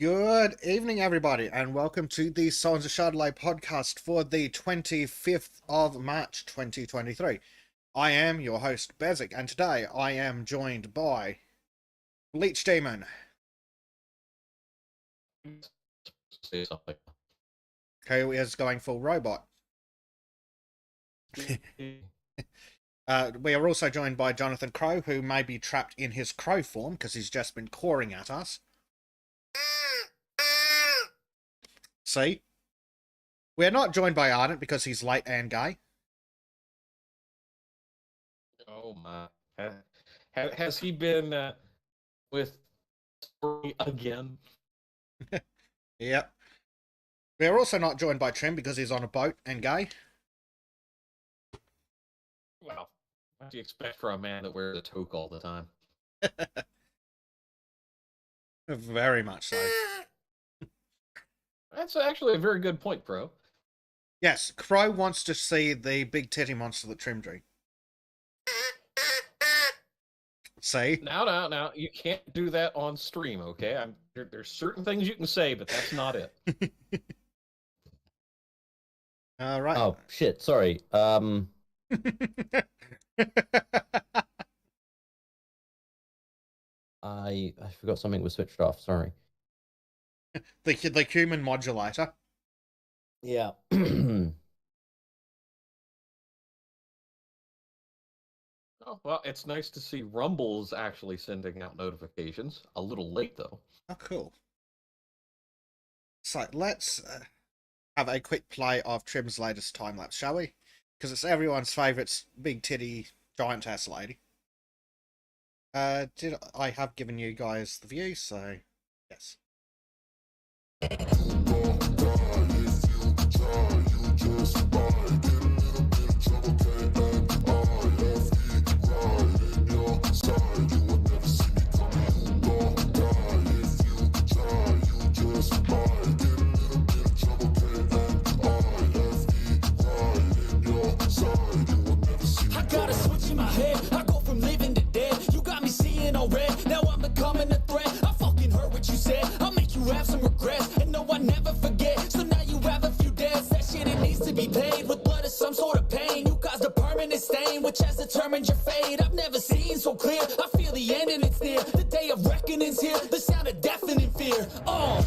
Good evening, everybody, and welcome to the Sultans of Shadilay podcast for the 25th of March 2023. I am your host, Bezic, and today I am joined by Bleach Demon, Say something. who is going full robot. We are also joined by Jonathan Crow, who may be trapped in his crow form because he's just been cawing at us. See? We're not joined by Ardent because he's late and gay. Oh my! Has he been with Story again? Yep. We're also not joined by Trim because he's on a boat and gay. Well, what do you expect from a man that wears a toque all the time? Very much so. That's actually a very good point, bro. Yes, Crow wants to see the big titty monster that Trim drew. See? Now, you can't do that on stream, okay? There's certain things you can say, but that's not it. All right. Oh shit! Sorry. I forgot something was switched off. Sorry. the human modulator. Yeah. Oh, well, it's nice to see Rumble's actually sending out notifications. A little late, though. Oh, cool. So let's have a quick play of Trim's latest time lapse, shall we? Because it's everyone's favourite big titty giant ass lady. Did I have given you guys the view? So yes. I got a switch in my head. I go from living to dead. You got me seeing all red. Now I'm becoming a threat. I fucking heard what you said. I'll make you have some regrets. And no, I never forget. So now you have a few debts. That shit, it needs to be paid with blood or some sort of pain. You caused a permanent stain, which has determined your fate. I've never seen so clear. I feel the end and it's near. The day of reckoning's here. The sound of deafening fear. Oh.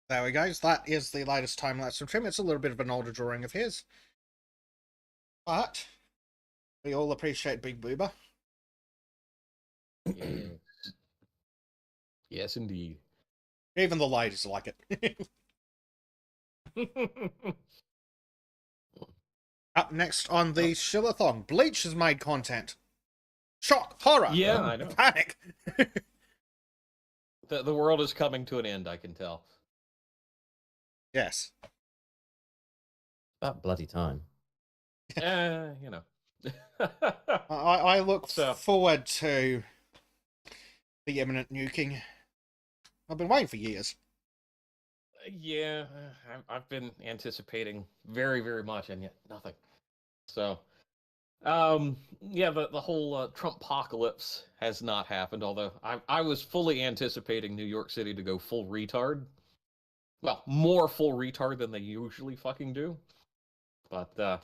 There we go. So that is the latest time lapse from Trim. It's a little bit of an older drawing of his, but we all appreciate Big Boober. Yes, yes indeed. Even the ladies like it. Up next on the Shillathon, Bleach has made content. Shock, horror, Yeah, I know. panic. The world is coming to an end, I can tell. Yes. About bloody time. You know. I look So- forward to the imminent nuking. I've been waiting for years. Yeah, I've been anticipating very, very much, and yet nothing. So, yeah, the whole Trump apocalypse has not happened. Although I was fully anticipating New York City to go full retard. Well, more full retard than they usually fucking do. But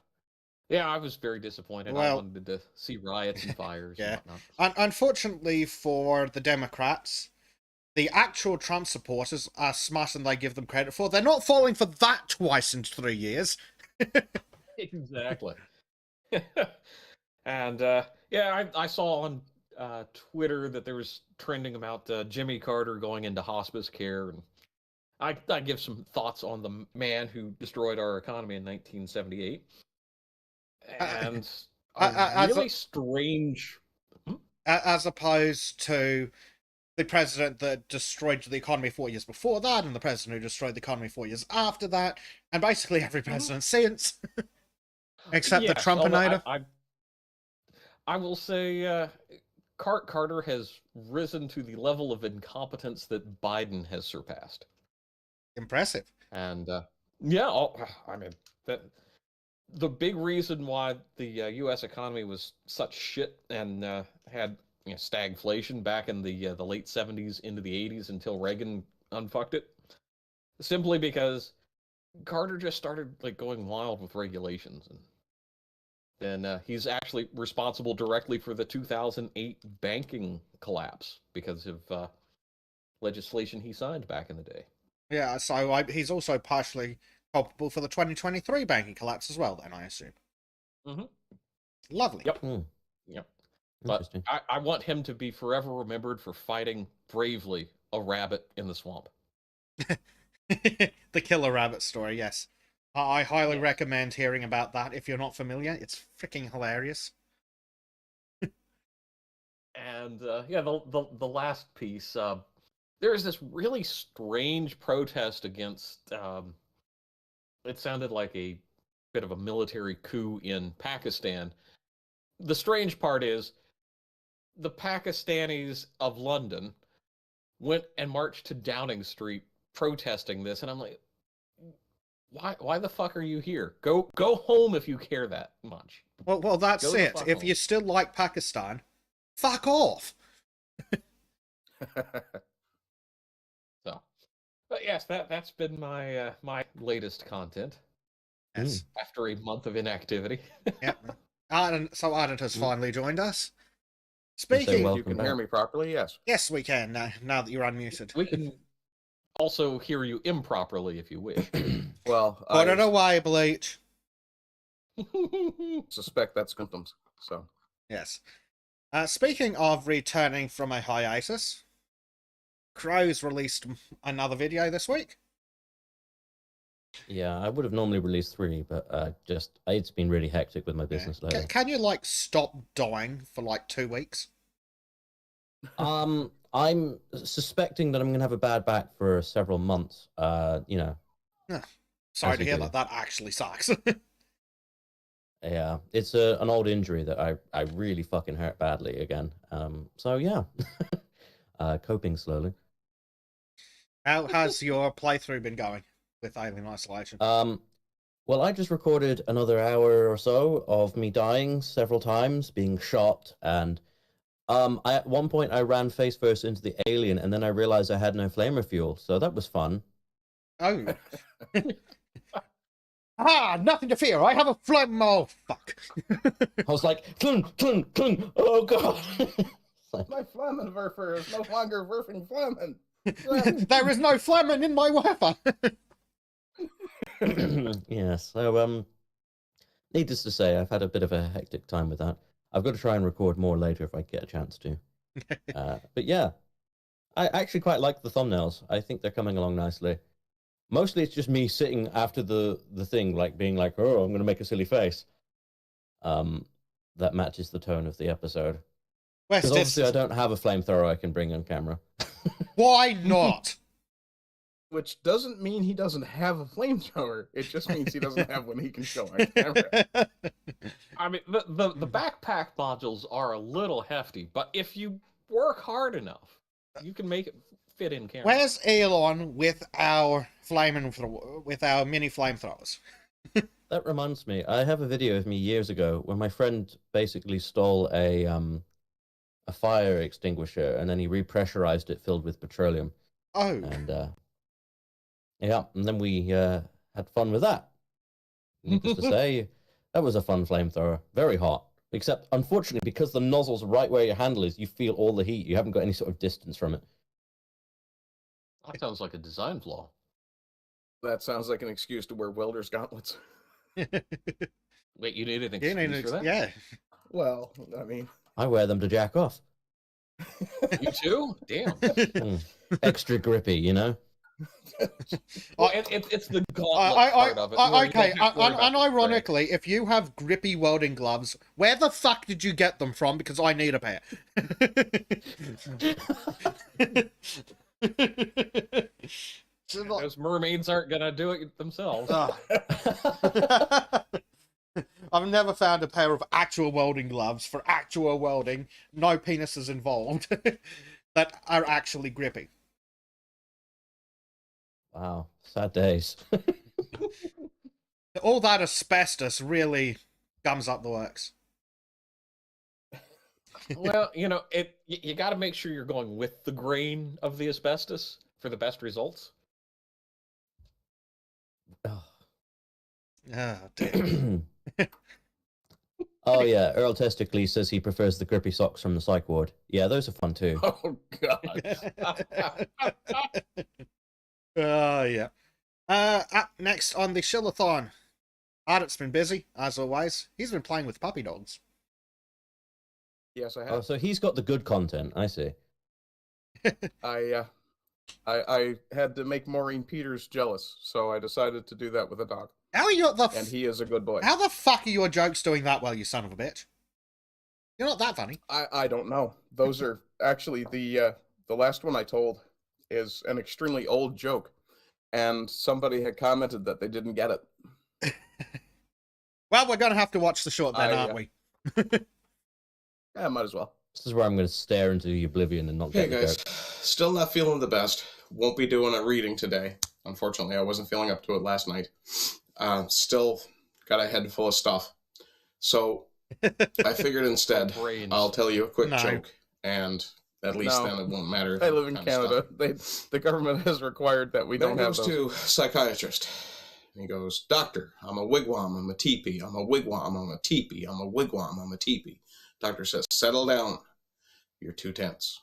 yeah, I was very disappointed. I Well- wanted to see riots and fires Yeah. and whatnot. Unfortunately for the Democrats, the actual Trump supporters are smarter than they give them credit for. They're not falling for that twice in 3 years. Exactly. And yeah, I saw on Twitter that there was trending about Jimmy Carter going into hospice care, and I give some thoughts on the man who destroyed our economy in 1978, and a really strange. As opposed to the president that destroyed the economy 4 years before that, and the president who destroyed the economy 4 years after that, and basically every president since. Except the Yes, Trumpinator. although I will say Carter has risen to the level of incompetence that Biden has surpassed. Impressive. And yeah, I mean, that the big reason why the U.S. economy was such shit and had stagflation back in the late '70s into the '80s until Reagan unfucked it, simply because Carter just started like going wild with regulations, and then he's actually responsible directly for the 2008 banking collapse because of legislation he signed back in the day. Yeah, so he's also partially culpable for the 2023 banking collapse as well, then, I assume. Mm-hmm. Lovely. Yep. Hmm. Yep. But Interesting. I want him to be forever remembered for fighting bravely a rabbit in the swamp. The killer rabbit story, yes. I highly Yes. recommend hearing about that if you're not familiar. It's freaking hilarious. And yeah, the last piece, there is this really strange protest against. It sounded like a bit of a military coup in Pakistan. The strange part is the Pakistanis of London went and marched to Downing Street protesting this, and I'm like, why the fuck are you here? Go home if you care that much. Well, that's Go the it. fuck If home. you still like Pakistan, fuck off. So, but yes, that's been my my latest content Yes. after a month of inactivity. Yep. So Arden has finally joined us. Well, Speaking, welcome You can back. hear me properly? Yes. yes, we can now that you're unmuted. We can also hear you improperly if you wish. Well, Put it I away, Bleach. suspect that's symptoms. So, Yes. Speaking of returning from a hiatus, Crow's released another video this week. Yeah, I would have normally released 3, but it's been really hectic with my business Yeah. lately. Can you like stop dying for like 2 weeks? I'm suspecting that I'm gonna have a bad back for several months. You know. Sorry As to you hear do. that. That actually sucks. Yeah, it's an old injury that I really fucking hurt badly again. So yeah, coping slowly. How has your playthrough been going with Alien Isolation? Well, I just recorded another hour or so of me dying several times, being shot, and at one point I ran face first into the alien, and then I realized I had no flamer fuel, so that was fun. Oh. Nothing to fear. I have a flame. Oh, fuck. I was like, clunk, clunk, clunk. Oh god. It's my Flammenwerfer is no longer werfing Flammen. There is no flamen in my weapon. like... Yeah, so needless to say, I've had a bit of a hectic time with that. I've got to try and record more later if I get a chance to. But yeah, I actually quite like the thumbnails. I think they're coming along nicely. Mostly it's just me sitting after the thing, like being like, oh, I'm going to make a silly face. That matches the tone of the episode. Because obviously I don't have a flamethrower I can bring on camera. Why not? Which doesn't mean he doesn't have a flamethrower. It just means he doesn't have one he can show on camera. I mean, the backpack modules are a little hefty, but if you work hard enough, you can make it fit in camera. Where's Elon with our with our mini flamethrowers? That reminds me, I have a video of me years ago when my friend basically stole a fire extinguisher and then he repressurized it filled with petroleum. Oh. And yeah, and then we had fun with that. Needless to say, that was a fun flamethrower. Very hot. Except, unfortunately, because the nozzle's right where your handle is, you feel all the heat. You haven't got any sort of distance from it. That sounds like a design flaw. That sounds like an excuse to wear welder's gauntlets. Wait, you need an excuse for that? Yeah. Well, I mean... I wear them to jack off. You too? Damn. Extra grippy, you know? Well, it's the gauntlet part of it. Okay, unironically, if you have grippy welding gloves, where the fuck did you get them from? Because I need a pair. Those mermaids aren't gonna do it themselves. I've never found a pair of actual welding gloves for actual welding, no penises involved, that are actually grippy. Wow, sad days. All that asbestos really gums up the works. Well, you got to make sure you're going with the grain of the asbestos for the best results. Oh. Oh, dear. Oh yeah, Earl Testicles says he prefers the grippy socks from the psych ward. Yeah, those are fun too. Oh God. Yeah. Up next on the Shillathon, Art's been busy, as always. He's been playing with puppy dogs. Yes, I Oh, have. so he's got the good content. I see. I had to make Maureen Peters jealous, so I decided to do that with a dog. How are you And he is a good boy. How the fuck are your jokes doing that well, you son of a bitch? You're not that funny. I don't know. Those are actually the last one I told is an extremely old joke, and somebody had commented that they didn't get it. Well, we're gonna have to watch the short then, aren't we? Yeah, might as well. This is where I'm going to stare into the oblivion and not Hey get the guys, joke. still not feeling the best. Won't be doing a reading today. Unfortunately, I wasn't feeling up to it last night. Still got a head full of stuff. So I figured instead Brains. I'll tell you a quick No. joke, and at least No. then it won't matter. I live in kind of Canada. stuff. The government has required that we Then don't goes have those. to psychiatrist. And he goes, Doctor, I'm a wigwam, I'm a teepee. I'm a wigwam, I'm a teepee. I'm a wigwam, I'm a teepee. Doctor says, settle down. You're too tense.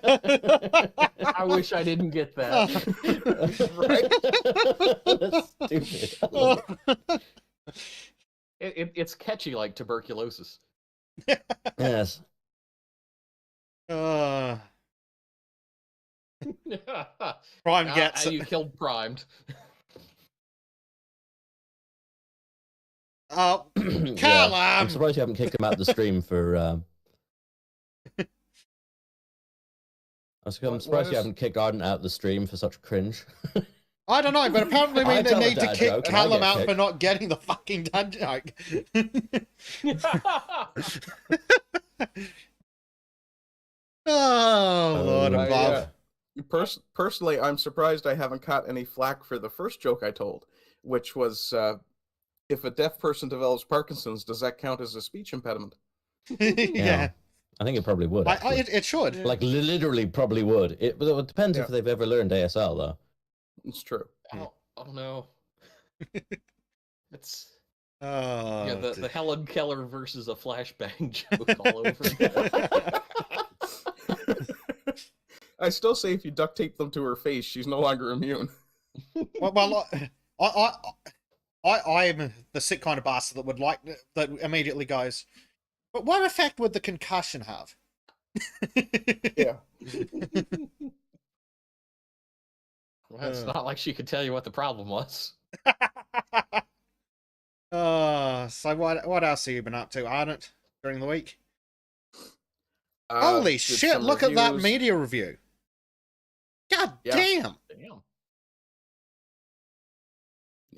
I wish I didn't get that. That's stupid. I love it. It's catchy like tuberculosis. Yes. Prime How gets you killed Primed. Oh, Yeah. Callum! I'm surprised you haven't kicked him out of the stream for. I'm surprised What you is- haven't kicked Arden out of the stream for such cringe. I don't know, but apparently I they tell a need to dad kick joke and I Callum get out for kicked. not getting the fucking dad joke. Oh, Lord Oh, above. Personally, I'm surprised I haven't caught any flack for the first joke I told, which was, if a deaf person develops Parkinson's, does that count as a speech impediment? Yeah. I think it probably would. actually. It should. Like literally, probably would. But it depends Yeah. if they've ever learned ASL, though. It's true. Oh no. It's Oh, the Helen Keller versus a flashbang joke all over again. I still say if you duct tape them to her face, she's no longer immune. well, I'm the sick kind of bastard that would like that immediately goes. But what effect would the concussion have? Yeah. Well, it's not like she could tell you what the problem was. So what else have you been up to, Ardent, during the week? Uh, Holy did shit, some look at that reviews. media review. God Yeah. damn. Damn.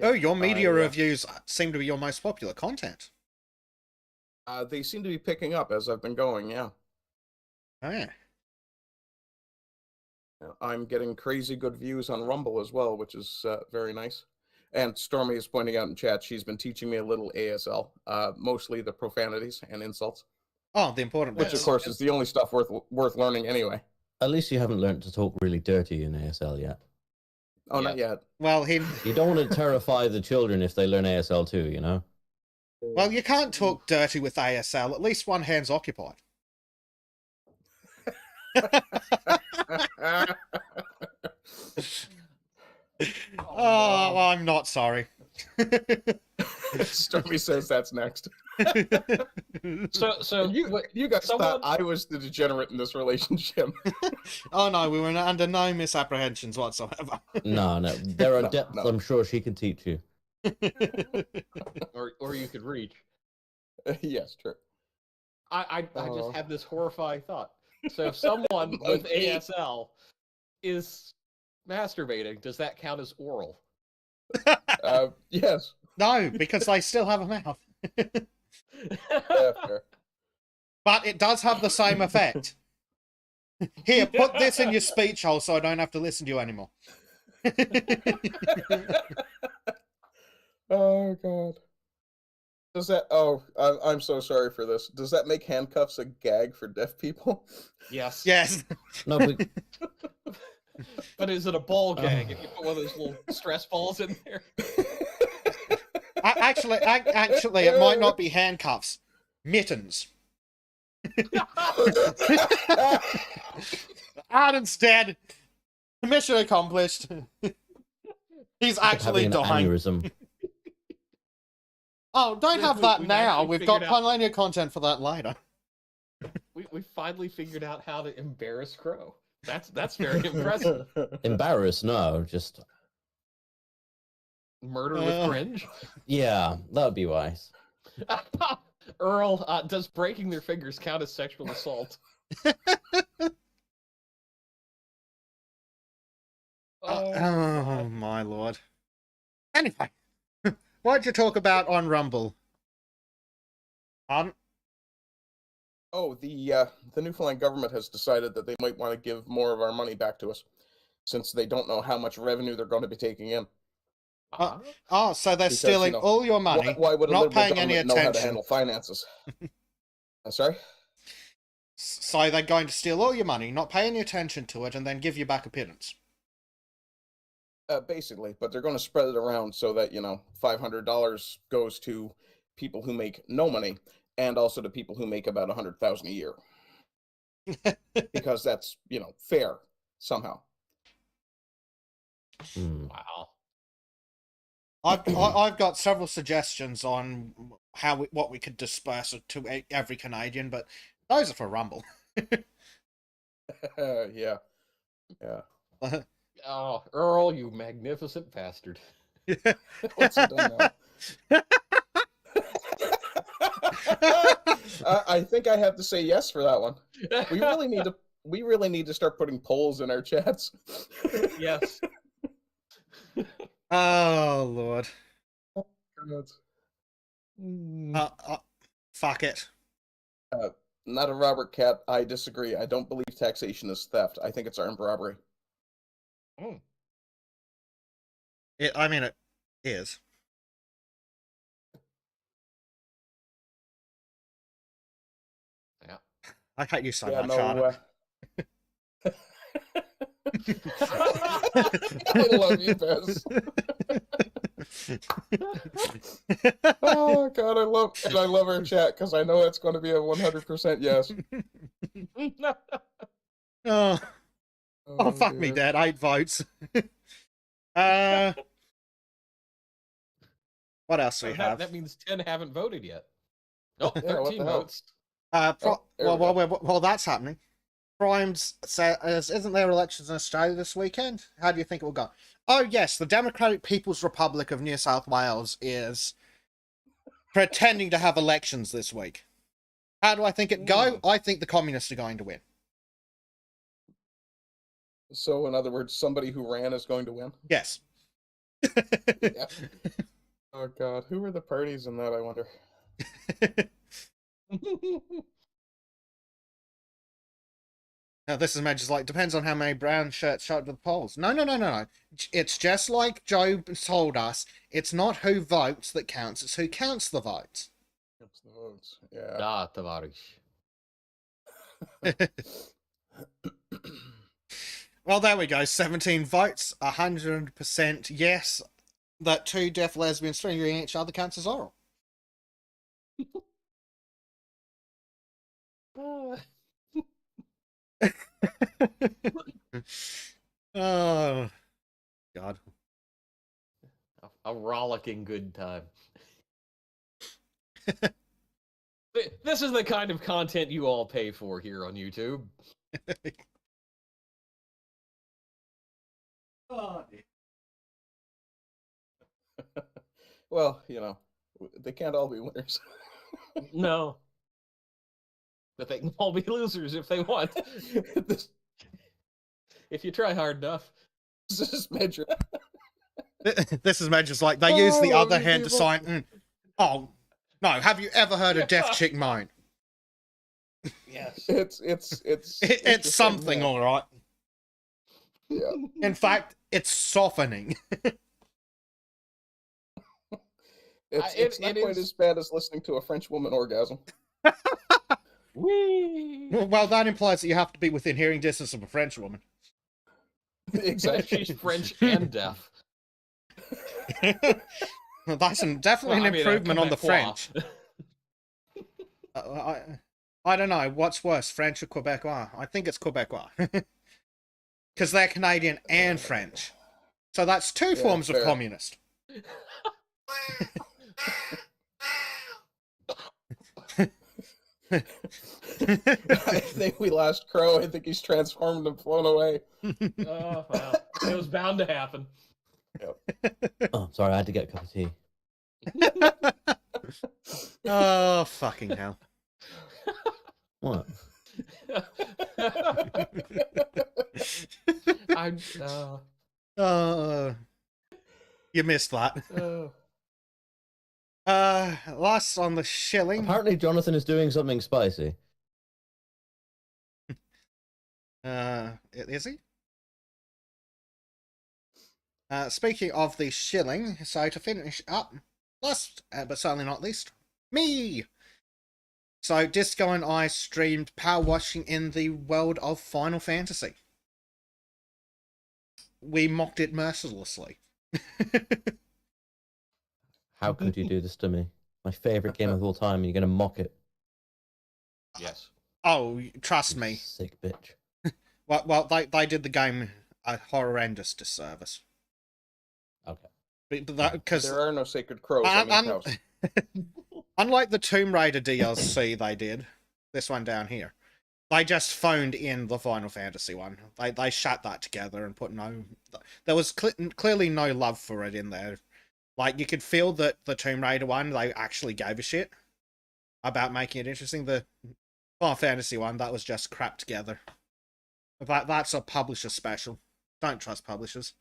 Oh, your media I, reviews seem to be your most popular content. They seem to be picking up as I've been going, yeah. Oh, yeah. I'm getting crazy good views on Rumble as well, which is very nice. And Stormy is pointing out in chat she's been teaching me a little ASL, mostly the profanities and insults, Oh, the important which bits. of course is the only stuff worth learning anyway. At least you haven't learned to talk really dirty in ASL yet. Oh, not yet. Well, You don't want to terrify the children if they learn ASL too, you know? well, you can't talk dirty with ASL. At least one hand's occupied. Oh, well, I'm not sorry. Stormy says that's next. So You guys someone- thought I was the degenerate in this relationship. Oh no, we were under no misapprehensions whatsoever. No, there are No, depths no. I'm sure she can teach you. or you could reach. Yes, true. I Oh. just had this horrifying thought. So if someone with Okay. ASL is masturbating, does that count as oral? Yes. No, because they still have a mouth. Yeah, fair. But it does have the same effect. Here, put this in your speech hole so I don't have to listen to you anymore. Oh God. Does that? Oh, I'm so sorry for this. Does that make handcuffs a gag for deaf people? Yes. Yes. No, but But is it a ball gag if you put one of those little stress balls in there? Actually, it might not be handcuffs. Mittens. Arden's dead. Mission accomplished. He's actually having an dying. aneurysm. Oh, don't have that we've now. actually We've got figured out- plenty of content for that later. We finally figured out how to embarrass Crow. That's very impressive. Embarrassed? No, just Murder with cringe. yeah, that would be wise. Earl, does breaking their fingers count as sexual assault? Oh my lord. Anyway, what'd you talk about on Rumble? Oh, the Newfoundland government has decided that they might want to give more of our money back to us, since they don't know how much revenue they're going to be taking in. Oh, so they're Because, stealing all your money, Why would a not liberal paying any government know how to attention. handle finances? I'm sorry? So they're going to steal all your money, not pay any attention to it, and then give you back a pittance. Basically, but they're going to spread it around so that, $500 goes to people who make no money, and also to people who make about $100,000 a year. Because that's, fair somehow. Wow. I've got several suggestions on what we could disperse to every Canadian, but those are for Rumble. Yeah. Oh, Earl, you magnificent bastard. What's it done now? I think I have to say yes for that one. We really need to start putting polls in our chats. Yes. Oh lord. God. Fuck it. Not a Robert Cat. I disagree. I don't believe taxation is theft. I think it's armed robbery. It is. Yeah. I hate you so Yeah, much, no. Charlotte. I love you, Bez. Oh God, I love our chat because I know it's going to be a 100% yes. Oh, fuck dear. me, Dad. 8 votes. What else do we have? That means 10 haven't voted yet. Oh, Yeah, what 13 the hell? votes. there we go. Well, that's happening. Primes says, isn't there elections in Australia this weekend? How do you think it will go? Oh, yes, the Democratic People's Republic of New South Wales is pretending to have elections this week. How do I think it go? I think the communists are going to win. So, in other words, somebody who ran is going to win? Yes. Yeah. Oh God, who are the parties in that, I wonder? Now, this is just like, depends on how many brown shirts showed up to the polls. No. It's just like Joe told us. It's not who votes that counts, it's who counts the votes. That's the votes. Yeah. Da, Tavarish. Well, there we go. 17 votes, 100% yes, that 2 deaf lesbians stringing each other counts as oral. Oh, God. A rollicking good time. This is the kind of content you all pay for here on YouTube. Oh, Well, they can't all be winners. No. But they can all be losers if they want. If you try hard enough. This is major. This is just like, they use the Oh, other you hand to people. sign. Oh, no. Have you ever heard a deaf chick moan? Yes. It's It's interesting, something, yeah. all right. Yeah. In fact, it's softening. It's not it quite is. as bad as listening to a French woman orgasm. Whee! Well, that implies that you have to be within hearing distance of a French woman. Exactly. She's French and deaf. Well, that's definitely Well, an improvement on the Quebecois. French. I don't know. What's worse, French or Quebecois? I think it's Quebecois. Because they're Canadian and French. So that's two Yeah, forms of fair. communist. I think we lost Crow. I think he's transformed and flown away. Oh, wow. It was bound to happen. Oh, sorry, I had to get a cup of tea. Oh, fucking hell. What? I'm. You missed that. Last on the shilling. Apparently, Jonathan is doing something spicy. Is he? Speaking of the shilling, so to finish up, last but certainly not least, me. So Disco and I streamed power washing in the world of Final Fantasy. We mocked it mercilessly. How could you do this to me? My favorite game of all time, and you're going to mock it. Yes. Oh, trust You me. sick bitch. Well, they did the game a horrendous disservice. Okay. Because There are no sacred crows in this house. unlike the Tomb Raider DLC they did, this one down here, they just phoned in the Final Fantasy one. They shut that together and put no... There was clearly no love for it in there. Like, you could feel that the Tomb Raider one, they actually gave a shit about making it interesting. The Final Fantasy one, that was just crap together. That's a publisher special. Don't trust publishers.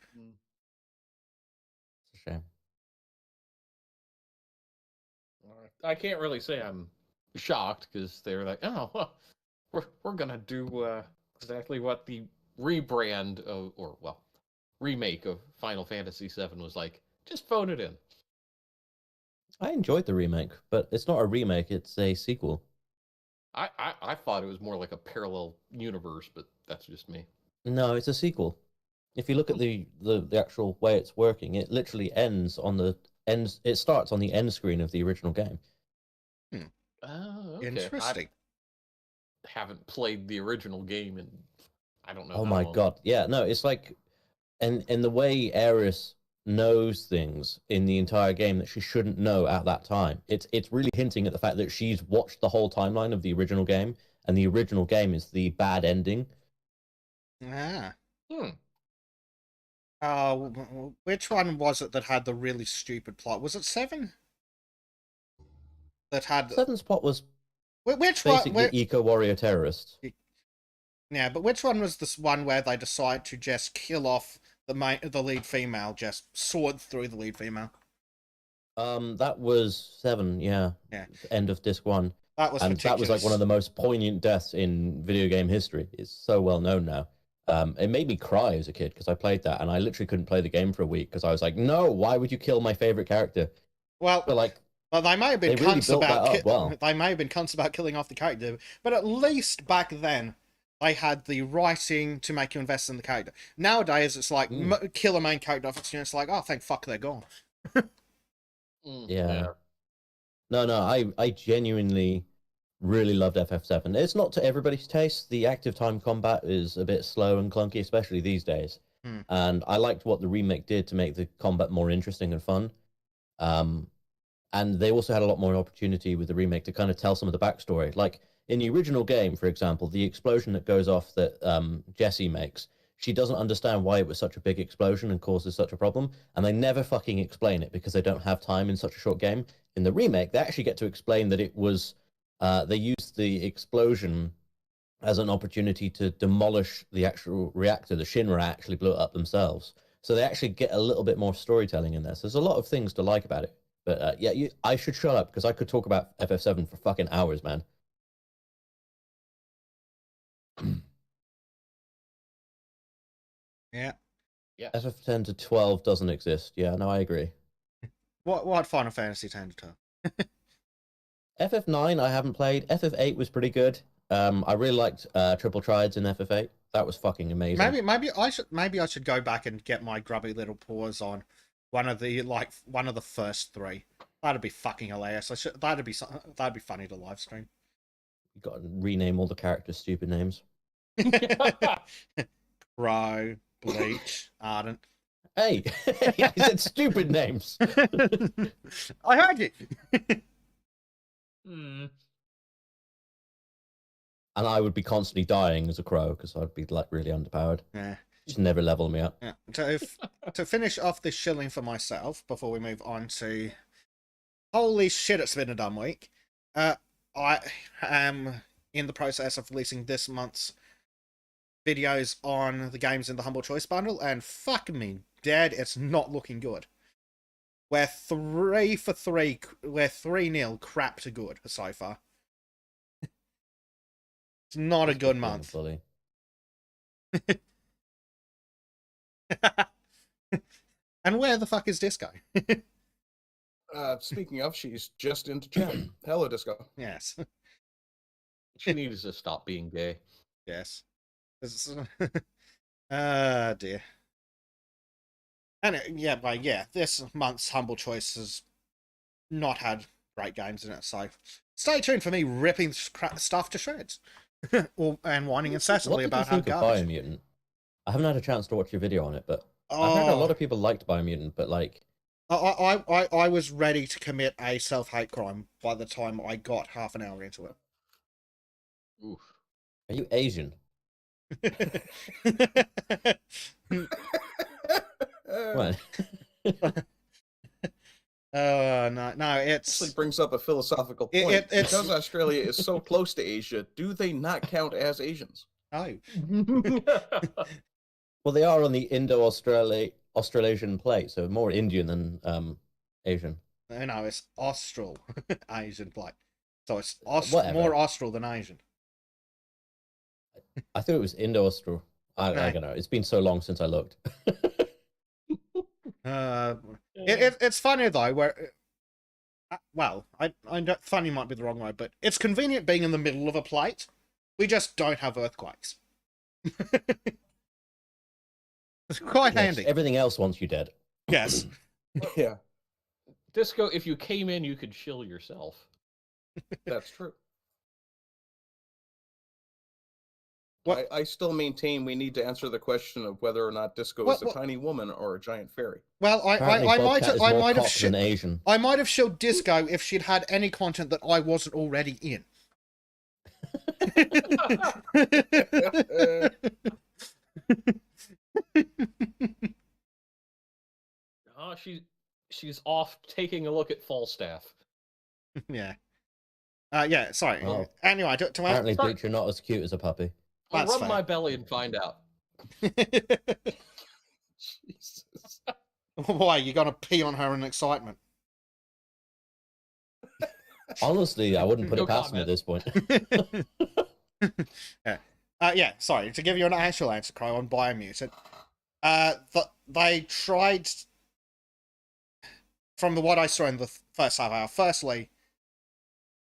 It's a shame. I can't really say I'm shocked because they were like, "Oh, well, we're gonna do exactly what the rebrand of, remake of Final Fantasy VII was like. Just phone it in." I enjoyed the remake, but it's not a remake, it's a sequel. I thought it was more like a parallel universe, but that's just me. No, it's a sequel. If you look at the actual way it's working, it literally ends on the ends. It starts on the end screen of the original game. Oh, okay. Interesting. I haven't played the original game in I don't know. Oh how my long. god, yeah, no, it's like, and the way Aeris knows things in the entire game that she shouldn't know at that time. It's really hinting at the fact that she's watched the whole timeline of the original game, and the original game is the bad ending. Ah. Hmm. Which one was it that had the really stupid plot? Was it 7? That had... Seven's plot was Which one? basically eco-warrior terrorists. Yeah, but which one was this one where they decide to just kill off the lead female, just sword through the lead female? That was 7, yeah. Yeah. End of disc 1. That was And that was like one of the most poignant deaths in video game history. It's so well known now. It made me cry as a kid because I played that and I literally couldn't play the game for a week because I was like, no, why would you kill my favorite character? Well, But like, they may have been they really cunts built about that up well. they may have been cunts about killing off the character, but at least back then they had the writing to make you invest in the character. Nowadays it's like kill a main character off, and it's like, oh, thank fuck they're gone. Yeah. No, I genuinely really loved FF7. It's not to everybody's taste. The active time combat is a bit slow and clunky, especially these days. And I liked what the remake did to make the combat more interesting and fun. And they also had a lot more opportunity with the remake to kind of tell some of the backstory. Like in the original game, for example, the explosion that goes off that Jessie makes, she doesn't understand why it was such a big explosion and causes such a problem. And they never fucking explain it because they don't have time in such a short game. In the remake, they actually get to explain that it was, they used the explosion as an opportunity to demolish the actual reactor. The Shinra actually blew it up themselves. So they actually get a little bit more storytelling in there. So there's a lot of things to like about it. But yeah, I should shut up because I could talk about FF7 for fucking hours, man. Yeah. Yes. FF10 to 12 doesn't exist. Yeah, no, I agree. What Final Fantasy 10 to 12? FF9 I haven't played. FF8 was pretty good. I really liked Triple Triads in FF8. That was fucking amazing. Maybe I should go back and get my grubby little paws on one of the first three. That'd be fucking hilarious. That'd be funny to live stream. You got to rename all the characters stupid names. Crow, Bleach, Ardent. Hey, I said stupid names. I heard you. Hmm. And I would be constantly dying as a crow because I'd be like really underpowered. Yeah. Just never level me up. Yeah. To finish off this shilling for myself before we move on to holy shit, it's been a dumb week. I am in the process of releasing this month's videos on the games in the Humble Choice bundle, and fuck me, Dad, it's not looking good. We're 3 for 3. We're 3-0 crap to good so far. It's not a good month. Bully. And where the fuck is Disco? Speaking of, she's just into chat. Hello, Disco. Yes. She needs to stop being gay. Yes. Ah, dear. And this month's Humble Choice has not had great games in it, so stay tuned for me ripping stuff to shreds. And whining incessantly What did you about how think of garbage. Biomutant? I haven't had a chance to watch your video on it, but I've heard a lot of people liked Biomutant, but like... I was ready to commit a self-hate crime by the time I got half an hour into it. Oof. Are you Asian? What? No, it's Actually brings up a philosophical point. it's Because Australia is so close to Asia, do they not count as Asians? no. Well, they are on the Indo-Australasian plate, so more Indian than Asian. No, it's Austral Asian plate. So it's Whatever. more Austral than Asian. I thought it was Indo-Austral. I don't know. It's been so long since I looked. It's funny though, where I don't, funny might be the wrong word, but it's convenient being in the middle of a plate. We just don't have earthquakes. It's quite Yes, handy. everything else wants you dead. Yes. Yeah, Disco, if you came in, you could shill yourself. that's true. What? I still maintain we need to answer the question of whether or not Disco is a tiny woman or a giant fairy. Well, Apparently I Bobcat is might more have cock than Asian. I might have shilled Disco if she'd had any content that I wasn't already in. Oh, she's off taking a look at Falstaff. Yeah. Yeah, sorry. Oh. Anyway, to Apparently, Sorry. Bleach, you're not as cute as a puppy. I'll That's rub fair. my belly and find out. Jesus. Why, you gonna pee on her in excitement? Honestly, I wouldn't put No it past him at comment. this point. Yeah, sorry, to give you an actual answer, Crow, on Biomutant. They tried, from what I saw in the first half hour, firstly,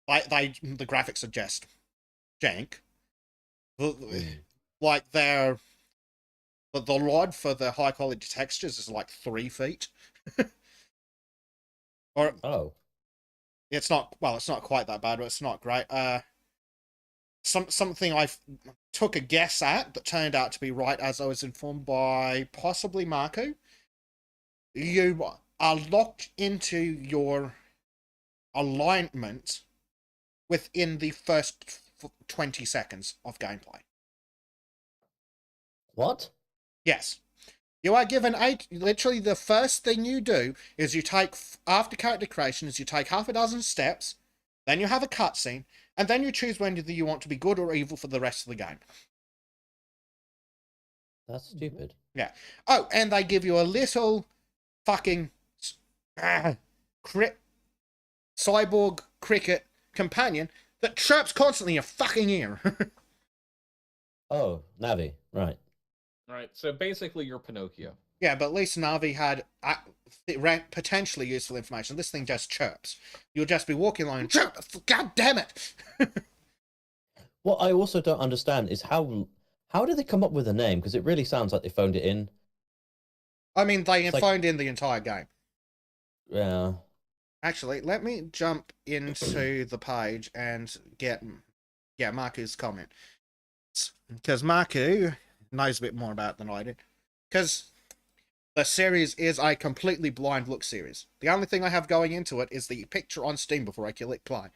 the graphics are just jank. Like, the rod for the high quality textures is like 3 feet. Or Oh. it's not quite that bad, but it's not great. Something I took a guess at that turned out to be right, as I was informed by possibly Marco. You are locked into your alignment within the first 20 seconds of gameplay. What? Yes. You are given 8. Literally, the first thing you do is you take, after character creation, is you take half a dozen steps, then you have a cutscene, and then you choose whether you want to be good or evil for the rest of the game. That's stupid. Yeah. Oh, and they give you a little fucking cyborg cricket companion that chirps constantly in your fucking ear. Oh, Navi, right. Right. So basically, you're Pinocchio. Yeah, but at least Navi had potentially useful information. This thing just chirps. You'll just be walking along and chirp. God damn it! What I also don't understand is how did they come up with a name? Because it really sounds like they phoned it in. I mean, they It's like- phoned in the entire game. Yeah. Actually, let me jump into the page and get Marku's comment. Because Marku knows a bit more about it than I did. Because the series is a completely blind look series. The only thing I have going into it is the picture on Steam before I click play.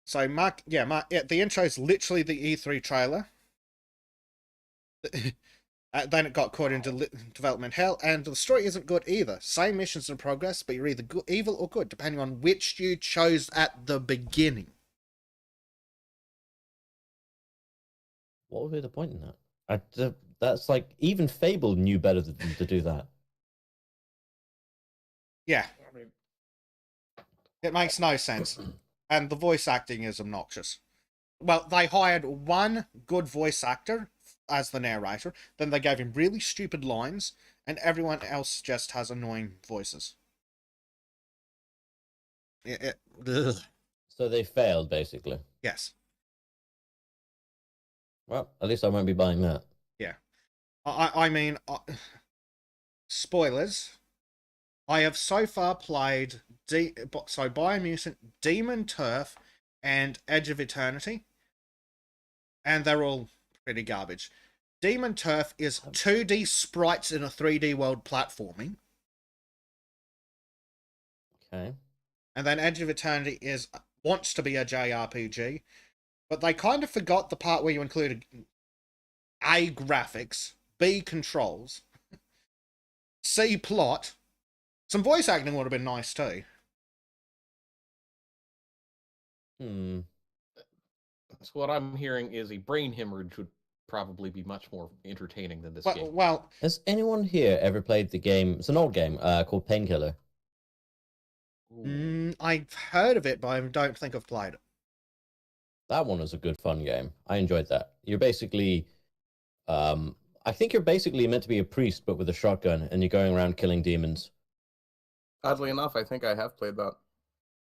So the intro is literally the E3 trailer. Then it got caught into development hell, and the story isn't good either. Same missions in progress, but you're either evil or good, depending on which you chose at the beginning. What would be the point in that? That's like even Fable knew better than to do that. Yeah, I mean, it makes no sense. And the voice acting is obnoxious. Well, they hired one good voice actor as the narrator, then they gave him really stupid lines, and everyone else just has annoying voices. Ugh. So they failed, basically. Yes. Well, at least I won't be buying that. Yeah. I mean, spoilers. I have so far played Biomutant, Demon Turf, and Edge of Eternity, and they're all pretty garbage. Demon Turf is 2D sprites in a 3D world platforming. Okay. And then Edge of Eternity wants to be a JRPG, but they kind of forgot the part where you included A, graphics, B, controls, C, plot. Some voice acting would have been nice too. so what I'm hearing is a brain hemorrhage would probably be much more entertaining than this game. Well, Has anyone here ever played the game? It's an old game called Painkiller. I've heard of it, but I don't think I've played it. That one was a good fun game. I enjoyed that. You're basically, I think you're basically meant to be a priest, but with a shotgun, and you're going around killing demons. Oddly enough, I think I have played that.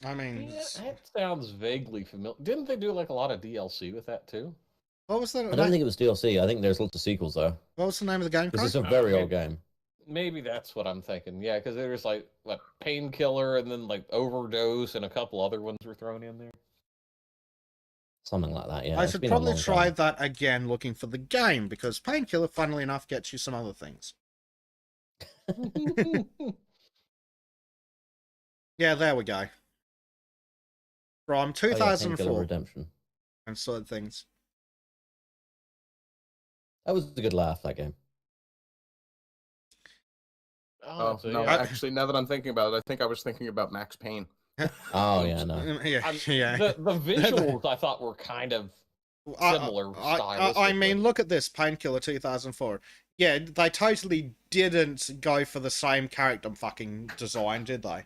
I mean, Yeah, that sounds vaguely familiar. Didn't they do like a lot of DLC with that too? what was the I don't think it was DLC. I think there's lots of sequels though. what was the name of the game? Because it's Craig? a very Okay. old game. Maybe that's what I'm thinking. Yeah, because there's like what Painkiller and then like Overdose and a couple other ones were thrown in there. Something like that, yeah. I It's should been a probably long try time. that again, looking for the game, because Painkiller, funnily enough, gets you some other things. Yeah, there we go. From Oh, yeah, Painkiller 2004 Redemption. and sort of things. That was a good laugh, that game. Oh, so no, yeah. actually, now that I'm thinking about it, I think I was thinking about Max Payne. Oh, yeah, no. Yeah, yeah. The visuals I thought were kind of similar I stylistically. mean, look at this, Painkiller 2004. Yeah, they totally didn't go for the same character fucking design, did they?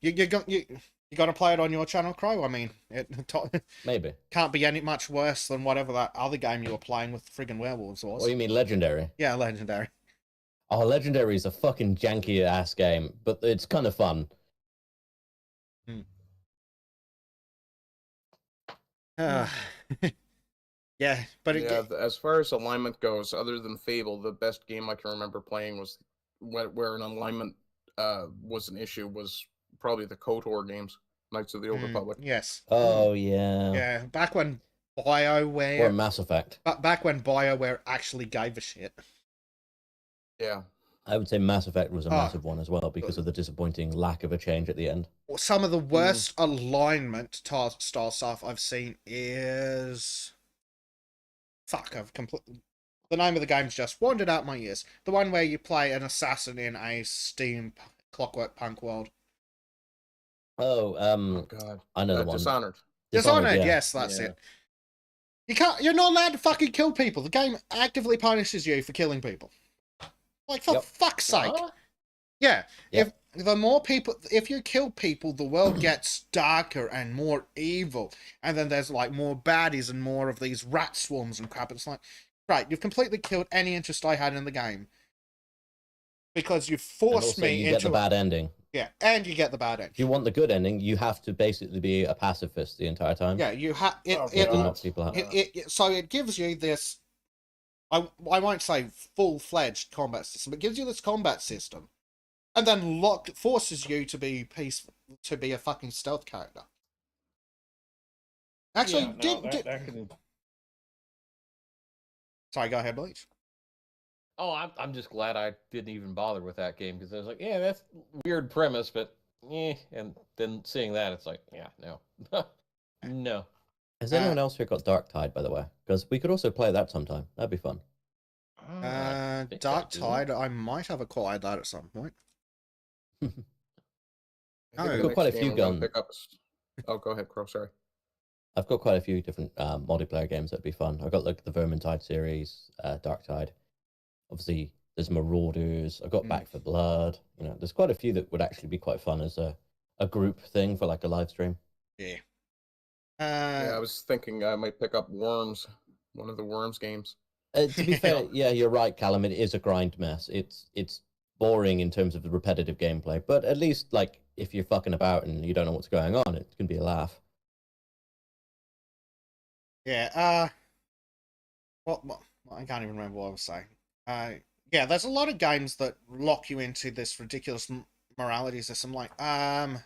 You gonna play it on your channel, Crow? I mean, it Maybe. can't be any much worse than whatever that other game you were playing with friggin' werewolves was. What do you mean, Legendary? Yeah, Legendary. Oh, Legendary is a fucking janky ass game, but it's kind of fun. Yeah, but Yeah, as far as alignment goes, other than Fable, the best game I can remember playing was where an alignment was an issue was probably the KOTOR games, Knights of the Old Republic. yes. Oh, yeah. Yeah, back when Or BioWare, Mass Effect. back when BioWare actually gave a shit. Yeah. I would say Mass Effect was a Ah. massive one as well because of the disappointing lack of a change at the end. Some of the worst alignment style stuff I've seen is I've completely. The name of the game's just wandered out my ears. The one where you play an assassin in a steam clockwork punk world. Oh, Oh God. I know the one. Dishonored. Dishonored, yeah. yes, that's Yeah. it. You're not allowed to fucking kill people. The game actively punishes you for killing people. Like, for Yep. fuck's sake. Huh? Yeah. Yep. the more people, if you kill people, the world gets darker and more evil, and then there's like more baddies and more of these rat swarms and crap. It's like, right, you've completely killed any interest I had in the game because you've And forced also, me you into get the bad ending. Yeah, and you get the bad end. If you want the good ending, you have to basically be a pacifist the entire time. Yeah, you have it. Oh, You have to God. knock people out. So it gives you this. I won't say full-fledged combat system. It gives you this combat system, and then forces you to be peaceful, to be a fucking stealth character. Actually, yeah, no, that can. Sorry, go ahead, Bleach. Oh, I'm just glad I didn't even bother with that game because I was like, yeah, that's weird premise, but and then seeing that, it's like, yeah, no, no. Has anyone else here got Dark Tide, by the way? Because we could also play that sometime. That'd be fun. I think I Dark do. Tide. I might have acquired that at some point. I think Oh, the I've got next quite a game few I'm gonna guns. pick up is- Oh, go ahead, Crow. Sorry. I've got quite a few different multiplayer games that'd be fun. I've got like the Vermintide series, Dark Tide. Obviously, there's Marauders. I've got Back for Blood. You know, there's quite a few that would actually be quite fun as a group thing for like a live stream. Yeah. Yeah, I was thinking I might pick up Worms, one of the Worms games. To be fair, yeah, you're right, Callum. It is a grind mess. It's boring in terms of the repetitive gameplay, but at least like if you're fucking about and you don't know what's going on, it can be a laugh. Yeah. What? I can't even remember what I was saying. Yeah, there's a lot of games that lock you into this ridiculous morality system. Like, I'm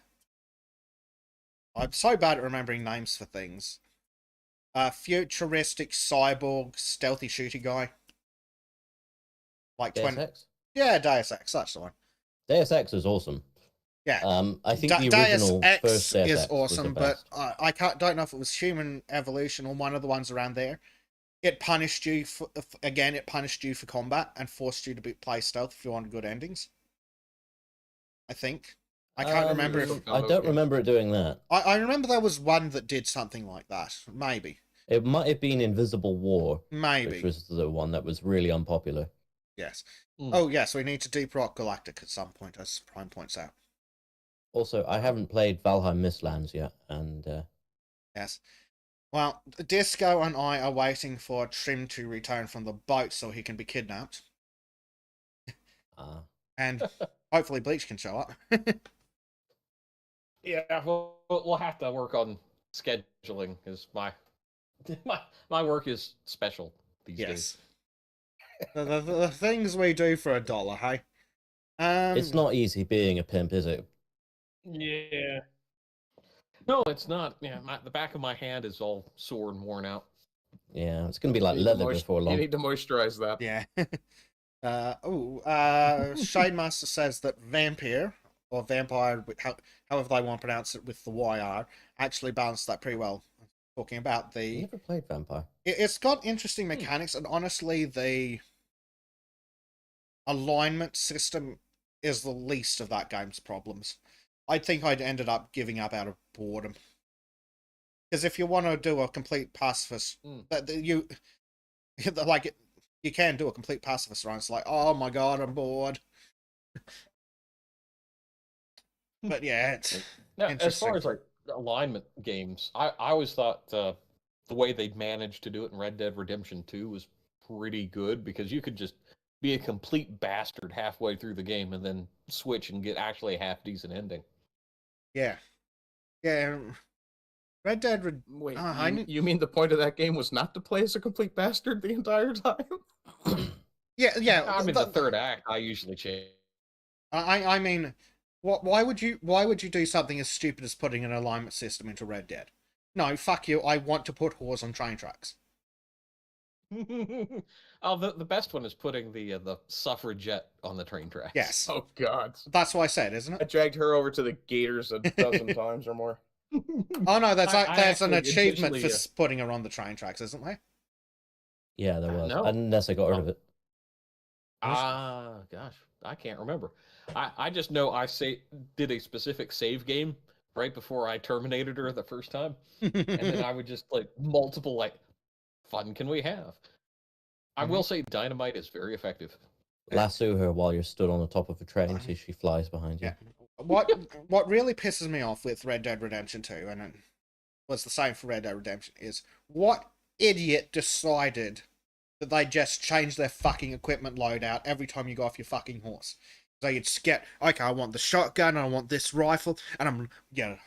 so bad at remembering names for things. Futuristic cyborg stealthy shooter guy. Like Deus Ex? Yeah, Deus Ex. That's the one. Deus Ex is awesome. Yeah. I think the Deus original first Deus is Ex was the awesome, but best. I don't know if it was Human Evolution or one of the ones around there. It punished you for it punished you for combat and forced you to play stealth if you wanted good endings. I think. I can't remember if I don't remember it doing that. I remember there was one that did something like that. Maybe. It might have been Invisible War, Maybe. which was the one that was really unpopular. Yes. Mm. Oh yes, we need to deep rock Galactic at some point, as Prime points out. Also, I haven't played Valheim Mistlands yet, and Yes. Well, Disco and I are waiting for Trim to return from the boat so he can be kidnapped. And hopefully Bleach can show up. Yeah, we'll have to work on scheduling because my work is special these days. The things we do for $1, hey? it's not easy being a pimp, is it? Yeah. No, it's not. Yeah, the back of my hand is all sore and worn out. Yeah, it's gonna be like You need to leather before You long. need to moisturize that. Yeah. Shade Master says that Vampire, or Vampire, however they want to pronounce it with the YR, actually balanced that pretty well. Talking about I the... never played Vampire. It's got interesting mechanics, and honestly, the alignment system is the least of that game's problems. I think I'd ended up giving up out of boredom. Because if you want to do a complete pacifist, you can do a complete pacifist run. It's like, oh my god, I'm bored. But yeah, it's Now, as interesting. far as like alignment games, I always thought the way they managed to do it in Red Dead Redemption 2 was pretty good because you could just be a complete bastard halfway through the game and then switch and get actually a half decent ending. Yeah. Red Dead Wait, you you mean the point of that game was not to play as a complete bastard the entire time? Yeah. I'm in the third act. I usually change. I mean, why would you do something as stupid as putting an alignment system into Red Dead? No, fuck you. I want to put whores on train tracks. Oh, the best one is putting the suffragette on the train tracks. Yes. Oh God. That's what I said, isn't I it? dragged her over to the Gators a dozen times or more. Oh no, that's I an actually achievement for initially, putting her on the train tracks, isn't there? Yeah, there was. No. Unless I got rid of it. Gosh, I can't remember. I just know I did a specific save game right before I terminated her the first time, and then I would just like multiple fun can we have? I will say dynamite is very effective. lasso her while you're stood on the top of a train so she flies behind you. Yeah. What really pisses me off with Red Dead Redemption 2, and it was the same for Red Dead Redemption, is what idiot decided that they just change their fucking equipment loadout every time you go off your fucking horse. So you'd get, okay, I want the shotgun, and I want this rifle, and I'm,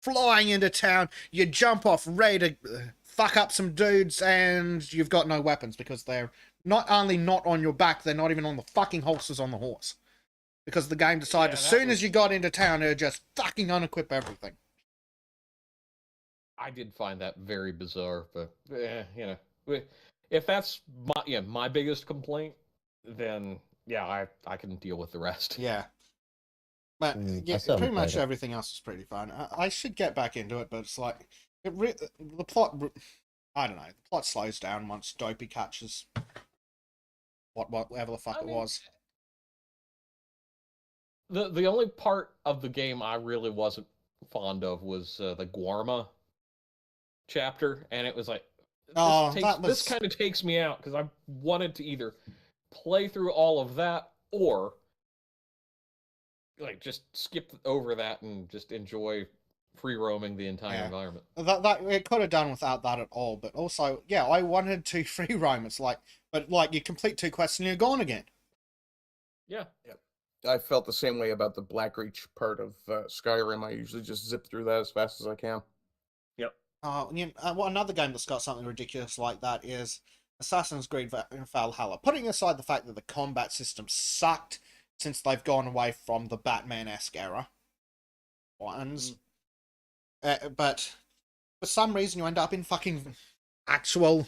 flying into town, you jump off, ready to fuck up some dudes, and you've got no weapons, because they're not only not on your back, they're not even on the fucking holsters on the horse. Because the game decided as soon as you got into town, it would just fucking unequip everything. I did find that very bizarre, but if that's my biggest complaint, then yeah, I can deal with the rest. Yeah. But I still pretty haven't much played it. everything else is pretty fun. I should get back into it, but it's like the plot. I don't know. The plot slows down once Dopey catches whatever the fuck it was. The only part of the game I really wasn't fond of was the Guarma chapter, and it was like, this kind of takes me out, because I wanted to either play through all of that or like just skip over that and just enjoy free roaming the entire environment. That it could have done without that at all, but also, yeah, I wanted to free roam. It's like, but like you complete 2 quests and you're gone again. Yeah. I felt the same way about the Blackreach part of Skyrim. I usually just zip through that as fast as I can. Yep. Well, another game that's got something ridiculous like that is Assassin's Creed Valhalla. Putting aside the fact that the combat system sucked since they've gone away from the Batman-esque era ones, but for some reason you end up in fucking actual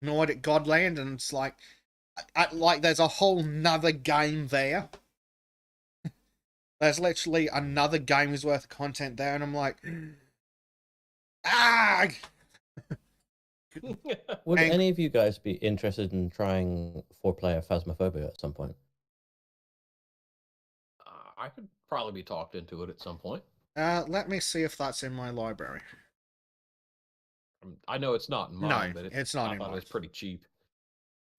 Nordic godland, and it's like there's a whole nother game there. There's literally another game's worth of content there, and I'm like, ah. Would any of you guys be interested in trying 4-player Phasmophobia at some point? I could probably be talked into it at some point. Let me see if that's in my library. I know it's not in mine, No, but it's not in mine. mine. It's pretty cheap.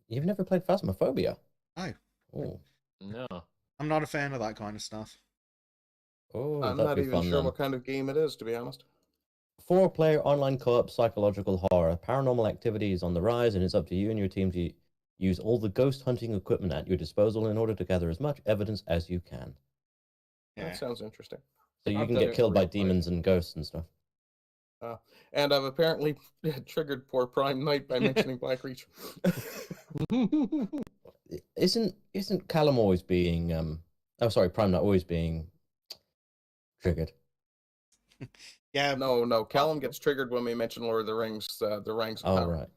You've never played Phasmophobia? No. Oh. No. I'm not a fan of that kind of stuff. Oh, I'm that'd not be even fun, sure then. what kind of game it is, to be honest. 4-player online co-op psychological horror. Paranormal activity is on the rise, and it's up to you and your team to use all the ghost hunting equipment at your disposal in order to gather as much evidence as you can. Yeah. That sounds interesting. So you I've can done get it killed by real quick. demons and ghosts and stuff. And I've apparently triggered poor Prime Knight by mentioning Blackreach. Isn't Callum always being Prime Knight always being triggered? Yeah. No. Callum gets triggered when we mention Lord of the Rings, the Ranks of Oh, Power.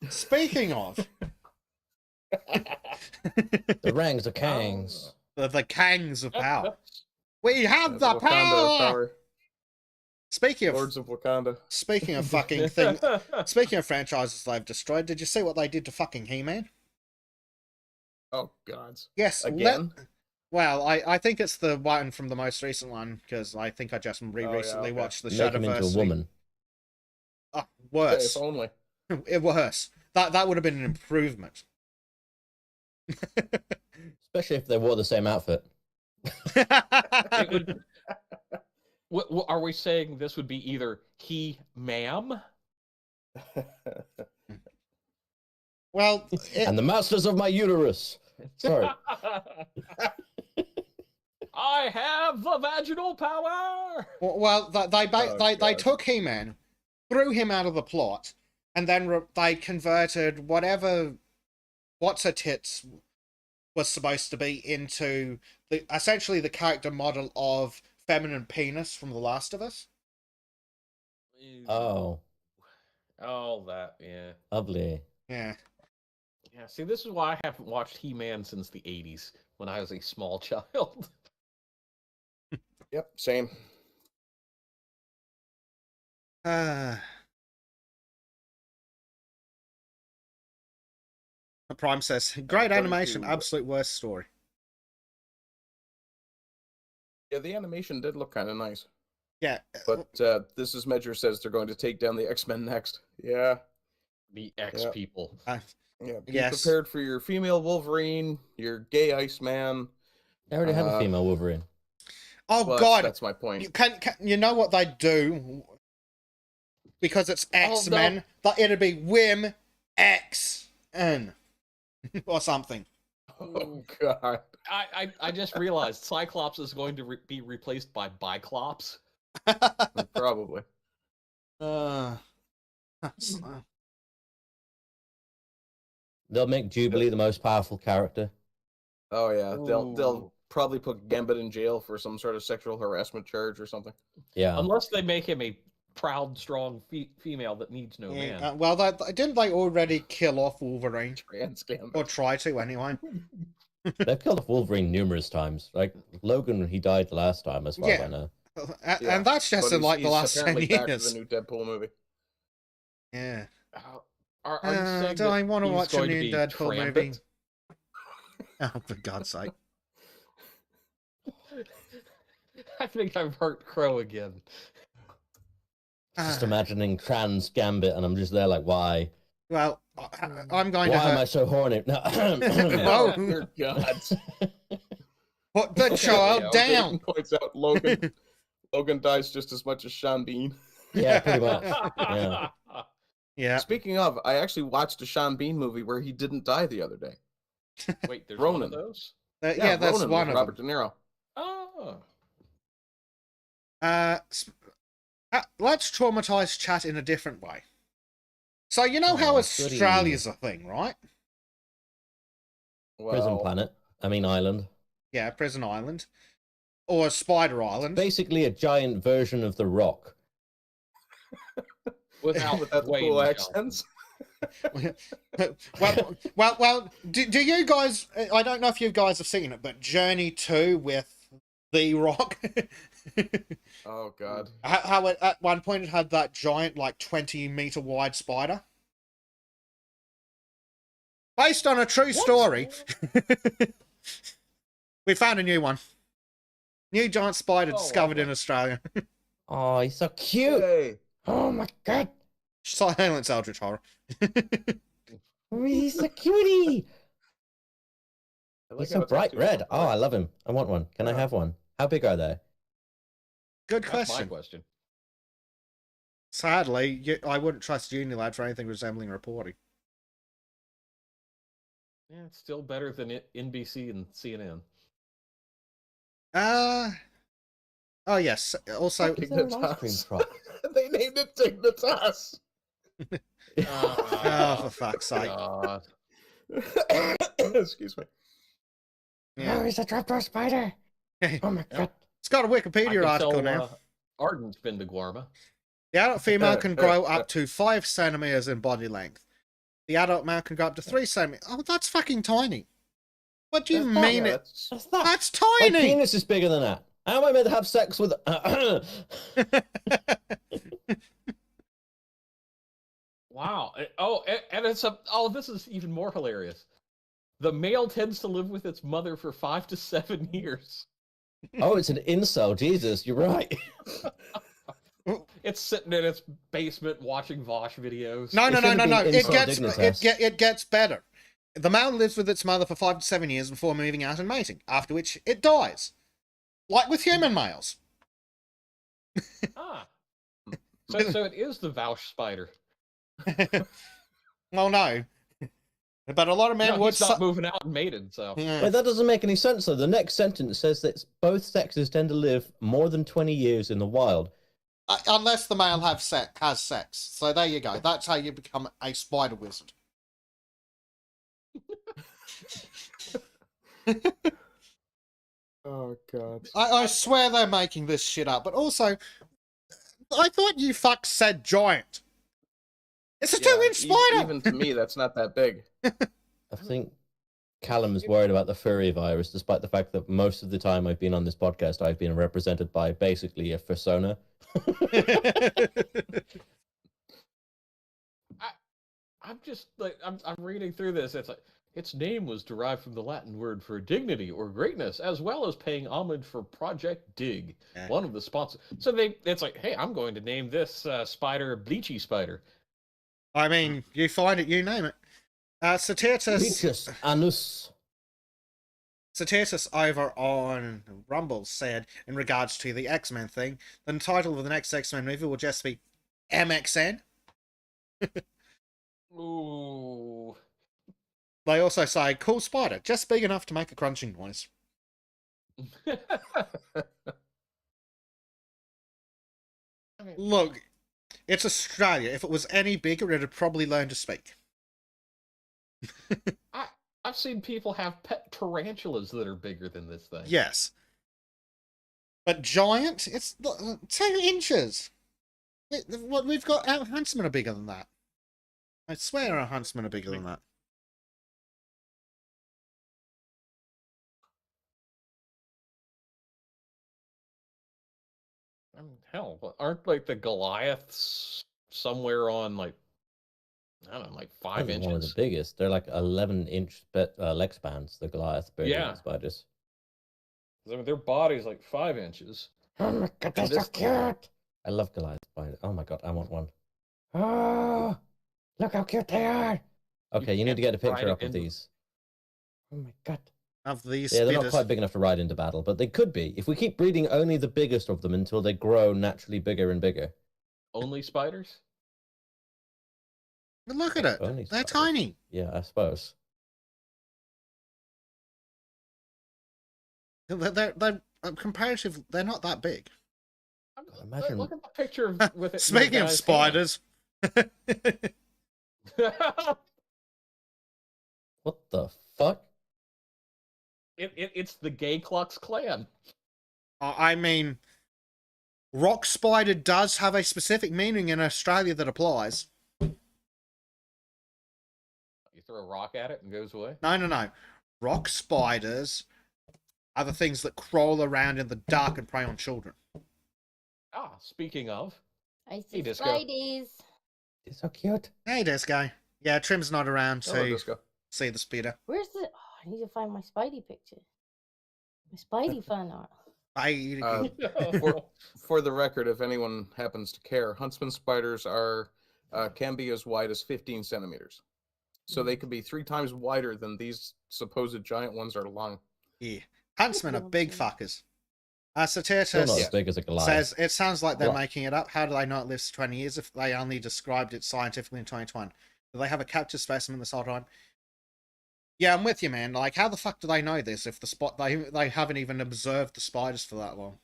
right. Speaking of, The Rangs of Kangs. the Kangs of power. We have the Wakanda of power! Speaking Lords of Wakanda. Speaking of fucking thing, speaking of franchises they've destroyed, did you see what they did to fucking He-Man? Oh, gods. Yes, Again? Well, I think it's the one from the most recent one, because I think I just recently okay. watched the Make him into a Shadowverse. woman. Oh, Hey, worse. if only. Worse. That would have been an improvement. Especially if they wore the same outfit. It would. What are we saying? This would be either he, ma'am. Well, And the masters of my uterus. Sorry. I have the vaginal power. well, they God. took He-Man, threw him out of the plot, and then they converted whatever What's-Her-Tits was supposed to be into essentially the character model of feminine penis from The Last of Us. Oh, That, yeah. lovely. Yeah. Yeah, see, this is why I haven't watched He-Man since the 80s, when I was a small child. Yep, same. Prime says, great According animation, to- absolute worst story. Yeah, the animation did look kind of nice. Yeah. But This Is Measure says they're going to take down the X-Men next. Yeah. The X Yeah. people. Yeah, be Yes. prepared for your female Wolverine, your gay Iceman. I already have a Uh, female Wolverine. Oh Well, God! that's my point. You know what they do? Because it's X-Men, but it'd be Wim X N or something. Oh God! I just realized Cyclops is going to be replaced by Biclops. Probably. That's- They'll make Jubilee the most powerful character. Oh yeah, they'll Ooh. probably put Gambit in jail for some sort of sexual harassment charge or something. Yeah. Unless they make him a proud, strong female that needs no man. well, didn't they already kill off Wolverine? Trans Gambit. Or try to, anyway. They've killed off Wolverine numerous times. Like Logan, he died last time, as far as Yeah. I know. Yeah, And that's just but in like the he's last 10 apparently back to years. the new Deadpool movie. Yeah. Are you saying do that I want to he's watch a going to new be Deadpool movie? Trampet? Oh, for God's sake. I think I've hurt Crow again. Just imagining trans Gambit, and I'm just there like, why? Well, I'm going Why to am I hurt... so horny? No. Whoa. Dear God. Put the child Yeah, down! Dayton points out Logan. Logan dies just as much as Sean Bean. Yeah, pretty much. Yeah. Yeah. Speaking of, I actually watched a Sean Bean movie where he didn't die the other day. Wait, there's one of Ronan. those? Yeah, that's Ronan one with of Robert them. De Niro. Oh. Let's traumatize chat in a different way. So you know how Oh, Australia's a thing, right? Prison Well, planet. I mean, island. Yeah, Prison Island. Or Spider Island. Basically, a giant version of The Rock. Without without the Dwayne cool Johnson. accents. well, do you guys... I don't know if you guys have seen it, but Journey 2 with The Rock... Oh God. How it, at one point it had that giant, like 20-meter wide spider. Based on a true story. We found a new one. New giant spider Oh, discovered in lovely. Australia. Oh, he's so cute. Hey. Oh my god. Silence Eldritch Horror. He's a cutie. I like He's how so it's bright actually red. so Oh, bright. I love him. I want one. Can I have one? How big are they? Good That's my question. question. Sadly, I wouldn't trust Unilad for anything resembling reporting. Yeah, it's still better than NBC and CNN. Oh yes. Also, Is there an ice cream Dignitas. truck? They named it Dignitas. oh for fuck's sake. God. Excuse me. Yeah. he's a trapdoor spider. Oh my god. It's got a I Wikipedia can article tell, now. Arden's been to Guarma. The adult female can grow up to 5 centimeters in body length. The adult male can go up to 3 centimeters. Oh, that's fucking tiny. What do you mean it? That's- What's that? That's My tiny! penis is bigger than that. How am I meant to have sex with? Wow. And it's a. Oh, this is even more hilarious. The male tends to live with its mother for 5 to 7 years. Oh, it's an incel. Jesus, you're right. It's sitting in its basement watching Vosh videos. No. It should've been It inside gets Dignitas. it gets better. The male lives with its mother for 5 to 7 years before moving out and mating, after which it dies. Like with human males. Ah. So it is the Vouch spider. Well, no. But a lot of men No, would... he's not moving out and mated, so. Yeah. Wait, that doesn't make any sense though. The next sentence says that both sexes tend to live more than 20 years in the wild. Unless the male has sex. So there you go. That's how you become a spider wizard. Oh God. I swear they're making this shit up. But also, I thought you fuck said giant. It's a 2-inch spider! Even to me, that's not that big. I think Callum is worried about the furry virus, despite the fact that most of the time I've been on this podcast, I've been represented by basically a persona. I'm just like I'm reading through this. It's like its name was derived from the Latin word for dignity or greatness, as well as paying homage for Project Dig, Yeah. one of the sponsors. So it's like, hey, I'm going to name this spider Bleachy Spider. I mean, you find it, you name it. Satirtus Peaches anus. over on Rumble said, in regards to the X-Men thing, the title of the next X-Men movie will just be MXN. Ooh. They also say, cool spider, just big enough to make a crunching noise. I mean, Look, it's Australia. If it was any bigger, it'd probably learn to speak. I've seen people have pet tarantulas that are bigger than this thing. Yes. But giant, it's 2 inches. We've got our huntsmen are bigger than that. I swear our huntsmen are bigger than that. I mean, hell, but aren't like the Goliaths somewhere on like, I don't know, like 5 They're inches? one of the biggest. They're like 11-inch leg spans, the Goliath bird Yeah. spiders. I mean, their body's like 5 inches. Oh my god, they're so cute! I love Goliath spiders. Oh my god, I want one. Oh, look how cute they are! Okay, you need to get a can't ride picture it up of into- these. Oh my god. Of these Yeah, they're not spitters. quite big enough to ride into battle, but they could be. If we keep breeding only the biggest of them until they grow naturally bigger and bigger. Only spiders? But look at it. Only They're spiders. tiny. Yeah, I suppose. They're comparative. They're not that big. Imagine- Look at the picture with it. Speaking of spiders, What the fuck? It's the Gay Klux Klan. I mean, rock spider does have a specific meaning in Australia that applies. You throw a rock at it and it goes away. No. Rock spiders are the things that crawl around in the dark and prey on children. Ah, speaking of, I Hey, see Disco. Spideys. It's so cute. Hey, Disco. Yeah, Trim's not around Hello, to Disco. see the spider. Where's the? Oh, I need to find my Spidey picture. My Spidey fan art. For the record, if anyone happens to care, huntsman spiders are can be as wide as 15 centimeters. So they could be 3 times wider than these supposed giant ones are long. Yeah. Huntsmen are big fuckers. Still not Satirtus as big as a Goliath. says, it sounds like they're What? making it up. How do they not live for 20 years if they only described it scientifically in 2020? Do they have a captured specimen this whole time? Yeah, I'm with you, man. Like, how the fuck do they know this if they haven't even observed the spiders for that long?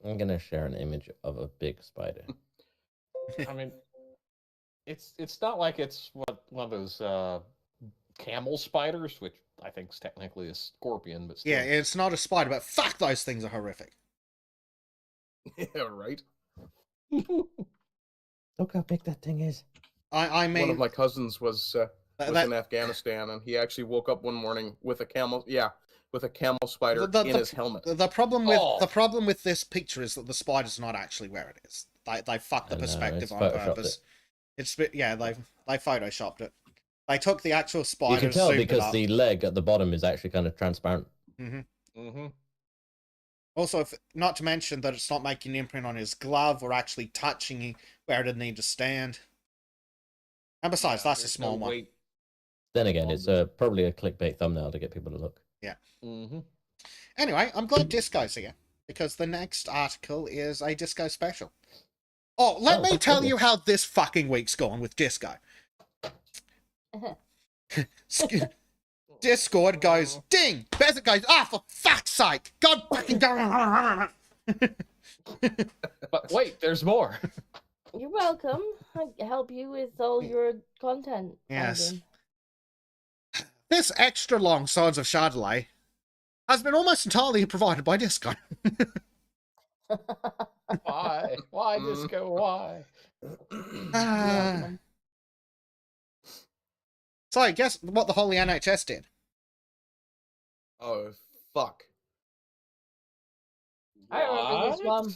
I'm gonna share an image of a big spider. I mean, it's not like it's one of those camel spiders, which I think is technically a scorpion, but still. Yeah, it's not a spider, but fuck, those things are horrific. Yeah, right. Look how big that thing is. I mean, One of my cousins was that- in Afghanistan, and he actually woke up one morning with a camel. Yeah, with a camel spider The- in his helmet. the problem with this picture is that the spider's not actually where it is. They fucked the I know, perspective it's on photoshopped purpose. They photoshopped it. They took the actual spider. You can tell zoomed it because up. the leg at the bottom is actually kind of transparent. Mm-hmm. Also, not to mention that it's not making an imprint on his glove or actually touching where it didn't need to stand. And besides, that's a small one. Then again, it's probably a clickbait thumbnail to get people to look. Mm-hmm. Anyway, I'm glad Disco's here because the next article is a Disco special. Oh, let me tell okay. you how this fucking week's gone with Disco. Discord goes ding. Bezek goes, for fuck's sake, God fucking go. But wait, there's more. You're welcome. I help you with all your content. Yes. finding. This extra long Sultans of Shadilay has been almost entirely provided by Disco. Why? Why, Disco? Why? Welcome. So, guess what the holy NHS did? Oh fuck! I remember this What? one.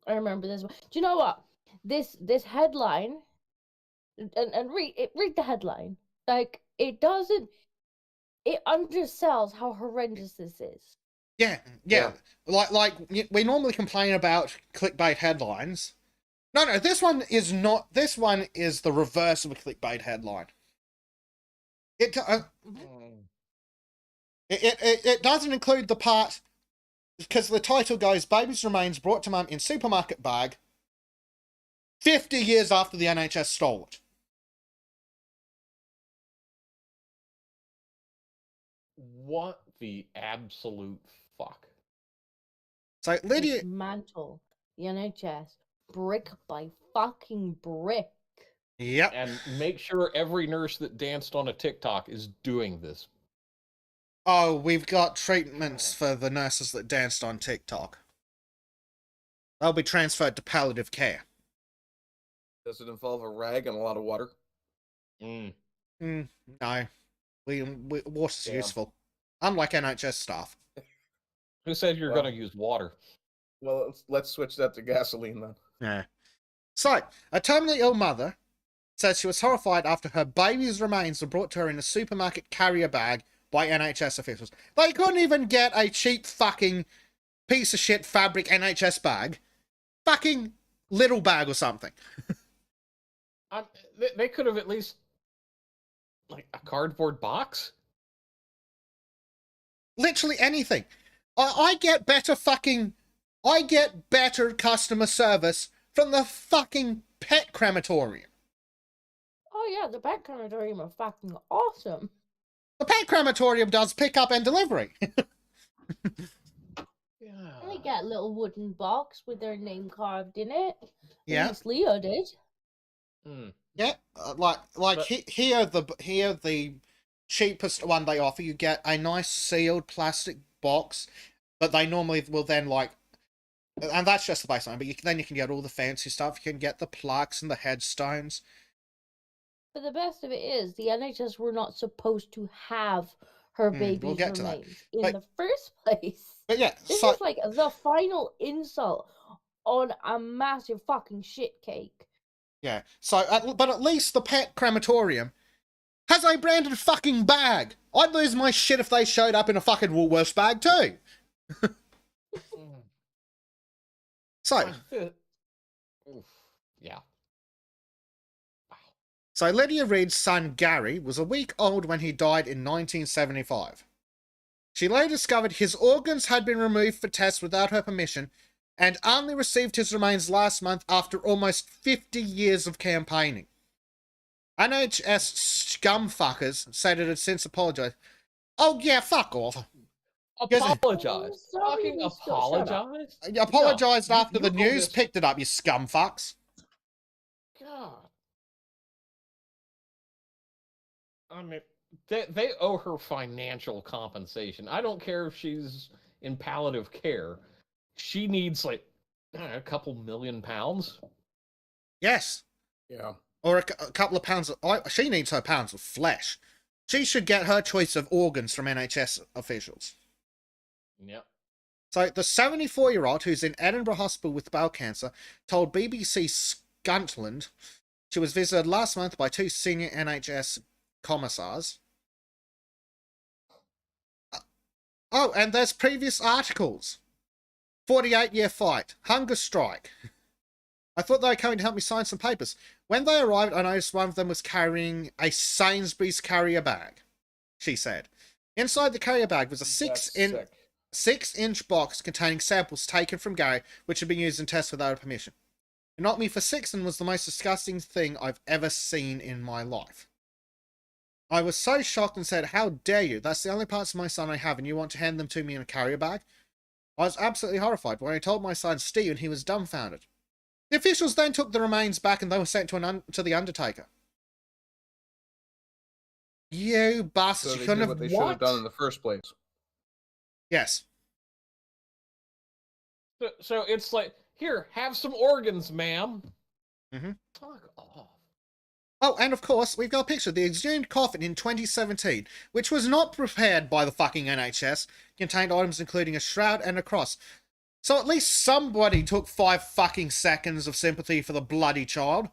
I remember this one. Do you know what? This headline, and read the headline. Like it undersells how horrendous this is. Yeah. Like we normally complain about clickbait headlines, No, this one is not. This one is the reverse of a clickbait headline. It it doesn't include the part because the title goes "Baby's remains brought to mum in supermarket bag." 50 years after the NHS stole it. What the absolute fuck? So Lydia, Dismantle the NHS brick by fucking brick. yep. And make sure every nurse that danced on a TikTok is doing this. Oh, we've got treatments for the nurses that danced on TikTok. They'll be transferred to palliative care. Does it involve a rag and a lot of water? Mm. No. Water's Damn. useful. Unlike NHS staff. Who said you're Well- going to use water? Well, let's switch that to gasoline then. Yeah. So, a terminally ill mother says she was horrified after her baby's remains were brought to her in a supermarket carrier bag by NHS officials. They couldn't even get a cheap fucking piece of shit fabric NHS bag. Fucking little bag or something. They could have at least, like, a cardboard box? Literally anything. I get better customer service from the fucking pet crematorium. Oh yeah, the pet crematorium are fucking awesome. The pet crematorium does pickup and delivery. Yeah. They get a little wooden box with their name carved in it. Yeah. At least Leo did. Mm. Yeah, But- here the cheapest one they offer. You get a nice sealed plastic box, but they normally will then and that's just the baseline. But then you can get all the fancy stuff. You can get the plaques and the headstones. But the best of it is, the NHS were not supposed to have her baby's we'll get to that. remains in But- the first place. But yeah, This so is like the final insult on a massive fucking shit cake. yeah, but at least the pet crematorium has a branded fucking bag. I'd lose my shit if they showed up in a fucking Woolworths bag too. Mm. So. Oof. Yeah. Wow. So Lydia Reed's son Gary was a week old when he died in 1975. She later discovered his organs had been removed for tests without her permission and only received his remains last month after almost 50 years of campaigning. NHS scumfuckers said it had since apologised. Oh yeah, fuck off. Apologize. Oh, sorry, Fucking we still shut up. apologize? You apologised No, after you the owe news this- picked it up, you scumfucks. God. I mean, they owe her financial compensation. I don't care if she's in palliative care. She needs, like, I don't know, a couple £1,000,000. Yes. Yeah. Or a couple of pounds. She needs her pounds of flesh. She should get her choice of organs from NHS officials. Yep. So the 74-year-old who's in Edinburgh Hospital with bowel cancer told BBC Scotland she was visited last month by 2 senior NHS commissars. Oh, and there's previous articles. 48-year fight. Hunger strike. I thought they were coming to help me sign some papers. When they arrived, I noticed one of them was carrying a Sainsbury's carrier bag, she said. Inside the carrier bag was a That's 6-inch box containing samples taken from Gary, which had been used in tests without permission. It knocked me for six and was the most disgusting thing I've ever seen in my life. I was so shocked and said, "How dare you? That's the only parts of my son I have, and you want to hand them to me in a carrier bag?" I was absolutely horrified. When I told my son Stephen, he was dumbfounded. The officials then took the remains back and they were sent to the undertaker. You bastards, So you they couldn't did have... what they should have done in the first place. Yes. So it's like, here, have some organs, ma'am. Mhm. Fuck off. Oh, and of course, we've got a picture of the exhumed coffin in 2017, which was not prepared by the fucking NHS, contained items including a shroud and a cross. So at least somebody took 5 fucking seconds of sympathy for the bloody child.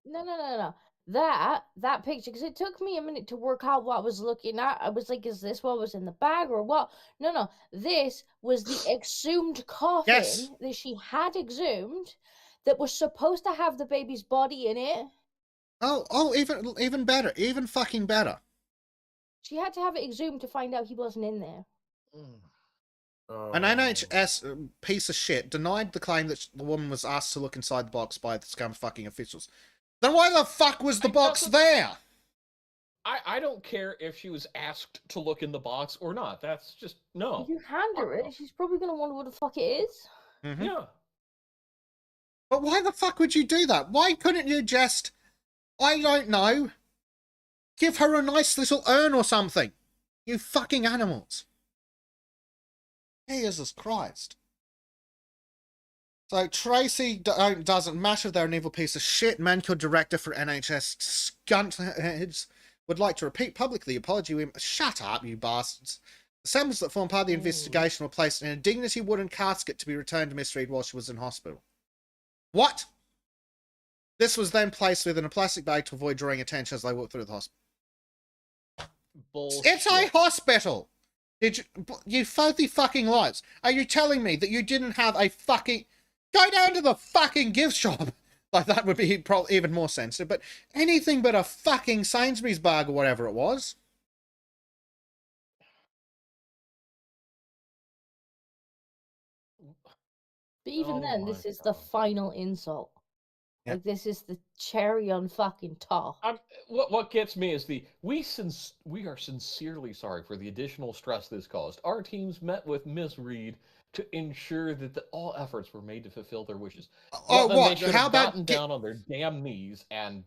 No. That picture, because it took me a minute to work out what I was looking at. I was like, is this what was in the bag or what? No. This was the exhumed coffin Yes. that she had exhumed that was supposed to have the baby's body in it. Even better, even fucking better. She had to have it exhumed to find out he wasn't in there. An NHS piece of shit denied the claim that the woman was asked to look inside the box by the scum fucking officials. Then why the fuck was the box there? I don't care if she was asked to look in the box or not. That's just no. If you hand her it, she's probably gonna wonder what the fuck it is. Mm-hmm. Yeah. But why the fuck would you do that? Why couldn't you just, I don't know, give her a nice little urn or something? You fucking animals. Jesus Christ. So Tracy doesn't matter. They're an evil piece of shit. Mancure director for NHS Skuntheads would like to repeat publicly the apology. Shut up, you bastards. The samples that form part of the investigation were placed in a dignity wooden casket to be returned to Miss Reed while she was in hospital. What? This was then placed within a plastic bag to avoid drawing attention as they walked through the hospital. Bullshit. It's a hospital! You filthy fucking liars. Are you telling me that you didn't have a fucking... Go down to the fucking gift shop! Like, that would be probably even more sensitive, but anything but a fucking Sainsbury's bag or whatever it was. But even then, Oh this my is the God. final insult. Yeah. Like, this is the cherry on fucking top. What gets me is we are sincerely sorry for the additional stress this caused. Our teams met with Miss Reed to ensure that all efforts were made to fulfill their wishes. Oh, Then what? They should How have about gotten down on their damn knees and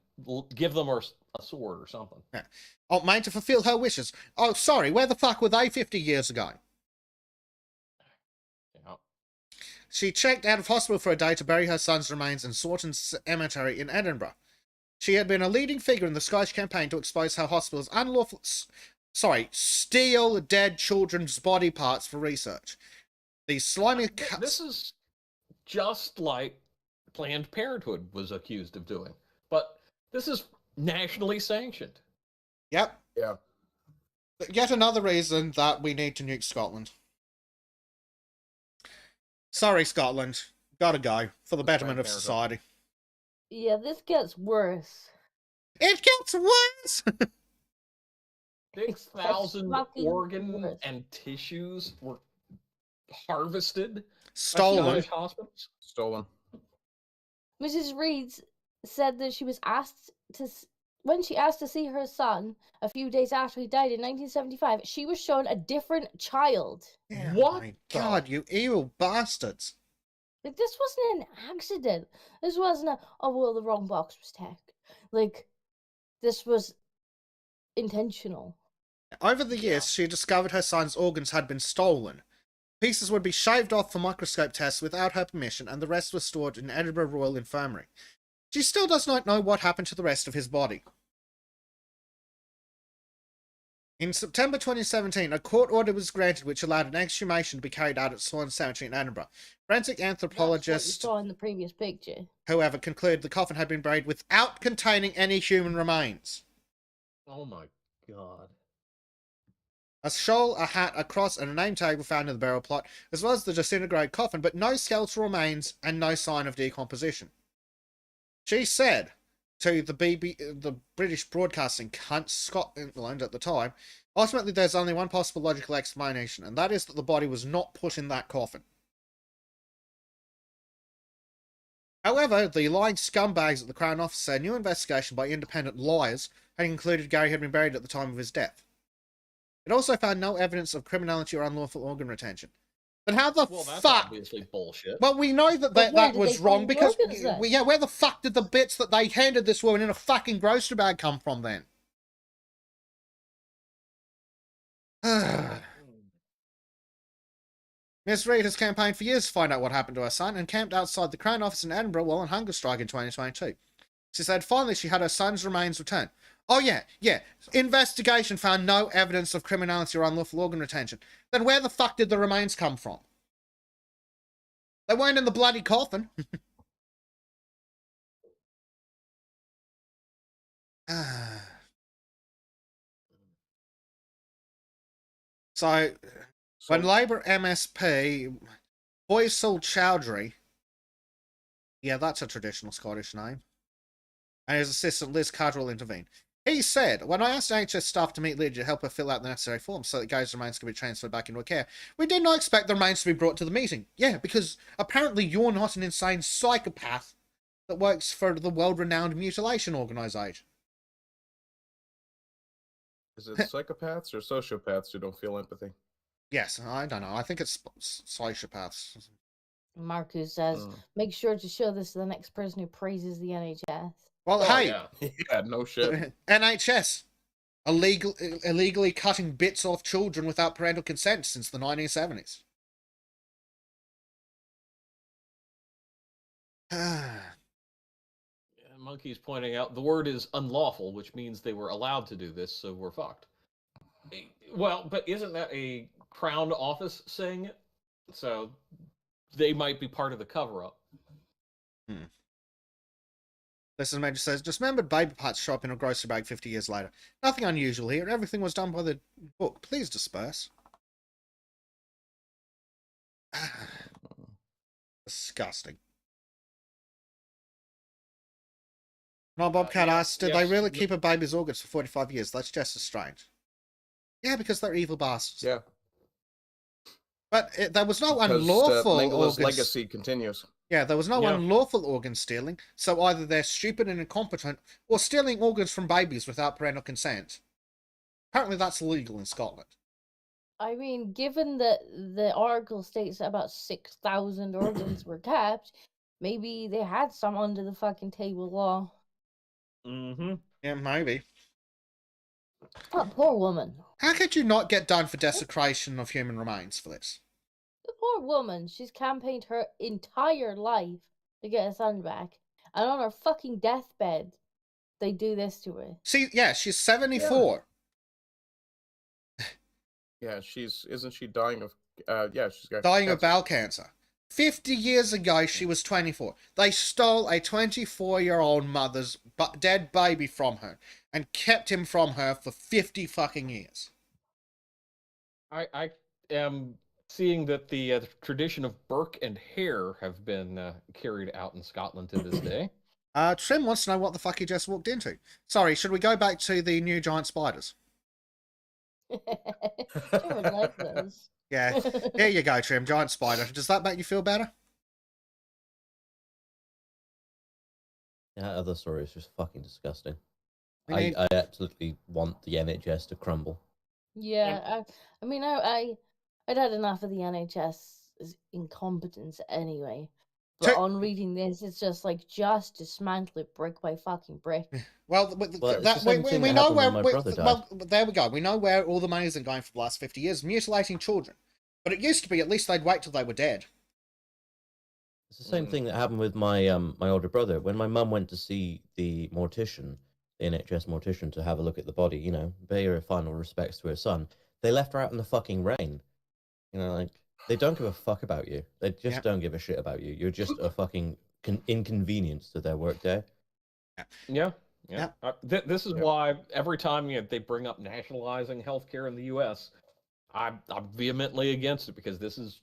give them a sword or something. Yeah. Oh, made to fulfill her wishes. Oh, sorry, where the fuck were they 50 years ago? Yeah. She checked out of hospital for a day to bury her son's remains in Sultans Cemetery in Edinburgh. She had been a leading figure in the Scottish campaign to expose how hospitals steal dead children's body parts for research. These slimy... This is just like Planned Parenthood was accused of doing. But this is nationally sanctioned. Yep. Yeah. Yet another reason that we need to nuke Scotland. Sorry, Scotland. Gotta go. For the betterment of society. Yeah, this gets worse. It gets worse! 6,000 fucking organs worse. and tissues were harvested by Stolen. Scottish hospitals. Stolen. Mrs. Reed said that she was asked to, when she asked to see her son a few days after he died in 1975, she was shown a different child. Yeah, What my the- God, you evil bastards. Like, this wasn't an accident. This wasn't a, oh, well, the wrong box was checked. Like, this was intentional. Over the years, she discovered her son's organs had been stolen. Pieces would be shaved off for microscope tests without her permission, and the rest was stored in Edinburgh Royal Infirmary. She still does not know what happened to the rest of his body. In September 2017, a court order was granted which allowed an exhumation to be carried out at Swan Cemetery in Edinburgh. Forensic That's what you anthropologist, saw in the previous picture. however, concluded the coffin had been buried without containing any human remains. Oh my God. A shawl, a hat, a cross, and a name tag were found in the burial plot, as well as the disintegrated coffin, but no skeletal remains and no sign of decomposition. She said to the British broadcasting cunt Scotland at the time, ultimately there's only one possible logical explanation, and that is that the body was not put in that coffin. However, the lying scumbags at the Crown Office said a new investigation by independent lawyers had concluded Gary had been buried at the time of his death. It also found no evidence of criminality or unlawful organ retention. But how the Well, that's fuck? obviously bullshit. Well, we know that But where that did was they wrong find the because, organs then? yeah, where the fuck did the bits that they handed this woman in a fucking grocery bag come from then? Miss Reed has campaigned for years to find out what happened to her son and camped outside the Crown Office in Edinburgh while on hunger strike in 2022. She said finally she had her son's remains returned. Oh yeah. Investigation found no evidence of criminality or unlawful organ retention. Then where the fuck did the remains come from? They weren't in the bloody coffin. So, when Labour MSP Faisal Chowdhury, Yeah, that's a traditional Scottish name. And his assistant Liz Cadwell intervened. He said, when I asked NHS staff to meet Lydia to help her fill out the necessary forms so that Guy's remains can be transferred back into care, we did not expect the remains to be brought to the meeting. Yeah, because apparently you're not an insane psychopath that works for the world-renowned mutilation organisation. Is it psychopaths or sociopaths who don't feel empathy? Yes, I don't know. I think it's psychopaths. Marcus says, make sure to show this to the next person who praises the NHS. Well, Oh, hey, yeah. Yeah, no shit. NHS, illegally cutting bits off children without parental consent since the 1970s. Monkey's pointing out the word is unlawful, which means they were allowed to do this, so we're fucked. Well, but isn't that a Crown Office saying it? So they might be part of the cover-up. This Major says, just remembered baby parts show up in a grocery bag 50 years later. Nothing unusual here. Everything was done by the book. Please disperse. Disgusting. No, Bobcat asks, did they really keep a baby's organs for 45 years? That's just as strange. Yeah, because they're evil bastards. Yeah. But there was no Because, unlawful Mengele's organs. legacy continues. Yeah, there was no Yeah. unlawful organ stealing, so either they're stupid and incompetent, or stealing organs from babies without parental consent. Apparently that's illegal in Scotland. I mean, given that the article states that about 6,000 organs were kept, maybe they had some under the fucking table law. Mm-hmm. Yeah, maybe. That poor woman. How could you not get done for desecration of human remains for this? The poor woman. She's campaigned her entire life to get her son back. And on her fucking deathbed, they do this to her. See, yeah, she's 74. Yeah, isn't she dying of, she's got Dying of cancer. bowel cancer. 50 years ago, she was 24. They stole a 24-year-old mother's dead baby from her and kept him from her for 50 fucking years. I am seeing that the tradition of Burke and Hare have been carried out in Scotland to this day. Trim wants to know what the fuck he just walked into. Sorry, should we go back to the new giant spiders? She would like those. Yeah, here you go, Trim, giant spider. Does that make you feel better? Yeah, other story is just fucking disgusting. We need- I absolutely want the NHS to crumble. Yeah, I mean, I'd had enough of the NHS's incompetence anyway. But on reading this, it's just like, just dismantle it brick by fucking brick. Well, it's the same thing we that know happened where. when my brother died. Well, there we go. We know where all the money's been going for the last 50 years, mutilating children. But it used to be at least they'd wait till they were dead. It's the same thing that happened with my my older brother. When my mum went to see the mortician, the NHS mortician, to have a look at the body, you know, pay her final respects to her son, they left her out in the fucking rain. You know, like, they don't give a fuck about you. They just don't give a shit about you. You're just a fucking inconvenience to their workday. Yeah. This is why every time they bring up nationalizing healthcare in the U.S., I'm vehemently against it, because this is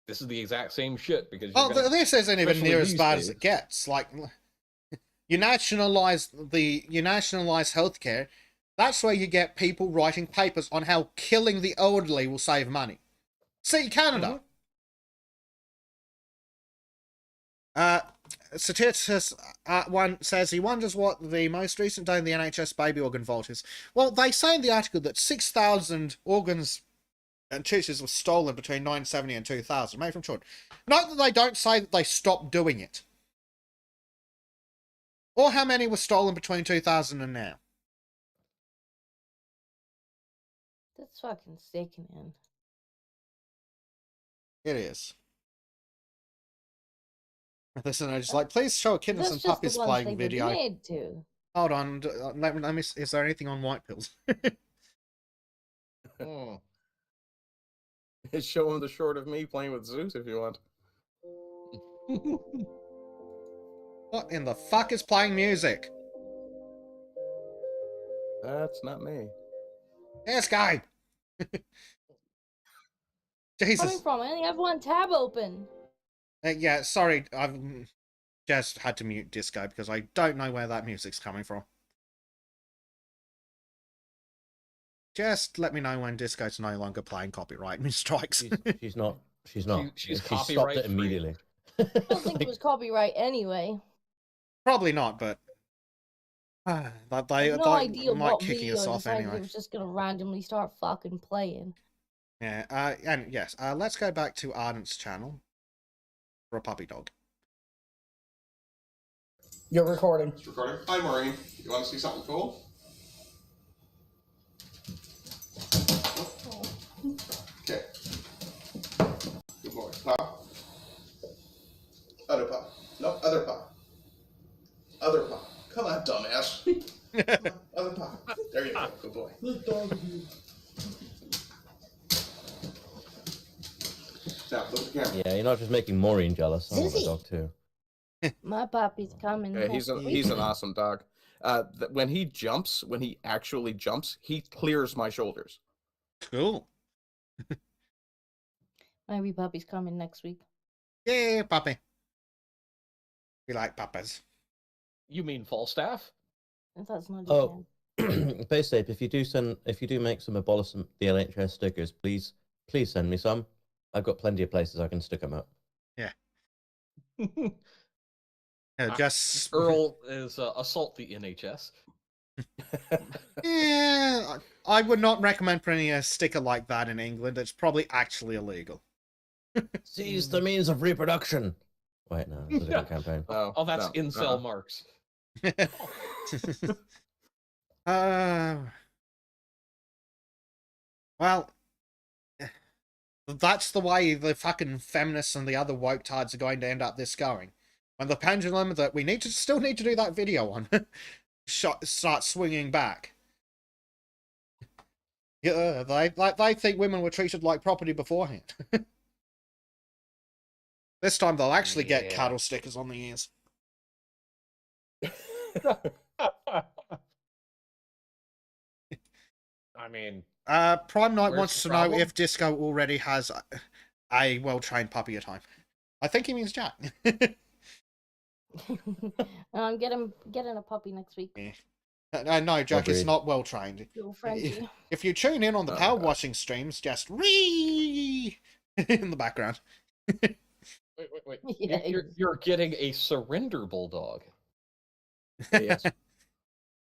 the exact same shit. Because This isn't even especially near as these bad days. as it gets. Like, you nationalize healthcare. That's where you get people writing papers on how killing the elderly will save money. See Canada. Statistics one says he wonders what the most recent day in the NHS baby organ vault is. Well, they say in the article that 6,000 organs and tissues were stolen between 1970 and 2000, made from children. Note that they don't say that they stopped doing it. Or how many were stolen between 2000 and now. That's fucking sickening. It is. Listen, I just like, please show a kittens That's and just puppies the ones playing they were video. made to. Hold on, let me. Is there anything on white pills? It's showing the short of me playing with Zeus if you want. What in the fuck is playing music? That's not me. Yes, guy. Jesus. Coming from? I only have one tab open. Yeah, sorry. just had to mute Disco because I don't know where that music's coming from. Just let me know when Disco's no longer playing copyright strikes. She's not. She's not. She's She stopped copyright it free. immediately. I don't think it was copyright anyway. Probably not, but I they have no idea might what kicking video us off decided anyway. it was just gonna randomly start fucking playing. Yeah, and yes, let's go back to Ardent's channel for a puppy dog. You're recording. It's recording. Hi, Maureen. You want to see something cool? Okay. Good boy. Paw. Other paw. No, other paw. Other paw. Come on, dumbass. Come on, other paw. There you go. Good boy. Now, look at the camera. Yeah, you're not just making Maureen jealous. I want a Susie. dog too. My puppy's coming. Yeah, he's an awesome dog. When he jumps, when he actually jumps, he clears my shoulders. Cool. My wee puppy's coming next week. Yeah, puppy. We like puppies. You mean Falstaff? That's not Oh. again. Base Tape, if you do make some Abolishment the LHS stickers, please send me some. I've got plenty of places I can stick them up. Just Earl is assault the NHS. yeah, I would not recommend printing a sticker like that in England. It's probably actually illegal. Seize the means of reproduction. Wait, no, it's a different campaign. Oh, that's no, incel marks. Well, that's the way the fucking feminists and the other woke tards are going to end up this going. When the pendulum that we still need to do that video on starts swinging back. Yeah, they think women were treated like property beforehand. This time they'll actually get Yeah. cuddle stickers on the ears. I mean, Prime Knight Where's wants the to know problem? if Disco already has a well-trained puppy at home. I think he means Jack. I'm getting a puppy next week. No, Jack is Agreed. not well-trained. Little Frenchie. If you tune in on the Oh, power God. washing streams, just ree in the background. wait. Yeah, You're getting a surrender bulldog. Yes.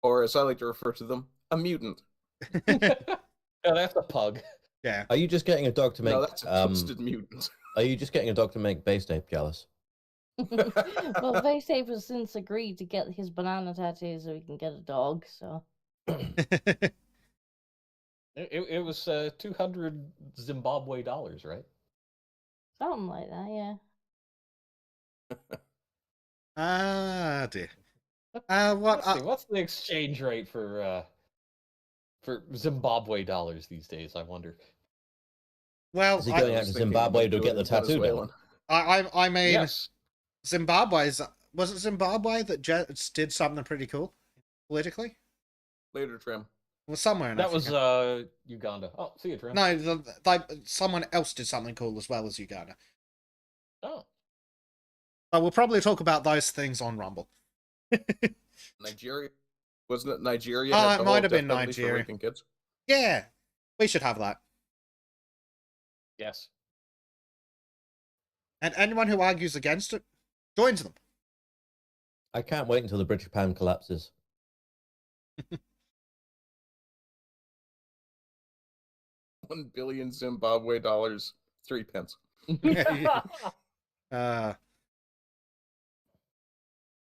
Or as I like to refer to them, a mutant. Yeah, that's a pug. Yeah. Are you just getting a dog to make? No, that's a twisted mutant. Are you just getting a dog to make Base Tape jealous? Well, Base Tape has since agreed to get his banana tattoo so he can get a dog. So It was 200 Zimbabwe dollars, right? something like that, yeah. Ah, dear. What's the exchange rate for Zimbabwe dollars these days? I wonder. Well, Is he going out to Zimbabwe to get the tattoo done? I mean, Yes. was it Zimbabwe that did something pretty cool politically? Later, Trim. Well, somewhere in That was Africa. Uganda. Oh, see you, Trim. No, someone else did something cool as well as Uganda. Oh. But we'll probably talk about those things on Rumble. Nigeria. Wasn't it Nigeria? Oh, had it the might whole have been death penalty for Nigeria. raping kids? Yeah, we should have that. Yes. And anyone who argues against it joins them. I can't wait until the British pound collapses. 1 billion Zimbabwe dollars, 3 pence.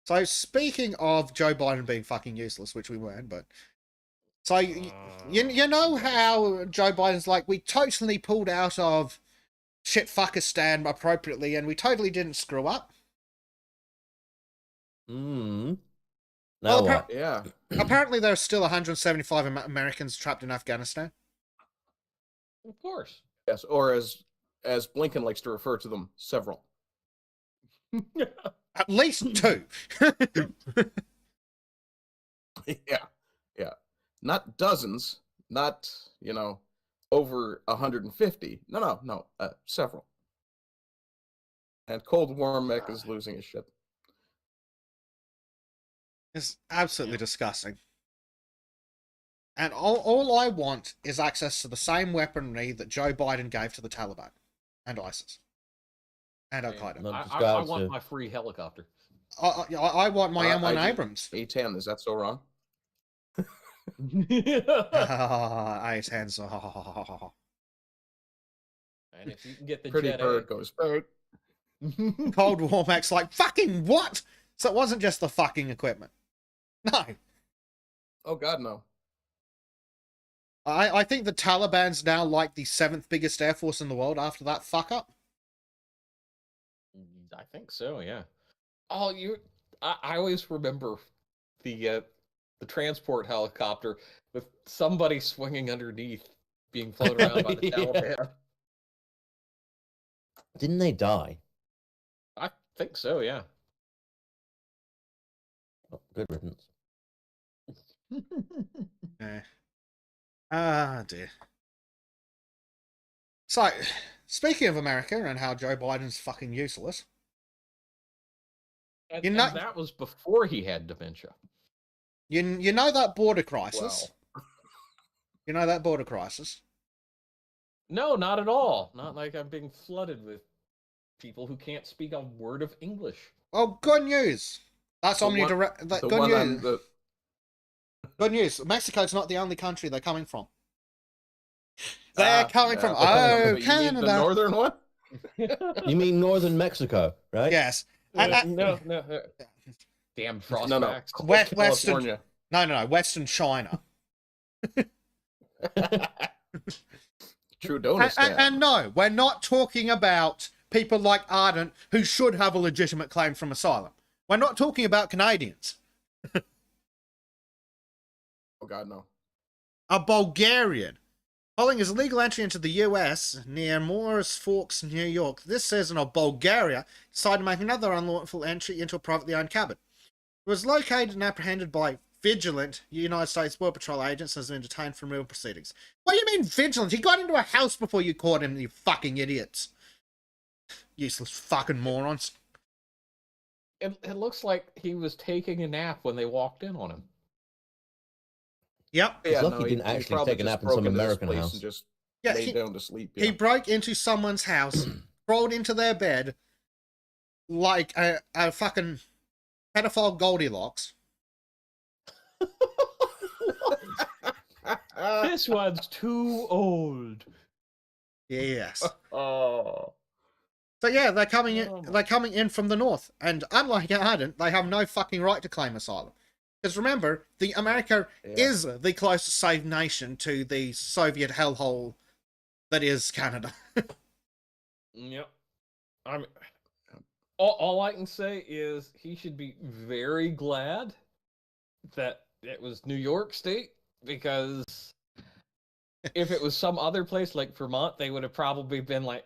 So speaking of Joe Biden being fucking useless, which we weren't, but so you know how Joe Biden's like, we totally pulled out of shitfuckistan appropriately, and we totally didn't screw up. Now Well, what? Yeah. Apparently, there are still 175 Americans trapped in Afghanistan. Of course. Yes. Or as Blinken likes to refer to them, several. At least two. Yeah. Yeah. Not dozens, not, over 150. No. Several. And Cold War Mech is losing his shit. It's absolutely disgusting. And all I want is access to the same weaponry that Joe Biden gave to the Taliban and ISIS and Al Qaeda. Not just I go out want to- my free helicopter. I want my M1 I do. Abrams. A10, is that so wrong? A10s. And if you can get the Pretty Jet bird A. goes bird. Cold War Max like, fucking what? So it wasn't just the fucking equipment. No. Oh God, no. I think the Taliban's now like the 7th biggest air force in the world after that fuck up. I think so, yeah. Oh, I always remember the transport helicopter with somebody swinging underneath, being floated around by the Yeah. Taliban. Didn't they die? I think so, yeah. Oh, good riddance. Yeah. Ah, dear. So, speaking of America and how Joe Biden's fucking useless, And, You know- and that was before he had dementia. you know that border crisis? Wow. You know that border crisis? No, not at all. Not like I'm being flooded with people who can't speak a word of English. Oh, good news. That's The omnidirect. The Good one on news. the Good news. Mexico's not the only country they're coming from. They're coming from but you mean Canada. the northern one. You mean northern Mexico, right? Yes. No. Damn No, no. frostbacks. Western. California. No. Western China. Trudeau. And no, we're not talking about people like Ardent who should have a legitimate claim from asylum. We're not talking about Canadians. Oh God, no. A Bulgarian following his illegal entry into the US near Morris Forks, New York. This citizen of Bulgaria decided to make another unlawful entry into a privately owned cabin. He was located and apprehended by vigilant United States Border Patrol agents and has been detained for real proceedings. What do you mean vigilant? He got into a house before you caught him, you fucking idiots. Useless fucking morons. It looks like he was taking a nap when they walked in on him. Yep. He's lucky he didn't he actually probably take a just nap in broke some into this American place house. and just Yeah, laid down to sleep. He Yeah. broke into someone's house, crawled into their bed like a fucking pedophile Goldilocks. This one's too old. Yes. Oh. So yeah, they're coming in. Oh my- They're coming in from the north, and unlike Ardent, they have no fucking right to claim asylum. Because remember, the America Yeah. is the closest safe nation to the Soviet hellhole that is Canada. Yep. I'm. All I can say is he should be very glad that it was New York State, because if it was some other place like Vermont, they would have probably been like,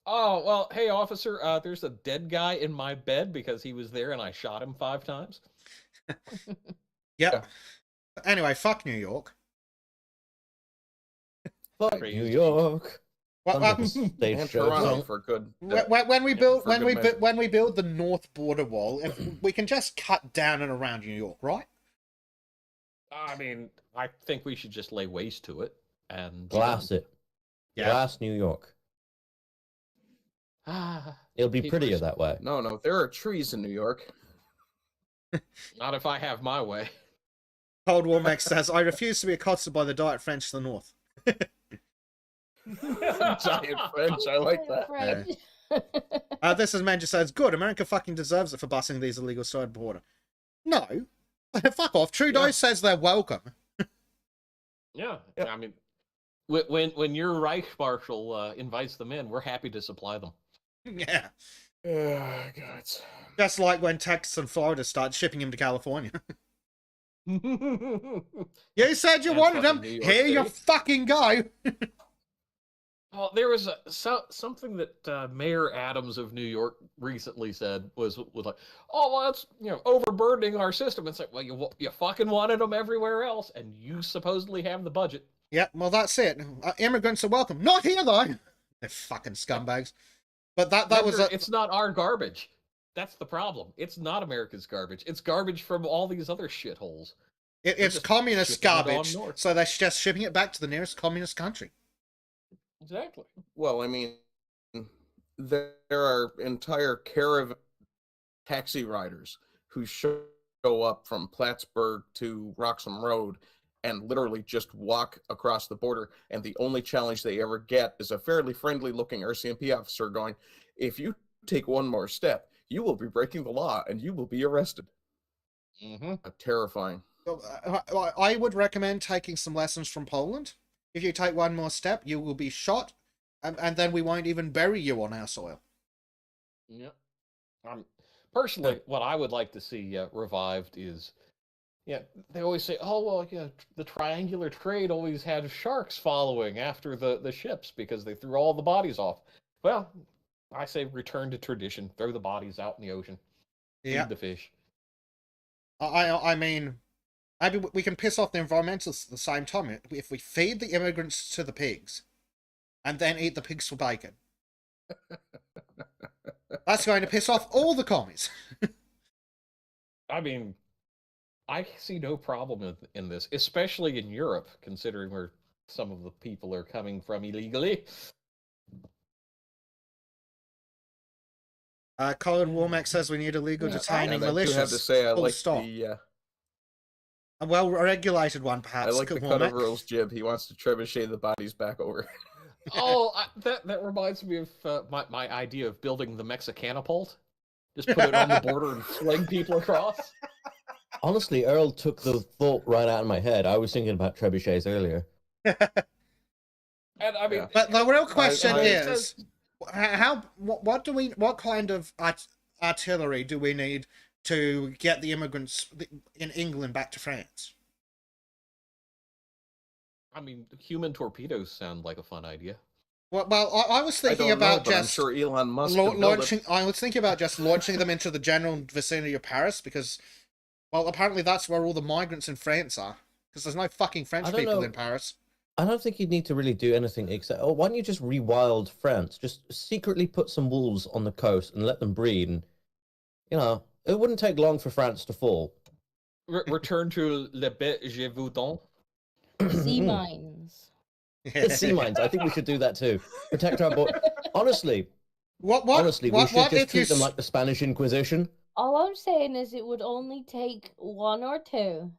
"Oh well, hey officer, there's a dead guy in my bed because he was there and I shot him 5 times." Yep. Anyway, fuck New York. Fuck Crazy. New York. Well, Sounds like a stage And show Toronto song. for good. when we build for good measure. when we build the north border wall, if we can just cut down and around New York, right? I mean, I think we should just lay waste to it and Glass it. Yeah. Glass New York. Ah, It'll be People prettier are- that way. No, there are trees in New York. not if I have my way. Cold War Max says, "I refuse to be accosted by the diet French to the north." Giant French, I like that. Right. This is man just says, "Good, America fucking deserves it for busing these illegal side border." No, fuck off. Trudeau Yeah. says they're welcome. Yeah, Yep. I mean, when your Reich Marshal invites them in, we're happy to supply them. Yeah, Oh, God. just like when Texas and Florida start shipping him to California. You said you And wanted him. fucking New York Here you State. fucking go. Well, there was something that Mayor Adams of New York recently said was like, "Oh, well, that's overburdening our system." It's like, well, you fucking wanted them everywhere else, and you supposedly have the budget. Yeah, well, that's it. Immigrants are welcome. Not here though. They're fucking scumbags. But that was Remember, it's not our garbage. That's the problem. It's not America's garbage. It's garbage from all these other shitholes. It's just communist shipping it on garbage, north. so they're just shipping it back to the nearest communist country. Exactly. Well, I mean, there are entire caravan taxi riders who show up from Plattsburgh to Roxham Road and literally just walk across the border, and the only challenge they ever get is a fairly friendly-looking RCMP officer going, "If you take one more step, you will be breaking the law and you will be arrested." Mm-hmm. Terrifying. I would recommend taking some lessons from Poland. If you take one more step, you will be shot, and then we won't even bury you on our soil. Yep. Personally, what I would like to see revived is, they always say, oh, well, the triangular trade always had sharks following after the ships because they threw all the bodies off. Well, I say return to tradition. Throw the bodies out in the ocean. Feed the fish. I mean, maybe we can piss off the environmentalists at the same time if we feed the immigrants to the pigs and then eat the pigs for bacon. That's going to piss off all the commies. I mean, I see no problem in this, especially in Europe, considering where some of the people are coming from illegally. Colin Womack says we need illegal detaining and I militias. do have to say, I like stop. the A well-regulated one, I perhaps. like the cut of Earl's jib. He wants to trebuchet the bodies back over. Oh, that reminds me of my idea of building the Mexicanapult. Just put it on the border and fling people across. Honestly, Earl took the thought right out of my head. I was thinking about trebuchets earlier. And I mean, But the real question is, says, what kind of artillery do we need to get the immigrants in England back to France? I mean, human torpedoes sound like a fun idea. Well, I was thinking about just I'm sure Elon Musk launching. I was thinking about just launching them into the general vicinity of Paris because, well, apparently that's where all the migrants in France are. Because there's no fucking French people in Paris. I don't think you'd need to really do anything except. Oh, why don't you just rewild France? Just secretly put some wolves on the coast and let them breed, and it wouldn't take long for France to fall. Return to Le Bête Je vous donne. Sea mines. Sea mines. I think we should do that too. Protect our border. Honestly, we should just treat them like the Spanish Inquisition. All I'm saying is it would only take one or two,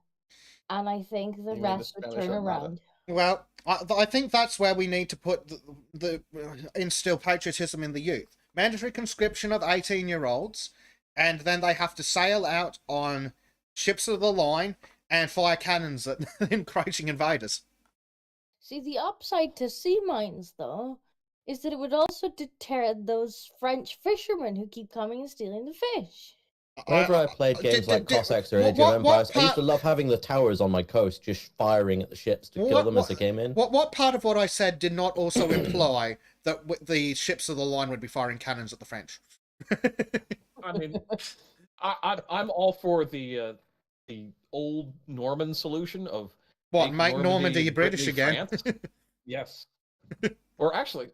and I think the rest would turn around. Well, I think that's where we need to put the instill patriotism in the youth. Mandatory conscription of 18-year-olds, and then they have to sail out on ships of the line and fire cannons at encroaching invaders. See, the upside to sea mines, though, is that it would also deter those French fishermen who keep coming and stealing the fish. Whenever I played games like Cossacks or Age of Empires, I used to love having the towers on my coast just firing at the ships to kill them as they came in. What part of what I said did not also imply that the ships of the line would be firing cannons at the French? I mean, I'm all for the old Norman solution of make Normandy British again. Yes. Or actually,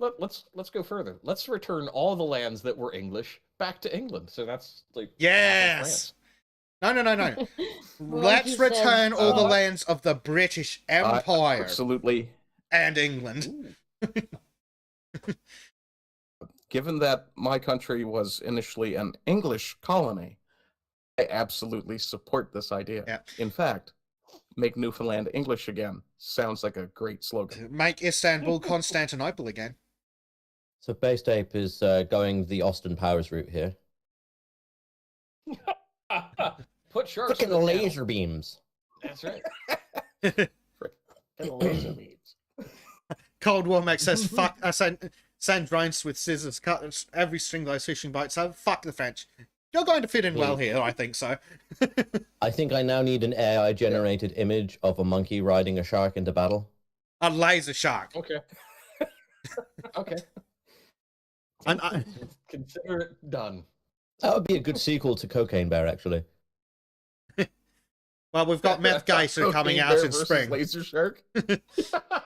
let's go further. Let's return all the lands that were English back to England. So that's like yes. No. Let's return all the lands of the British Empire. Absolutely. And England. Given that my country was initially an English colony, I absolutely support this idea. Yeah. In fact, make Newfoundland English again. Sounds like a great slogan. Make Istanbul Constantinople again. So Based Ape is going the Austin Powers route here. Put sharks Freaking in the laser channel. beams. That's right. Laser beams. Cold War Max says, fuck, send drones with scissors, cut every string those fishing boats have. Fuck the French. You're going to fit in well here, I think so. I think I now need an AI-generated image of a monkey riding a shark into battle. A laser shark. Okay. Okay. And Consider it done. That would be a good sequel to Cocaine Bear, actually. well, we've got Meth Geyser coming out in spring. Laser shark.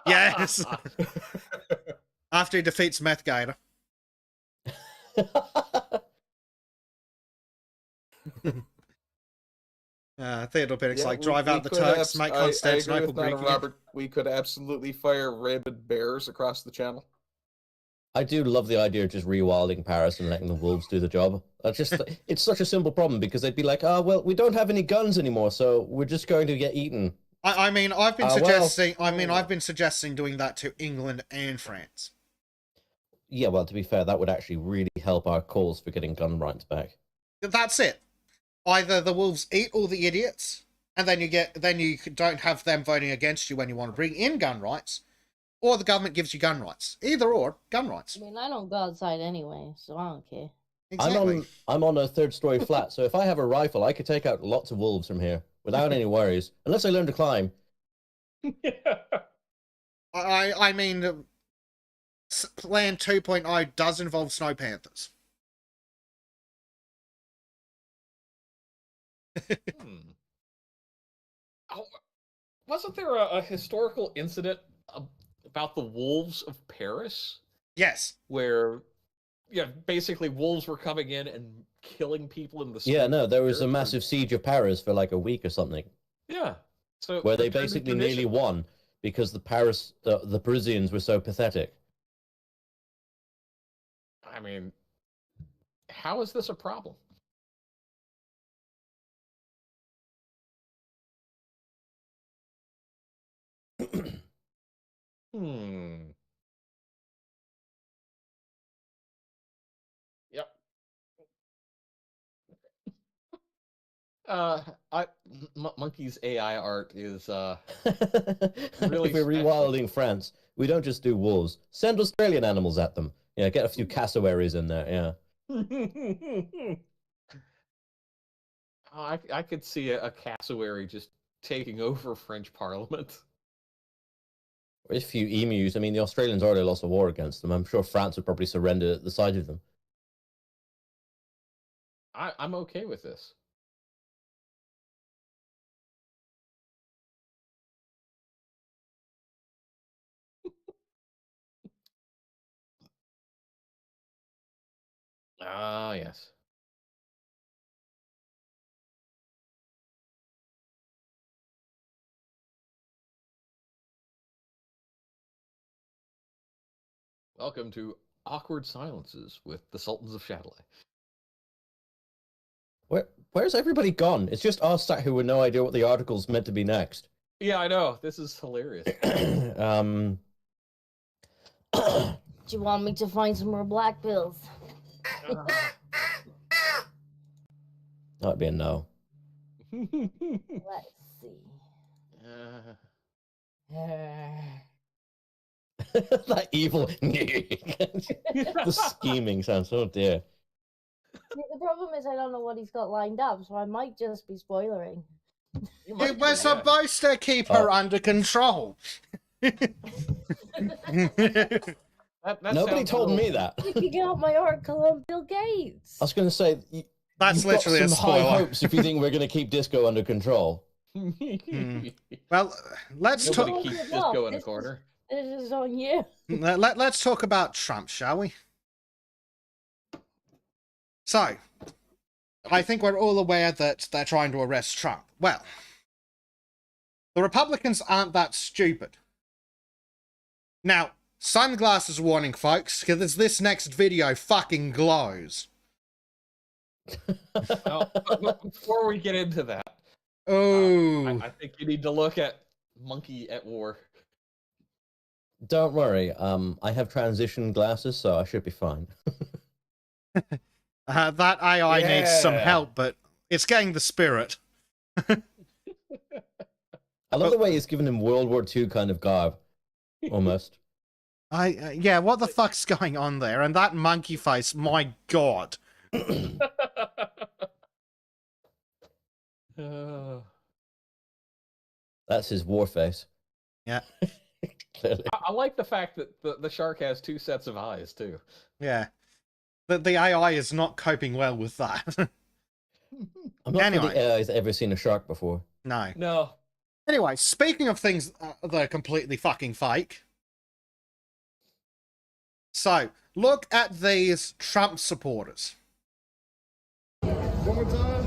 Yes. After he defeats Meth Gator. Theodore Pinnock's Yeah, like, drive out the could Turks, make I agree Constantinople with Nana Greek again. Robert. We could absolutely fire rabid bears across the channel. I do love the idea of just rewilding Paris and letting the wolves do the job. It's such a simple problem because they'd be like, oh, well, we don't have any guns anymore, so we're just going to get eaten. I mean, I've been well, suggesting doing that to England and France. Yeah, well, to be fair, that would actually really help our cause for getting gun rights back. That's it. Either the wolves eat all the idiots, and then you don't have them voting against you when you want to bring in gun rights, or the government gives you gun rights. Either or, gun rights. I mean, I don't go outside anyway, so I don't care. Exactly. I'm on a 3rd-story flat, so if I have a rifle, I could take out lots of wolves from here without any worries, unless I learn to climb. I mean, Plan 2.0 does involve snow panthers. Oh, wasn't there a historical incident about the wolves of Paris? Yes. Where, yeah, basically wolves were coming in and killing people in the street. Yeah, no, there was a massive siege of Paris for like a week or something. Yeah. So where they basically nearly won because the Parisians were so pathetic. I mean, how is this a problem? Yep. Monkey's AI art is really if we're rewilding France, we don't just do wolves. Send Australian animals at them. Yeah, get a few cassowaries in there. Yeah. I could see a cassowary just taking over French Parliament. Or a few emus. I mean, the Australians already lost a war against them. I'm sure France would probably surrender at the sight of them. I'm okay with this. Ah, yes. Welcome to Awkward Silences with the Sultans of Shadilay. Where's everybody gone? It's just us sat here with no idea what the article's meant to be next. Yeah, I know. This is hilarious. Do you want me to find some more black pills? That'd be a no. Let's see. That evil. The scheming sounds. Oh dear. The problem is I don't know what he's got lined up, so I might just be spoilering. It was supposed to keep her under control. Nobody told me that. You got my article on Bill Gates. I was going to say, that's literally got a some spoiler. high hopes if you think we're going to keep disco under control. Well, let's talk. Nobody keeps disco in a corner. This is on you. Let's talk about Trump, shall we? So, I think we're all aware that they're trying to arrest Trump. Well, the Republicans aren't that stupid. Now, sunglasses warning, folks, because this next video fucking glows. Before we get into that, I think you need to look at Monkey at War. Don't worry, I have transition glasses, so I should be fine. That AI needs some help, but it's getting the spirit. I love the way he's given him World War II kind of garb, almost. Yeah, what the fuck's going on there? And that monkey face, my god. That's his war face. Yeah. Clearly. I like the fact that the shark has two sets of eyes, too. Yeah. The AI is not coping well with that. I'm not sure the AI's ever seen a shark before. No. No. Anyway, speaking of things that are completely fucking fake. So, look at these Trump supporters. One more time.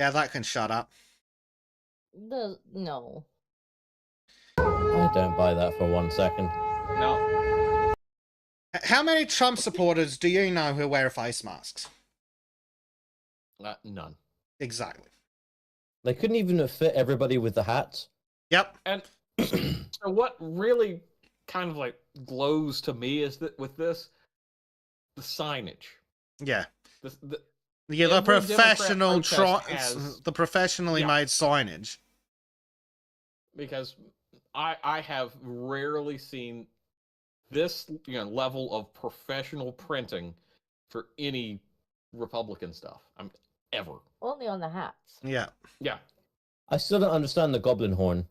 Yeah, that can shut up. No. I don't buy that for 1 second. No. How many Trump supporters do you know who wear face masks? None. Exactly. They couldn't even fit everybody with the hats. Yep. And so what really kind of like glows to me is that with this, the signage. Yeah. The Yeah, the every Democrat professional protest has- the professionally Yeah. made signage. because I have rarely seen this level of professional printing for any Republican stuff. Ever. Only on the hats. Yeah. Yeah. I still don't understand the goblin horn.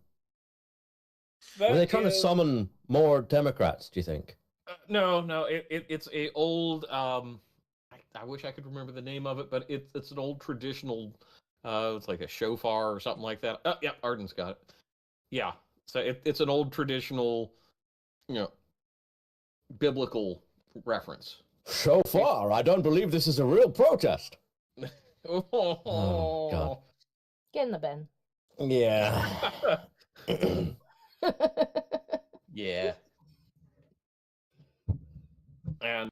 Were they trying to summon more Democrats, do you think? No. It's a old. I wish I could remember the name of it, but it's an old traditional. It's like a shofar or something like that. Oh, yeah, Arden's got it. Yeah, so it's an old traditional, biblical reference. So far, I don't believe this is a real protest. Oh, God. Get in the bin. Yeah. Yeah. And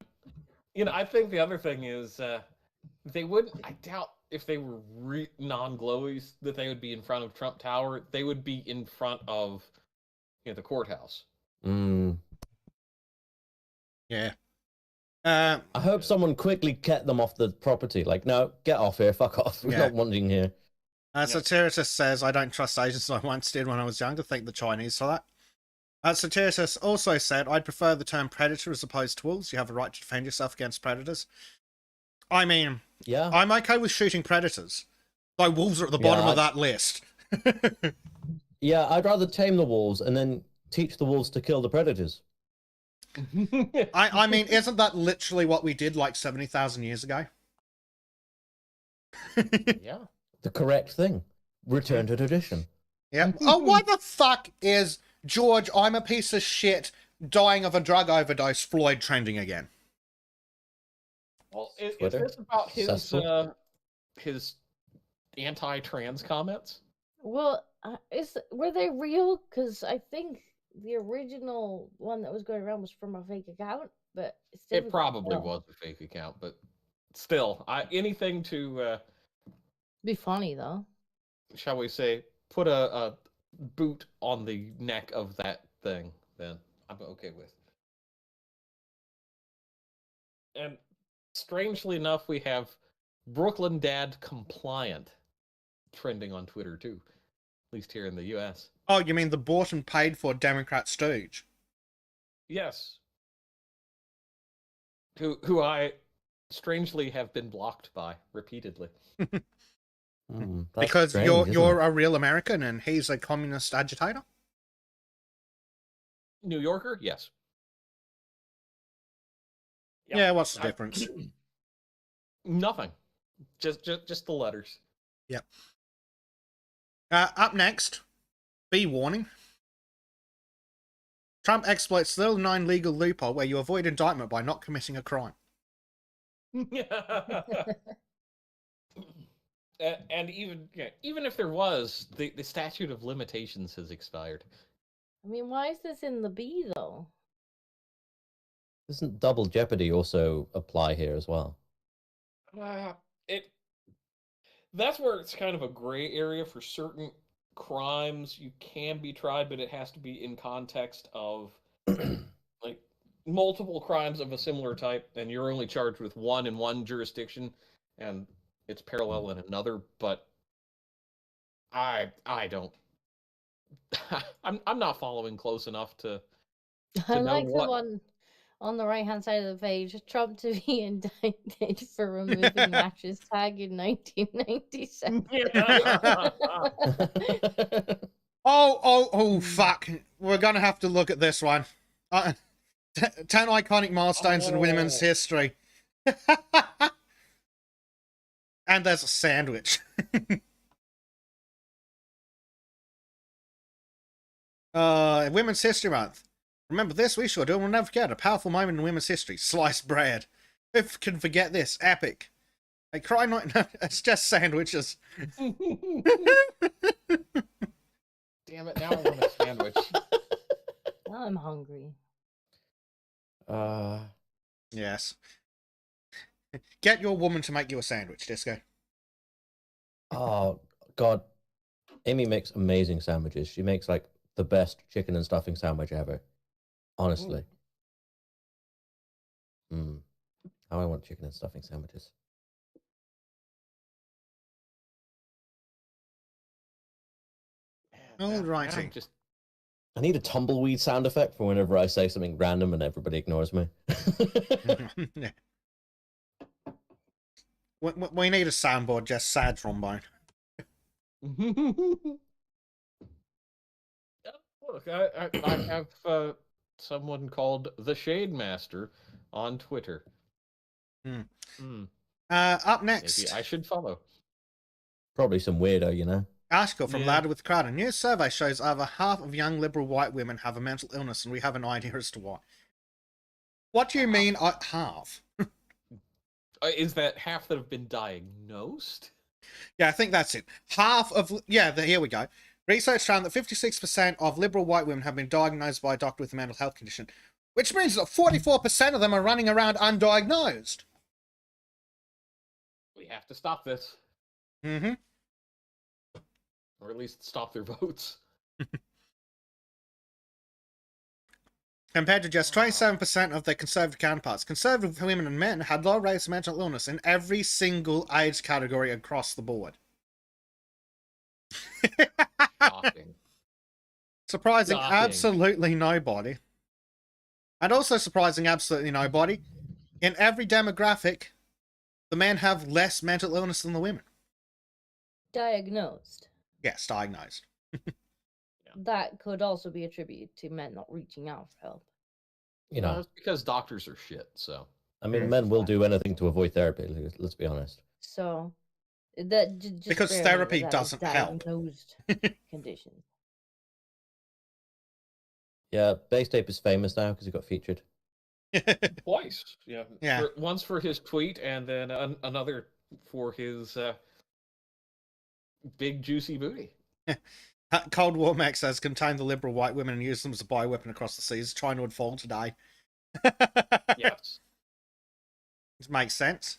I think the other thing is they wouldn't. I doubt if they were non-glowies that they would be in front of Trump Tower. They would be in front of the courthouse. Yeah. I hope someone quickly get them off the property. Like, no, get off here, fuck off. We're not wanting here. Satiritus says, I don't trust Asians I once did when I was younger. Thank the Chinese for that. Satiritus also said, I'd prefer the term predator as opposed to wolves. You have a right to defend yourself against predators. I mean, yeah, I'm okay with shooting predators. Though wolves are at the bottom of that list. Yeah, I'd rather tame the wolves and then teach the wolves to kill the predators. I mean, isn't that literally what we did like 70,000 years ago? Yeah. The correct thing. Return to tradition. Yeah. Oh, why the fuck is George, I'm a piece of shit, dying of a drug overdose, Floyd trending again? Well, is Twitter? this about Cesspool? his anti-trans comments? Well, were they real? Because I think the original one that was going around was from a fake account, but It probably was a fake account, but still, anything to be funny though. shall we say, put a boot on the neck of that thing, then I'm okay with. And strangely enough, we have Brooklyn Dad compliant trending on Twitter too, at least here in the U.S. Oh, you mean the bought and paid for Democrat stooge? Yes. Who I strangely have been blocked by repeatedly. Because strange, you're a real American and he's a communist agitator? New Yorker, yes. Yeah, what's the difference? Nothing. Just the letters. Yep. Up next, be warning. Trump exploits little known legal loophole where you avoid indictment by not committing a crime. And even if there was, the statute of limitations has expired. I mean, why is this in the B though? Doesn't double jeopardy also apply here as well? That's where it's kind of a gray area for certain crimes. You can be tried, but it has to be in context of like multiple crimes of a similar type, and you're only charged with one in one jurisdiction, and it's parallel in another. But I don't. I'm not following close enough to I know like what- the one on the right hand side of the page. Trump to be indicted for removing matches tag in 1997. Oh, fuck. We're gonna have to look at this one. 10 iconic milestones in women's history. And there's a sandwich. Women's History Month. Remember this? We sure do. We'll never forget a powerful moment in women's history. Sliced bread. Who can forget this? Epic. Hey, cry not. No, it's just sandwiches. Damn it! Now I want a sandwich. Now I'm hungry. Yes. Get your woman to make you a sandwich, Disco. Oh God, Amy makes amazing sandwiches. She makes like the best chicken and stuffing sandwich ever. Honestly. How I want chicken and stuffing sandwiches. Alrighty. Just I need a tumbleweed sound effect for whenever I say something random and everybody ignores me. Yeah. We need a soundboard, just sad trombone. look, I have someone called the Shade Master on Twitter. Up next, Maybe I should follow. Probably some weirdo, you know. article from Yeah. Louder with Crowd. A new survey shows over half of young liberal white women have a mental illness, and we have an idea as to why. What do you mean, half? Is that half that have been diagnosed? Yeah, I think that's it. Half of... Yeah, here we go. Research found that 56% of liberal white women have been diagnosed by a doctor with a mental health condition, which means that 44% of them are running around undiagnosed. We have to stop this. Mm-hmm. Or at least stop their votes. Compared to just 27% of their conservative counterparts. Conservative women and men had low rates of mental illness in every single age category across the board. Shocking. Surprising Shocking. absolutely nobody. And also surprising absolutely nobody. In every demographic, the men have less mental illness than the women. Diagnosed. Yes, diagnosed. That could also be attributed to men not reaching out for help. You know, It's because doctors are shit, so. I mean, men will do anything to avoid therapy. Let's be honest. So that just Because barely therapy that is doesn't help. diagnosed conditions. Yeah, Base Tape is famous now because he got featured. Twice. Yeah. Yeah. Once for his tweet, and then another for his big juicy booty. Cold War Max has contained the liberal white women and used them as a bioweapon across the seas, trying to unfold today. Yes. This makes sense.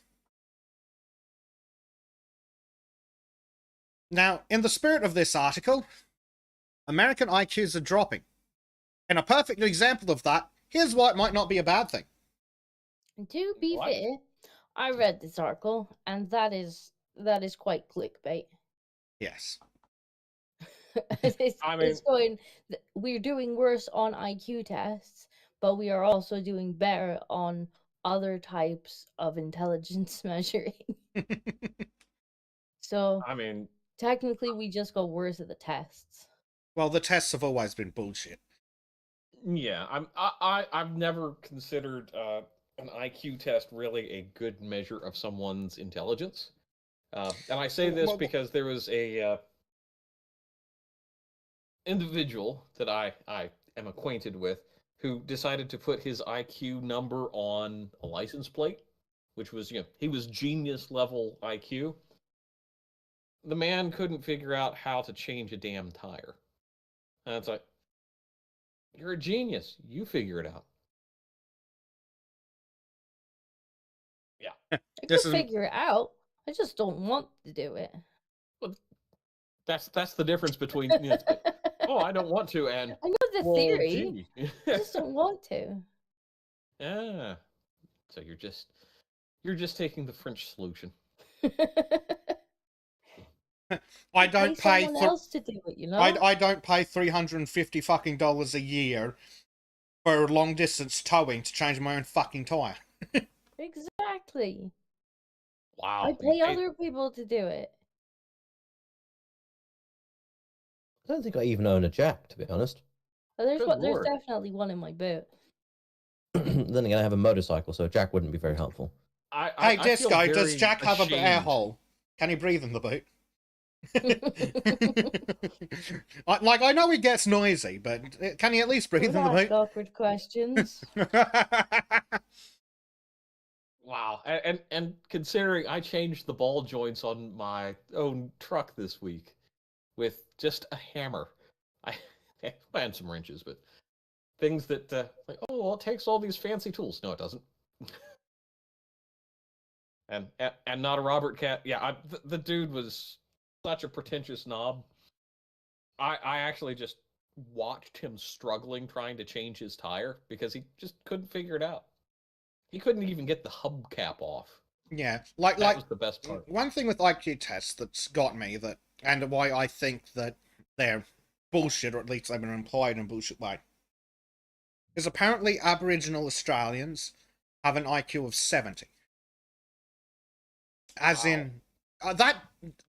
Now, in the spirit of this article, American IQs are dropping. And a perfect example of that, here's why it might not be a bad thing. To be What? fair, I read this article, and that is quite clickbait. Yes. It's going. We're doing worse on IQ tests, but we are also doing better on other types of intelligence measuring. So I mean, technically, we just got worse at the tests. Well, the tests have always been bullshit. yeah, I've never considered an IQ test really a good measure of someone's intelligence. And I say this because there was a individual that I am acquainted with who decided to put his IQ number on a license plate, which was, he was genius level IQ. The man couldn't figure out how to change a damn tire. And it's like, you're a genius. You figure it out. Yeah. I can figure it out. I just don't want to do it. Well, that's the difference between, oh, I don't want to, and I know the well, theory. gee. I just don't want to. Yeah. So you're just taking the French solution. I don't pay someone else to do it, you know? I don't pay $350 fucking dollars a year for long distance towing to change my own fucking tire. Exactly. Wow. I pay other people to do it. I don't think I even own a Jack, to be honest. Oh, there's Good there's lord. definitely one in my boot. Then again, I have a motorcycle, so a Jack wouldn't be very helpful. Hey, feel Disco, does very Jack have an air ashamed. hole? Can he breathe in the boot? I know he gets noisy, but can he at least breathe in Don't the ask boot? awkward questions. Wow. and considering I changed the ball joints on my own truck this week with just a hammer, I and some wrenches, but things that like, oh, well, it takes all these fancy tools. No, it doesn't. and not a Robert Cat. Yeah, the dude was such a pretentious knob. I actually just watched him struggling trying to change his tire because he just couldn't figure it out. He couldn't even get the hubcap off. Yeah, That like was the best part. one thing with IQ tests that's got me that, and why I think that they're bullshit, or at least they've been employed in bullshit way, is apparently Aboriginal Australians have an IQ of 70. As Wow. in, that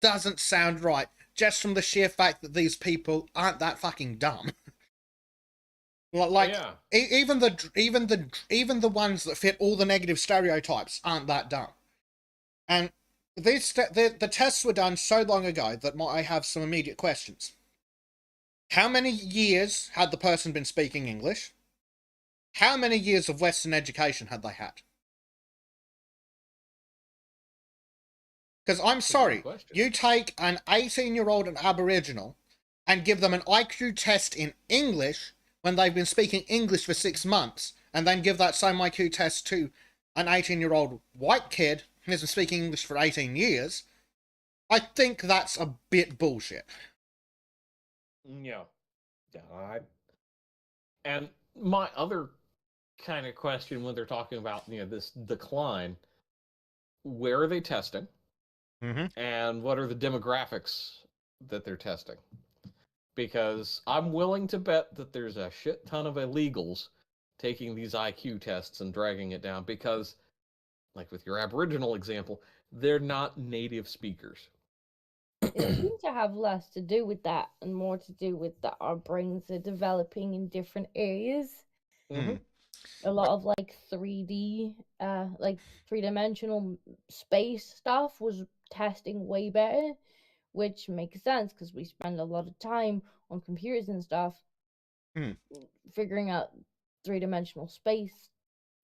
doesn't sound right, just from the sheer fact that these people aren't that fucking dumb. Like, yeah. even the ones that fit all the negative stereotypes aren't that dumb. And the tests were done so long ago that I have some immediate questions. How many years had the person been speaking English? How many years of Western education had they had? Because I'm sorry, question. you take an 18-year-old and Aboriginal and give them an IQ test in English when they've been speaking English for 6 months, and then give that same IQ test to an 18-year-old white kid who's been speaking English for 18 years, I think that's a bit bullshit. Yeah. Yeah. And my other kind of question when they're talking about this decline, where are they testing? Mm-hmm. And what are the demographics that they're testing? Because I'm willing to bet that there's a shit ton of illegals taking these IQ tests and dragging it down because, like with your Aboriginal example, they're not native speakers. It seems to have less to do with that and more to do with that our brains are developing in different areas. Mm-hmm. A lot of like 3D, like three-dimensional space stuff was testing way better, which makes sense because we spend a lot of time on computers and stuff figuring out three-dimensional space.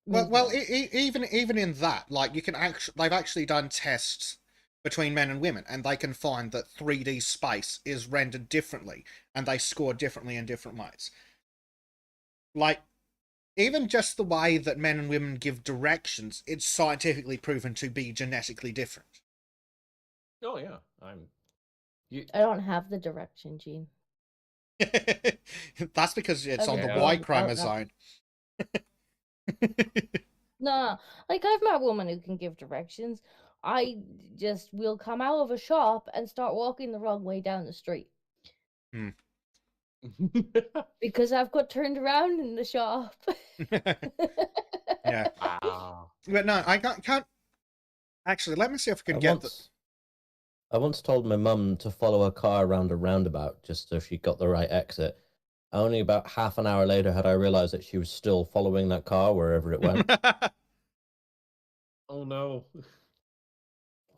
Well, even in that, like, you can they've actually done tests between men and women, and they can find that 3D space is rendered differently, and they score differently in different ways. Like, even just the way that men and women give directions, it's scientifically proven to be genetically different. Oh yeah, I don't have the direction gene. That's because it's on the Okay. Y Oh, chromosome. No, like I've met a woman who can give directions. I just will come out of a shop and start walking the wrong way down the street because I've got turned around in the shop. Yeah. Wow. But no, I can't. Actually, let me see if I can get I once told my mum to follow a car around a roundabout just so she got the right exit. Only about half an hour later had I realized that she was still following that car wherever it went. Oh no.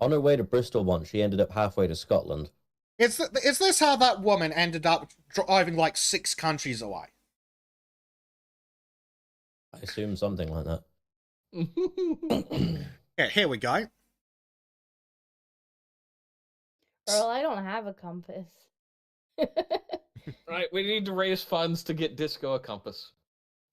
On her way to Bristol once, she ended up halfway to Scotland. Is this how that woman ended up driving like 6 countries away? I assume something like that. Yeah, here we go. Earl, I don't have a compass. Right, we need to raise funds to get Disco a compass.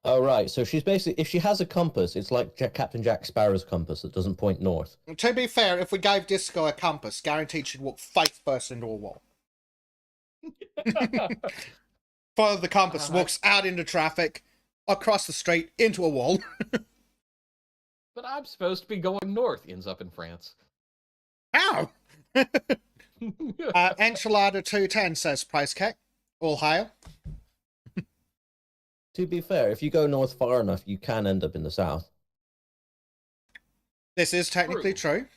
Oh, right. So she's basically, if she has a compass, it's like Captain Jack Sparrow's compass that doesn't point north. To be fair, if we gave Disco a compass, guaranteed she'd walk face first into a wall. Follow the compass, walks out into traffic, across the street, into a wall. But I'm supposed to be going north, ends up in France. How? Enchilada 210 says Price Cake. All hail. To be fair, if you go north far enough, you can end up in the south. This is technically true.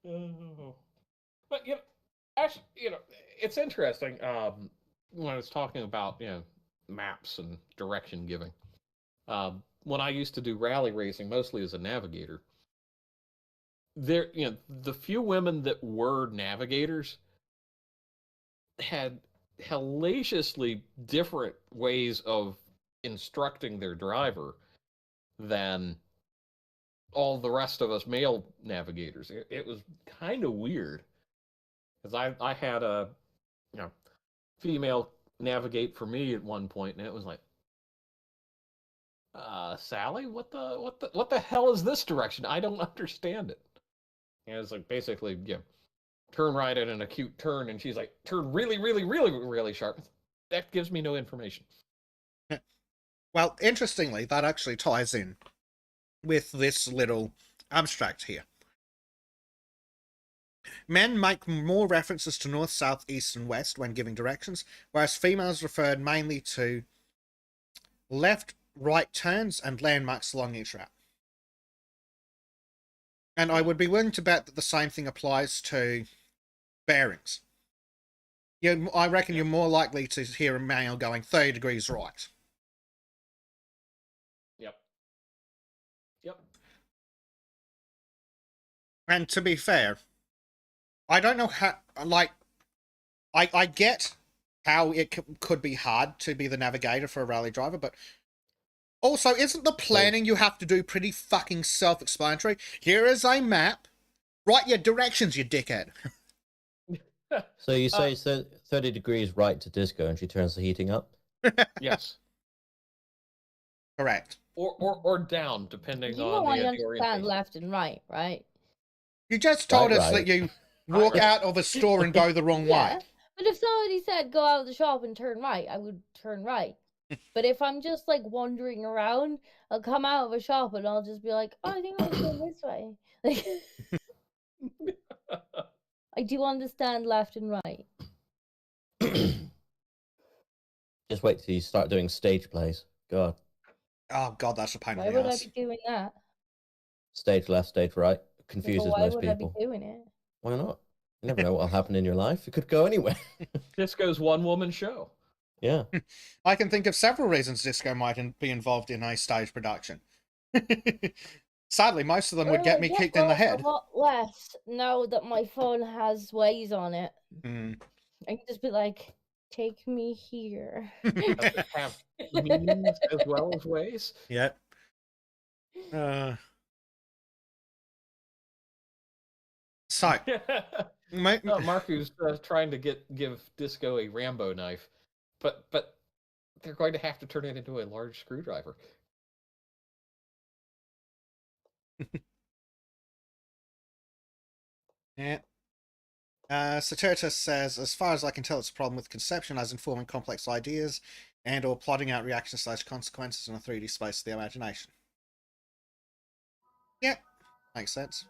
But actually, it's interesting. When I was talking about maps and direction giving, when I used to do rally racing, mostly as a navigator, there the few women that were navigators had hellaciously different ways of instructing their driver than all the rest of us male navigators. It was kind of weird because I had a female navigate for me at one point, and it was like, Sally, what the hell is this direction? I don't understand it. And it's like basically, turn right at an acute turn, and she's like, turn really, really, really, really sharp. That gives me no information. Well, interestingly, that actually ties in with this little abstract here. Men make more references to north, south, east, and west when giving directions, whereas females referred mainly to left, right turns and landmarks along each route. And I would be willing to bet that the same thing applies to bearings. I reckon you're more likely to hear a male going 30 degrees right. Yep. And to be fair, I don't know how, like, I get how it could be hard to be the navigator for a rally driver, but also, isn't the planning you have to do pretty fucking self-explanatory? Here is a map. Write your directions, you dickhead. So you say 30 degrees right to disco and she turns the heating up? Yes. Correct. Or down, depending You on know I the understand orientation. left and right, right? You just told us Right. that you walk out of a store and go the wrong Yeah. way. But if somebody said go out of the shop and turn right, I would turn right. But if I'm just like wandering around, I'll come out of a shop and I'll just be like, oh, I think I'll go this way. Like, I do understand left and right. Just wait till you start doing stage plays. God. Oh, God, that's a pain Why in the would I ass. be doing that? Stage left, stage right. Confuses Why most would I people. be doing it? Why not? You never know what'll happen in your life. It could go anywhere. Disco's one-woman show. Yeah. I can think of several reasons disco might be involved in a stage production. Sadly, most of them would get me kicked in the head. A lot less now that my phone has Waze on it. Mm. I can just be like, take me here. Does it have meanings as well as ways? Yep. So, Marco's trying to give Disco a Rambo knife, but they're going to have to turn it into a large screwdriver. yeah. Satiritas says, as far as I can tell, it's a problem with conception as informing complex ideas and or plotting out reactions/consequences in a 3D space of the imagination. Yep, makes sense.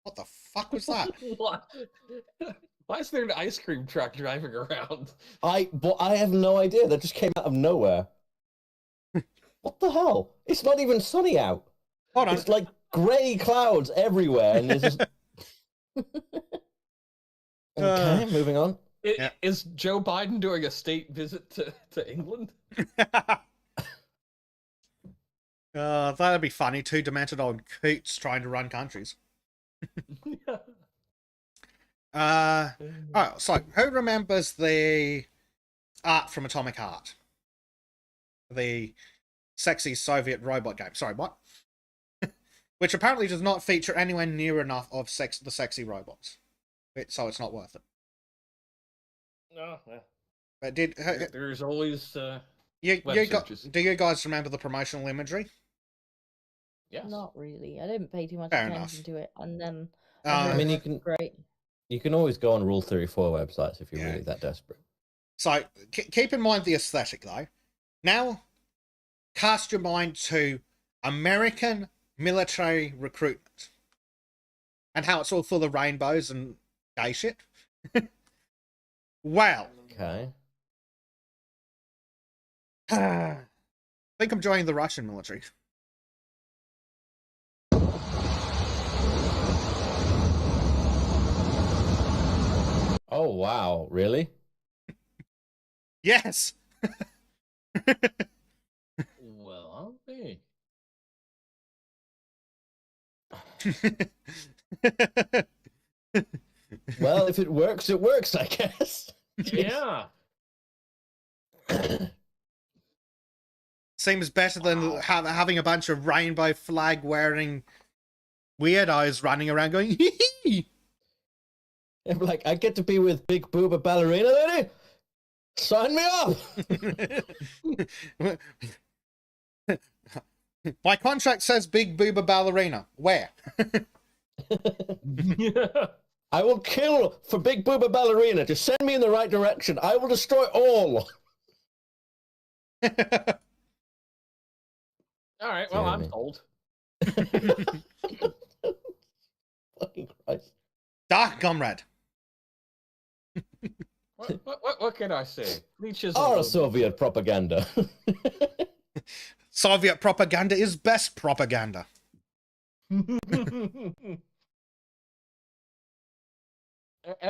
What the fuck was that? Why is there an ice cream truck driving around? I have no idea. That just came out of nowhere. What the hell? It's not even sunny out. Hold on. It's like grey clouds everywhere, and there's just... Okay, moving on. Is Joe Biden doing a state visit to England? That'd be funny. Two demented old coots trying to run countries. Oh, so who remembers the art from Atomic Heart? The sexy Soviet robot game. Sorry, what? Which apparently does not feature anywhere near enough of the sexy robots. So it's not worth it. No. But There's always do you guys remember the promotional imagery? Yes. Not really. I didn't pay too much Fair attention enough. to it, and then I mean, great. You can always go on Rule 34 websites if you're really that desperate. So keep in mind the aesthetic, though. Now, cast your mind to American military recruitment and how it's all full of rainbows and gay shit. Well, Okay. I think I'm joining the Russian military. Oh, wow. Really? Yes. Well, I'll be. Well, if it works, I guess. Yeah. Seems better than having a bunch of rainbow flag wearing weirdos running around going, hee hee. I'm like, I get to be with Big Booba Ballerina Lady? Sign me up! My contract says Big Booba Ballerina. Where? I will kill for Big Booba Ballerina. Just send me in the right direction. I will destroy all. All right, well, I'm Jeremy. told. Fucking Christ. Dark comrade. What can I say? Leeches Our Soviet propaganda. Soviet propaganda is best propaganda.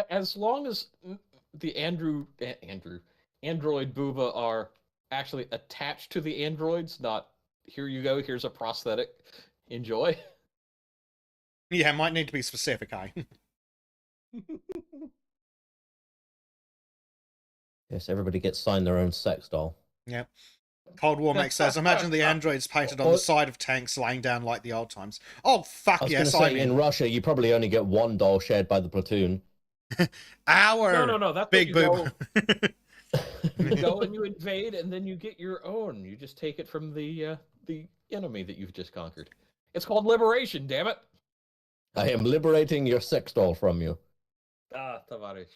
As long as the Android Booba are actually attached to the androids, not here you go, here's a prosthetic, enjoy. Yeah, might need to be specific, eh? Yes, everybody gets signed their own sex doll. Yep. Cold War Mech says, imagine the androids painted on the side of tanks laying down like the old times. Oh, fuck I was yes, going to I say, mean. in Russia, you probably only get one doll shared by the platoon. Our No, that's Big what Boob. you go and you invade, and then you get your own. You just take it from the enemy that you've just conquered. It's called liberation, damn it. I am liberating your sex doll from you. Ah, Tavares.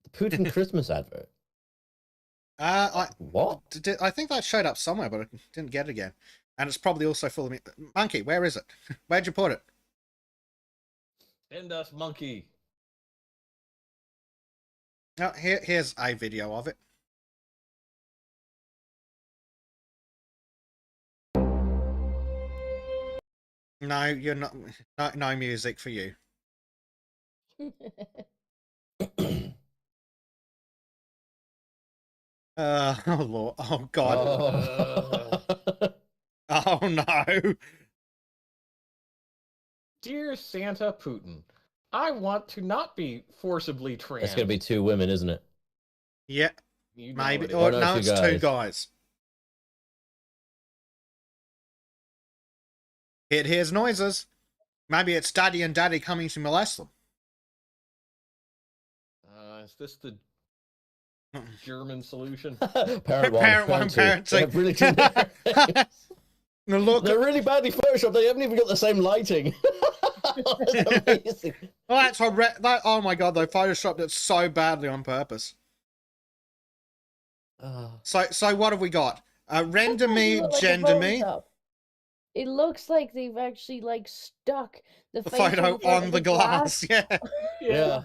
The Putin Christmas advert. What? I think that showed up somewhere, but I didn't get it again. And it's probably also full of me. Monkey, where is it? Where'd you put it? Send us monkey. Oh, here's a video of it. No, you're not. No music for you. Oh Lord, oh God, oh no. Dear Santa Putin, I want to not be forcibly trans. It's going to be two women, isn't it? Yeah, You know maybe. it Or is. no, two it's two guys. guys. It hears noises. Maybe it's Daddy and Daddy coming to molest them. Is this the German solution? Parent one, Parent one, two. parent two. They're really generic. Now look, They're really badly photoshopped. They haven't even got the same lighting. It's amazing. oh, that's that. Oh my God, they photoshopped it so badly on purpose. So what have we got? Render me, It looks like a gender me. Photoshop. It looks like they've actually like stuck the The face photo in front on of the glass. Yeah. Yeah.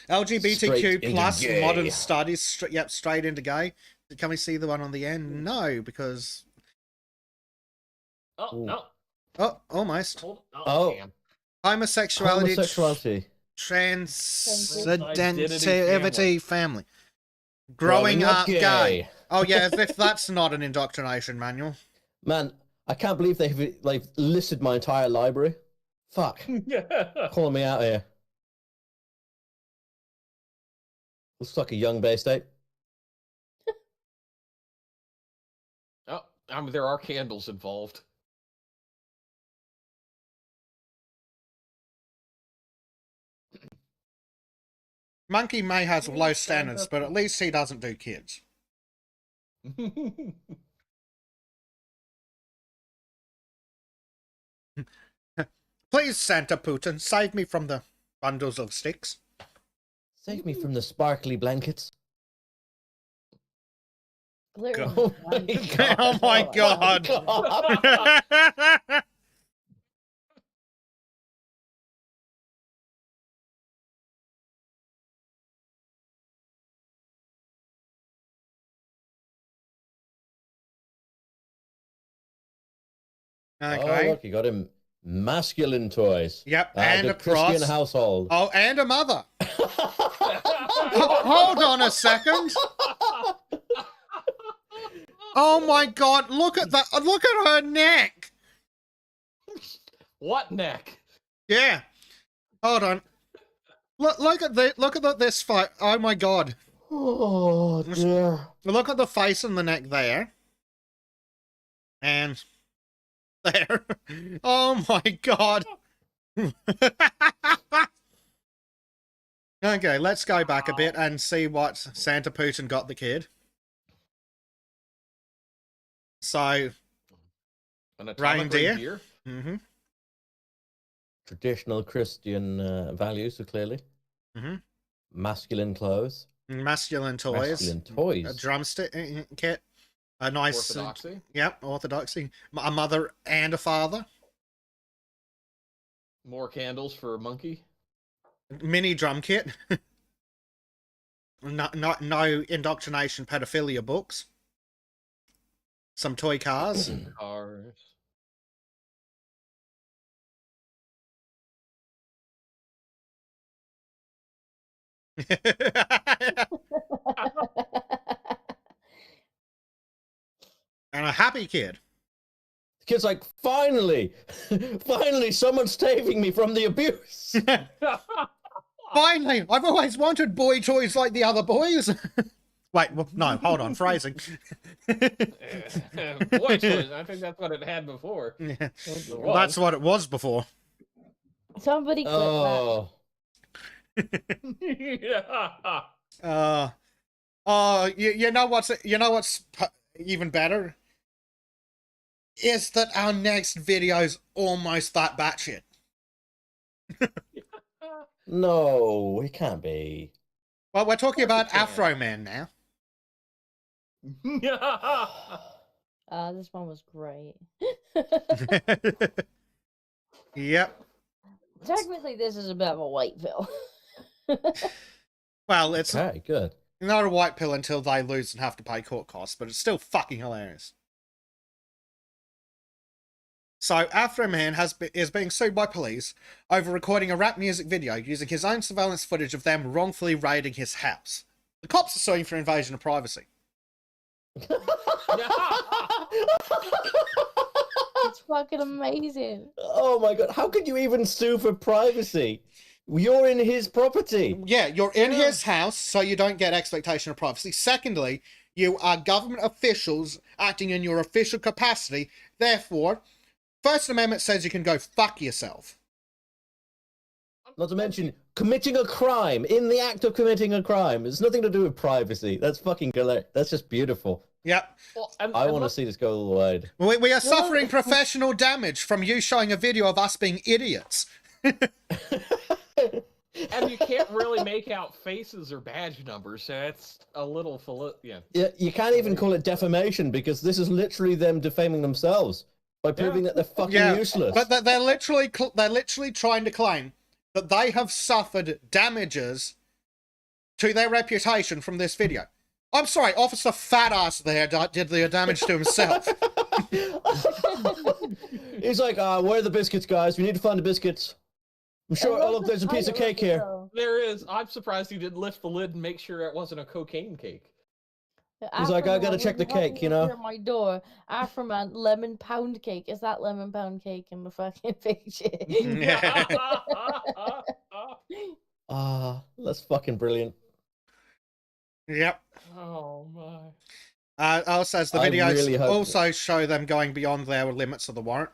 LGBTQ Straight into plus gay. modern studies. Straight into gay. Can we see the one on the end? No, because Oh, no. oh, almost Hold on. Oh. Damn. homosexuality, Homosexuality. transitivity, family, growing up gay. Oh yeah, as if that's not an indoctrination manual. Man, I can't believe they've like listed my entire library. Fuck. Calling me out here. Looks like a young Bay State. Oh, there are candles involved. Monkey may have low standards, but at least he doesn't do kids. Please, Santa Putin, save me from the bundles of sticks. Save me from the sparkly blankets. Glitter and Oh my slime. God. Oh my God. Oh, Okay. look, you got him masculine toys. Yep, Ah, and good a cross. Christian household. Oh, and a mother. Hold on a second. Oh my God! Look at that! Look at her neck. What neck? Yeah. Hold on. Look at this fight. Oh my God. Oh dear. Look at the face and the neck there. And there. Oh my god. Okay, let's go back a bit and see what Santa Putin got the kid. So, An atomic Reindeer? reindeer. mm-hmm, Traditional Christian values, so clearly. mm-hmm. Masculine clothes. Masculine toys. Masculine toys. A drumstick kit. A nice... Orthodoxy. Yep, orthodoxy. A mother and a father. More candles for Monkey. Mini drum kit. No indoctrination pedophilia books. Some toy cars. Cars. And a happy kid. The kid's like, finally, finally, someone's saving me from the abuse. Finally, I've always wanted boy toys like the other boys. Wait, well, no, hold on, phrasing. Boy toys. I think that's what it had before. Yeah. Well, that's what it was before. Somebody clip Oh, Yeah. You know what's even better is that our next video's almost that batshit. no, it can't be. Well, we're talking Of course about it can. Afro Man now. This one was great. Yep. Technically, this is a bit of a white pill. Well, it's Okay, good. not a white pill until they lose and have to pay court costs, but it's still fucking hilarious. So, Afro Man is being sued by police over recording a rap music video using his own surveillance footage of them wrongfully raiding his house. The cops are suing for invasion of privacy. It's fucking amazing. Oh my god, how could you even sue for privacy? You're in his property. Yeah, you're in his house, so you don't get expectation of privacy. Secondly, you are government officials acting in your official capacity. Therefore, First Amendment says you can go fuck yourself. Not to mention committing a crime, in the act of committing a crime. It's nothing to do with privacy. That's fucking hilarious. That's just beautiful. Yep. Well, I want to see this go all the way. We are suffering professional damage from you showing a video of us being idiots. And you can't really make out faces or badge numbers, so it's a little yeah. Yeah, you can't even call it defamation because this is literally them defaming themselves by proving that they're fucking useless. But they're literally trying to claim that they have suffered damages to their reputation from this video. I'm sorry, Officer Fat Ass there did the damage to himself. He's like, where are the biscuits, guys? We need to find the biscuits. I'm sure, oh look, there's a piece of cake here. There is. I'm surprised he didn't lift the lid and make sure it wasn't a cocaine cake. He's like, I gotta check the cake, you know? At my door, Afroman, lemon pound cake. Is that lemon pound cake in the fucking picture? That's fucking brilliant. Yep. Oh my. Also, as the I videos really hope also show them going beyond their limits of the warrant.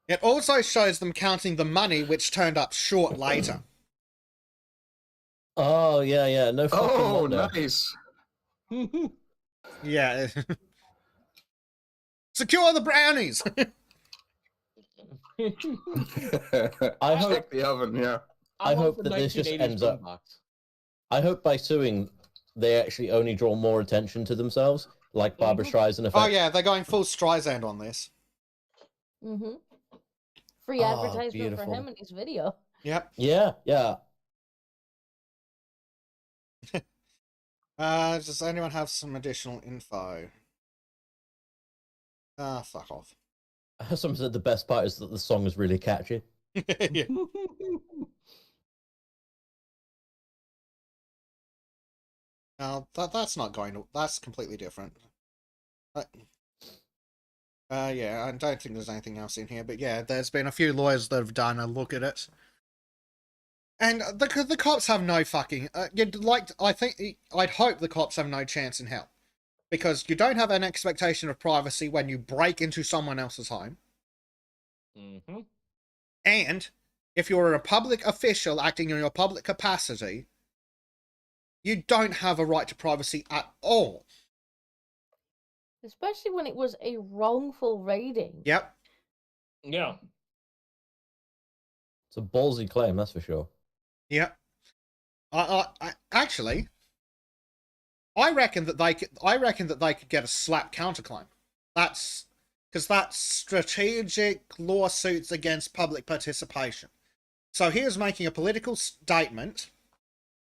It also shows them counting the money, which turned up short later. Oh, yeah, no fucking Oh, wonder. nice. Yeah. Secure the brownies! I hope Check the oven, yeah. I love hope the that this just 1980s ends up- boombox. I hope by suing, they actually only draw more attention to themselves, like Barbara Streisand effect. Oh yeah, they're going full Streisand on this. Mm-hmm. Free Oh, advertisement beautiful. for him in his video. Yep. Yeah. Does anyone have some additional info? Fuck off. Someone said the best part is that the song is really catchy. Yeah. No, that's not going to... That's completely different. Yeah, I don't think there's anything else in here, but yeah, there's been a few lawyers that have done a look at it. And the cops have no fucking. I'd hope the cops have no chance in hell, because you don't have an expectation of privacy when you break into someone else's home, Mm-hmm. and if you're a public official acting in your public capacity, you don't have a right to privacy at all. Especially when it was a wrongful raiding. Yep. Yeah. It's a ballsy claim, that's for sure. Yep. Actually, I reckon that they could get a slap counterclaim. That's because that's strategic lawsuits against public participation. So he is making a political statement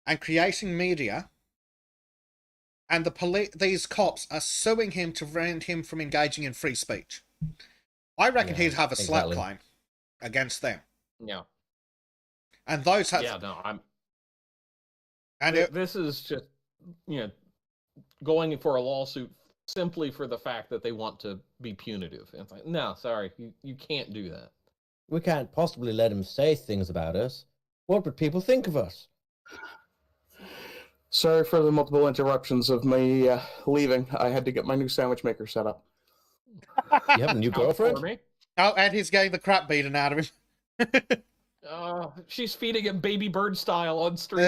and creating media, and these cops are suing him to prevent him from engaging in free speech. I reckon he'd have a slap claim against them. Yeah. And those have. Yeah, no, I'm. And this is just, going for a lawsuit simply for the fact that they want to be punitive. And it's like, no, sorry, you can't do that. We can't possibly let him say things about us. What would people think of us? Sorry for the multiple interruptions of me leaving. I had to get my new sandwich maker set up. You have a new girlfriend? Oh, and he's getting the crap beaten out of him. She's feeding him baby bird style on stream.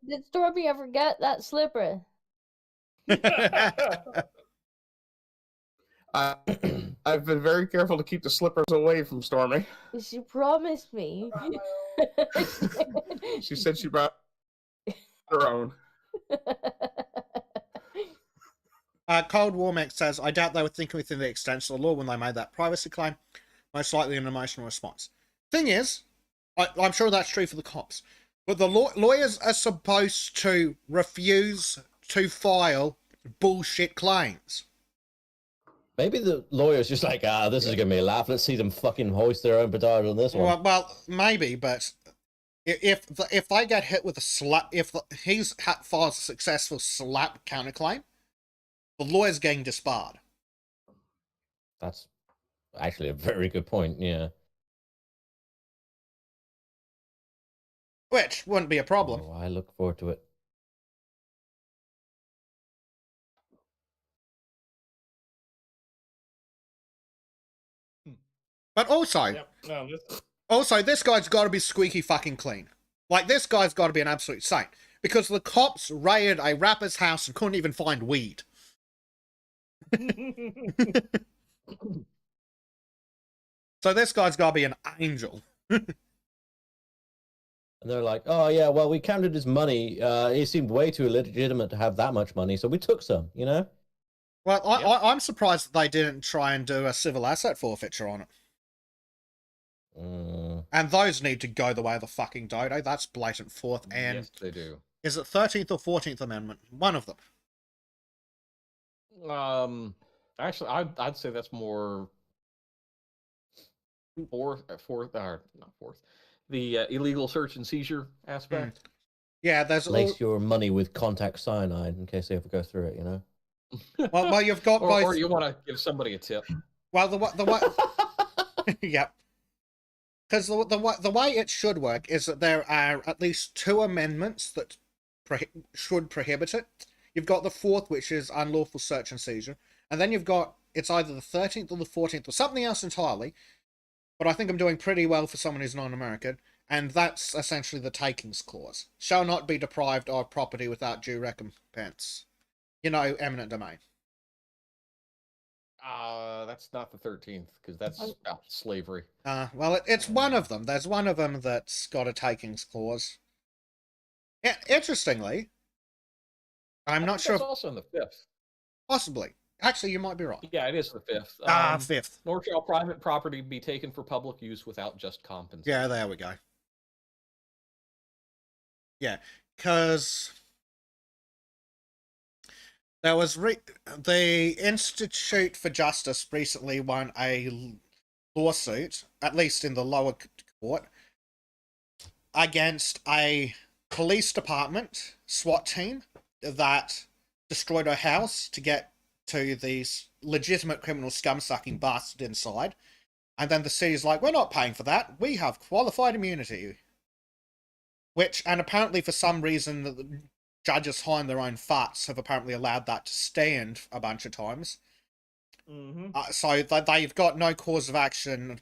Did Stormy ever get that slipper? I've been very careful to keep the slippers away from Stormy. She promised me. She said she brought her own. Cold Warmex says, I doubt they were thinking within the extent of the law when they made that privacy claim. Most likely an emotional response. Thing is, I'm sure that's true for the cops, but the lawyers are supposed to refuse to file bullshit claims. Maybe the lawyer's just like, this is going to be a laugh. Let's see them fucking hoist their own petard on this one. Well, maybe, but if they get hit with a slap, if he's files a successful slap counterclaim, the lawyer's getting disbarred. That's actually a very good point, yeah. Which wouldn't be a problem. Oh, I look forward to it. But also, this guy's got to be squeaky fucking clean. Like, this guy's got to be an absolute saint. Because the cops raided a rapper's house and couldn't even find weed. So this guy's got to be an angel. And they're like, oh, yeah, well, we counted his money. He seemed way too illegitimate to have that much money, so we took some, you know? Well, I'm surprised that they didn't try and do a civil asset forfeiture on it. And those need to go the way of the fucking dodo. That's blatant Fourth and... Yes, they do. Is it 13th or 14th Amendment? One of them. Actually, I'd say that's more... Fourth, not fourth. The illegal search and seizure aspect. Yeah, there's lace your money with contact cyanide in case they ever go through it, you know. Well, you've got both. Or you want to give somebody a tip. Well, the way, yep. Because the way it should work is that there are at least two amendments that should prohibit it. You've got the fourth, which is unlawful search and seizure, and then you've got it's either the 13th or the 14th or something else entirely. But I think I'm doing pretty well for someone who's non-American, and that's essentially the takings clause. Shall not be deprived of property without due recompense. You know, eminent domain. That's not the 13th, because that's about slavery. Well, it's one of them. There's one of them that's got a takings clause. Yeah, interestingly, I'm not sure. It's also in the 5th. Possibly. Actually, you might be right. Yeah, it is the 5th. 5th. Nor shall private property be taken for public use without just compensation. Yeah, there we go. Yeah, because there was the Institute for Justice recently won a lawsuit, at least in the lower court, against a police department SWAT team that destroyed a house to get to these legitimate criminal scum-sucking bastard inside, and then the city's like, we're not paying for that, we have qualified immunity. and apparently for some reason the judges behind their own farts have apparently allowed that to stand a bunch of times. So they've got no cause of action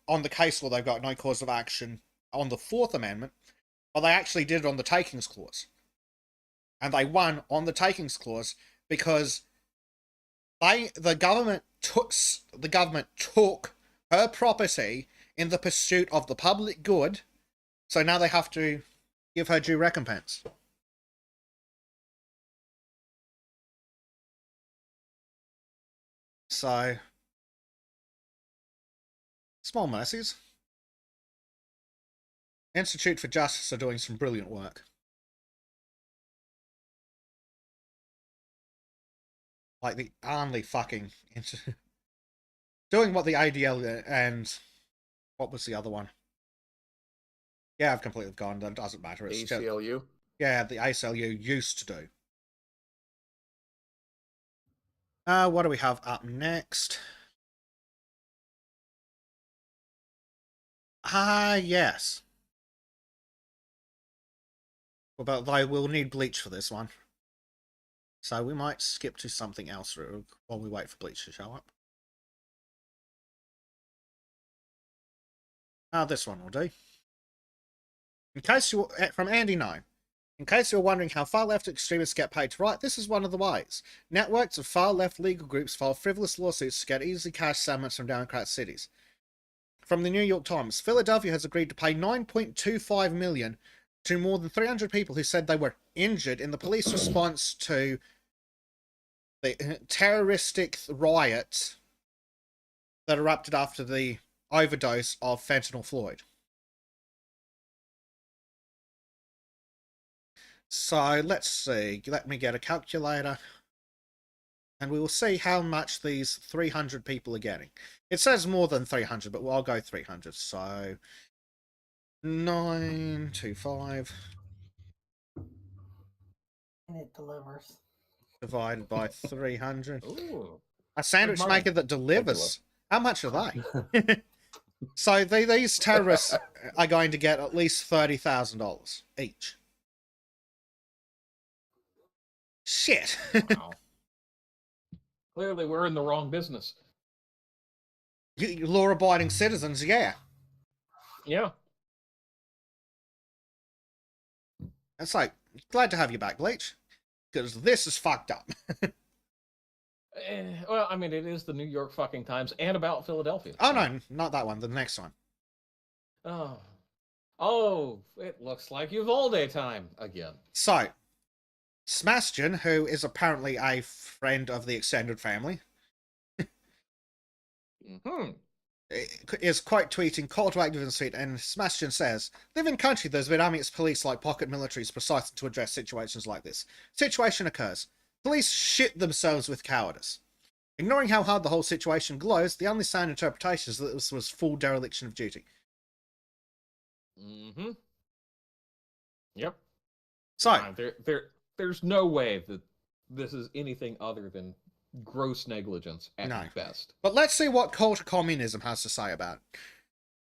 on the case law. They've got no cause of action on the Fourth Amendment, but they actually did it on the Takings Clause, and they won on the Takings Clause because the government took her property in the pursuit of the public good, so now they have to give her due recompense. So, small mercies. Institute for Justice are doing some brilliant work. Like the only fucking doing what the ADL and what was the other one? Yeah, I've completely gone. That doesn't matter. It's ACLU. Yeah, the ACLU used to do. What do we have up next? Yes. Well, but they will need bleach for this one. So we might skip to something else while we wait for bleach to show up. This one will do. In case you from Andy No. In case you're wondering how far-left extremists get paid to write, this is one of the ways. Networks of far-left legal groups file frivolous lawsuits to get easy cash settlements from Democrat cities. From the New York Times, Philadelphia has agreed to pay $9.25 million to more than 300 people who said they were injured in the police response to the terroristic riots that erupted after the overdose of fentanyl Floyd. So let's see, let me get a calculator and we will see how much these 300 people are getting. It says more than 300, but I'll go 300. So 925 And it delivers. divided by 300. Ooh. A sandwich Good maker that delivers. How much are they? So these terrorists are going to get at least $30,000 each. Shit. Wow. Clearly, we're in the wrong business. You law-abiding citizens, yeah. Yeah. It's like, glad to have you back, Bleach. Because this is fucked up. Well, I mean, it is the New York fucking Times and about Philadelphia. Oh, no, not that one. The next one. Oh, it looks like Uvalde time again. So, Smastion, who is apparently a friend of the extended family, is quote tweeting call to activism tweet, and Smastion says, "Live in country there's been armies police like pocket militaries precisely to address situations like this. Situation occurs. Police shit themselves with cowardice. Ignoring how hard the whole situation glows, the only sound interpretation is that this was full dereliction of duty." Yep. So, there's no way that this is anything other than gross negligence at best. But let's see what Call to Communism has to say about it.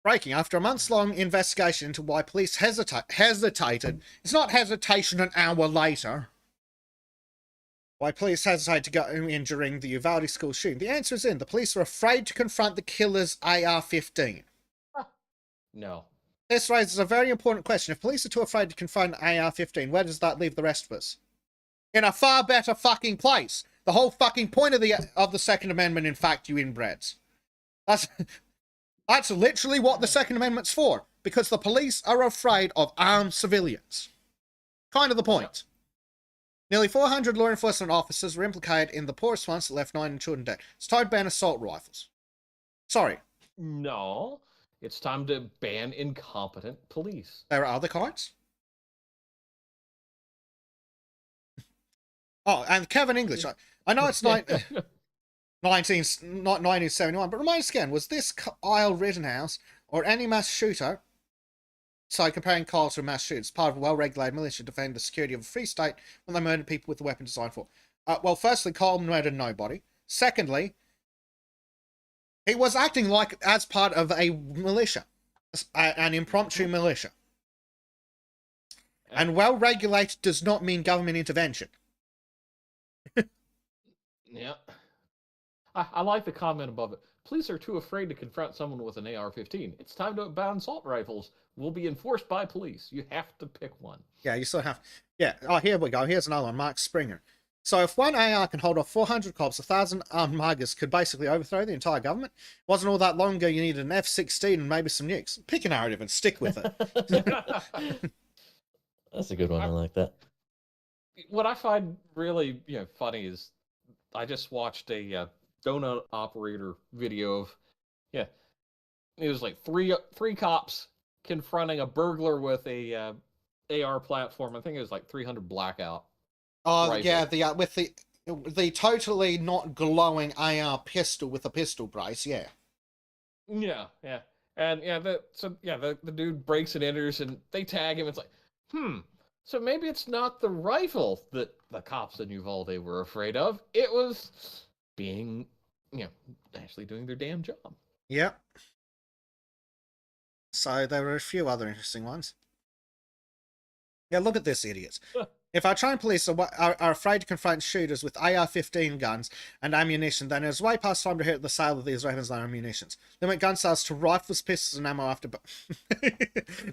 Breaking, after a months-long investigation into why police hesitated, it's not hesitation an hour later, why police hesitated to go in during the Uvalde school shooting. The answer is in. The police were afraid to confront the killer's AR-15. No. This raises a very important question. If police are too afraid to confront AR-15, where does that leave the rest of us? In a far better fucking place. The whole fucking point of the Second Amendment, in fact, you inbreds. That's literally what the Second Amendment's for. Because the police are afraid of armed civilians. Kind of the point. Yep. Nearly 400 law enforcement officers were implicated in the poor response that left 9 children dead. It's time to ban assault rifles. Sorry. No. It's time to ban incompetent police. There are other kinds. Oh, and Kevin English. I know it's not 1971, but remind us again, was this Kyle Rittenhouse or any mass shooter, so comparing Kyle to a mass shooter, part of a well-regulated militia defending the security of a free state when they murdered people with the weapon designed for? Well, firstly, Kyle murdered nobody. Secondly, he was acting like as part of a militia, an impromptu militia. And well-regulated does not mean government intervention. Yeah. I like the comment above it. Police are too afraid to confront someone with an AR-15. It's time to ban assault rifles. Will be enforced by police. You have to pick one. Yeah, you still have... Yeah, oh, here we go. Here's another one, Mark Springer. So if one AR can hold off 400 cops, 1,000 armed muggers could basically overthrow the entire government. Wasn't all that long ago you needed an F-16 and maybe some nukes. Pick a narrative and stick with it. That's a good one. I like that. What I find really funny is I just watched a donut operator video of it was like three cops confronting a burglar with a AR platform. I think it was like 300 blackout. Oh, rifle. yeah, with the totally not glowing AR pistol with a pistol brace, yeah. Yeah. And the dude breaks and enters and they tag him. It's like, so maybe it's not the rifle that the cops in Uvalde were afraid of. It was being, actually doing their damn job. Yep. So there were a few other interesting ones. Yeah, look at this, idiots. If our trained police are afraid to confront shooters with AR-15 guns and ammunition, then it is way past time to hit the sale of these weapons and ammunition. Limit gun sales to rifles, pistols, and ammo after...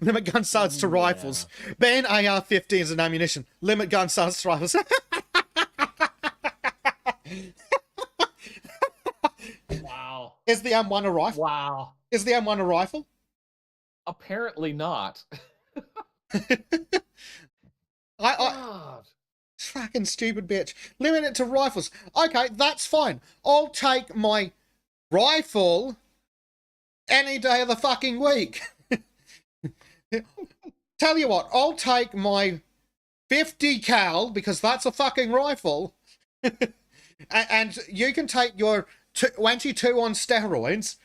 Limit gun sales to rifles. Ban AR-15s and ammunition. Limit gun sales to rifles. Wow. Is the M1 a rifle? Wow. Is the M1 a rifle? Apparently not. God. Fucking stupid bitch. Limit it to rifles. Okay, that's fine. I'll take my rifle any day of the fucking week. Tell you what, I'll take my 50 cal, because that's a fucking rifle, and you can take your 22 on steroids.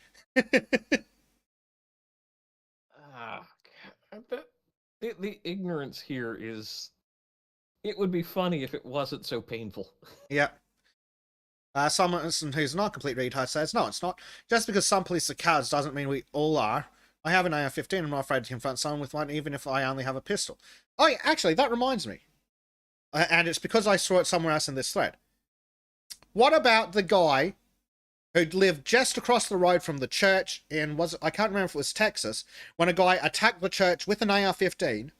The ignorance here is... It would be funny if it wasn't so painful. Yeah. Someone who's not a complete retard says, no, it's not. Just because some police are cowards doesn't mean we all are. I have an AR-15 and I'm not afraid to confront someone with one, even if I only have a pistol. Oh, yeah, actually, that reminds me. And it's because I saw it somewhere else in this thread. What about the guy who lived just across the road from the church in, I can't remember if it was Texas, when a guy attacked the church with an AR-15,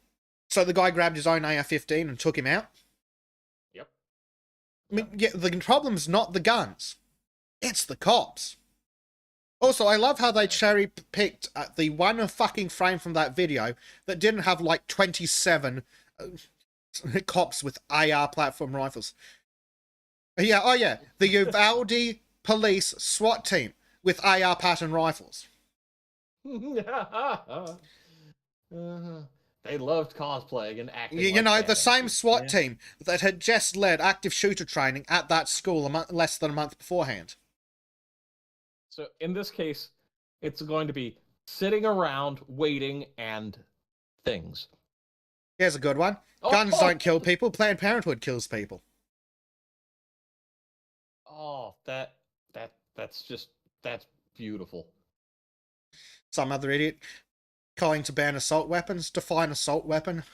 so the guy grabbed his own AR-15 and took him out? Yep. I mean, yeah, the problem's not the guns. It's the cops. Also, I love how they cherry-picked the one fucking frame from that video that didn't have, like, 27 cops with AR platform rifles. Yeah, oh yeah, the Uvalde police SWAT team with AR pattern rifles. They loved cosplaying and acting. You know, the same SWAT team that had just led active shooter training at that school less than a month beforehand. So in this case, it's going to be sitting around, waiting, and things. Here's a good one. Guns don't kill people, Planned Parenthood kills people. Oh, that's beautiful. Some other idiot calling to ban assault weapons. Define assault weapon.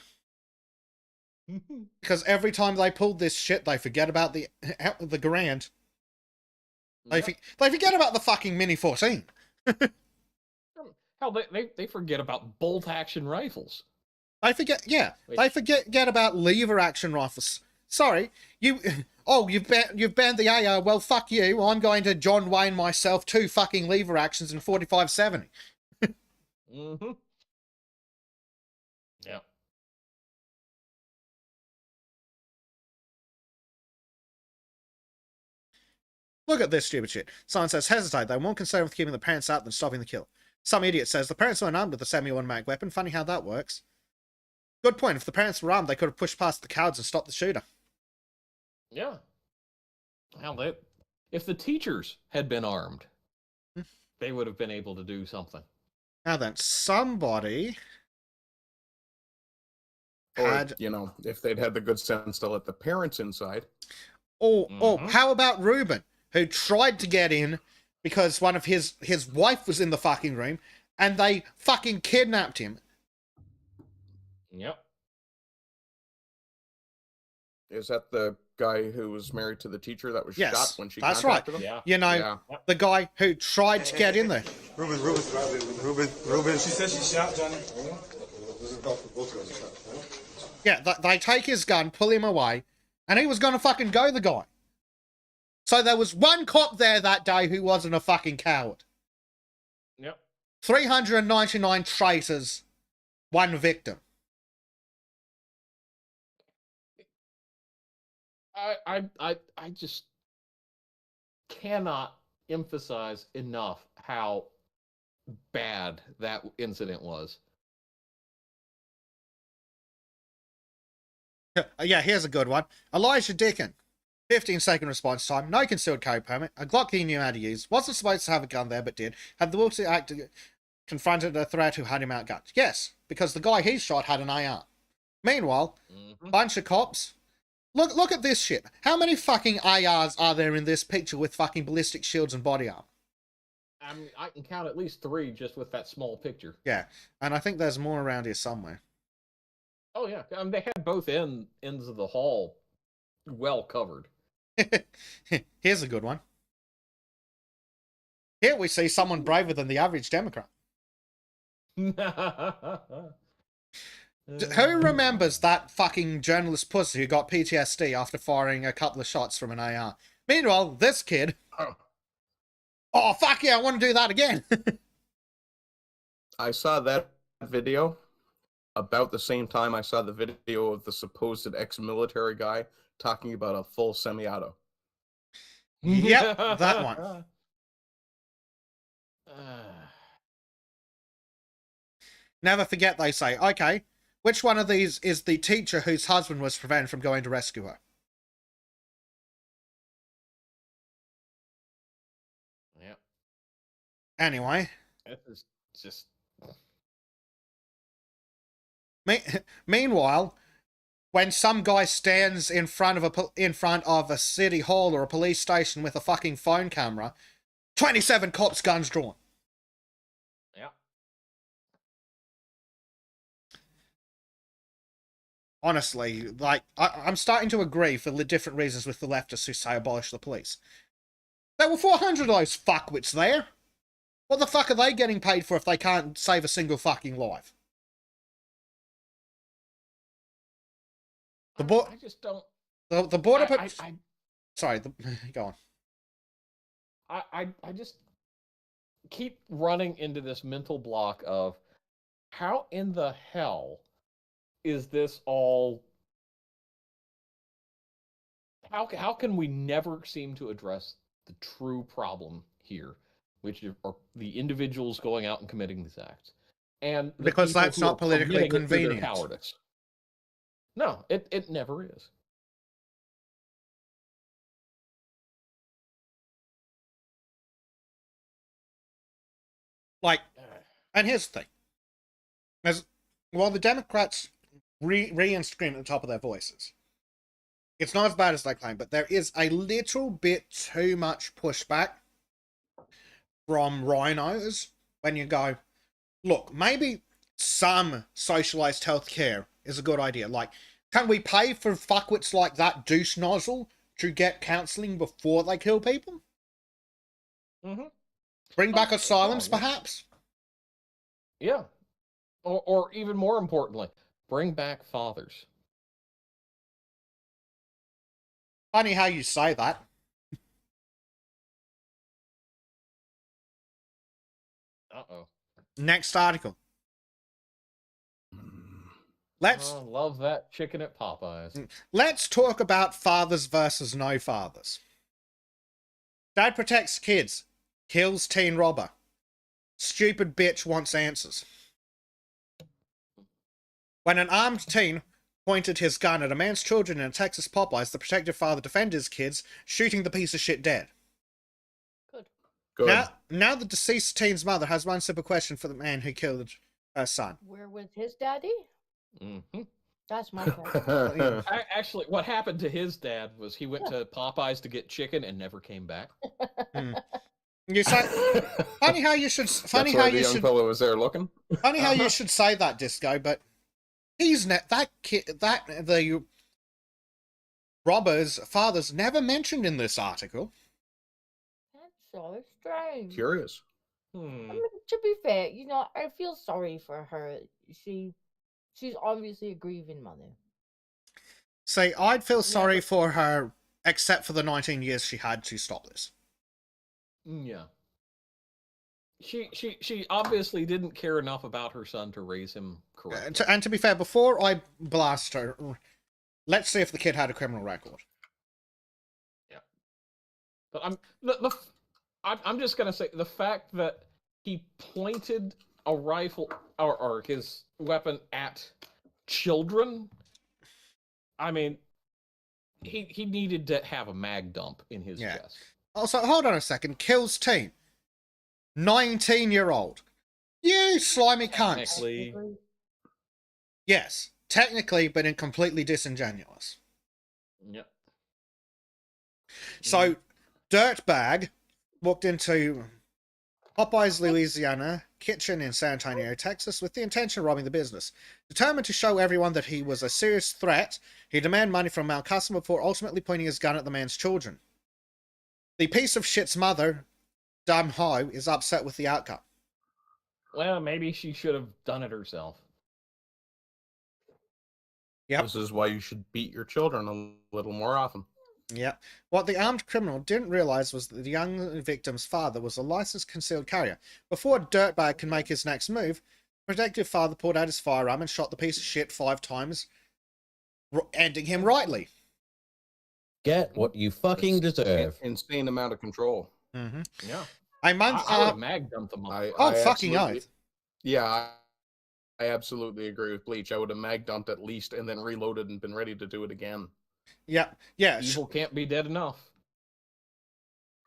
Because every time they pulled this shit, they forget about the Garand. They forget about the fucking Mini 14. Hell, they forget about bolt action rifles. They forget, yeah. They forget about lever action rifles. Sorry, you've banned the AR. Well, fuck you. I'm going to John Wayne myself 2 fucking lever actions in 45-70. Mm-hmm. Yeah. Look at this stupid shit. Someone says, hesitate. They're more concerned with keeping the parents out than stopping the kill. Some idiot says, the parents weren't armed with a semi-automatic weapon. Funny how that works. Good point. If the parents were armed, they could have pushed past the cowards and stopped the shooter. Yeah. Hell, if the teachers had been armed, they would have been able to do something. Now then, somebody had... Or, if they'd had the good sense to let the parents inside. Oh, how about Ruben, who tried to get in because one of his wife was in the fucking room, and they fucking kidnapped him. Yep. Is that the guy who was married to the teacher that was Yes, shot when she that's right. contacted him? Yeah. You know, Yeah. the guy who tried to get in there. Ruben. She said she shot Johnny. Yeah, they take his gun, pull him away, and he was going to fucking go the guy. So there was one cop there that day who wasn't a fucking coward. Yep. 399 traitors, one victim. I just cannot emphasize enough how bad that incident was. Yeah, here's a good one. Elijah Dickin. 15-second response time, no concealed carry permit, a Glock he knew how to use, wasn't supposed to have a gun there but did, had the will to act, confronted a threat who had him outgunned. Yes, because the guy he shot had an AR. Meanwhile, bunch of cops. Look at this shit. How many fucking ARs are there in this picture with fucking ballistic shields and body armor? I mean, I can count at least 3 just with that small picture. Yeah, and I think there's more around here somewhere. Oh yeah, they had both ends of the hall well covered. Here's a good one. Here we see someone braver than the average Democrat. Who remembers that fucking journalist pussy who got PTSD after firing a couple of shots from an AR? Meanwhile, this kid... Oh, fuck yeah, I want to do that again. I saw that video about the same time I saw the video of the supposed ex-military guy talking about a full semi-auto. Yep, that one. Never forget, they say. Okay, which one of these is the teacher whose husband was prevented from going to rescue her? Yep. Anyway. This is just... Meanwhile, when some guy stands in front of a city hall or a police station with a fucking phone camera, 27 cops, guns drawn. Yeah. Honestly, like, I'm starting to agree for the different reasons with the leftists who say abolish the police. There were 400 of those fuckwits there. What the fuck are they getting paid for if they can't save a single fucking life? I just don't... The border... Sorry, go on. I just keep running into this mental block of how in the hell is this all... How can we never seem to address the true problem here, which are the individuals going out and committing these acts? And because that's not politically convenient. Cowardice. No, it never is. Like, and here's the thing. While the Democrats and scream at the top of their voices, it's not as bad as they claim, but there is a little bit too much pushback from rhinos when you go, look, maybe some socialized healthcare is a good idea. Like, can we pay for fuckwits like that douche nozzle to get counseling before they kill people? Mm-hmm. Bring back asylums, perhaps? Yeah. Or even more importantly, bring back fathers. Funny how you say that. Uh-oh. Next article. Love that chicken at Popeyes. Let's talk about fathers versus no fathers. Dad protects kids. Kills teen robber. Stupid bitch wants answers. When an armed teen pointed his gun at a man's children in a Texas Popeyes, the protective father defended his kids, shooting the piece of shit dead. Good. Now the deceased teen's mother has one simple question for the man who killed her son. Where was his daddy? Mm-hmm. That's my question. Actually, what happened to his dad was he went to Popeyes to get chicken and never came back. You say, funny how you should. Funny That's how why the you young should. fellow was there looking. Funny how you should say that, Disco. But he's that kid. Robber's father's never mentioned in this article. That's so strange. Curious. I mean, to be fair, I feel sorry for her. She's obviously a grieving mother. See, I'd feel Yeah, sorry but- for her, except for the 19 years she had to stop this. Yeah. She obviously didn't care enough about her son to raise him correctly. And to be fair, before I blast her, let's see if the kid had a criminal record. But I'm just gonna say the fact that he pointed a rifle or his weapon at children. I mean, he needed to have a mag dump in his chest. Also, hold on a second. Kills teen. 19-year-old. You slimy cunts. Technically, Yes, technically, but in completely disingenuous. yep. So, Dirtbag walked into Popeye's Louisiana kitchen in San Antonio, Texas, with the intention of robbing the business. Determined to show everyone that he was a serious threat, he demanded money from a customer before ultimately pointing his gun at the man's children. The piece of shit's mother, Dumb Ho, is upset with the outcome. Well, maybe she should have done it herself. Yep. This is why you should beat your children a little more often. Yep. What the armed criminal didn't realize was that the young victim's father was a licensed concealed carrier. Before Dirtbag can make his next move, the protective father pulled out his firearm and shot the piece of shit 5 times, ending him rightly. Get what you fucking deserve. Insane amount of control. Mm-hmm. Yeah. A month I would have after... mag dumped them. Oh, fucking oath. Yeah, I absolutely agree with Bleach. I would have mag dumped at least and then reloaded and been ready to do it again. Yeah, yeah. Evil can't be dead enough.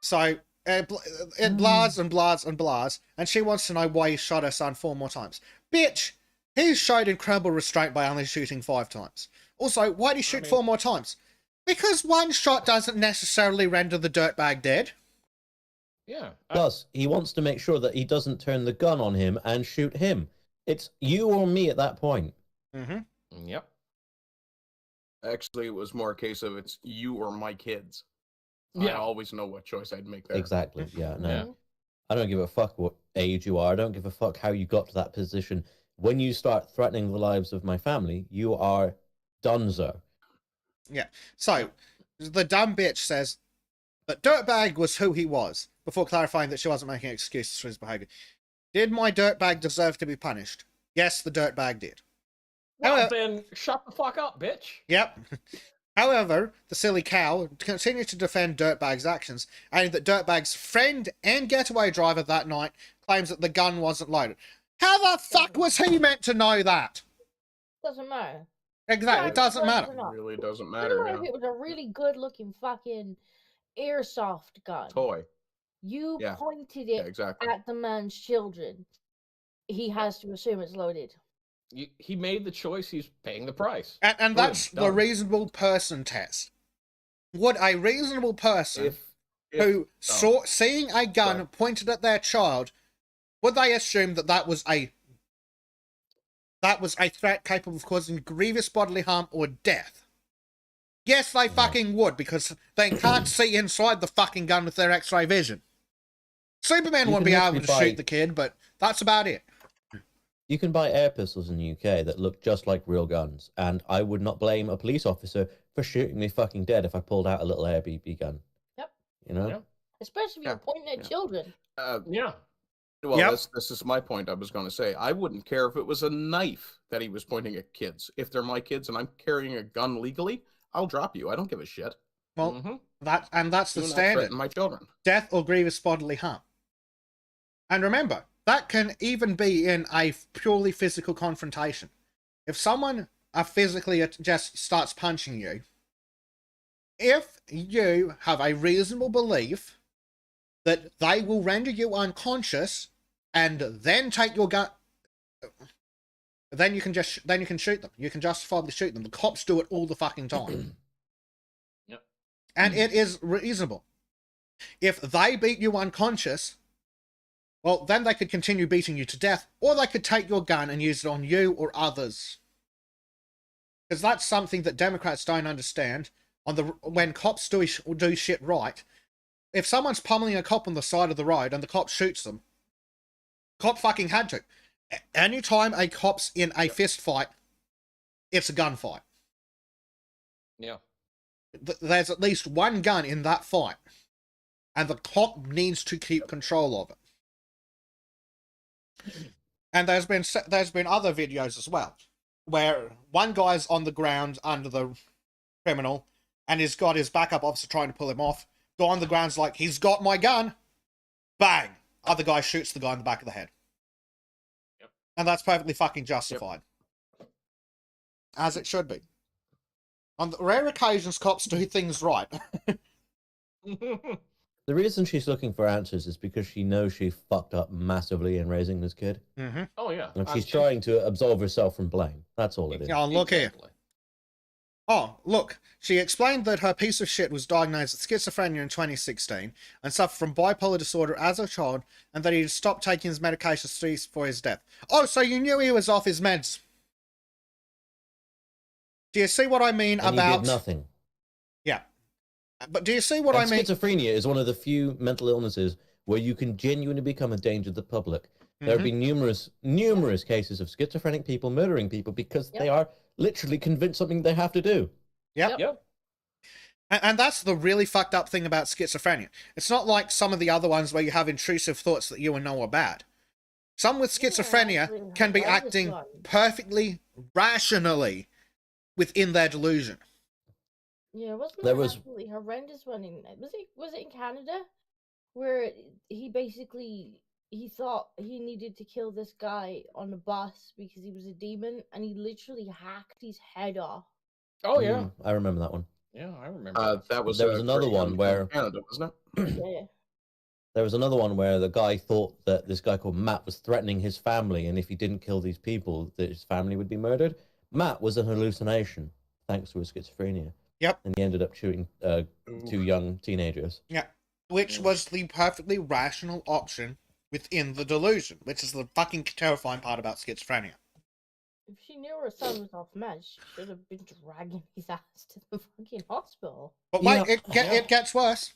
So it blahs and blahs and blahs, and she wants to know why he shot her son 4 more times. Bitch, he showed incredible restraint by only shooting 5 times. Also, why did he shoot 4 more times? Because one shot doesn't necessarily render the dirtbag dead. Yeah. Plus, he wants to make sure that he doesn't turn the gun on him and shoot him. It's you or me at that point. Mm-hmm. Yep. Actually, it was more a case of it's you or my kids. Yeah. I always know what choice I'd make there. Exactly. Yeah. No. Yeah. I don't give a fuck what age you are. I don't give a fuck how you got to that position. When you start threatening the lives of my family, you are donezo. Yeah. So, the dumb bitch says that Dirtbag was who he was, before clarifying that she wasn't making excuses for his behavior. Did my Dirtbag deserve to be punished? Yes, the Dirtbag did. Well, then shut the fuck up, bitch. Yep. However, the silly cow continued to defend Dirtbag's actions, adding that Dirtbag's friend and getaway driver that night claims that the gun wasn't loaded. How the fuck was he meant to know that? Doesn't matter. Exactly, it doesn't matter. It really doesn't Doesn't matter. matter if it was a really good-looking fucking airsoft gun. Toy. You Yeah. pointed Yeah, it exactly. at the man's children. He has to assume it's loaded. He made the choice. He's paying the price. And Boom, that's the done. reasonable person test. Would a reasonable person If who oh, seeing a gun right. pointed at their child, would they assume that that was a threat capable of causing grievous bodily harm or death? Yes, they fucking would, because they can't see inside the fucking gun with their X-ray vision. Superman You wouldn't can be literally able to shoot the kid, but that's about it. You can buy air pistols in the UK that look just like real guns, and I would not blame a police officer for shooting me fucking dead if I pulled out a little air BB gun. Yep. You know? Yeah. Especially if you're Yeah, pointing at yeah. children. Yeah. Well, Yep. this is my point I was going to say. I wouldn't care if it was a knife that he was pointing at kids. If they're my kids and I'm carrying a gun legally, I'll drop you. I don't give a shit. Well, Mm-hmm. that's the Do not standard. threaten my children. Death or grievous bodily harm. And remember, that can even be in a purely physical confrontation. If someone physically just starts punching you, if you have a reasonable belief that they will render you unconscious and then take your gun, then you can shoot them. You can justifiably shoot them. The cops do it all the fucking time. Yep. And it is reasonable. If they beat you unconscious, well, then they could continue beating you to death, or they could take your gun and use it on you or others. Because that's something that Democrats don't understand. when cops do shit right, if someone's pummeling a cop on the side of the road and the cop shoots them, cop fucking had to. Anytime a cop's in a fist fight, it's a gunfight. Yeah. There's at least one gun in that fight, and the cop needs to keep control of it. And there's been other videos as well, where one guy's on the ground under the criminal, and he's got his backup officer trying to pull him off. Guy on the ground's like, he's got my gun. Bang! Other guy shoots the guy in the back of the head. Yep. And that's perfectly fucking justified. Yep. As it should be. On the rare occasions cops do things right. The reason she's looking for answers is because she knows she fucked up massively in raising this kid. Mm-hmm. Oh, yeah. And she's trying to absolve herself from blame. That's all it is. Oh, look here. Oh, look. She explained that her piece of shit was diagnosed with schizophrenia in 2016 and suffered from bipolar disorder as a child, and that he had stopped taking his medications for his death. Oh, so you knew he was off his meds. Do you see what I mean and about... he did nothing. Yeah. But do you see what I mean? Schizophrenia is one of the few mental illnesses where you can genuinely become a danger to the public. There have been numerous cases of schizophrenic people murdering people because they are literally convinced something they have to do. Yep. And that's the really fucked up thing about schizophrenia. It's not like some of the other ones where you have intrusive thoughts that you and know are bad. Some with schizophrenia can be acting perfectly rationally within their delusion. Yeah, wasn't there there was absolutely horrendous one in was it in Canada where he thought he needed to kill this guy on the bus because he was a demon, and he literally hacked his head off. Oh yeah, I remember that one. Yeah, I remember. There was another one where Canada, wasn't it? Yeah. There was another one where the guy thought that this guy called Matt was threatening his family, and if he didn't kill these people, that his family would be murdered. Matt was an hallucination, thanks to his schizophrenia. Yep. And he ended up shooting 2 young teenagers. Yeah. Which was the perfectly rational option within the delusion, which is the fucking terrifying part about schizophrenia. If she knew her son was off meds, she should have been dragging his ass to the fucking hospital. But wait, it gets worse.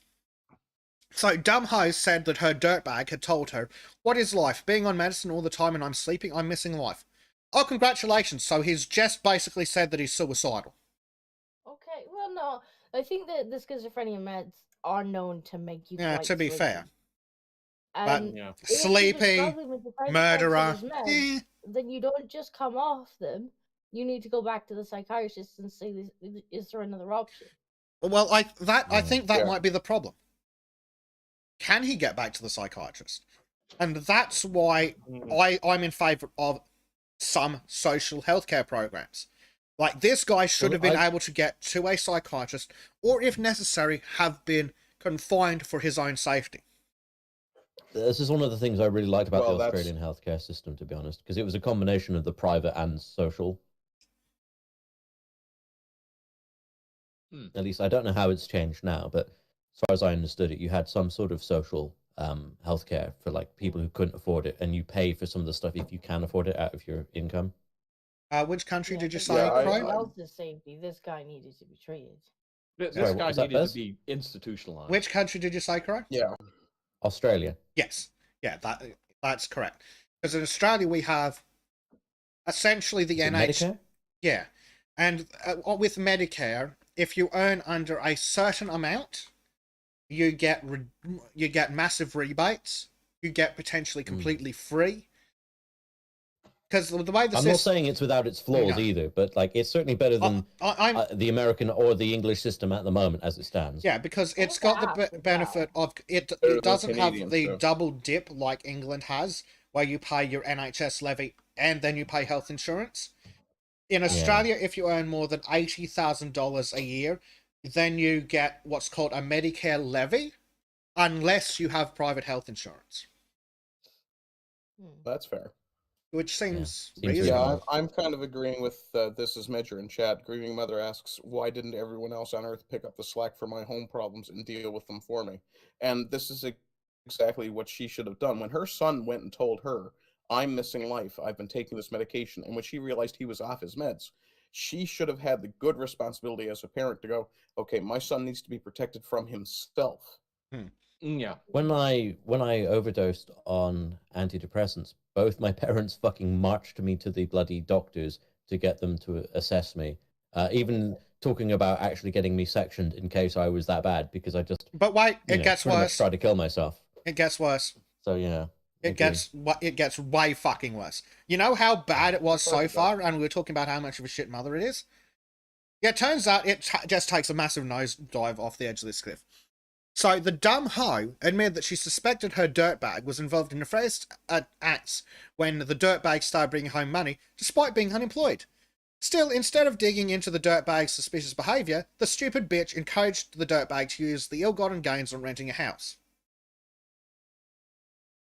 So, Dumb Hose said that her dirtbag had told her, "What is life? Being on medicine all the time and I'm sleeping? I'm missing life." Oh, congratulations. So he's just basically said that he's suicidal. Okay, well, no. I think that the schizophrenia meds are known to make you Yeah, quite to be sleepy. fair. And Yeah. if you're Sleepy, struggling with the side effects of murderer. those meds, then you don't just come off them. You need to go back to the psychiatrist and say, is there another option? Well, I think that might be the problem. Can he get back to the psychiatrist? And that's why I'm in favour of some social healthcare programs. Like, this guy should have been able to get to a psychiatrist, or if necessary, have been confined for his own safety. This is one of the things I really liked about the Australian healthcare system, to be honest, because it was a combination of the private and social. At least I don't know how it's changed now, but as far as I understood it, you had some sort of social healthcare for like people who couldn't afford it, and you pay for some of the stuff if you can afford it out of your income. Which country did you say? Else's safety. This guy needed to be treated. This guy needed to be institutionalized. Which country did you say, correct? Yeah. Australia. Yes. Yeah, that's correct. Because in Australia we have essentially the Medicare? Yeah. And with Medicare, if you earn under a certain amount, you get massive rebates. You get potentially completely free. Because the way I'm not saying it's without its flaws either, but like it's certainly better than the American or the English system at the moment as it stands. Yeah, because it's got the benefit of it doesn't have the double dip like England has, where you pay your NHS levy and then you pay health insurance. In Australia, if you earn more than $80,000 a year, then you get what's called a Medicare levy, unless you have private health insurance. That's fair. Which seems reasonable. Yeah, I'm kind of agreeing with this as Measure in chat. Grieving Mother asks, why didn't everyone else on Earth pick up the slack for my home problems and deal with them for me? And this is exactly what she should have done. When her son went and told her, I'm missing life, I've been taking this medication, and when she realized he was off his meds, she should have had the good responsibility as a parent to go, okay, my son needs to be protected from himself. Yeah. When I overdosed on antidepressants, both my parents fucking marched me to the bloody doctors to get them to assess me. Even talking about actually getting me sectioned in case I was that bad, because I just But wait, it gets pretty much worse. tried to kill myself. It gets worse. So yeah, It gets way fucking worse. You know how bad it was so far, and we were talking about how much of a shit mother it is? Yeah, it turns out it just takes a massive nosedive off the edge of this cliff. So the dumb hoe admitted that she suspected her dirtbag was involved in nefarious acts when the dirtbag started bringing home money, despite being unemployed. Still, instead of digging into the dirtbag's suspicious behaviour, the stupid bitch encouraged the dirtbag to use the ill-gotten gains on renting a house.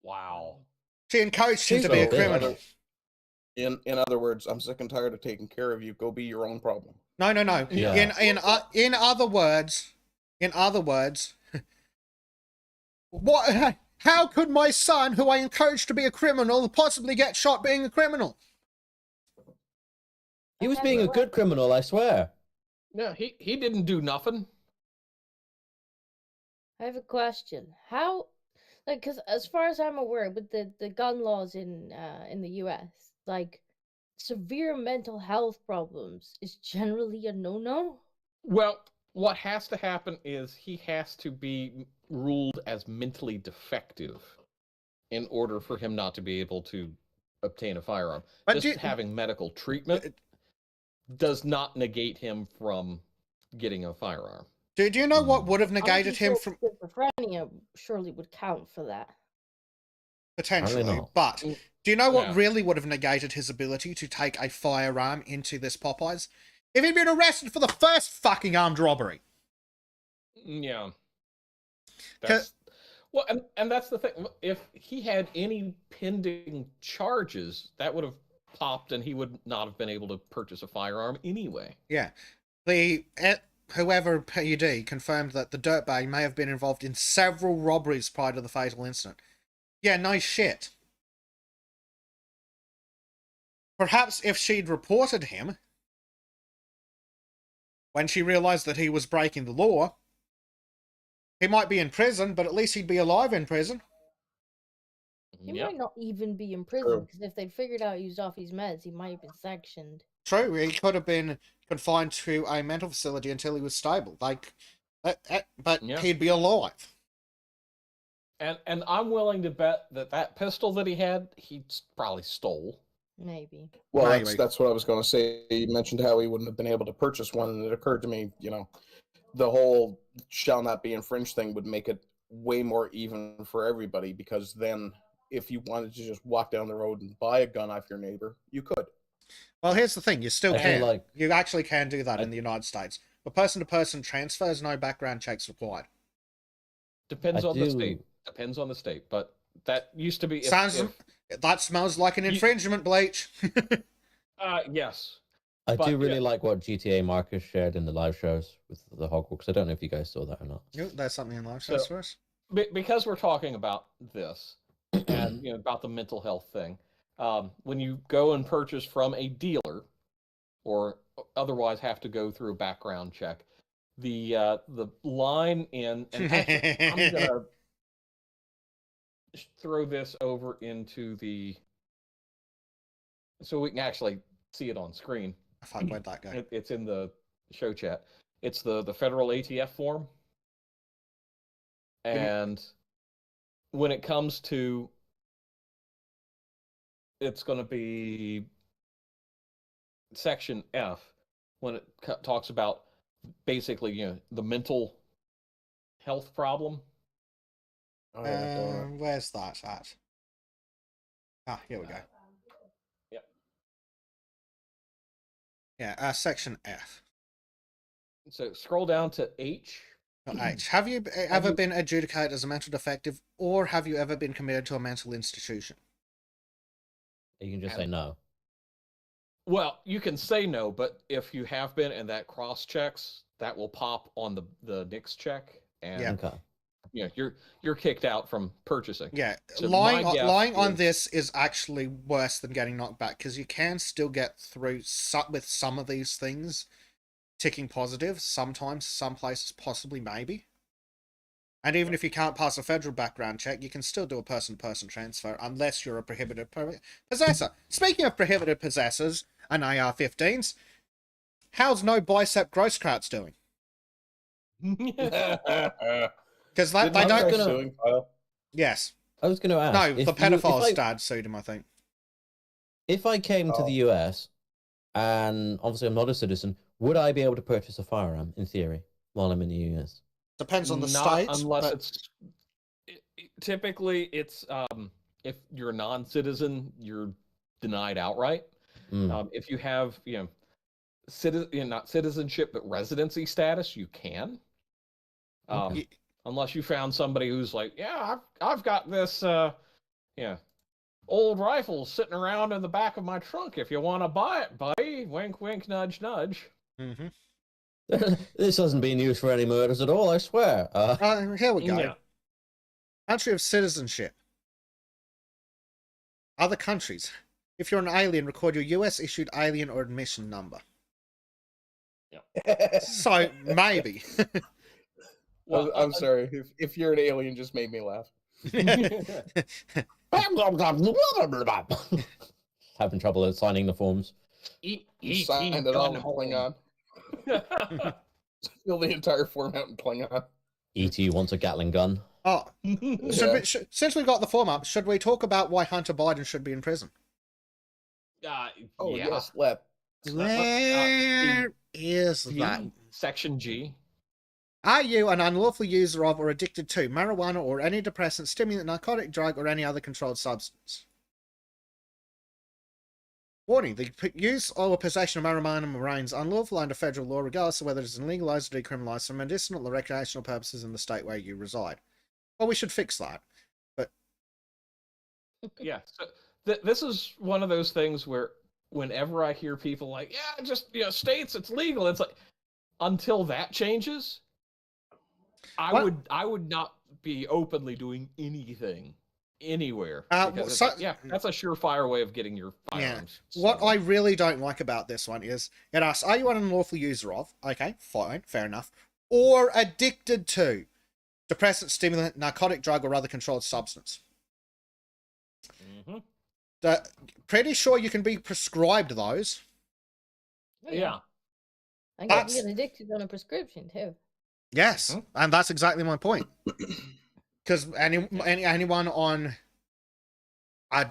Wow. She encouraged him to be a So, criminal. In other words, I'm sick and tired of taking care of you. Go be your own problem. No. Yeah. In other words, what? How could my son, who I encouraged to be a criminal, possibly get shot being a criminal? he was being a good criminal, I swear. Yeah, he didn't do nothing. I have a question. How, like, because as far as I'm aware, with the gun laws in the U.S., like, severe mental health problems is generally a no-no. Well, what has to happen is he has to be ruled as mentally defective in order for him not to be able to obtain a firearm. But Just having medical treatment does not negate him from getting a firearm. Do you know what would have I'm negated just him sure from schizophrenia surely would count for that. potentially? not. But do you know what Yeah. really would have negated his ability to take a firearm into this Popeyes? If he'd been arrested for the first fucking armed robbery. Yeah. That's well, and that's the thing. If he had any pending charges, that would have popped, and he would not have been able to purchase a firearm anyway. Yeah. Whoever PUD confirmed that the dirtbag may have been involved in several robberies prior to the fatal incident. Yeah, nice shit. Perhaps if she'd reported him when she realized that he was breaking the law, he might be in prison, but at least he'd be alive in prison. He Yep. might not even be in prison, because if they'd figured out he was off his meds, he might have been sectioned. True, he could have been confined to a mental facility until he was stable. But Yeah. he'd be alive. And I'm willing to bet that pistol that he had, he probably stole. Maybe. Well, Maybe. that's what I was going to say. You mentioned how he wouldn't have been able to purchase one, and it occurred to me, the whole shall not be infringed thing would make it way more even for everybody, because then if you wanted to just walk down the road and buy a gun off your neighbor, you could. Well, here's the thing: you still I feel can. like- You actually can do that in the United States. For person-to-person transfers, no background checks required. Depends I on the do- state. Depends on the state. But that used to be. That smells like an infringement, Bleach. Yes. I But, do really yeah. like what GTA Marcus shared in the live shows with the Hogwarts. I don't know if you guys saw that or not. There's something in life shows for us. Because we're talking about this and about the mental health thing, when you go and purchase from a dealer or otherwise have to go through a background check, the line in and actually, I'm gonna throw this over into the so we can actually see it on screen. Fuck, where'd that go? It's in the show chat. It's the federal ATF form. And when it comes to, it's going to be section F when it talks about basically, the mental health problem. Oh, yeah, Where's that at? Ah, here we go. Yep. Yeah, section F. So scroll down to H. H. Have you ever been adjudicated as a mental defective, or have you ever been committed to a mental institution? You can just say no. Well, you can say no, but if you have been and that cross checks, that will pop on the NICS check. And Yeah. Okay. you're kicked out from purchasing. Yeah, So my guess lying on is- this is actually worse than getting knocked back, because you can still get through with some of these things ticking positive. Sometimes, some places, possibly, maybe. And even if you can't pass a federal background check, you can still do a person-to-person transfer, unless you're a prohibited possessor. Speaking of prohibited possessors and AR-15s, how's no bicep Grosskratz doing? Because they I was don't... gonna- suing Kyle. Yes. I was going to ask. No, the pedophile's if dad sued him, I think. if I came to Oh. the US, and obviously I'm not a citizen, would I be able to purchase a firearm in theory while I'm in the US? Depends on the not state. unless but... it's typically it's if you're a non-citizen, you're denied outright. Mm. If you have not citizenship but residency status, you can. Okay. Unless you found somebody who's like, yeah, I've got this old rifle sitting around in the back of my trunk. If you want to buy it, buddy, wink, wink, nudge, nudge. Mm-hmm. This hasn't been used for any murders at all, I swear. Here we go. Yeah. Country of citizenship. Other countries. If you're an alien, record your US issued alien or admission number. So, maybe. Well, I'm sorry. If you're an alien, just made me laugh. Having trouble at signing the forms. You signed it all in Klingon. Fill the entire form out in Klingon. E.T. wants a Gatling gun. Oh, Yeah. since we got the form up, should we talk about why Hunter Biden should be in prison? Oh, yeah. yes, let. Where is that? Section G. Are you an unlawful user of or addicted to marijuana or any depressant, stimulant, narcotic, drug, or any other controlled substance? Warning, the use or possession of marijuana remains unlawful under federal law regardless of whether it is legalized or decriminalized for medicinal or recreational purposes in the state where you reside. Well, we should fix that. But Yeah. So this is one of those things where whenever I hear people like, yeah, just states it's legal, it's like until that changes, I would not be openly doing anything anywhere. Because that's a surefire way of getting your firearms. What I really don't like about this one is it asks, are you an unlawful user of? Okay, fine, fair enough. Or addicted to depressant, stimulant, narcotic, drug, or other controlled substance. Pretty sure you can be prescribed those. Yeah. I can get addicted on a prescription too. Yes, and that's exactly my point. Because anyone on a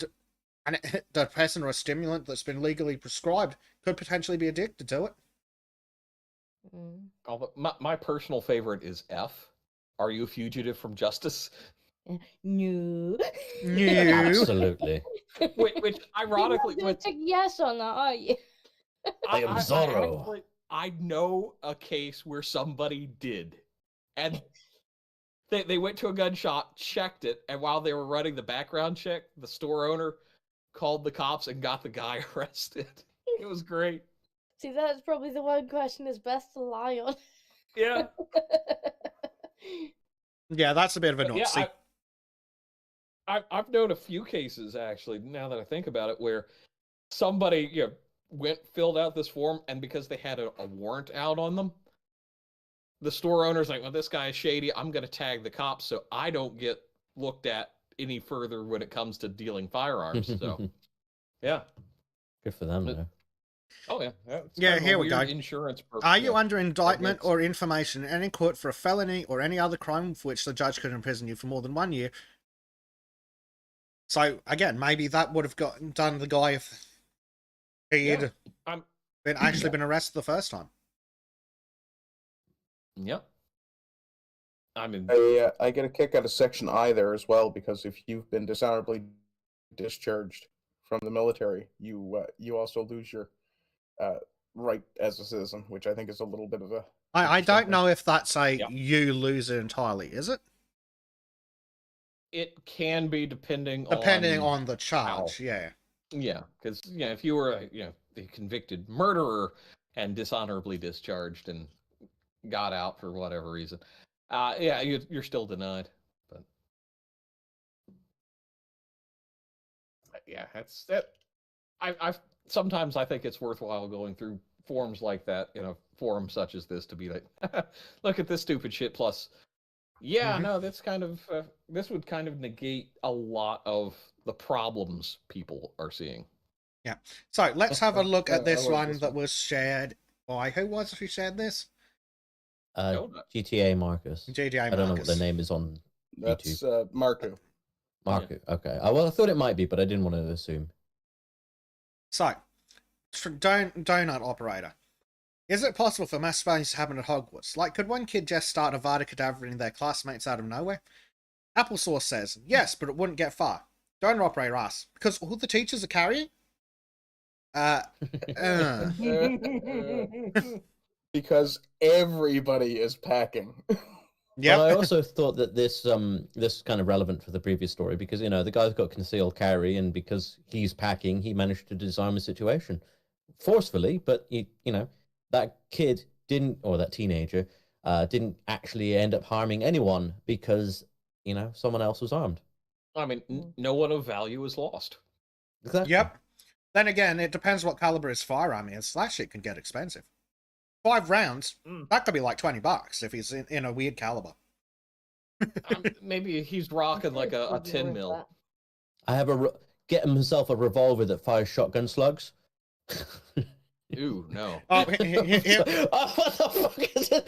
depressant or a stimulant that's been legally prescribed could potentially be addicted to it. Although my personal favorite is F. Are you a fugitive from justice? No. Absolutely. Which ironically, you're not gonna tick yes on that, are you? I am Zorro. actually, I know a case where somebody did, and they went to a gun shop, checked it, and while they were running the background check, the store owner called the cops and got the guy arrested. It was great. See, that's probably the one question it's best to lie on. Yeah. Yeah, that's a bit of a But yeah, Nazi. I've known a few cases actually. Now that I think about it, where somebody filled out this form, and because they had a warrant out on them, the store owner's like, "Well, this guy is shady. I'm going to tag the cops so I don't get looked at any further when it comes to dealing firearms." So, yeah. Good for them, though. Oh yeah. It's Yeah, kind of a here we weird go. Insurance purpose. Are you under indictment it's- or information in any court for a felony or any other crime for which the judge could imprison you for more than 1 year? So, again, maybe that would have done the guy if he had been arrested the first time. Yep. I mean, I get a kick out of Section I there as well, because if you've been dishonorably discharged from the military, you also lose your right as a citizen, which I think is a little bit of a... I don't know if that's Yeah. you lose it entirely, is it? it can be depending on the charge, how. yeah. Yeah, because if you were a convicted murderer and dishonorably discharged and got out for whatever reason, Yeah, you're still denied. But yeah, that's that. I've sometimes I think it's worthwhile going through forums like that in a forum such as this to be like, look at this stupid shit. Plus, yeah, Mhm. no, that's kind of this would kind of negate a lot of the problems people are seeing. Yeah. So let's have a look at I this like one this that one. was shared by who was it who shared this? Donut. GTA Marcus. GTA I don't know what Marcus. the name is on That's YouTube. Marku. Marcus. Okay. Well, I thought it might be, but I didn't want to assume. So, donut operator. Is it possible for mass space to happen at Hogwarts? Like, could one kid just start Avada Kedavra in their classmates out of nowhere? Applesauce says, yes, but it wouldn't get far. Donut operator asks, because all the teachers are carrying? Uh, Because everybody is packing. yeah. But I also thought that this is kind of relevant for the previous story because the guy's got concealed carry, and because he's packing, he managed to disarm the situation forcefully. But that kid didn't, or that teenager didn't actually end up harming anyone because someone else was armed. I mean, no one of value is lost. Exactly. Yep. Then again, it depends what caliber his firearm is. That shit can get expensive. 5 rounds, that could be like $20 if he's in a weird caliber. Maybe he's rocking like a Would be 10 worth mil. that. I have get himself a revolver that fires shotgun slugs. Ooh, no. Oh, What the fuck is it?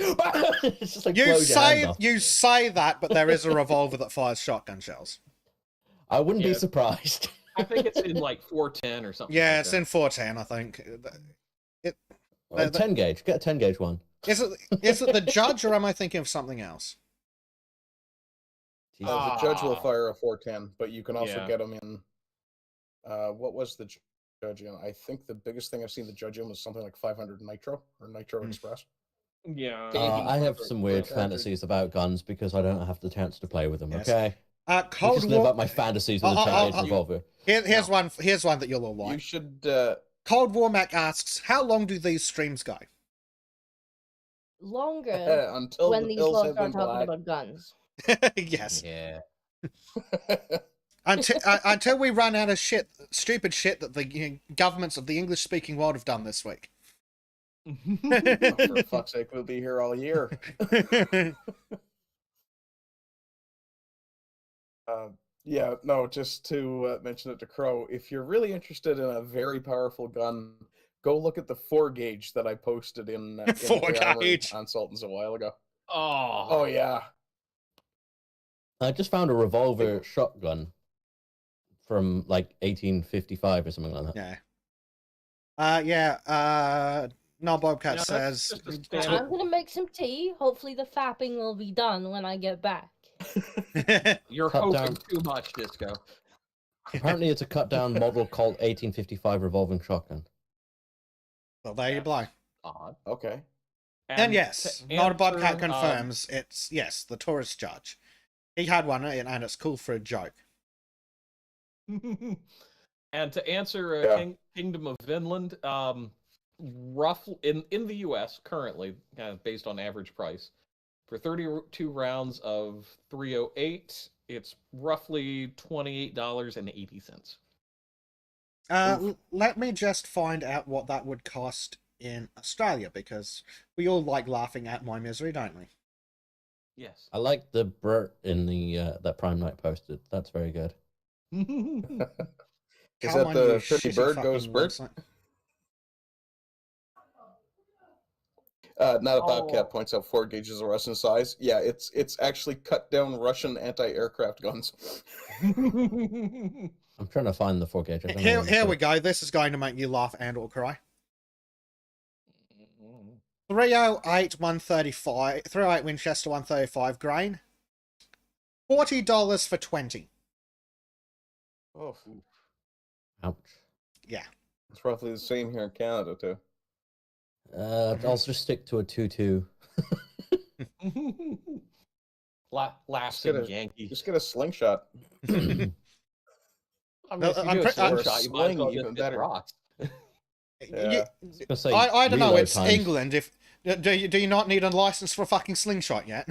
It's just like blows your hand off. you say that, but there is a revolver that fires shotgun shells. I wouldn't be Yeah. surprised. I think it's in like 410 or something. Yeah, like it's that. in 410, I think. Well, 10 gauge. Get a 10 gauge one. Is it the judge, or am I thinking of something else? Jesus. The judge will Ah. fire a 410, but you can also Yeah. get them in. What was the judge in? I think the biggest thing I've seen the judge in was something like 500 Nitro or Nitro Express. Yeah. I have some weird Yeah. fantasies about guns because I don't have the chance to play with them. Yes. Okay, I Cold just live War. up my fantasies with a 10 gauge revolver. Here's one. Here's one that you'll all You like. should. Cold War Mac asks, "How long do these streams go?" Longer Until when the these pills laws have start been talking black. about guns. Yes. Yeah. Until we run out of stupid shit that the governments of the English-speaking world have done this week. Oh, for fuck's sake, we'll be here all year. Yeah, no, just to mention it to Crow, if you're really interested in a very powerful gun, go look at the 4 gauge that I posted in, in 4 the Armory gauge. on Sultans a while ago. Oh. Yeah. I just found a revolver shotgun from like 1855 or something like that. Yeah. No, Bobcat No, says. that's just a I'm standard- gonna make some tea. Hopefully the fapping will be done when I get back. You're Cut hoping down. too much, Disco. Apparently, it's a cut down model called 1855 revolving shotgun. Well, there you go. Odd. Okay. And yes, to not a Bobcat answer, confirms. It's yes, the tourist judge. He had one, and it's cool for a joke. And to answer Yeah. Kingdom of Vinland, roughly in the U.S. currently, based on average price, for 32 rounds of 308, it's roughly $28.80. Let me just find out what that would cost in Australia, because we all like laughing at my misery, don't we? Yes. I like the Burt in the that Prime Night posted. That's very good. Is Come that on, the you pretty shitty bird fucking goes Bert? website. Not a Bobcat Oh. points out 4 gauges of Russian size. Yeah, it's actually cut down Russian anti-aircraft guns. I'm trying to find the 4 gauge. I don't know Here, where you here put we it. go. This is going to make you laugh and or cry. 308 135, 308 Winchester 135 grain. $40 for 20. Oh, Ouch. Yeah. it's roughly the same here in Canada too. I'll just stick to a 2.2. Laughs Get in a- Yankee. Just get a slingshot. I mean, No, if you I'm do a pre- I'm- slingshot, you might as well Sling, just even hit better. rocks. Yeah. I don't know. reload It's times. England. Do you not need a license for a fucking slingshot yet?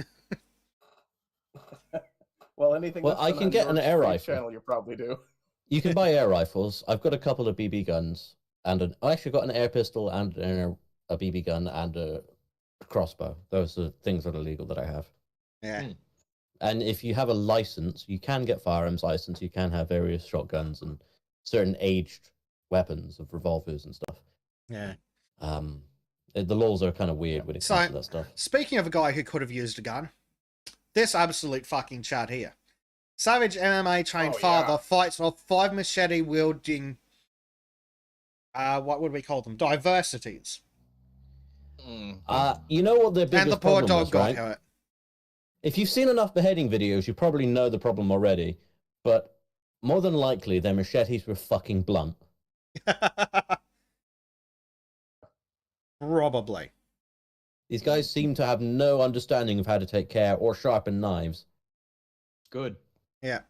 Well, anything. Well, that's I been can on get an your air Twitch rifle. Channel, you probably do. You can buy air rifles. I've got a couple of BB guns, and I actually got an air pistol and a BB gun and a crossbow. Those are things that are legal that I have. Yeah. And if you have a license, you can get firearms license. You can have various shotguns and certain aged weapons of revolvers and stuff. Yeah. The laws are kind of weird when it comes to that stuff. Speaking of a guy who could have used a gun, this absolute fucking Chad here. Savage MMA trained father fights off 5 machete wielding, what would we call them? Diversities. You know what the biggest And the poor problem dog was, got right? hurt. If you've seen enough beheading videos, you probably know the problem already. But more than likely, their machetes were fucking blunt. Probably. These guys seem to have no understanding of how to take care or sharpen knives. Good. Yeah.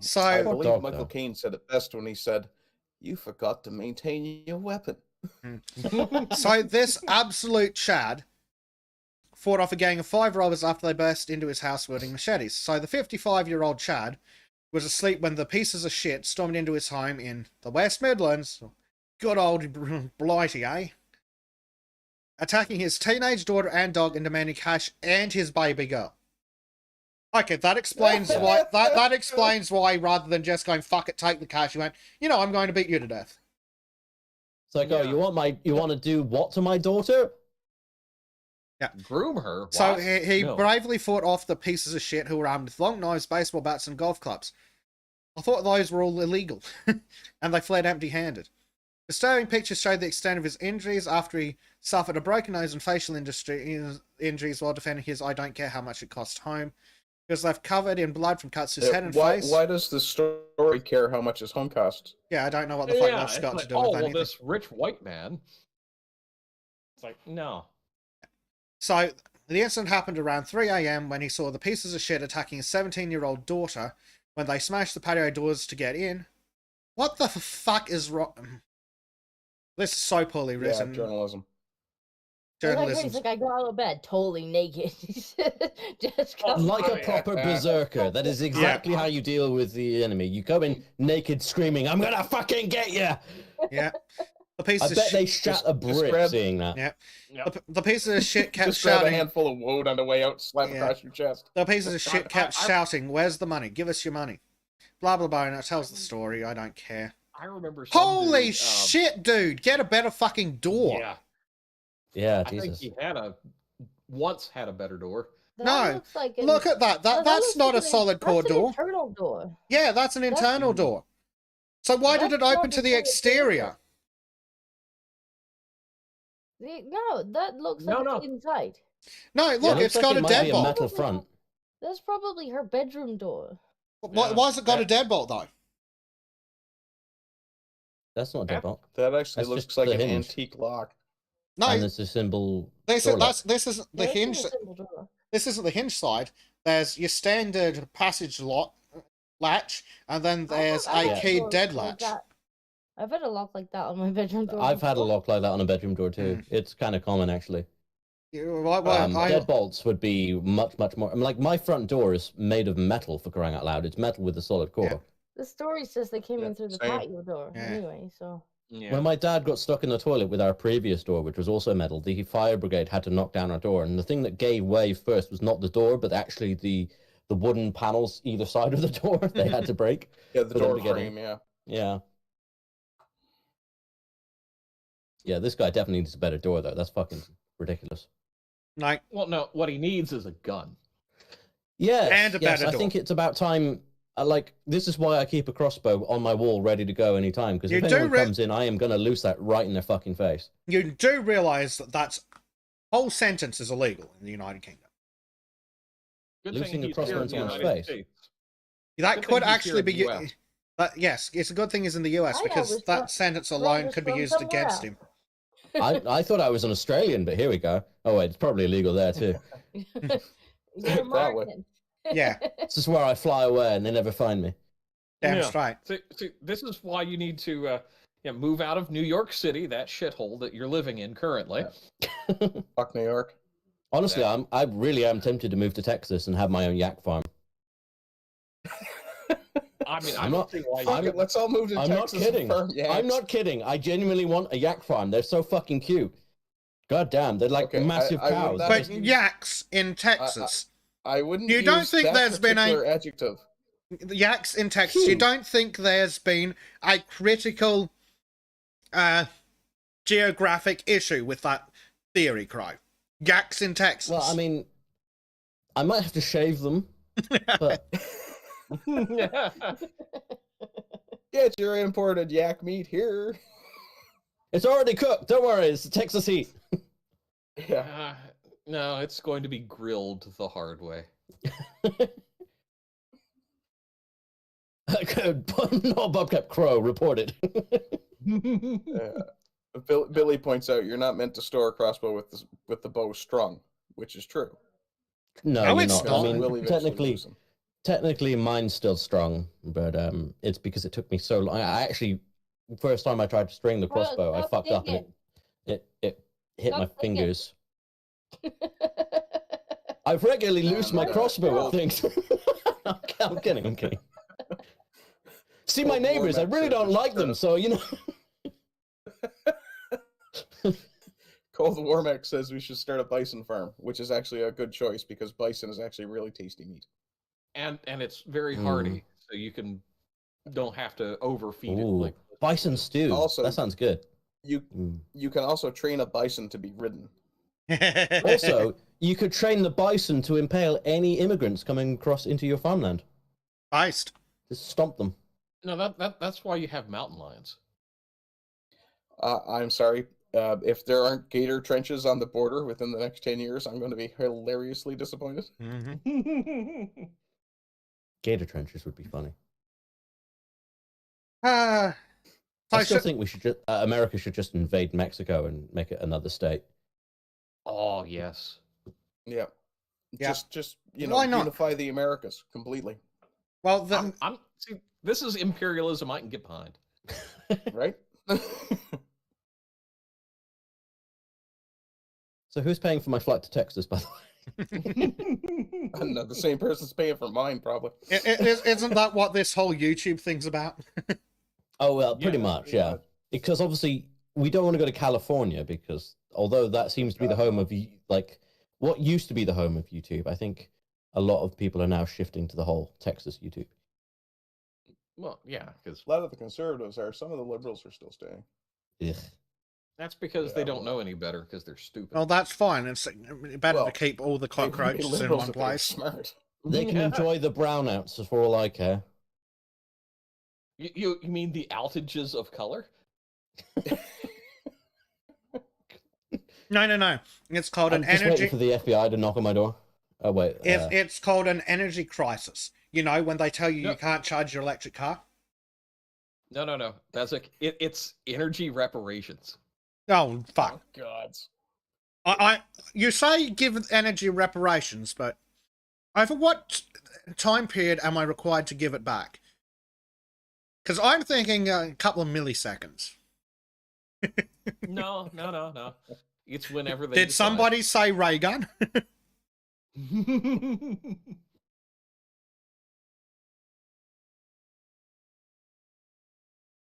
So I believe dog, Michael though. Caine said it best when he said, "You forgot to maintain your weapon." So this absolute Chad fought off a gang of 5 robbers after they burst into his house wielding machetes. So the 55-year-old Chad was asleep when the pieces of shit stormed into his home in the West Midlands. Good old Blighty, eh? Attacking his teenage daughter and dog and demanding cash and his baby girl. Okay, that explains why. That explains why, rather than just going "fuck it, take the cash," he went, "I'm going to beat you to death." It's like, oh, you want to do what to my daughter? Yeah. Groom her. So What? he No. bravely fought off the pieces of shit who were armed with long knives, baseball bats, and golf clubs. I thought those were all illegal, and they fled empty-handed. Disturbing pictures show the extent of his injuries after he suffered a broken nose and facial injuries while defending his "I don't care how much it cost" home. He was left covered in blood from cuts to his head and face. Why does the story care how much his home costs? Yeah, I don't know what the fuck that's it's got like, to do with anything. this rich white man. It's like, no. So, the incident happened around 3 a.m. when he saw the pieces of shit attacking his 17-year-old daughter when they smashed the patio doors to get in. What the fuck is wrong? This is so poorly Yeah, written. journalism. He's like, I got out of bed totally naked. Just come Like a proper berserker. That is exactly how you deal with the enemy. You go in naked, screaming, "I'm gonna fucking get you!" Yeah. The piece I of bet shit. they shat a brick seeing that. Yeah. Yep. The pieces of shit kept Just grab a shouting. handful of woad on the way out, slap Yeah. across your chest. The pieces of shit kept I- shouting, "Where's the money? Give us your money." Blah, blah, blah, and it tells the story. I don't care. I remember some Holy dude, shit, dude! Get a better fucking door. Yeah. Yeah, I think Jesus. he once had a better door. That No, looks like Look at that. That's looks not like a an- solid core that's an door. internal door. Yeah, that's an internal door. So why did it That's open to the probably exterior? No, that looks like No, it's no. inside. No, Yeah, look, it it's looks like got it a might be deadbolt. metal front. That's probably her bedroom door. Why has it got a deadbolt though? That's not a deadbolt. That actually That's looks just like the an hinge. antique lock. No, And it's a symbol. this door lock. isn't the Yeah, it's hinge. a simple door. This isn't the hinge side. There's your standard passage latch, and then there's I've a had key doors dead like latch. that. I've had a lock like that on my bedroom door. I've had a before. lock like that on a bedroom door too. It's kind of common actually. Deadbolts would be much more. I mean, like my front door is made of metal for crying out loud. It's metal with a solid core. Yeah. The story says they came Yeah, in through the same. patio door. Yeah. Anyway, so Yeah. When my dad got stuck in the toilet with our previous door, which was also metal, the fire brigade had to knock down our door. And the thing that gave way first was not the door, but actually the wooden panels either side of the door they had to break. Yeah, the For them door to get frame, in. yeah. Yeah. Yeah, this guy definitely needs a better door, though. That's fucking ridiculous. Like, Well, no, what he needs is a gun. Yes, And a better I door. think it's about time. This is why I keep a crossbow on my wall ready to go anytime, because if You do anyone re- comes in, I am going to loose that right in their fucking face. you do realise that that's whole sentence is illegal in the United Kingdom. Good Losing thing a he's crossbow here in into the one's United face. States. That Good could thing he's actually here be. in the US. But yes, it's a good thing he's in the US I because always that thought sentence Ron alone was could be from used somewhere against else. him. I thought I was an Australian, but here we go. Oh wait, it's probably illegal there too. You're That way. American. Yeah, This is where I fly away and they never find me. damn Yeah. straight. See, this is why you need to move out of New York City, that shithole that you're living in currently. Fuck New York. Honestly, I really am tempted to move to Texas and have my own yak farm. I mean, I'm I'm not- not. Why Fuck you- it, let's all move to I'm not Texas kidding. and farm yaks. I'm not kidding. I genuinely want a yak farm. They're so fucking cute. God damn, they're like Okay, massive I would cows. not- But Just- yaks in Texas. I wouldn't You don't use think that there's been a- particular adjective. Yaks in Texas. You Cute. don't think there's been a critical geographic issue with that theory, Crow? Yaks in Texas. Well, I mean, I might have to shave them, but Get your imported yak meat here. it's already cooked. Don't worry, it's the Texas heat. Yeah. no, it's going to be grilled the hard way. No, Bobcat Crow reported. Billy points out you're not meant to store a crossbow with the bow strung, which is true. No, No, you're it's not. not. I mean, Will eventually technically, lose them. technically, mine's still strong, but it's because it took me so long. I actually, first time I tried to string the Bro, crossbow, I stop fucked up and digging. it hit my Stop digging. fingers. I regularly lose my no. crossbow at things. I'm kidding. I'm kidding. See, my Well, neighbors, I Warmack really says don't it's like them, true. so you know. Cole the Warmack says we should start a bison farm, which is actually a good choice because bison is actually really tasty meat. and it's very Mm. hardy, so you don't have to overfeed it. Ooh, Like bison stew. Also- that sounds good. You Mm. you can also train a bison to be ridden. Also, you could train the bison to impale any immigrants coming across into your farmland. Iced. Just stomp them. no, that's why you have mountain lions. I'm sorry. If there aren't gator trenches on the border within the next 10 years, I'm going to be hilariously disappointed. Mm-hmm. Gator trenches would be funny. So I still should- think we should just, America should just invade Mexico and make it another state. Oh yes. Yeah. Yeah. Just Why not? unify the Americas completely, well, then, See, this is imperialism I can get behind. right? So who's paying for my flight to Texas, by the way? And the same person's paying for mine, probably. isn't that what this whole YouTube thing's about? Oh, well, pretty Yeah, much, yeah. Because obviously, we don't want to go to California because although that seems to be the home of, like, what used to be the home of YouTube, I think a lot of people are now shifting to the whole Texas YouTube. Well, yeah, because A lot of the conservatives are. Some of the liberals are still staying. Ugh. that's because they Yeah, don't know any better because they're stupid. Well, that's fine. It's better Well, to keep all the They would be cockroaches in liberals one if they were place. Smart. They can Yeah. enjoy the brownouts for all I care. You mean the outages of color? No. It's called I'm an just waiting energy. for the FBI to knock on my door. Oh, wait. It's called an energy crisis. You know, when they tell you No. you can't charge your electric car. No. That's it's energy reparations. Oh fuck! Oh, gods. You say give energy reparations, but over what time period am I required to give it back? Because I'm thinking a couple of milliseconds. No. It's whenever they Did decide. somebody say ray gun?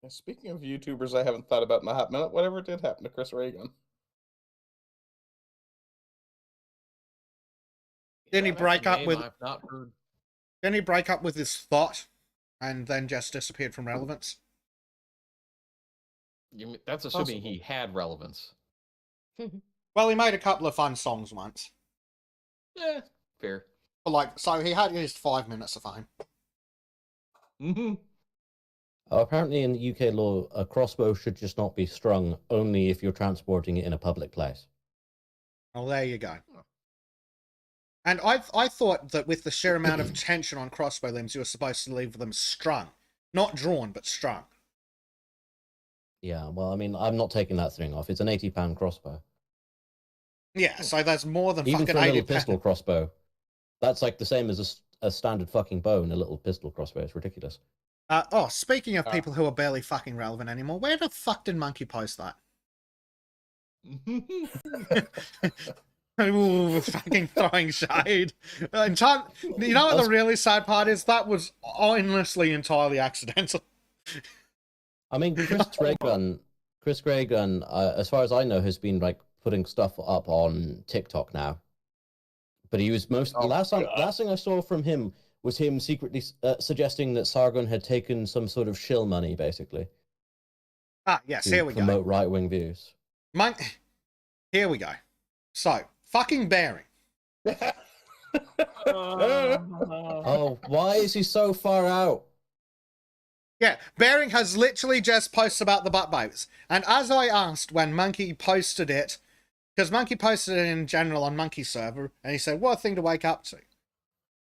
Speaking of YouTubers I haven't thought about in a hot minute, whatever did happen to Chris Reagan? Didn't he That's a break up name with? I've not heard. Didn't he break up with his thought, and then just disappeared from relevance? That's assuming Possible. he had relevance. Well, he made a couple of fun songs once. Yeah, fair. But like, so he had used 5 minutes of fame. Mm-hmm. Oh, apparently in the UK law, a crossbow should just not be strung only if you're transporting it in a public place. Well, there you go. And I thought that with the sheer amount of tension on crossbow limbs, you were supposed to leave them strung. Not drawn, but strung. Yeah, well, I mean, I'm not taking that thing off. It's an 80-pound crossbow. Yeah, so there's more than Even fucking for a 80 little pistol crossbow. That's like the same as a standard fucking bow in a little pistol crossbow. It's ridiculous. Speaking of people who are barely fucking relevant anymore, where the fuck did Monkey post that? Ooh, fucking throwing shade. You know what the really sad part is? That was honestly entirely accidental. I mean, Chris Reagan, as far as I know, has been like putting stuff up on TikTok now. But he was last thing I saw from him was him secretly suggesting that Sargon had taken some sort of shill money, basically. Ah, yes, to here we go. promote right-wing views. Here we go. So, fucking Bering. Oh, why is he so far out? Yeah, Bering has literally just posted about the butt babes. And as I asked when Monkey posted it, because Monkey posted it in general on Monkey server, and he said, what a thing to wake up to.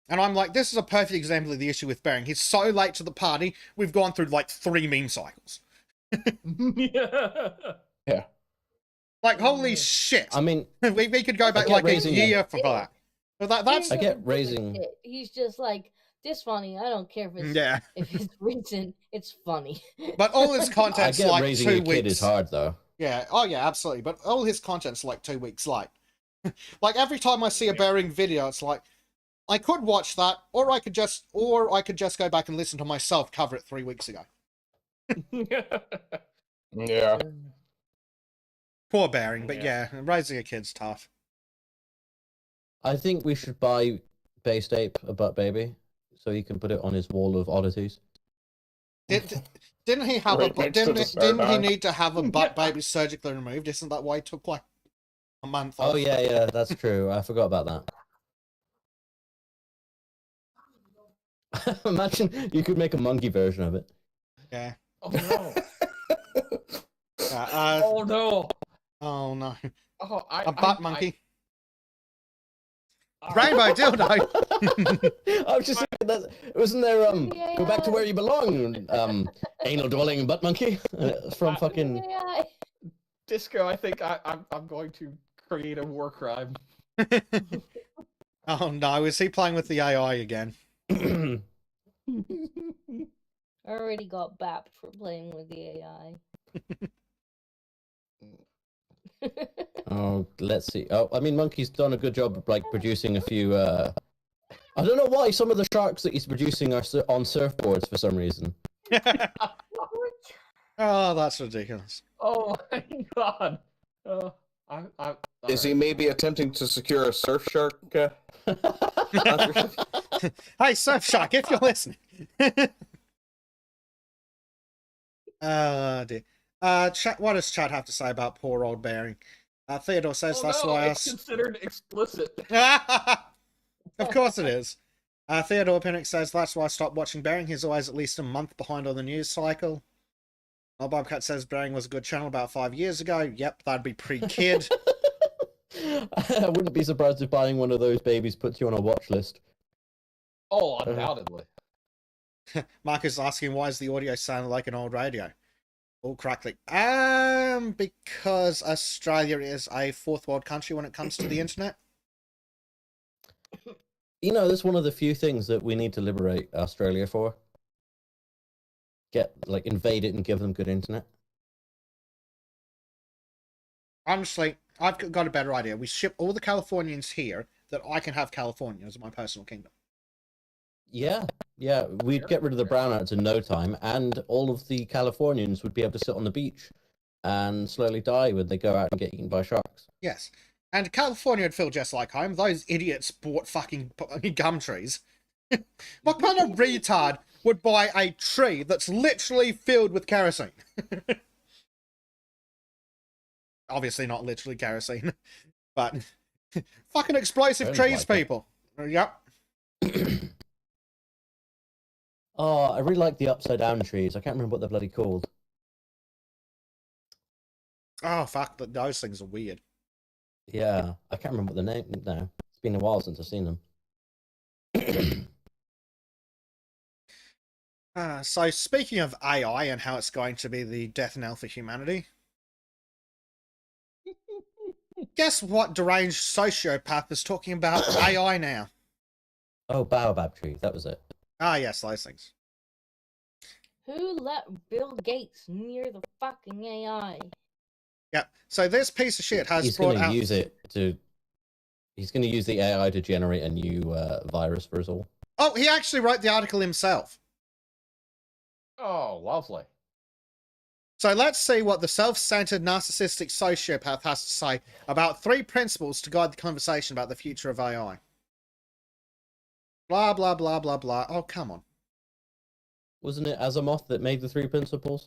And I'm like, this is a perfect example of the issue with Bering. He's so late to the party, we've gone through like 3 meme cycles. Yeah. Like, holy shit. I mean, we could go back like a year for that. But that's... I get raising... He's just like, this funny, I don't care if it's recent, it's funny. But all his content's like 2 weeks. Raising a kid is hard, though. Yeah, oh yeah, absolutely. But all his content's like 2 weeks late. Like, every time I see a Bering video, it's like, I could watch that, or I could just go back and listen to myself cover it 3 weeks ago. Yeah. Poor Bering, but yeah, raising a kid's tough. I think we should buy Based Ape a butt baby, so he can put it on his wall of oddities. Didn't he have didn't he need to have a butt baby surgically removed? Isn't that why it took like a month off? Oh yeah, that's true. I forgot about that. Imagine you could make a monkey version of it. Yeah. Oh no. Oh no. Oh no. Oh, a butt monkey. Rainbow dildo. I was just thinking that wasn't there go back to where you belong, anal dwelling butt monkey from fucking Disco. I think I'm going to create a war crime. Oh no, is he playing with the AI again? I already got bapped for playing with the AI. Oh, let's see. Oh, I mean, Monkey's done a good job of like producing a few. I don't know why some of the sharks that he's producing are on surfboards for some reason. Oh, that's ridiculous. Oh my god. Is he maybe attempting to secure a surf shark? Hey, Surf Shark, if you're listening. Oh dear. Chat, what does chat have to say about poor old Bering? Theodore says that's why it's considered explicit. Of course it is. Theodore Pinnock says that's why I stopped watching Bering. He's always at least a month behind on the news cycle. Bobcat says Bering was a good channel about 5 years ago. Yep, that'd be pre-kid. I wouldn't be surprised if buying one of those babies puts you on a watch list. Oh, undoubtedly. Marcus is asking why does the audio sound like an old radio? All crackly. Because Australia is a 4th world country when it comes to the internet. You know, that's one of the few things that we need to liberate Australia for. Invade it and give them good internet. Honestly, I've got a better idea. We ship all the Californians here that I can have California as my personal kingdom. Yeah, we'd get rid of the brownouts in no time, and all of the Californians would be able to sit on the beach and slowly die when they go out and get eaten by sharks. Yes, and California would feel just like home. Those idiots bought fucking gum trees. What kind of retard would buy a tree that's literally filled with kerosene? Obviously not literally kerosene, but fucking explosive trees, people. Yep. Oh, I really like the upside down trees. I can't remember what they're bloody called. Oh, fuck, those things are weird. Yeah, I can't remember what the name now. It's been a while since I've seen them. So, speaking of AI and how it's going to be the death knell for humanity, guess what deranged sociopath is talking about AI now? Oh, baobab tree, that was it. Ah, yes, those things. Who let Bill Gates near the fucking AI? Yeah, so this piece of shit has He's brought going to out... use it to He's going to use the AI to generate a new virus for us all. Oh, he actually wrote the article himself. Oh, lovely. So let's see what the self-centered narcissistic sociopath has to say about 3 principles to guide the conversation about the future of AI. Blah, blah, blah, blah, blah. Oh, come on. Wasn't it Asimov that made the 3 principles?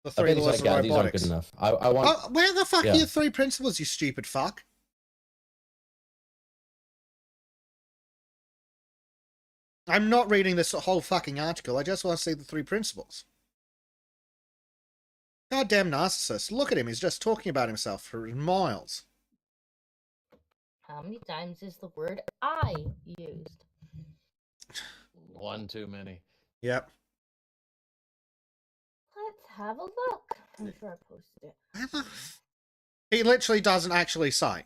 The I 3 bet he's laws like, of yeah, these aren't robotics. good enough. I want... Oh, where the fuck Yeah. are your 3 principles, you stupid fuck? I'm not reading this whole fucking article. I just want to see the 3 principles. Goddamn narcissist. Look at him. He's just talking about himself for miles. How many times is the word I used? One too many. Yep. Let's have a look. I'm sure I posted it. Where the He literally doesn't actually say.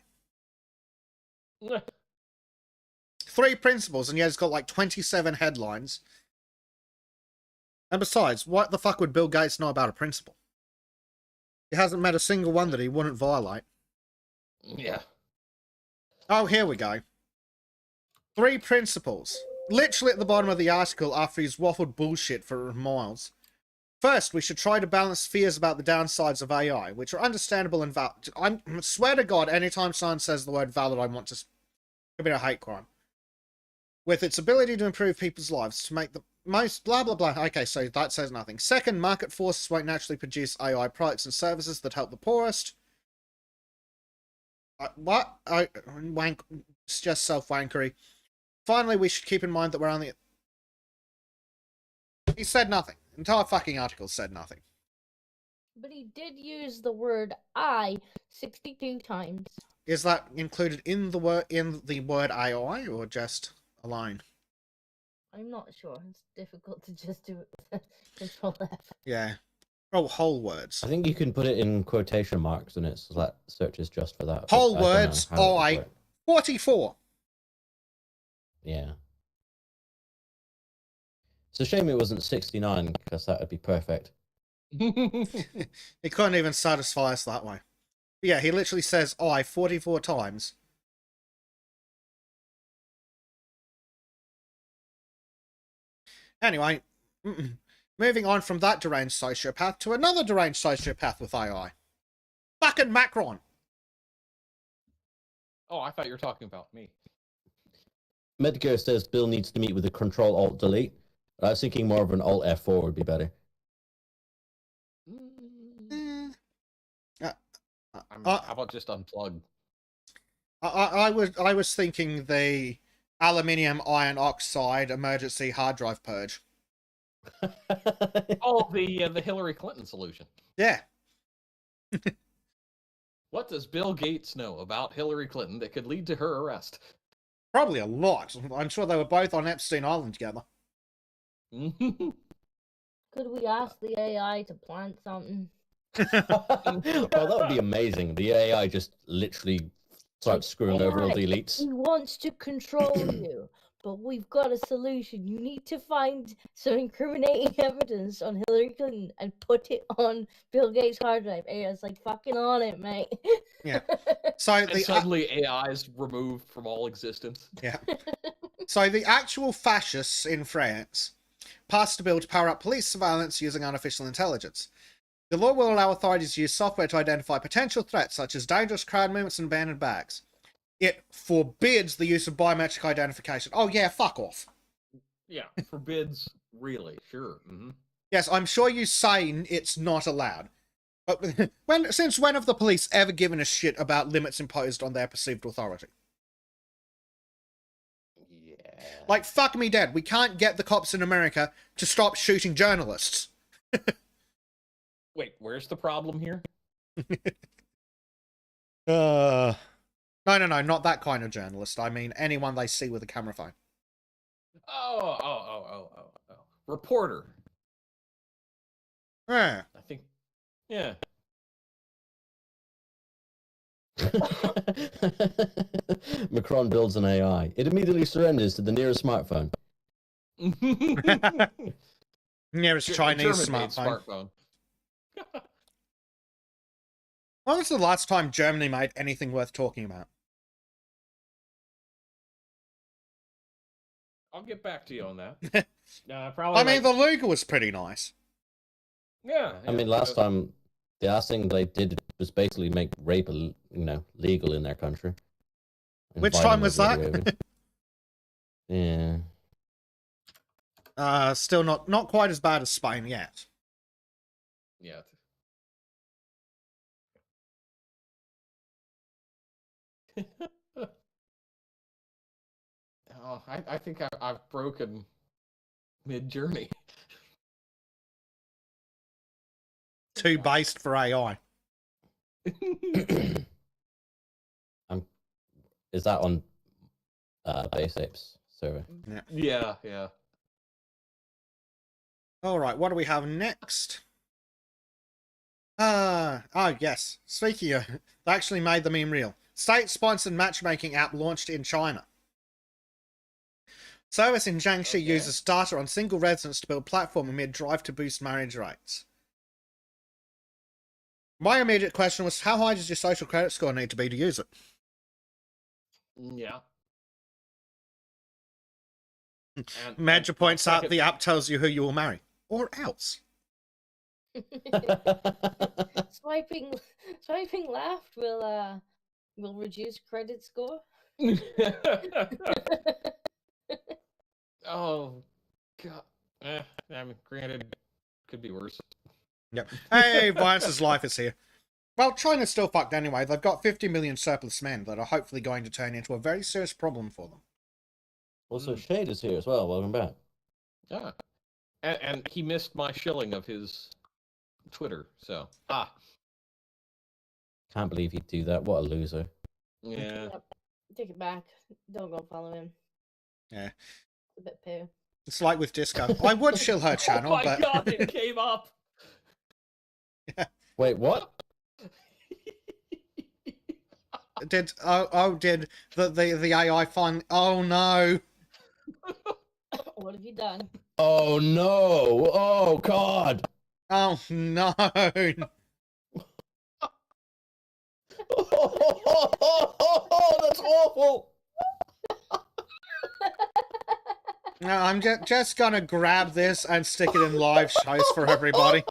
3 principles, and yet it's got like 27 headlines. And besides, what the fuck would Bill Gates know about a principle? He hasn't met a single one that he wouldn't violate. Yeah. Oh, here we go. 3 principles. Literally at the bottom of the article after he's waffled bullshit for miles. First, we should try to balance fears about the downsides of AI, which are understandable and valid. I swear to God, anytime someone says the word valid, I want to commit a hate crime. With its ability to improve people's lives, to make the most blah blah blah. Okay, so that says nothing. Second, market forces won't naturally produce AI products and services that help the poorest. What? It's just self-wankery. Finally, we should keep in mind that we're only... He said nothing. The entire fucking article said nothing. But he did use the word I 62 times. Is that included in the word AI or just alone? I'm not sure. It's difficult to just do it with Control F. Yeah. Oh, whole words. I think you can put it in quotation marks and it's like searches just for that. Whole but I don't know words, how it would I, work. 44. Yeah. It's a shame it wasn't 69 because that would be perfect. He couldn't even satisfy us that way. But yeah, he literally says I 44 times. Anyway, moving on from that deranged sociopath to another deranged sociopath with AI. Fucking Macron. Oh, I thought you were talking about me. Medgar says Bill needs to meet with a Control-Alt-Delete. I was thinking more of an Alt-F4 would be better. How about just unplug? I was thinking the aluminium iron oxide emergency hard drive purge. Oh, the Hillary Clinton solution. Yeah. What does Bill Gates know about Hillary Clinton that could lead to her arrest? Probably a lot. I'm sure they were both on Epstein Island together. Could we ask the AI to plant something? Oh, that would be amazing. The AI just literally starts screwing over all the elites. He wants to control you, but we've got a solution. You need to find some incriminating evidence on Hillary Clinton and put it on Bill Gates' hard drive. AI's like, fucking on it, mate. Yeah. So And the suddenly AI is removed from all existence. yeah. So the actual fascists in France passed a bill to power up police surveillance using artificial intelligence. The law will allow authorities to use software to identify potential threats such as dangerous crowd movements and abandoned bags. It forbids the use of biometric identification. Oh yeah, fuck off. Yeah, forbids, really, sure. Mm-hmm. Yes, I'm sure you say it's not allowed. But since when have the police ever given a shit about limits imposed on their perceived authority? Yeah. Like, fuck me dead, we can't get the cops in America to stop shooting journalists. Wait, where's the problem here? No, not that kind of journalist. I mean, anyone they see with a camera phone. Oh. Reporter. Yeah. I think, yeah. Macron builds an AI. It immediately surrenders to the nearest smartphone. Nearest Chinese German-made smartphone. When was the last time Germany made anything worth talking about? I'll get back to you on that. Probably. I mean, the Luger was pretty nice. Yeah. I mean, last time the last thing they did was basically make rape, legal in their country. And Which violent time was over the that? yeah. Still not quite as bad as Spain yet. Yeah. Oh, I think I've broken mid-journey. Too based for AI. Is that on Base Apes server? Yeah. All right, what do we have next? Yes. Speaking of, they actually made the meme real. State-sponsored matchmaking app launched in China. Service in Jiangxi uses data on single residents to build platform amid drive to boost marriage rates. My immediate question was, how high does your social credit score need to be to use it? Yeah. Major points out the app tells you who you will marry. Or else. Swiping left will reduce credit score. Oh, God. I mean, granted, could be worse. Yep. Hey, Violence's life is here. Well, China's still fucked anyway. They've got 50 million surplus men that are hopefully going to turn into a very serious problem for them. Also, Shade is here as well. Welcome back. Yeah. And he missed my shilling of his Twitter, so. Can't believe he'd do that. What a loser. Yeah. Yep. Take it back. Don't go follow him. Yeah. It's a bit poo. It's like with Disco. I would shill her channel, Oh my but... God, it came up! Wait, what? Did the AI find... Oh, no. What have you done? Oh no! Oh God! Oh, no. That's awful! No, I'm just gonna grab this and stick it in live shows for everybody.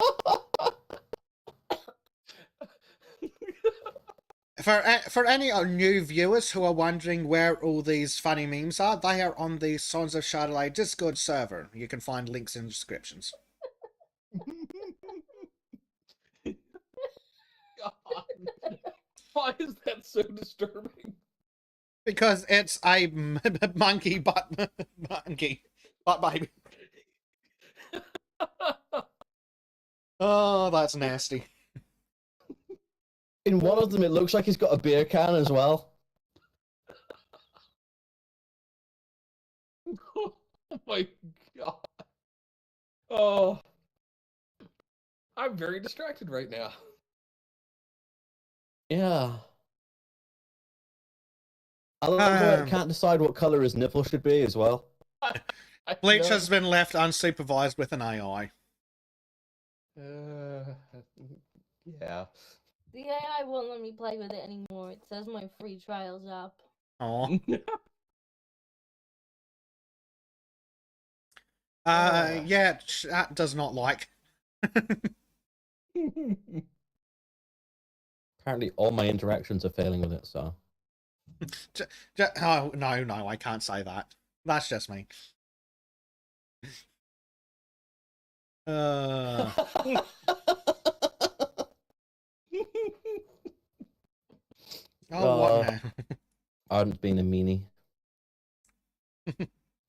For any new viewers who are wondering where all these funny memes are, they are on the Sultans of Shadilay Discord server. You can find links in the descriptions. God. Why is that so disturbing? Because it's a monkey butt baby. Oh, that's nasty. In one of them, it looks like he's got a beer can as well. Oh my God. Oh. I'm very distracted right now. Yeah. I love how I can't decide what color his nipple should be as well. Bleach know. has been left unsupervised with an AI. Yeah. The AI won't let me play with it anymore. It says my free trial's up. Oh. Yeah, chat does not like. Apparently, all my interactions are failing with it, so. Oh, no, I can't say that. That's just me. Oh, What now? Ardent's been a meanie.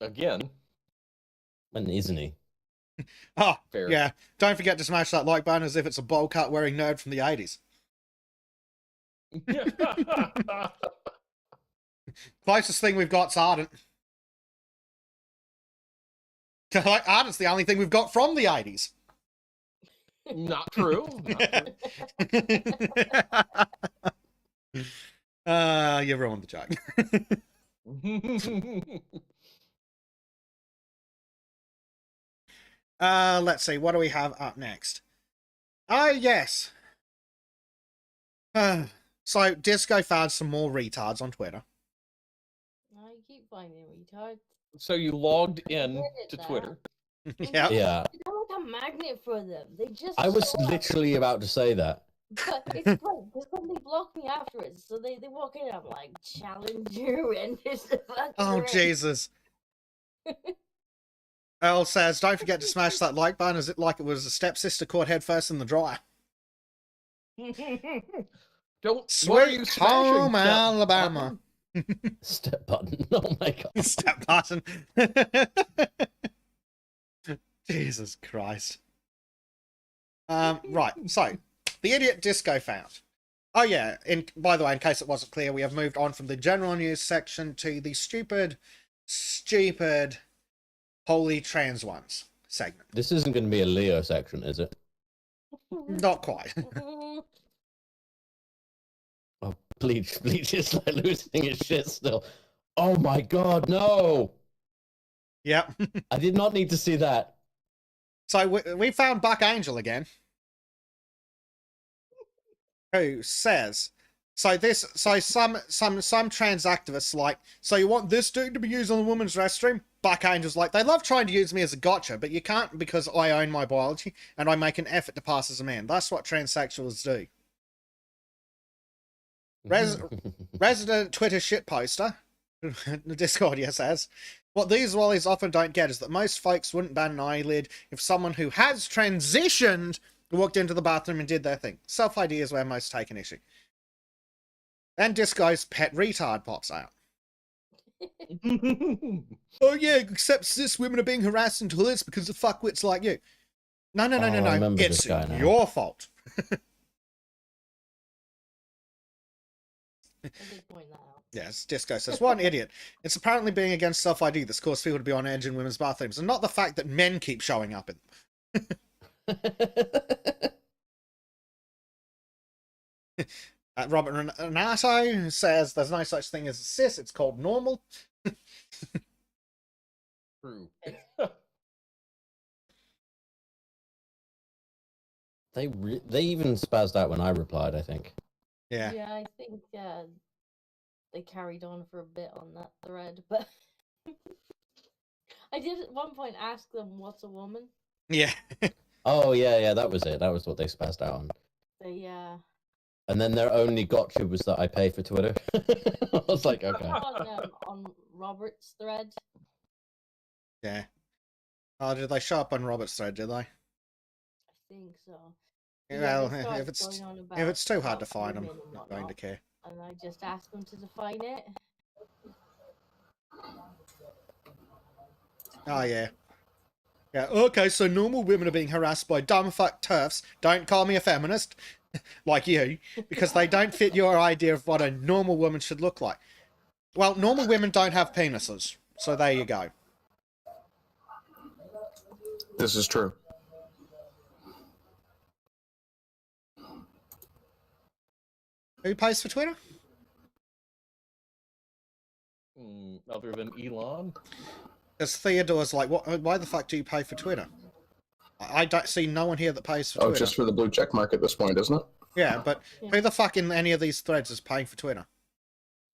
Again. When isn't he? Oh, Fair. yeah. Don't forget to smash that like button as if it's a bowl cut wearing nerd from the 80s. Closest thing we've got's Ardent. Ardent's the only thing we've got from the 80s. Not true. Not true. You ruined the joke. Let's see. What do we have up next? Oh, yes. So, Disco found some more retards on Twitter. I keep finding retards. So you logged in Did it to now. Twitter. Yeah. Yeah, You're like a magnet for them. They just. I was show up. literally about to say that. But it's great because then they block me afterwards. So they walk in, I'm like, Challenger, and there's the fucking Oh, ring. Jesus. Earl says, don't forget to smash that like button as it like it was a stepsister caught head first in the dryer. Don't. What are you Sweet smashing, home Step Alabama. Button? Step button. Oh my god. Step button. Jesus Christ. Right, so the idiot disco found. Oh yeah, by the way, in case it wasn't clear, we have moved on from the general news section to the stupid holy trans ones segment. This isn't going to be a Leo section, is it? Not quite. Oh, Bleach is like losing his shit still. Oh my god, no! Yep. I did not need to see that. So we found Buck Angel again, who says, some trans activists like, so you want this dude to be used on the women's restroom? Buck Angel's like, they love trying to use me as a gotcha, but you can't because I own my biology and I make an effort to pass as a man. That's what transsexuals do. Resident Twitter shitposter, the Discordia says, what these wallies often don't get is that most folks wouldn't bat an eyelid if someone who has transitioned walked into the bathroom and did their thing. Self-ID is where most take an issue. Then Disco's pet retard pops out. Oh yeah, except cis women are being harassed in toilets because of fuckwits like you. No. I remember It's this guy now. your fault. I did point that out. Yes, Disco says, what an idiot. It's apparently being against self-ID that's caused people to be on edge in women's bathrooms, and not the fact that men keep showing up in them. Robert Renato says, there's no such thing as a cis, it's called normal. True. They even spazzed out when I replied, I think. Yeah. Yeah, I think they carried on for a bit on that thread, but I did at one point ask them what's a woman. Yeah. Oh yeah, that was it. That was what they spazzed out on. They And then their only gotcha was that I pay for Twitter. I was like, okay. on Robert's thread. Yeah. Oh, did they show up on Robert's thread, did they? I think so. Well, they started if it's going on if it's too hard about to find them, women and I'm not going to whatnot, care. and I just asked them to define it. Oh, yeah. Yeah, okay, so normal women are being harassed by dumb fuck turfs. Don't call me a feminist, like you, because they don't fit your idea of what a normal woman should look like. Well, normal women don't have penises, so there you go. This is true. Who pays for Twitter? Other than Elon? As Theodore's like, what? Why the fuck do you pay for Twitter? I don't see no one here that pays for Oh, Twitter. just for the blue check mark at this point, isn't it? Yeah, but who the fuck in any of these threads is paying for Twitter?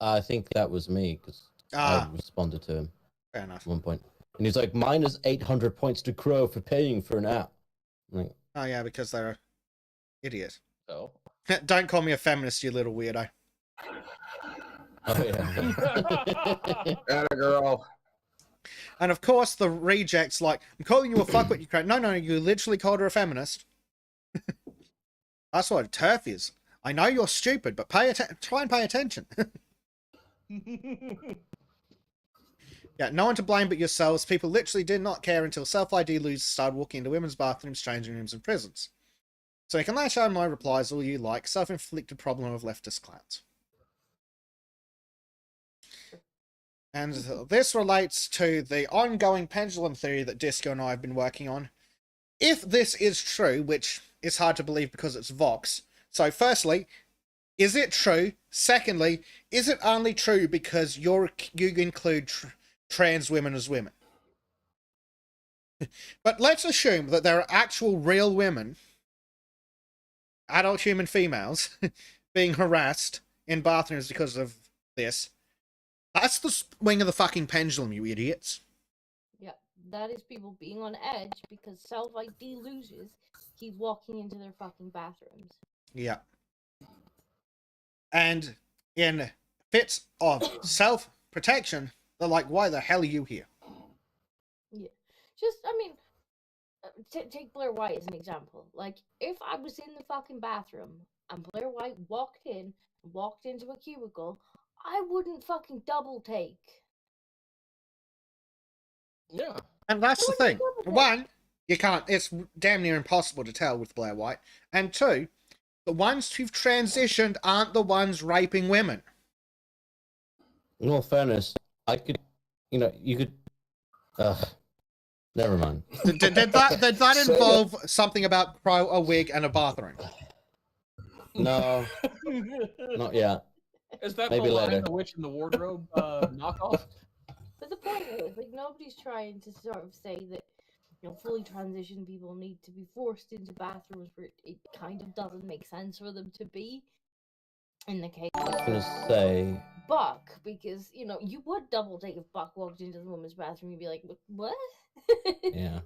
I think that was me because I responded to him Fair enough. at one point. And he's like, minus 800 points to Crow for paying for an app. I'm like, Oh, yeah, because they're an idiot. Oh. Don't call me a feminist, you little weirdo. oh yeah. Atta girl. And of course, the rejects like, I'm calling you a fuckwit, you crank. No, you literally called her a feminist. That's what a turf is. I know you're stupid, but try and pay attention. Yeah, no one to blame but yourselves. People literally did not care until self-ID losers started walking into women's bathrooms, changing rooms, and prisons. So you can lash out on my replies all you like. Self-inflicted problem of leftist clowns. And this relates to the ongoing pendulum theory that Disco and I have been working on. If this is true, which is hard to believe because it's Vox. So firstly, is it true? Secondly, is it only true because you include trans women as women? But let's assume that there are actual real women, adult human females, being harassed in bathrooms because of this. That's the swing of the fucking pendulum, you idiots. that is people being on edge because self-ID losers keep walking into their fucking bathrooms. Yeah. And in fits of self-protection, they're like, why the hell are you here? Yeah. Just, I mean, take Blair White as an example. Like, if I was in the fucking bathroom and Blair White walked into a cubicle, I wouldn't fucking double take. Yeah. And that's the What do you thing. do with it? One, you can't, it's damn near impossible to tell with Blair White. And two, the ones who've transitioned aren't the ones raping women. In all fairness, I could, you could. Never mind. Did that involve something about a wig and a bathroom? No, not yet. Is that Maybe the line, later. The Witch in the Wardrobe knockoff? But the point is, like, nobody's trying to sort of say that, fully transitioned people need to be forced into bathrooms where it kind of doesn't make sense for them to be. In the case I was of gonna say, Buck, because, you would double take if Buck walked into the woman's bathroom, you'd be like, what? yeah.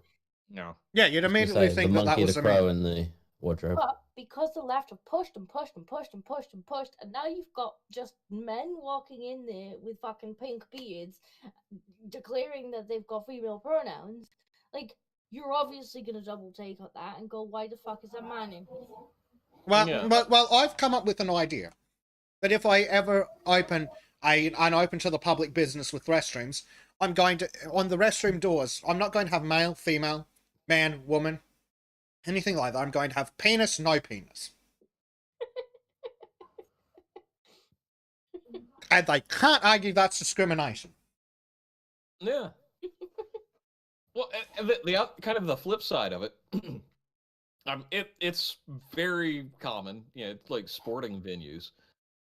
No. Yeah, you'd I was gonna immediately say, think the that monkey, was the a crow, meme. and the wardrobe. But because the left have pushed and pushed and pushed and pushed and pushed, and now you've got just men walking in there with fucking pink beards declaring that they've got female pronouns, like, you're obviously gonna double take on that and go, why the fuck is that man in here? Well, Yeah. well, I've come up with an idea that if I ever open an open to the public business with restrooms, I'm going to, on the restroom doors, I'm not going to have male, female, man, woman, anything like that. I'm going to have penis, no penis. And they can't argue that's discrimination. Yeah. Well, and the kind of the flip side of it, it's very common. It's like sporting venues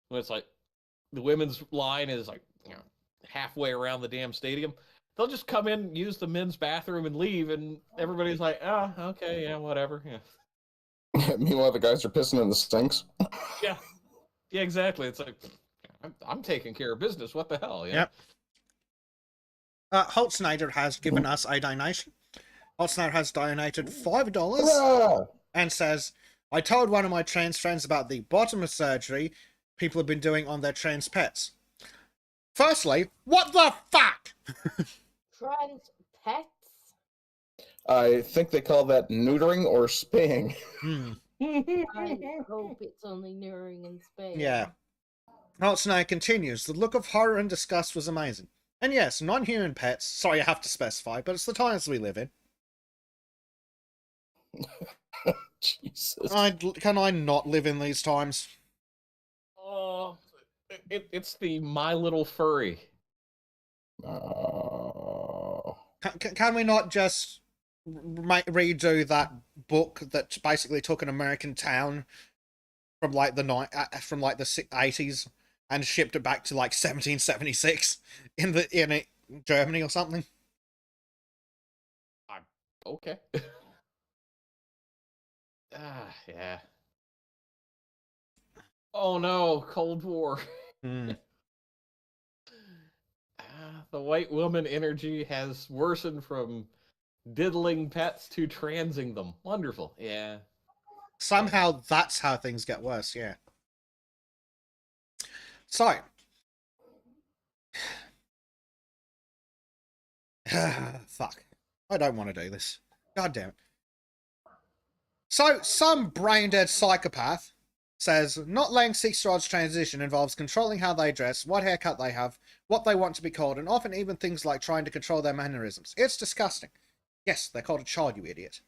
when it's like the women's line is like halfway around the damn stadium. They'll just come in, use the men's bathroom, and leave, and everybody's like, "Oh, okay, yeah, whatever." Yeah. Meanwhile, the guys are pissing in the sinks. Yeah. Yeah, exactly. It's like I'm taking care of business. What the hell? Yeah. Yep. Holt Snyder has given us a donation. Holt Snyder has donated $5 Hurrah! and says, I told one of my trans friends about the bottomless surgery people have been doing on their trans pets. Firstly, what the fuck? Trans pets? I think they call that neutering or spaying. I hope it's only neutering and spaying. Yeah. Holt Snyder continues, the look of horror and disgust was amazing. And yes, non-human pets, sorry I have to specify, but it's the times we live in. Jesus. Can I not live in these times? Oh, it's the My Little Furry. Can we not just redo that book that basically took an American town from like the 80s and shipped it back to like 1776 in Germany or something? Okay. Yeah. Oh no, Cold War. The white woman energy has worsened from diddling pets to transing them. Wonderful. Yeah. Somehow that's how things get worse, yeah. So. Fuck. I don't want to do this. God damn it. So, some brain-dead psychopath says, not letting 6-year-olds transition involves controlling how they dress, what haircut they have, what they want to be called, and often even things like trying to control their mannerisms. It's disgusting. Yes, they're called a child, you idiot.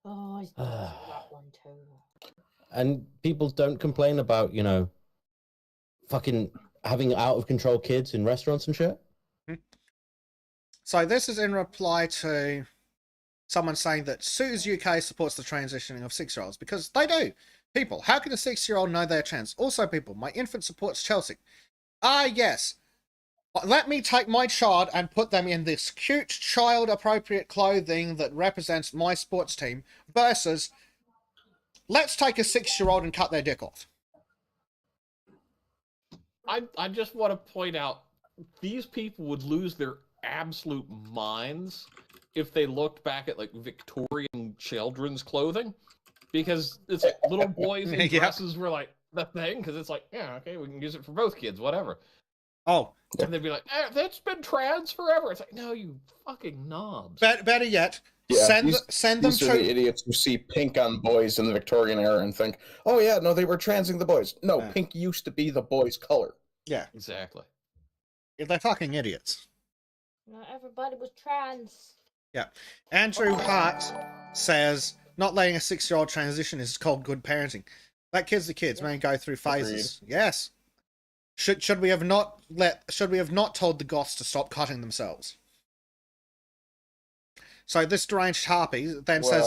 Oh, I saw that one too. And people don't complain about, fucking having out-of-control kids in restaurants and shit? So this is in reply to someone saying that Sue's UK supports the transitioning of 6-year-olds, because they do. People, how can a 6-year-old know they're trans? Also, people, my infant supports Chelsea. Ah, yes. Let me take my child and put them in this cute, child-appropriate clothing that represents my sports team, versus, let's take a 6-year-old and cut their dick off. I just want to point out, these people would lose their absolute minds if they looked back at like Victorian children's clothing, because it's like little boys in Yeah. dresses were like the thing, because it's like, yeah, okay, we can use it for both kids, whatever. Oh, And they'd be like, that's been trans forever. It's like, no, you fucking knobs. better yet, Yeah, send them these are the to. idiots who see pink on boys in the Victorian era and think, oh yeah, no, they were transing the boys. No, Yeah. pink used to be the boys' color. Yeah, Exactly. they're fucking idiots. Not everybody was trans. Yeah. Andrew Hart says, not letting a 6-year-old transition is called good parenting. Let kids be kids, man, go through phases. Yes. Should we have not told the goths to stop cutting themselves? So this deranged harpy then says,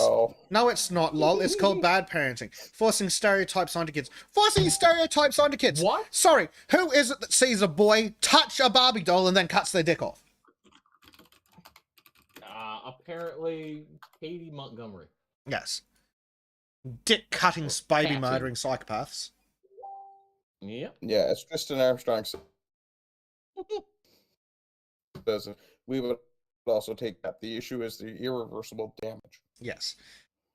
no, it's not, lol. It's called bad parenting. Forcing stereotypes onto kids. Forcing stereotypes onto kids. What? Sorry, who is it that sees a boy touch a Barbie doll and then cuts their dick off? Apparently, Katie Montgomery. Yes. Dick-cutting, baby Tattoo. murdering psychopaths. Yep. Yeah, as Tristan Armstrong says, we would also take that. The issue is the irreversible damage. Yes.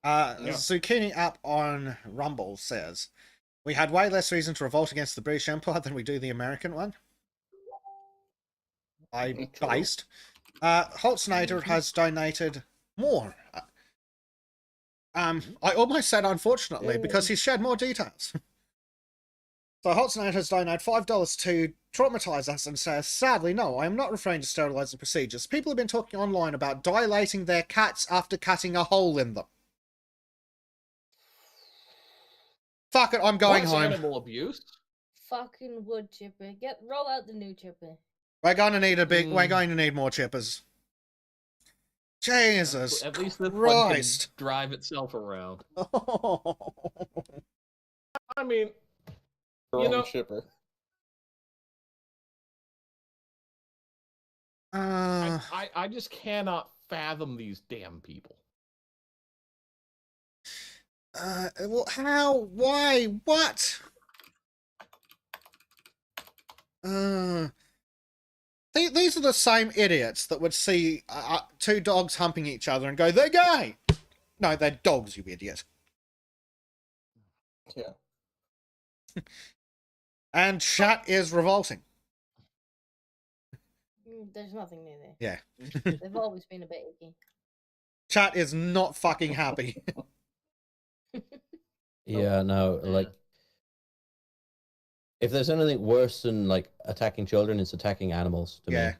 Zucchini App on Rumble says, we had way less reason to revolt against the British Empire than we do the American one. Based. Holtznader has donated more. I almost said unfortunately because he's shared more details. So Holtznader has donated $5 to traumatize us and says, sadly, no, I am not referring to sterilizing procedures. People have been talking online about dilating their cats after cutting a hole in them. Fuck it, I'm going home. Animal abuse. Fucking wood chipper. Roll out the new chipper. We're going to need we're going to need more chippers. Jesus At least this one Christ. can drive itself around. I mean, you know, Chipper. I just cannot fathom these damn people. Well, how? Why? What? These are the same idiots that would see two dogs humping each other and go, they're gay! No, they're dogs, you idiot. Yeah. And chat is revolting. There's nothing new there. Yeah. They've always been a bit icky. Chat is not fucking happy. Yeah, no, like, if there's anything worse than, like, attacking children, it's attacking animals, to me.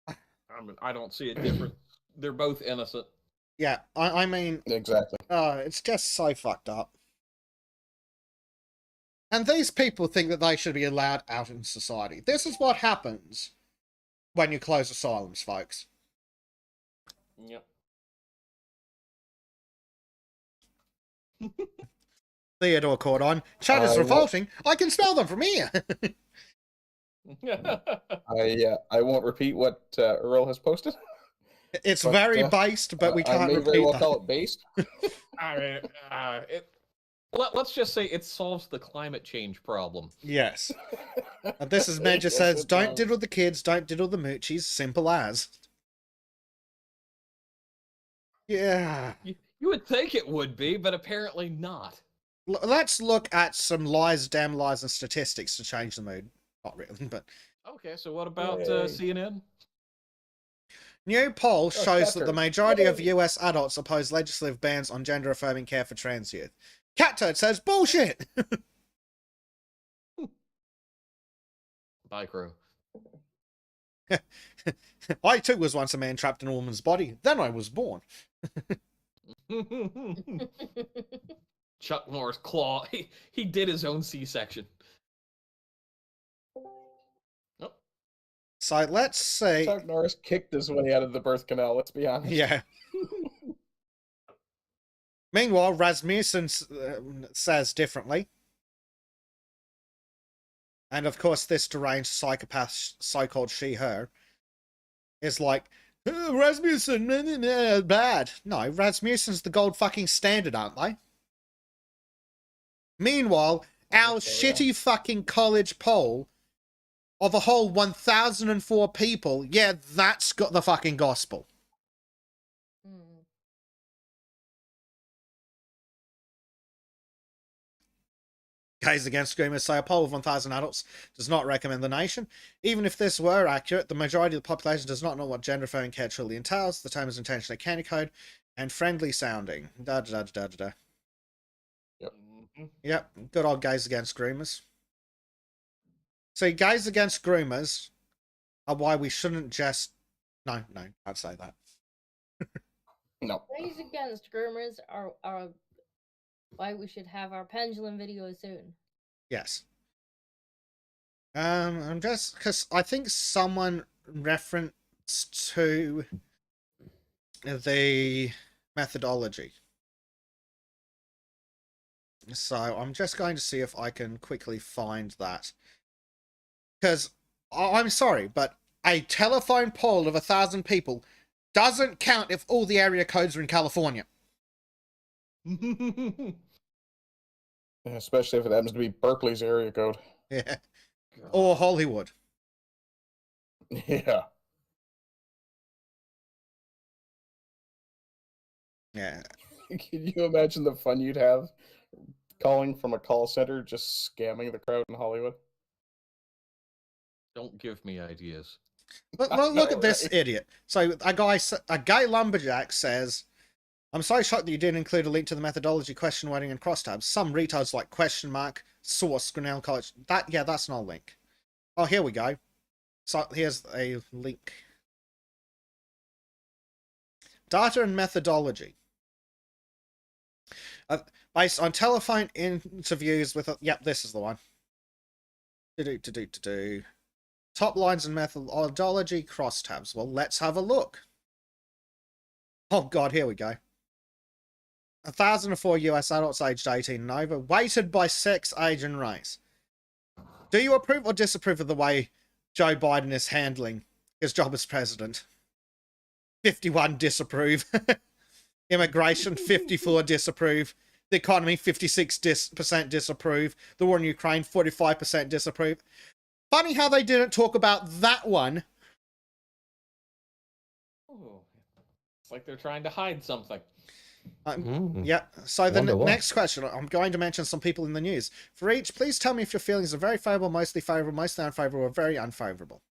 I mean, I don't see it different. They're both innocent. Yeah, I mean... Exactly. it's just so fucked up. And these people think that they should be allowed out in society. This is what happens when you close asylums, folks. Yep. Theodore caught on. Chat is revolting. I can smell them from here. I won't repeat what Earl has posted. It's very based, but we can't I may repeat very well that. call it based. I mean, let's just say it solves the climate change problem. Yes. And this is Major says, don't diddle the kids, don't diddle the moochies, simple as. Yeah. You would think it would be, but apparently not. Let's look at some lies, damn lies, and statistics to change the mood. Not really, but... Okay, so what about CNN? New poll shows that the Tucker. majority of US adults oppose legislative bans on gender-affirming care for trans youth. Catturd says, bullshit! Bye, Crow. I too was once a man trapped in a woman's body. Then I was born. Chuck Norris claw. He did his own C-section. Oh. So let's see. Chuck Norris kicked his way out of the birth canal, let's be honest. Yeah. Meanwhile, Rasmussen says differently. And of course, this deranged psychopath, so-called she-her, is like, oh, Rasmussen, bad. No, Rasmussen's the gold fucking standard, aren't they? Meanwhile, our shitty fucking college poll of a whole 1,004 people, yeah, that's got the fucking gospel. Mm. Gays Against Screamers say a poll of 1,000 adults does not recommend the nation. Even if this were accurate, the majority of the population does not know what gender-affirming care truly entails. The term is intentionally candy code and friendly sounding. Da da da da da. Yep, good old Gays Against Groomers. See, Gays Against Groomers are why we shouldn't just... No, I'd say that. No. Gays Against Groomers are why we should have our pendulum video soon. Yes. I'm just... Because I think someone referenced to the methodology. So I'm just going to see if I can quickly find that. Because, I'm sorry, but a telephone poll of 1,000 people doesn't count if all the area codes are in California. Especially if it happens to be Berkeley's area code. Yeah. Or Hollywood. Yeah. Yeah. Can you imagine the fun you'd have calling from a call center, just scamming the crowd in Hollywood? Don't give me ideas. Look at this idiot. So a gay lumberjack says, I'm so shocked that you didn't include a link to the methodology, question wording, and crosstabs. Some retards like question mark, source, Grinnell College. That's not a link. Oh, here we go. So here's a link. Data and methodology. Based on telephone interviews with... Yep, this is the one. Top lines and methodology, crosstabs. Well, let's have a look. Oh, God, here we go. 1,004 US adults aged 18 and over, weighted by sex, age, and race. Do you approve or disapprove of the way Joe Biden is handling his job as president? 51 disapprove. Immigration, 54 disapprove. The economy, 56% disapprove. The war in Ukraine, 45% disapprove. Funny how they didn't talk about that one. Oh, it's like they're trying to hide something. Yeah, so the Wonder what. next question, I'm going to mention some people in the news. For each, please tell me if your feelings are very favourable, mostly unfavourable, or very unfavourable.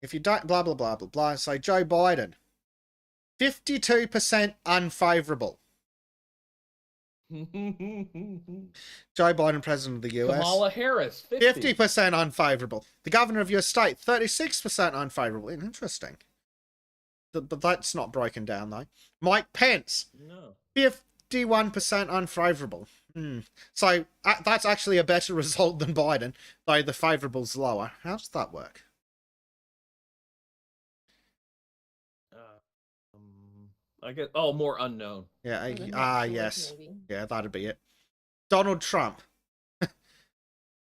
If you don't, blah, blah, blah, blah, blah. So Joe Biden, 52% unfavourable. Joe Biden, President of the US. Kamala Harris, 50. 50% unfavourable. The governor of your state, 36% unfavourable. Interesting. But that's not broken down, though. Mike Pence, No. 51% unfavourable. So that's actually a better result than Biden, though the favourable's lower. How does that work? I guess. More unknown. Yeah, Or the not sure, yes. maybe. Yeah, that'd be it. Donald Trump.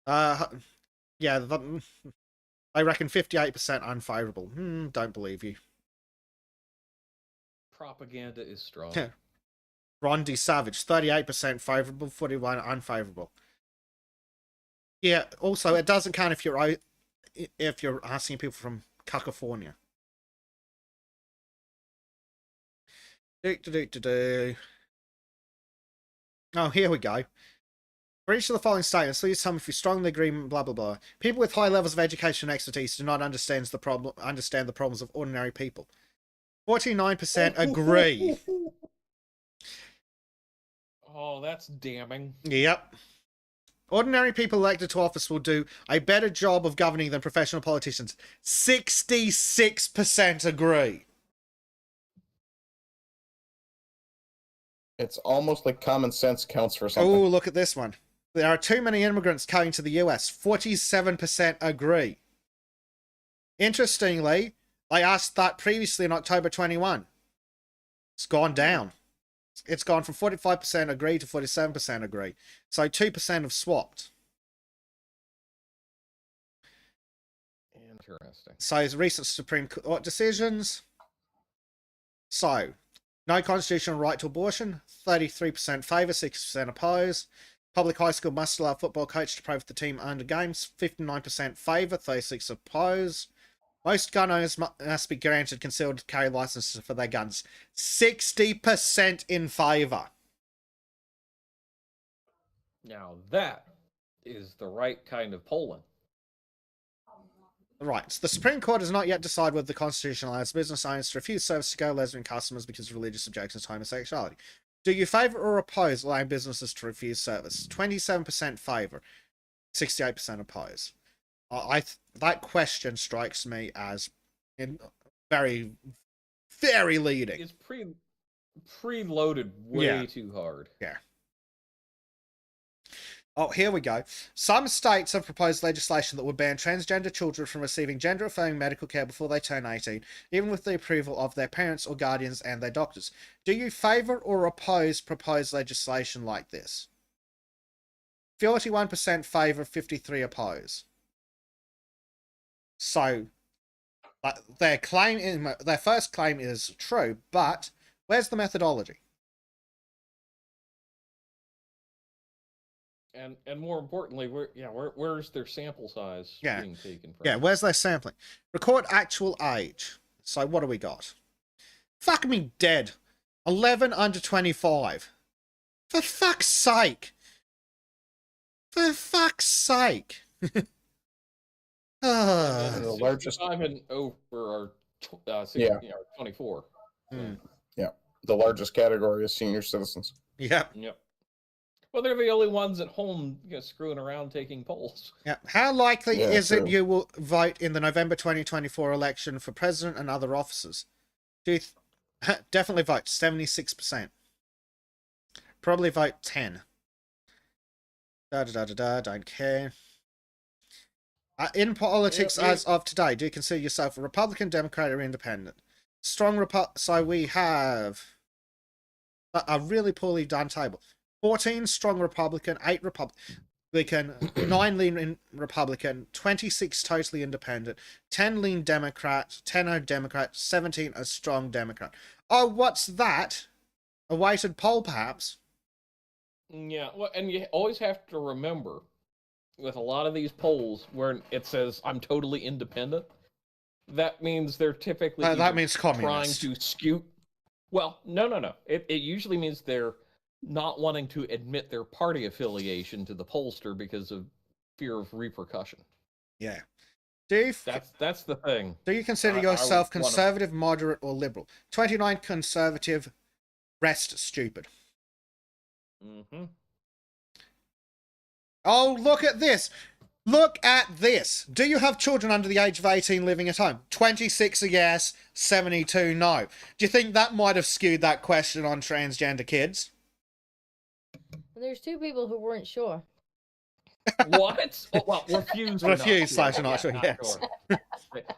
I reckon 58% unfavourable. Don't believe you. Propaganda is strong. Ron DeSavage, 38% favourable, 41 unfavourable. Yeah, also, it doesn't count if you're asking people from California. Oh, here we go. For each of the following statements, please tell me if you strongly agree, blah, blah, blah. People with high levels of education and expertise do not understand the problems of ordinary people. 49% agree. Oh, that's damning. Yep. Ordinary people elected to office will do a better job of governing than professional politicians. 66% agree. It's almost like common sense counts for something. Oh, look at this one. There are too many immigrants coming to the US. 47% agree. Interestingly, I asked that previously in October 21. It's gone down. It's gone from 45% agree to 47% agree. So 2% have swapped. Interesting. So recent Supreme Court decisions. So, no constitutional right to abortion. 33% favour, 6% oppose. Public high school must allow a football coach to pray for the team under games. 59% favour, 36 oppose. Most gun owners must be granted concealed carry licenses for their guns. 60% in favour. Now that is the right kind of polling. Right. So the Supreme Court has not yet decided whether the Constitution allows business owners to refuse service to lesbian customers because of religious objections to homosexuality. Do you favour or oppose allowing businesses to refuse service? 27% favour, 68% oppose. That question strikes me as very, very leading. It's preloaded way too hard. Yeah. Oh, here we go. Some states have proposed legislation that would ban transgender children from receiving gender-affirming medical care before they turn 18, even with the approval of their parents or guardians and their doctors. Do you favour or oppose proposed legislation like this? 41% favour, 53% oppose. So, their first claim is true, but where's the methodology? And more importantly, where's their sample size being taken from? Yeah, where's their sampling? Record actual age. So what do we got? Fuck me dead. 11 under 25. For fuck's sake. For fuck's sake. The largest 65 and over are 24. Yeah, the largest category is senior citizens. Yep. Well, they're the only ones at home screwing around taking polls. Yeah. How likely is true. it you will vote in the November 2024 election for president and other officers? Definitely vote 76%. Probably vote 10. Don't care. In politics as of today, do you consider yourself a Republican, Democrat, or Independent? So we have a really poorly done table. 14 strong Republican, 8 Republican, 9 lean Republican, 26 totally independent, 10 lean Democrat, 10 are Democrat, 17 a strong Democrat. Oh, what's that? A weighted poll, perhaps? Yeah, well, and you always have to remember, with a lot of these polls where it says, I'm totally independent, that means they're typically that means trying communist. to skew. Well, no. It usually means they're not wanting to admit their party affiliation to the pollster because of fear of repercussion. Yeah. That's the thing. Do you consider yourself conservative, moderate, or liberal? 29 conservative, rest stupid. Mm-hmm. Oh, look at this. Look at this. Do you have children under the age of 18 living at home? 26 a yes, 72 no. Do you think that might have skewed that question on transgender kids? There's 2 people who weren't sure. What? Oh, well, refuse. Not sure, yes.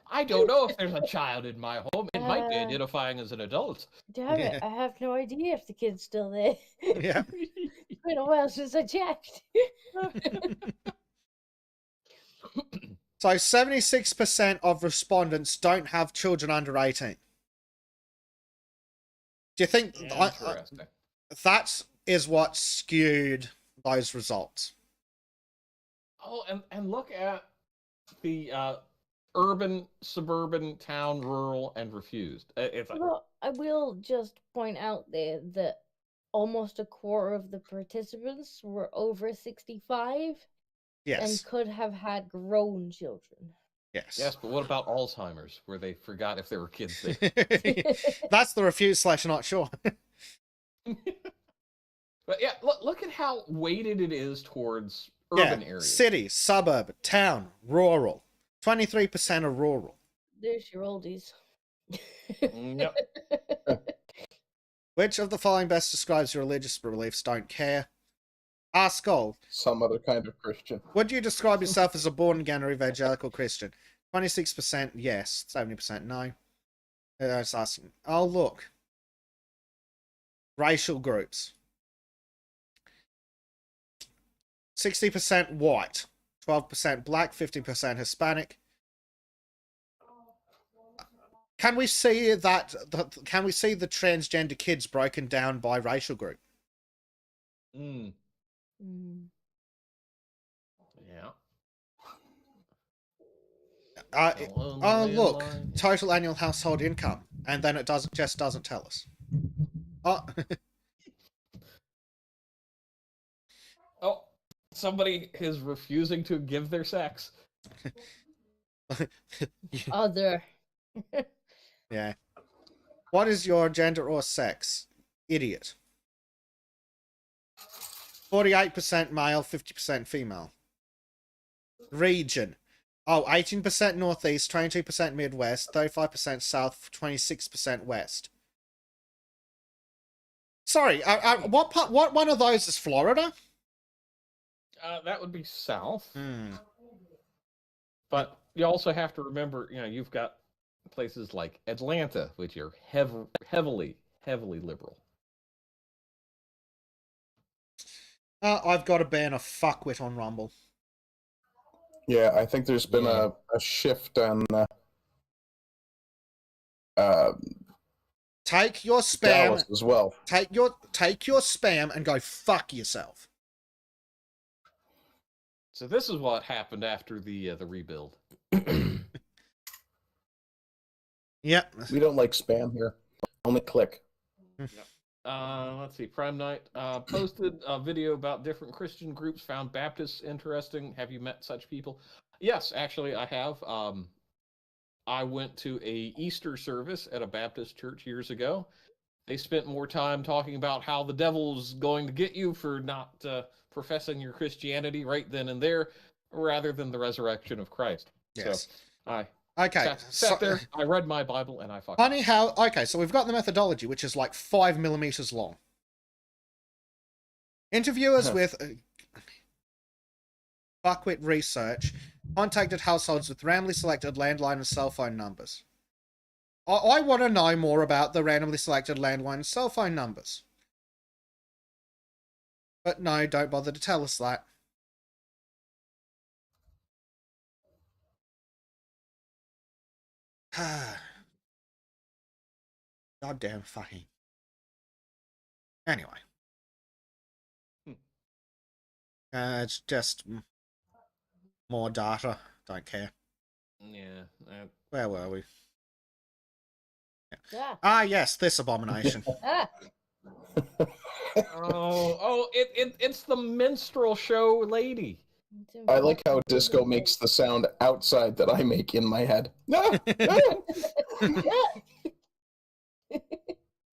I don't know if there's a child in my home. It might be identifying as an adult. Damn it, I have no idea if the kid's still there. Yeah. It's been a while since I checked. So 76% of respondents don't have children under 18. Do you think that is what skewed those results? Oh, and look at the urban, suburban, town, rural, and refused. Well, I will just point out there that almost a quarter of the participants were over 65 and could have had grown children. Yes, but what about Alzheimer's, where they forgot if there were kids there? That's the refuse/not sure. But yeah, look at how weighted it is towards urban areas. City, suburb, town, rural. 23% are rural. There's your oldies. Yep. Which of the following best describes your religious beliefs? Don't care. Ask Gold. Some other kind of Christian. Would you describe yourself as a born-again or evangelical Christian? 26% yes, 70% no. It's asking. Oh, look. Racial groups. 60% white, 12% black, 50% Hispanic. Can we see that? Can we see the transgender kids broken down by racial group? Mm. Yeah. Oh, Lonely and look, lonely. total annual household income, and then it doesn't tell us. Oh, Oh, somebody is refusing to give their sex. Other. yeah. What is your gender or sex? Idiot. 48% male, 50% female. Region. Oh, 18% northeast, 22% midwest, 35% south, 26% west. Sorry, what one of those is Florida? That would be south. Hmm. But you also have to remember, you've got places like Atlanta, which are heavily liberal. I've got to ban a fuckwit on Rumble. Yeah, I think there's been Yeah. a shift on Take your spam. Dallas as well. Take your spam and go fuck yourself. So this is what happened after the rebuild. Yep. We don't like spam here. Only click. Let's see. Prime Night posted a video about different Christian groups. Found Baptists interesting. Have you met such people? Yes, actually, I have. I went to a Easter service at a Baptist church years ago. They spent more time talking about how the devil's going to get you for not professing your Christianity right then and there, rather than the resurrection of Christ. Yes. So I Okay. sat there, I read my Bible, and I fucking... Funny how... Okay, so we've got the methodology, which is like 5 millimeters long. Interviewers with Buckwheat Research contacted households with randomly selected landline and cell phone numbers. I want to know more about the randomly selected landline and cell phone numbers. But no, don't bother to tell us that. Goddamn fucking. Anyway. It's just more data. Don't care. Yeah. Where were we? Yeah. Ah, yes, this abomination. Ah. It's the minstrel show lady. I like how disco makes the sound outside that I make in my head.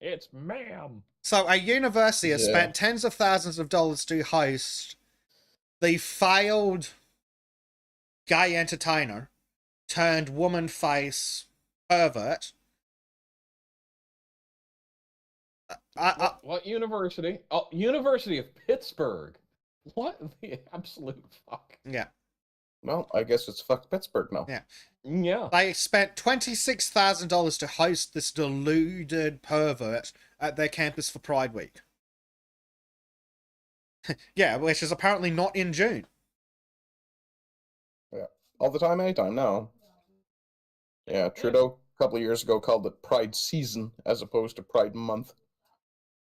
It's ma'am. So a university has Yeah. spent tens of thousands of dollars to host the failed gay entertainer turned woman face pervert. What university? Oh, University of Pittsburgh. What the absolute fuck? Yeah. Well, I guess it's fuck Pittsburgh now. Yeah. Yeah. They spent $26,000 to host this deluded pervert at their campus for Pride Week. Yeah, which is apparently not in June. Yeah. All the time, anytime now. Yeah, Trudeau a couple of years ago called it Pride Season as opposed to Pride Month.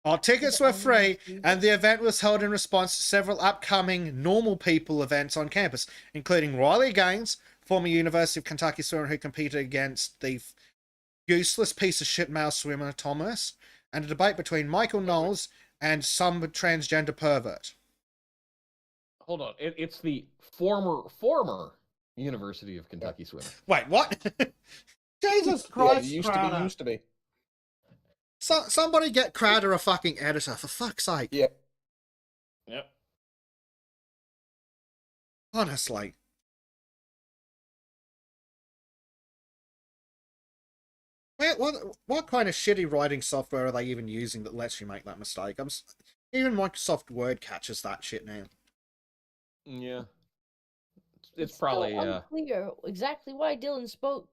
Our tickets were free, and the event was held in response to several upcoming normal people events on campus, including Riley Gaines, former University of Kentucky swimmer who competed against the useless piece of shit male swimmer Thomas, and a debate between Michael Knowles and some transgender pervert. Hold on. It's the former University of Kentucky swimmer. Wait, what? Jesus Christ, Yeah, Crowder. used to be. So, somebody get Crowder a fucking editor, for fuck's sake. Yeah. Yep. Honestly. What kind of shitty writing software are they even using that lets you make that mistake? Even Microsoft Word catches that shit now. Yeah. It's still probably unclear exactly why Dylan spoke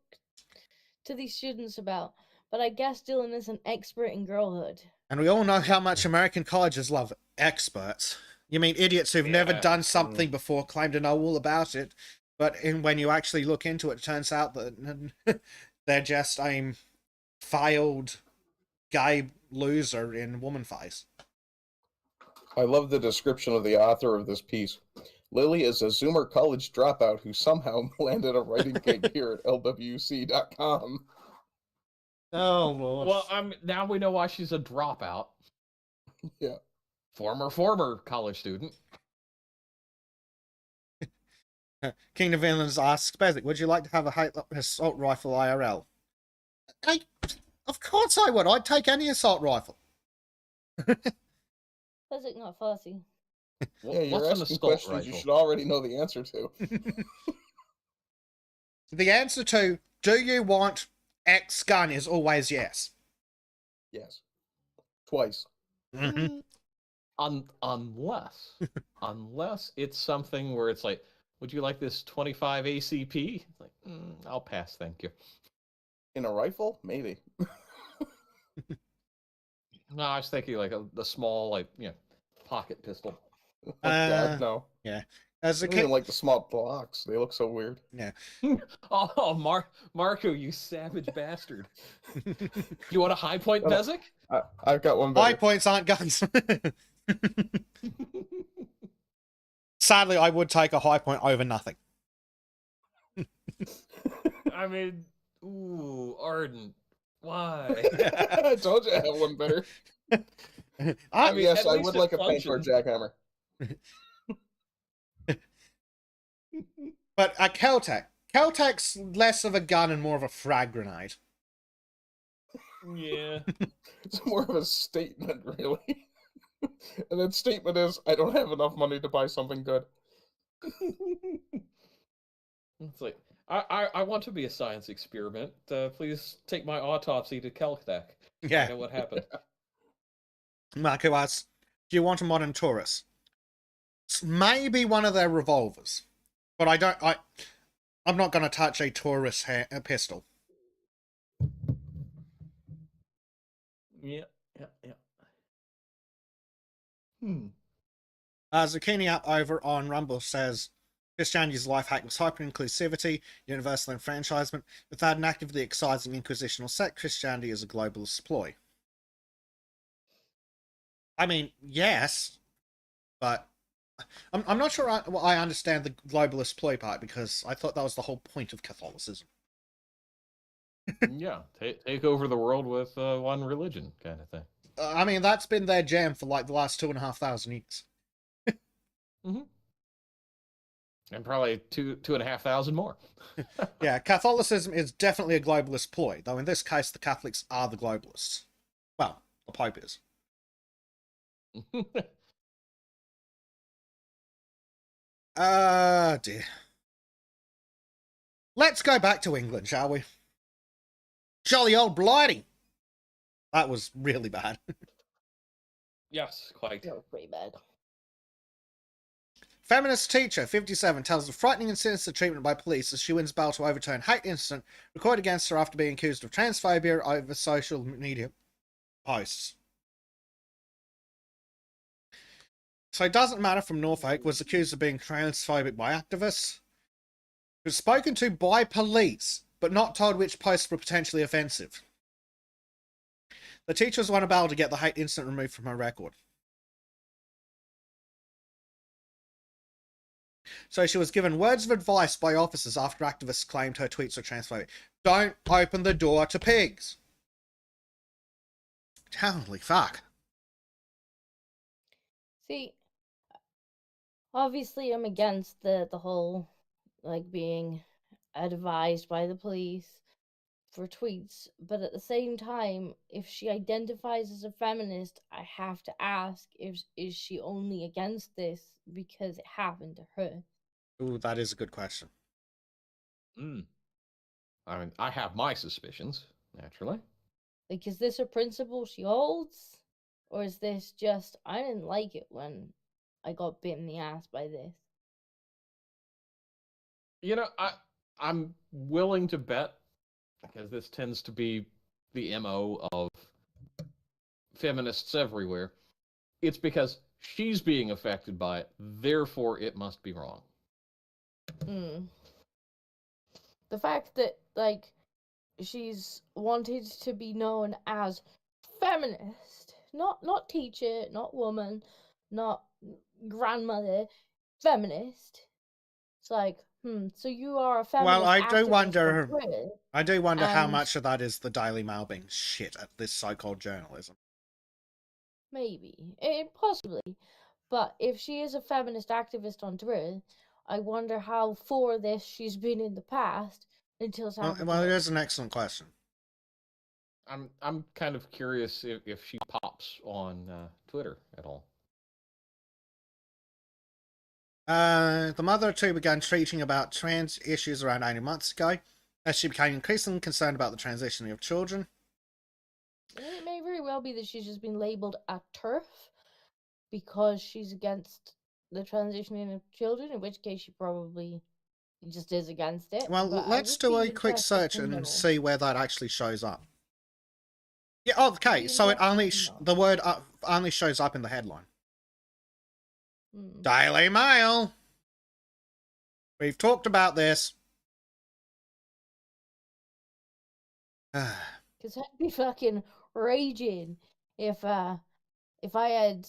to these students about, but I guess Dylan is an expert in girlhood. And we all know how much American colleges love experts. You mean idiots who've never done something before claim to know all about it, but when you actually look into it, it turns out that they're just a failed gay loser in woman face. I love the description of the author of this piece. Lily is a Zoomer college dropout who somehow landed a writing gig here at lwc.com. Oh, Lord. Well, now we know why she's a dropout. Yeah. Former college student. King of Villains asks, Bezic, would you like to have a assault rifle IRL? Of course I would. I'd take any assault rifle. Bezic not fussy. Yeah, you're What's an asking assault questions rifle? you should already know the answer to. The answer to, do you want X gun, is always yes. Yes. Twice. Mhm. Unless it's something where it's like, would you like this 25 ACP? Like, I'll pass, thank you. In a rifle? Maybe. No, I was thinking like the small, like, pocket pistol. Oh, God, no. Yeah. As I a don't even kid, like the small blocks. They look so weird. yeah. Oh, Marco, you savage bastard. You want a high point, No, no. Bezic? I've got one High better. points aren't guns. Sadly, I would take a high point over nothing. I mean, ooh, Arden, why? I told you I have one better. I mean, Yes, at I least would it like a paintball functions. jackhammer. But a Keltec. Keltec's less of a gun and more of a frag grenade. Yeah. It's more of a statement, really. And that statement is, I don't have enough money to buy something good. It's like, I want to be a science experiment. Please take my autopsy to Caltech. Yeah. I know what happened. Marco asks, do you want a modern Taurus? It's maybe one of their revolvers. But I'm not going to touch a Taurus pistol. Yeah. Zucchini up over on Rumble says, Christianity's life hack was hyper-inclusivity, universal enfranchisement. Without an actively excising inquisitional sect, Christianity is a globalist ploy. I mean, yes, but I'm not sure I understand the globalist ploy part, because I thought that was the whole point of Catholicism. Yeah, take over the world with one religion, kind of thing. I mean, that's been their jam for like the last 2,500 years. Mm-hmm. And probably 2,500 more. Yeah, Catholicism is definitely a globalist ploy, though in this case the Catholics are the globalists. Well, the Pope is. Dear. Let's go back to England, shall we? Jolly old blighty! That was really bad. Yes, quite. That was pretty bad. Feminist teacher, 57, tells of frightening and sinister treatment by police as she wins battle to overturn hate incident recorded against her after being accused of transphobia over social media posts. So it doesn't matter from Norfolk was accused of being transphobic by activists. She was spoken to by police, but not told which posts were potentially offensive. The teacher was won a battle to get the hate incident removed from her record. So she was given words of advice by officers after activists claimed her tweets were transphobic. Don't open the door to pigs. Holy fuck. See, obviously I'm against the whole, like, being advised by the police for tweets, but at the same time, if she identifies as a feminist, I have to ask, is she only against this because it happened to her? Ooh, that is a good question. I mean, I have my suspicions, naturally. Like, is this a principle she holds? Or is this just, I didn't like it when I got bit in the ass by this? I'm willing to bet, because this tends to be the MO of feminists everywhere, it's because she's being affected by it, therefore it must be wrong. The fact that, like, she's wanted to be known as feminist, not teacher, not woman, not grandmother, feminist. It's like, so you are a feminist Well, I do activist on wonder. Twitter, I do wonder how and much of that is the Daily Mail being shit at this so-called journalism. maybe, possibly. But if she is a feminist activist on Twitter, I wonder how for this she's been in the past until time. Well, it is an excellent question. I'm kind of curious if she pops on Twitter at all. The mother of two began tweeting about trans issues around 18 months ago, as she became increasingly concerned about the transitioning of children. It may very well be that she's just been labelled a TERF because she's against the transitioning of children, in which case she probably just is against it. Well, but let's would do be a quick interested search to and know. see where that actually shows up. Yeah, okay, Be so it only interested to know. the word only shows up in the headline. Hmm. Daily Mail. We've talked about this. Because I'd be fucking raging if I had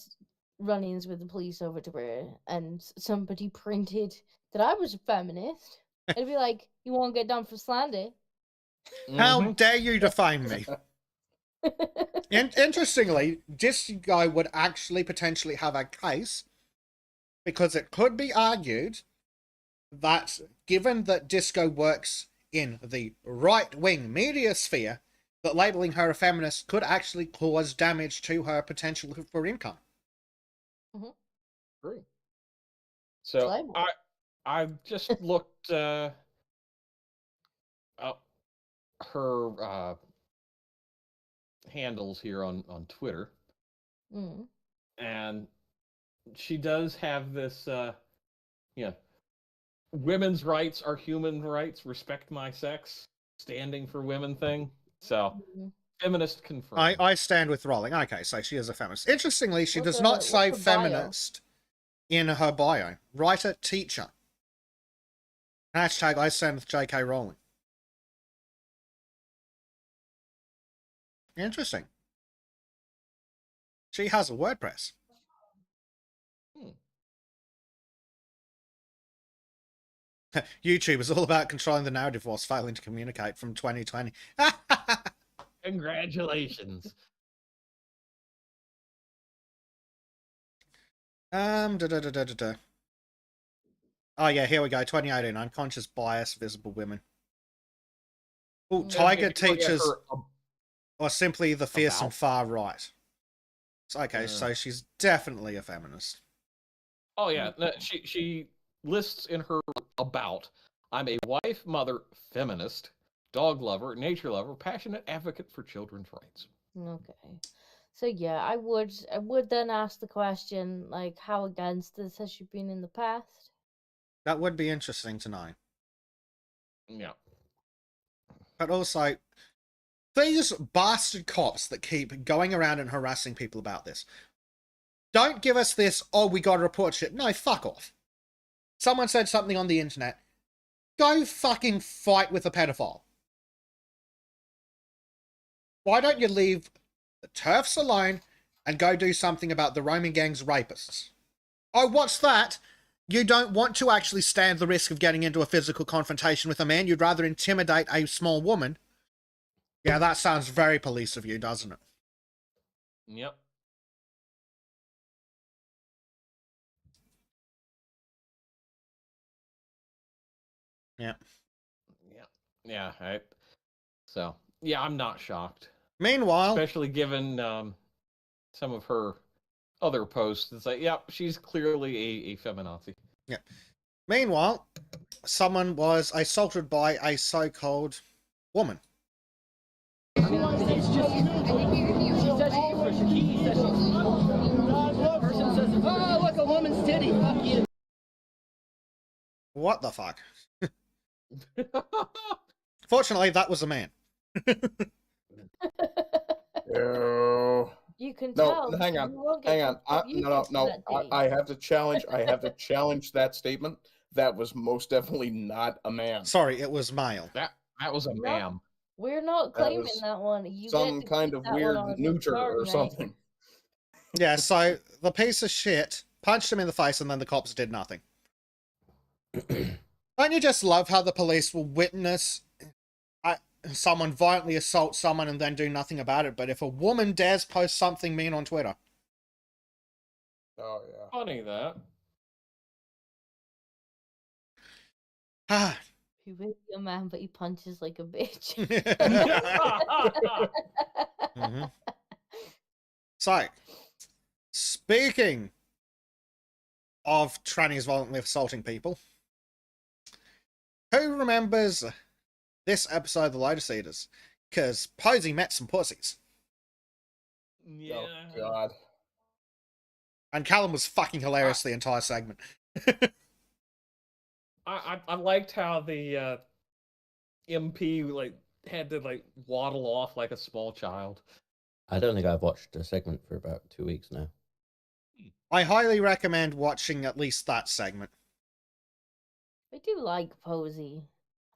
run-ins with the police over Twitter and somebody printed that I was a feminist. I'd be like, "You won't get done for slander." How Mhm. dare you defame me? Interestingly, this guy would actually potentially have a case, because it could be argued that given that Disco works in the right-wing media sphere, that labeling her a feminist could actually cause damage to her potential for income. True. So Label. I've just looked up her handles here on Twitter, Mm. and she does have this women's rights are human rights, respect my sex, standing for women thing. So Mhm. feminist confirmed. I stand with Rolling. Okay, so she is a feminist. Interestingly, she What's does her- not what's say her bio? feminist in her bio. Writer, teacher. Hashtag I stand with J.K. Rowling. Interesting. She has a WordPress. YouTube is all about controlling the narrative whilst failing to communicate from 2020. Congratulations. Da. Oh yeah, here we go. 2018. Unconscious bias, visible women. Oh, Yeah, Tiger If you look at teachers, her or simply the fearsome About. far right. Okay, so she's definitely a feminist. Oh yeah, no, she lists in her about, I'm a wife, mother, feminist, dog lover, nature lover, passionate advocate for children's rights. Okay. So yeah, I would then ask the question, like, how against this has she been in the past? That would be interesting to know. Yeah. But also, these bastard cops that keep going around and harassing people about this, don't give us this, oh, we gotta report shit. No, fuck off. Someone said something on the internet. Go fucking fight with a pedophile. Why don't you leave the TERFs alone and go do something about the roaming gang's rapists? Oh, what's that? You don't want to actually stand the risk of getting into a physical confrontation with a man. You'd rather intimidate a small woman. Yeah, that sounds very police of you, doesn't it? Yep. Yeah. Yeah. So yeah, I'm not shocked. Meanwhile, Especially given some of her other posts. It's like, yep, she's clearly a feminazi. yeah. Meanwhile, someone was assaulted by a so-called woman. What the fuck? Fortunately, that was a man. No. You can No, tell. hang you on, won't get hang on. fucked up No. that day. I have to challenge. I have to challenge that statement. That was most definitely not a man. Sorry, it was male. That was a No. Yeah, so the piece of shit punched him in the face and then the cops did nothing. Don't you just love how the police will witness someone violently assault someone and then do nothing about it? But if a woman dares post something mean on Twitter... Oh yeah. Funny that. Ah. He will be a man, but he punches like a bitch. Mm-hmm. So, speaking of trannies violently assaulting people, who remembers this episode of The Lotus Eaters? Because Posey met some pussies. Yeah. Oh god. And Callum was fucking hilarious the entire segment. I liked how the MP like had to like waddle off like a small child. I don't think I've watched a segment for about 2 weeks now. I highly recommend watching at least that segment. I do like Posey.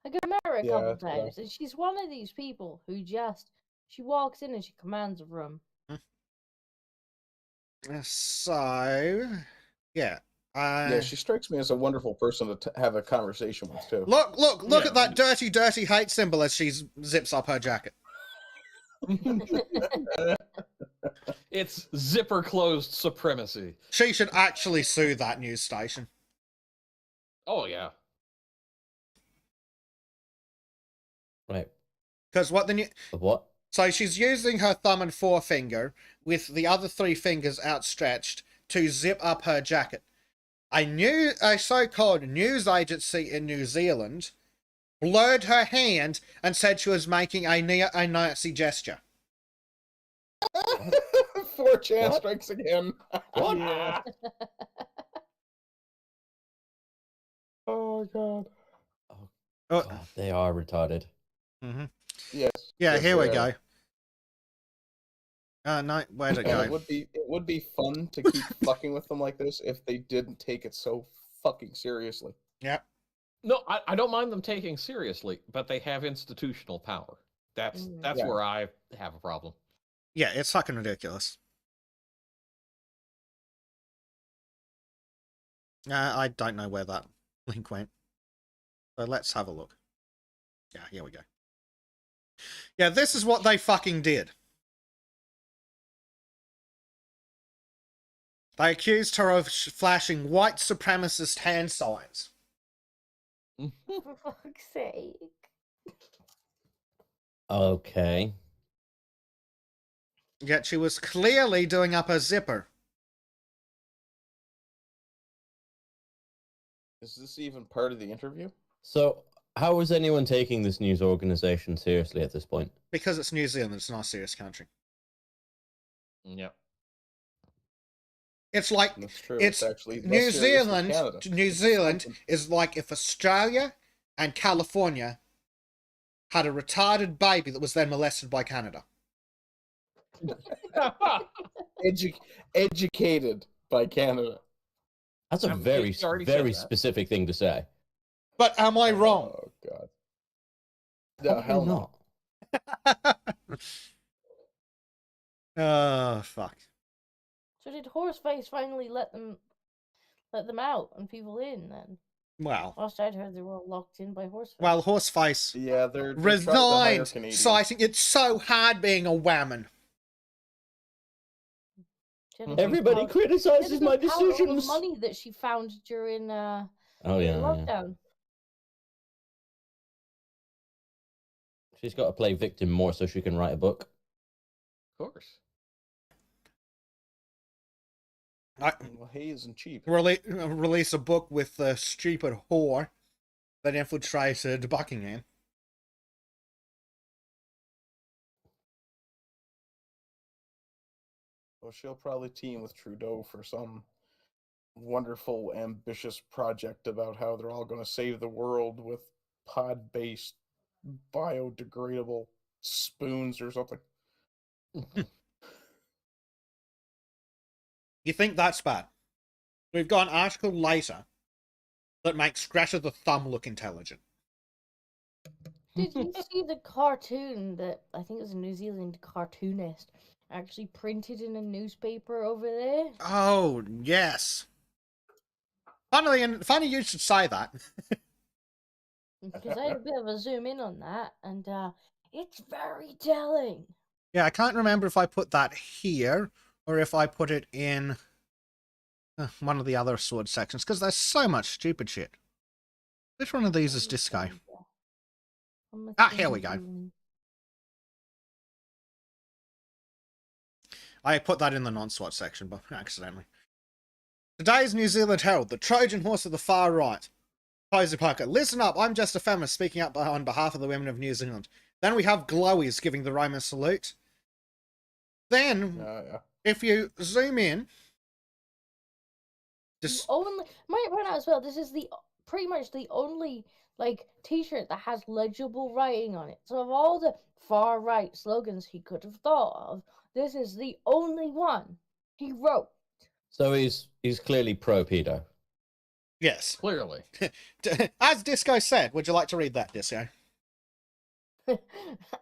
I met her a Yeah, couple yeah. times, and she's one of these people who she walks in and she commands a room. So, yeah. Yeah, she strikes me as a wonderful person to have a conversation with too. Look Yeah. at that dirty, dirty hate symbol as she zips up her jacket. It's zipper closed supremacy. She should actually sue that news station. Oh yeah. Right. Because what the new... But what? So she's using her thumb and forefinger with the other three fingers outstretched to zip up her jacket. A so-called news agency in New Zealand blurred her hand and said she was making a Nazi gesture. 4chan What? strikes again. What? Yeah. Oh god. Oh, Oh. God, they are retarded. Mm-hmm. Yes. Yeah, yes, here we they go. are. No, where'd it And go? it would be fun to keep fucking with them like this if they didn't take it so fucking seriously. Yeah. No, I don't mind them taking seriously, but they have institutional power. That's Yeah. where I have a problem. Yeah, it's fucking ridiculous. I don't know where that link went. So let's have a look. Yeah, here we go. Yeah, this is what they fucking did. They accused her of flashing white supremacist hand signs. For fuck's sake. Okay. Yet she was clearly doing up her zipper. Is this even part of the interview? So, how is anyone taking this news organization seriously at this point? Because it's New Zealand, it's not a serious country. Yep. It's like That's true. it's actually less New serious than Zealand. Canada. New It's Zealand something. is like if Australia and California had a retarded baby that was then molested by Canada. Educated by Canada. That's a Um, very, he already said very that. specific thing to say. But am I wrong? Oh god. No, Probably hell no. not. Oh, fuck. So did Horseface finally let them out and people in then? Well, Last I'd heard they were all locked in by Horseface. Horseface Yeah, they're trying to hire resigned, Canadians. citing it's so hard being a whammon. She had a good Everybody pile- she had a criticizes my good pile of decisions. money that she found during Oh yeah, yeah. lockdown. She's got to play victim more so she can write a book. Of course. Well, hay isn't cheap. Release a book with the stupid whore that infiltrated Buckingham. Well, she'll probably team with Trudeau for some wonderful, ambitious project about how they're all going to save the world with pod-based, biodegradable spoons or something. You think that's bad? We've got an article later that makes Greta the Thumb look intelligent. Did you see the cartoon that I think it was a New Zealand cartoonist actually printed in a newspaper over there. Oh, yes. Funny you should say that. Because I had a bit of a zoom in on that, and it's very telling. Yeah, I can't remember if I put that here or if I put it in one of the other sword sections, because there's so much stupid shit. Which one of these is Disco? Ah, here we go. I put that in the non-SWAT section, but accidentally. Today's New Zealand Herald, the Trojan horse of the far right. Posey Parker, listen up, I'm just a feminist speaking up on behalf of the women of New Zealand. Then we have Glowies giving the Roman salute. Then, if you zoom in, just only might point out as well. This is pretty much the only T-shirt that has legible writing on it. So of all the far right slogans he could have thought of, this is the only one he wrote. So he's clearly pro-pedo. yes. Clearly. As Disco said, would you like to read that, Disco?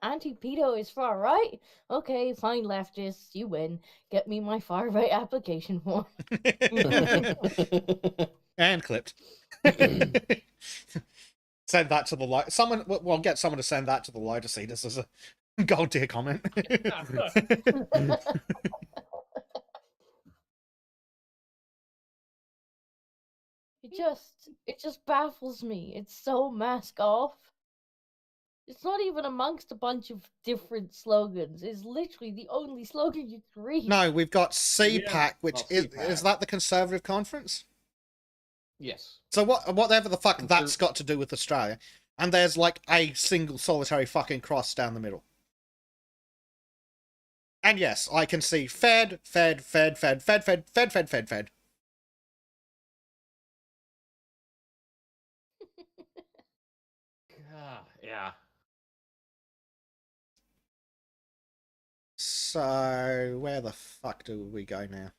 Anti-pedo is far right? Okay, fine, leftists, you win. Get me my far right application form. And clipped. Send that to the light. We'll get someone to send that to the Lotus Eaters as a gold tier comment. It just baffles me. It's so mask off. It's not even amongst a bunch of different slogans. It's literally the only slogan you can read. No, we've got CPAC, which is CPAC. that the Conservative Conference? Yes. So whatever the fuck that's got to do with Australia. And there's like a single solitary fucking cross down the middle. And yes, I can see Fed. Yeah. So, where the fuck do we go now?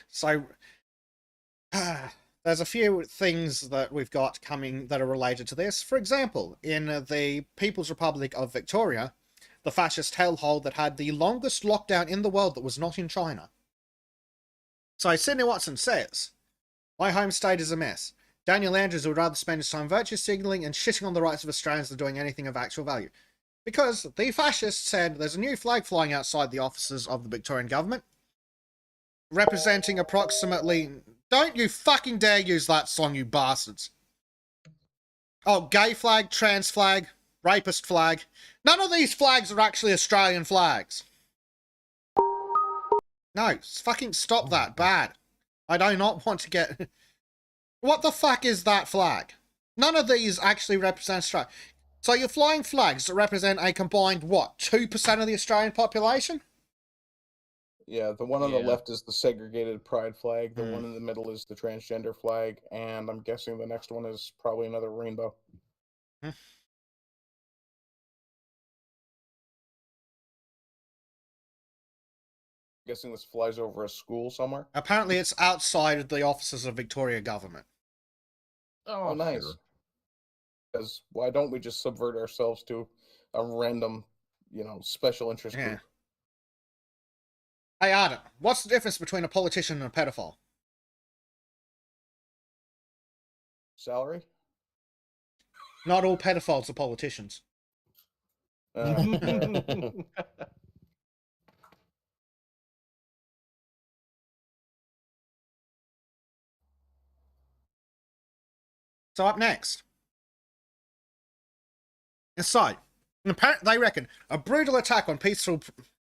So, there's a few things that we've got coming that are related to this. For example, in the People's Republic of Victoria, the fascist hellhole that had the longest lockdown in the world that was not in China. So, Sydney Watson says, my home state is a mess. Daniel Andrews would rather spend his time virtue signalling and shitting on the rights of Australians than doing anything of actual value. Because the fascists said there's a new flag flying outside the offices of the Victorian government, representing approximately... Don't you fucking dare use that song, you bastards. Oh, gay flag, trans flag, rapist flag. None of these flags are actually Australian flags. No, fucking stop that. Bad. I do not want to get... What the fuck is that flag? None of these actually represent Australia. So you're flying flags that represent a combined, what, 2% of the Australian population? Yeah, the one on the left is the segregated pride flag. The one in the middle is the transgender flag. And I'm guessing the next one is probably another rainbow. Guessing this flies over a school somewhere. Apparently it's outside of the offices of Victoria government. Oh, nice. Sure. Because why don't we just subvert ourselves to a random, special interest group? Hey, Adam, what's the difference between a politician and a pedophile? Salary? Not all pedophiles are politicians. So up next. Inside. They reckon a brutal attack on peaceful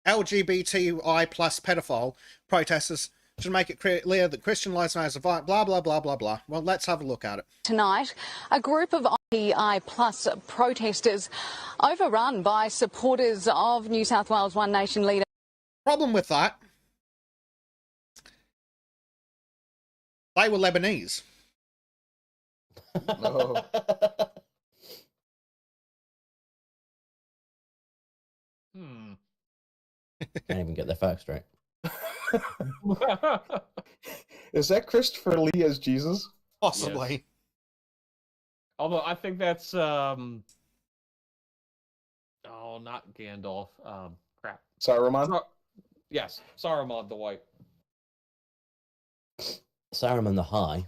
LGBTI plus pedophile protesters should make it clear that Christian lives matter as a blah, blah, blah, blah, blah. Well, let's have a look at it. Tonight, a group of LGBTI plus protesters overrun by supporters of New South Wales One Nation leader. Problem with that, they were Lebanese. No. Can't even get their facts straight. Is that Christopher Lee as Jesus? Possibly. Yes. Although I think that's not Gandalf. Crap. Saruman? Yes, Saruman the White. Saruman the High.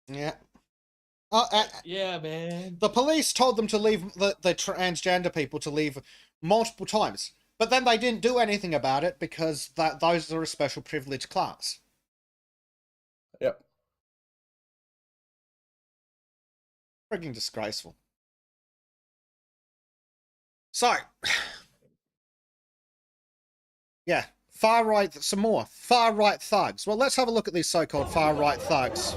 Yeah. Yeah, man. The police told them to leave, the transgender people to leave multiple times. But then they didn't do anything about it because those are a special privileged class. Yep. Freaking disgraceful. So, yeah, far-right, some more. Far-right thugs. Well, let's have a look at these so-called far-right thugs.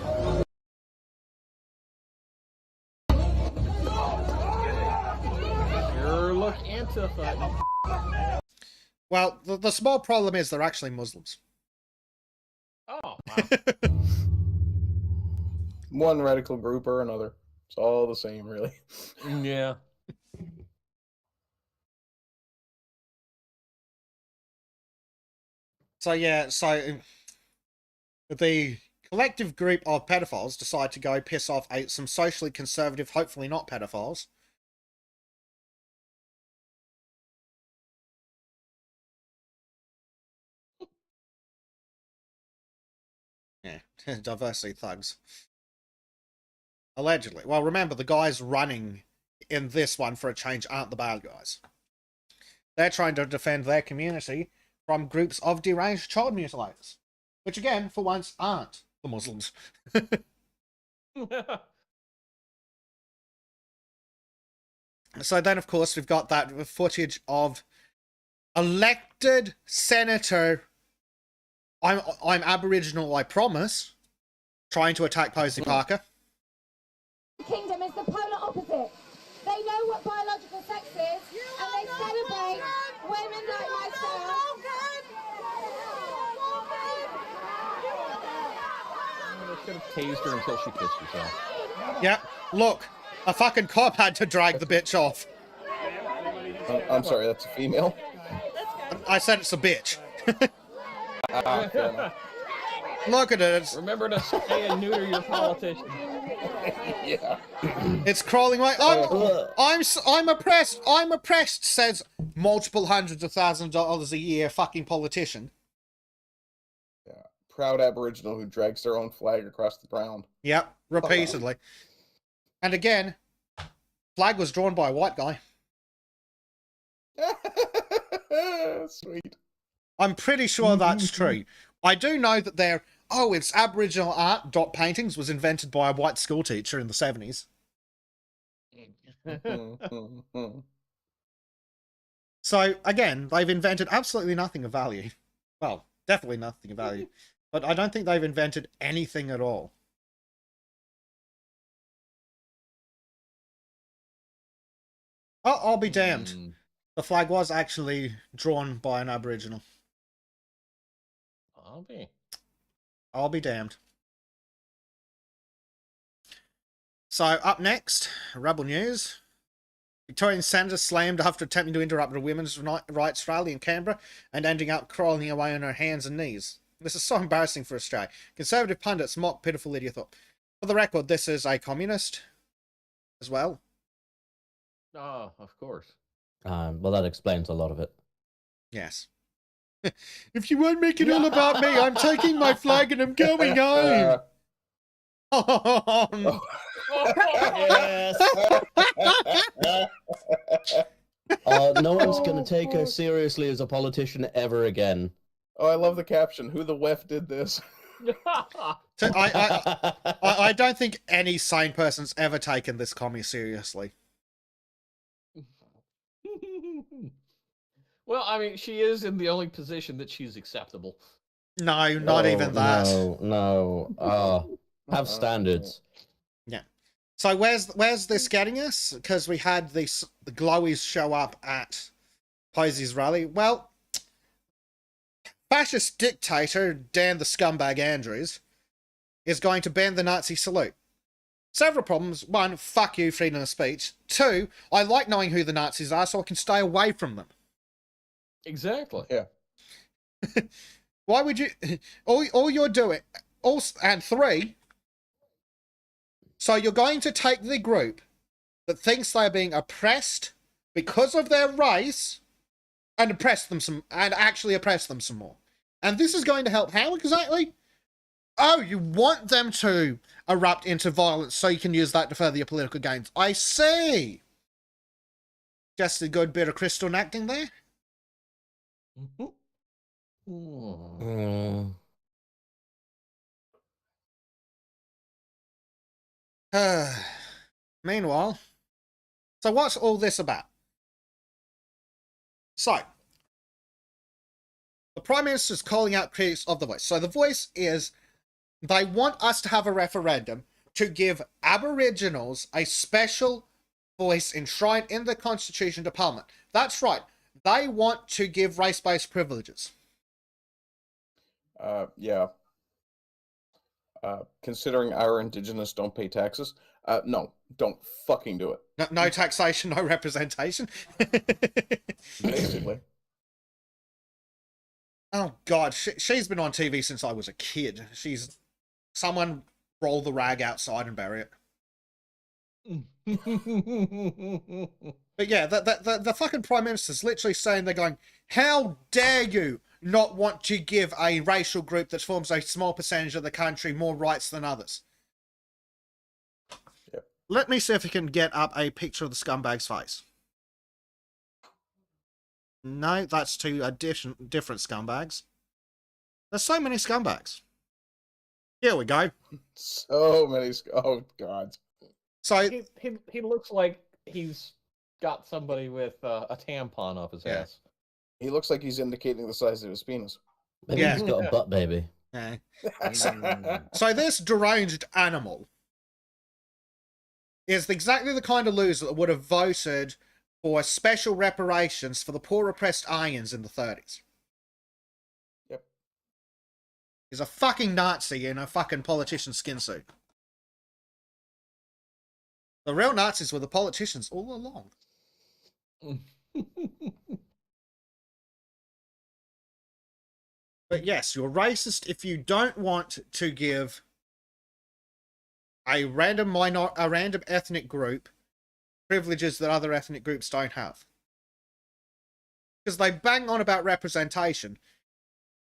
Sure look Antifa. Well, the small problem is they're actually Muslims. Oh, wow. One radical group or another. It's all the same, really. Yeah. So, yeah, so the collective group of pedophiles decide to go piss off some socially conservative, hopefully not pedophiles. Yeah, diversity thugs. Allegedly. Well, remember, the guys running in this one for a change aren't the bad guys. They're trying to defend their community from groups of deranged child mutilators. Which, again, for once, aren't the Muslims. So then, of course, we've got that footage of elected Senator, I'm Aboriginal, I promise, trying to attack Posey Parker. Kingdom is the polar opposite. They know what biological sex is, and they celebrate women like myself. They should have tased her until she pissed herself. Yeah, look, a fucking cop had to drag the bitch off. I'm sorry, that's a female? I said it's a bitch. Fair enough. Look at it. Remember to stay and neuter your politician. Yeah. It's crawling away. I'm oppressed. I'm oppressed, says multiple hundreds of thousands of dollars a year fucking politician. Yeah. Proud Aboriginal who drags their own flag across the ground. Yep, repeatedly. And again, flag was drawn by a white guy. Sweet. I'm pretty sure that's true. I do know that it's Aboriginal art, dot paintings, was invented by a white school teacher in the 70s. So, again, they've invented absolutely nothing of value. Well, definitely nothing of value. But I don't think they've invented anything at all. Oh, I'll be damned. The flag was actually drawn by an Aboriginal. I'll be damned. So, up next, Rebel News. Victorian senator slammed after attempting to interrupt a women's rights rally in Canberra and ending up crawling away on her hands and knees. This is so embarrassing for Australia. Conservative pundits mock pitiful idiot. For the record, this is a communist as well. Oh, of course. Well, that explains a lot of it. Yes. If you won't make it all about me, I'm taking my flag and I'm going home. Yes. No one's going to take her seriously as a politician ever again. Oh, I love the caption. Who the WEF did this? I don't think any sane person's ever taken this commie seriously. Well, I mean, she is in the only position that she's acceptable. No, not even that. No. Have standards. Yeah. So where's this getting us? Because we had the glowies show up at Posey's rally. Well, fascist dictator Dan the Scumbag Andrews is going to ban the Nazi salute. Several problems. One, fuck you, freedom of speech. Two, I like knowing who the Nazis are so I can stay away from them. Exactly. Yeah. Why would you... All you're doing... And three... So you're going to take the group that thinks they're being oppressed because of their race and actually oppress them some more. And this is going to help how exactly? Oh, you want them to erupt into violence so you can use that to further your political gains. I see. Just a good bit of crystal acting there. Meanwhile, so what's all this about? So, the Prime Minister's calling out critics of The Voice. So the Voice is, they want us to have a referendum to give Aboriginals a special voice enshrined in the Constitution to Parliament. That's right. They want to give race-based privileges. Yeah. Considering our Indigenous don't pay taxes, no, don't fucking do it. No taxation, no representation. Basically. Oh, God. She's been on TV since I was a kid. Someone roll the rag outside and bury it. But yeah, the fucking Prime Minister's literally saying, they're going, how dare you not want to give a racial group that forms a small percentage of the country more rights than others. Yep. Let me see if we can get up a picture of the scumbag's face. No, that's two different scumbags. There's so many scumbags. Here we go. So many. Oh, God. So he looks like he's got somebody with a tampon up his ass. He looks like he's indicating the size of his penis. Maybe he's got a butt baby. Yeah. So this deranged animal is exactly the kind of loser that would have voted for special reparations for the poor oppressed Aryans in the 30s. Yep. He's a fucking Nazi in a fucking politician skin suit. The real Nazis were the politicians all along. But yes, you're racist if you don't want to give a random ethnic group privileges that other ethnic groups don't have. Because they bang on about representation,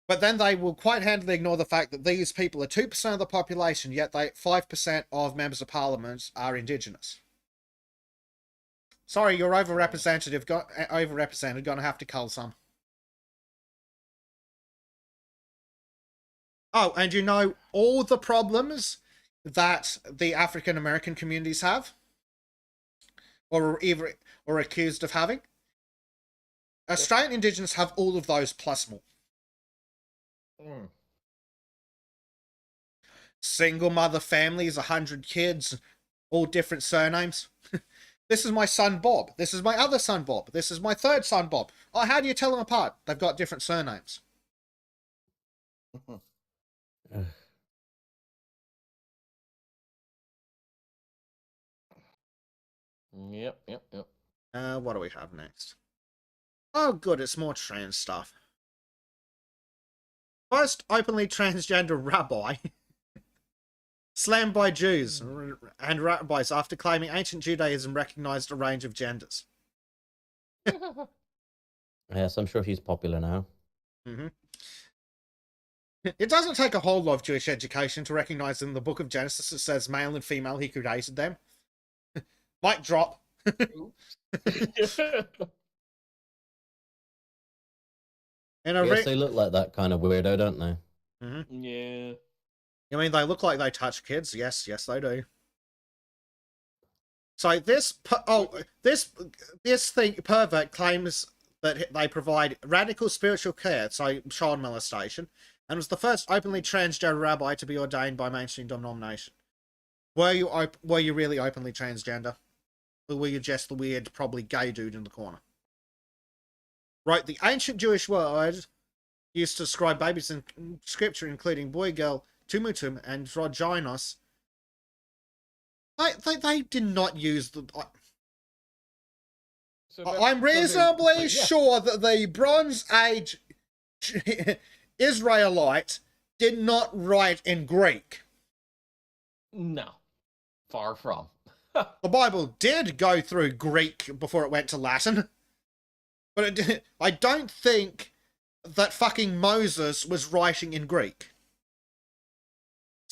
but then they will quite handily ignore the fact that these people are 2% of the population, yet 5% of members of parliament are Indigenous. Sorry, you're overrepresented, gonna have to cull some. Oh, and you know all the problems that the African American communities have, or accused of having. Australian Indigenous have all of those plus more. Single mother families, 100 kids, all different surnames. This is my son Bob. This is my other son Bob. This is my third son Bob. Oh, how do you tell them apart? They've got different surnames. Yep. What do we have next? Oh, good, it's more trans stuff. First openly transgender rabbi slammed by Jews and rabbis after claiming ancient Judaism recognized a range of genders. Yes, I'm sure he's popular now. Mm-hmm. It doesn't take a whole lot of Jewish education to recognize in the book of Genesis it says male and female he created them. Mic drop. Yes, they look like that kind of weirdo, don't they? Mm-hmm. Yeah. I mean, they look like they touch kids. Yes, they do. So this pervert claims that they provide radical spiritual care, so child molestation, and was the first openly transgender rabbi to be ordained by mainstream denomination. Were you really openly transgender? Or were you just the weird, probably gay dude in the corner? Right, the ancient Jewish word used to describe babies in scripture, including boy, girl, tumutum, and drogynos. They did not use the... I'm reasonably sure that the Bronze Age Israelite did not write in Greek. No. Far from. The Bible did go through Greek before it went to Latin. But I don't think that fucking Moses was writing in Greek.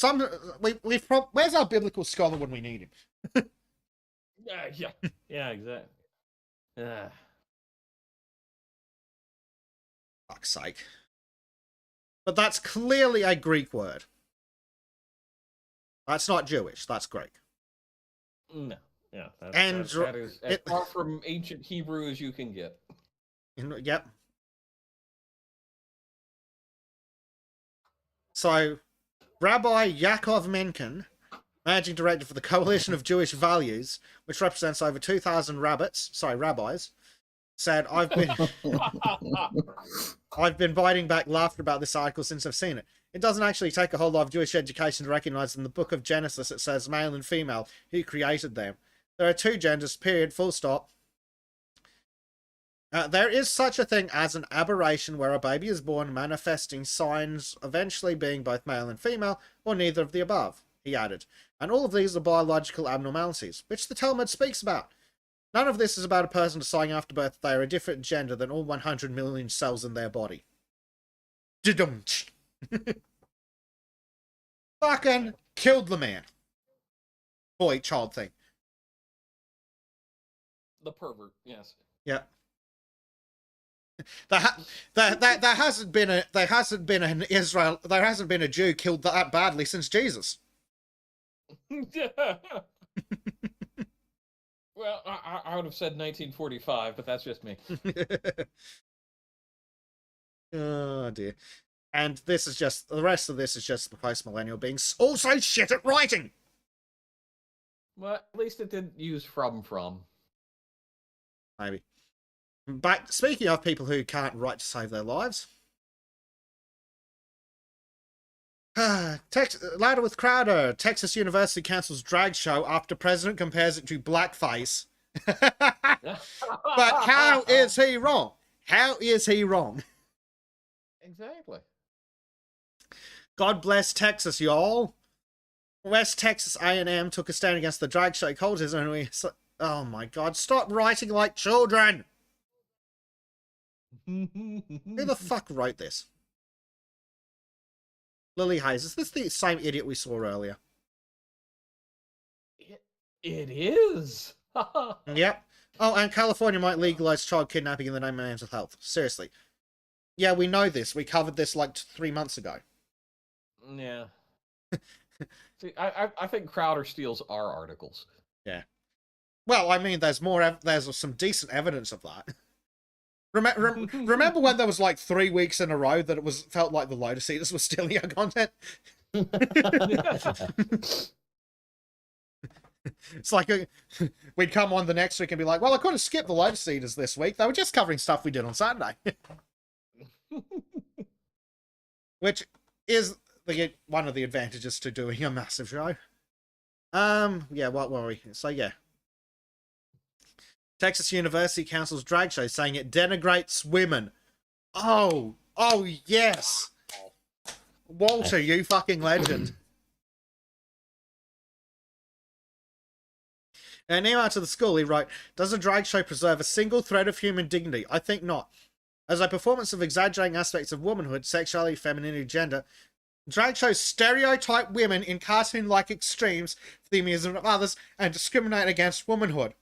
Where's our biblical scholar when we need him? Yeah, exactly. Fuck's sake. But that's clearly a Greek word. That's not Jewish, that's Greek. No, yeah, that is as far from ancient Hebrew as you can get. Yep. So, Rabbi Yaakov Menken, managing director for the Coalition of Jewish Values, which represents over 2,000 rabbis, said, I've been biting back laughter about this article since I've seen it. It doesn't actually take a whole lot of Jewish education to recognize in the book of Genesis it says male and female, he created them. There are two genders, period, full stop. There is such a thing as an aberration where a baby is born manifesting signs eventually being both male and female, or neither of the above, he added. And all of these are biological abnormalities, which the Talmud speaks about. None of this is about a person deciding after birth they are a different gender than all 100 million cells in their body. Fucking killed the man. Boy, child thing. The pervert, yes. Yeah. There hasn't been a Jew killed that badly since Jesus. Well, I would have said 1945, but that's just me. Oh dear. And this is just the rest of this is just the post-millennial being also shit at writing. Well, at least it didn't use from. Maybe. But speaking of people who can't write to save their lives, louder with Crowder. Texas University cancels drag show after president compares it to blackface. But how is he wrong? How is he wrong? Exactly. God bless Texas, y'all. West Texas A&M took a stand against the drag show cultism, and oh my God, stop writing like children. Who the fuck wrote this? Lily Hayes. Is this the same idiot we saw earlier? It is. Yep. Oh, and California might legalize child kidnapping in the name of mental health. Seriously. Yeah, we know this. We covered this like 3 months ago. Yeah. See, I think Crowder steals our articles. Yeah. Well, I mean, there's some decent evidence of that. Remember when there was like 3 weeks in a row that it felt like the Lotus Eaters were stealing our content? It's like we'd come on the next week and be like, well, I could have skipped the Lotus Eaters this week. They were just covering stuff we did on Saturday. Which is one of the advantages to doing a massive show. Yeah, what were we? So, yeah. Texas University cancels drag show, saying it denigrates women. Oh, yes. Walter, you fucking legend. In an email to the school, he wrote, does a drag show preserve a single thread of human dignity? I think not. As a performance of exaggerating aspects of womanhood, sexuality, femininity, gender, drag shows stereotype women in cartoon-like extremes for the amusement of others and discriminate against womanhood.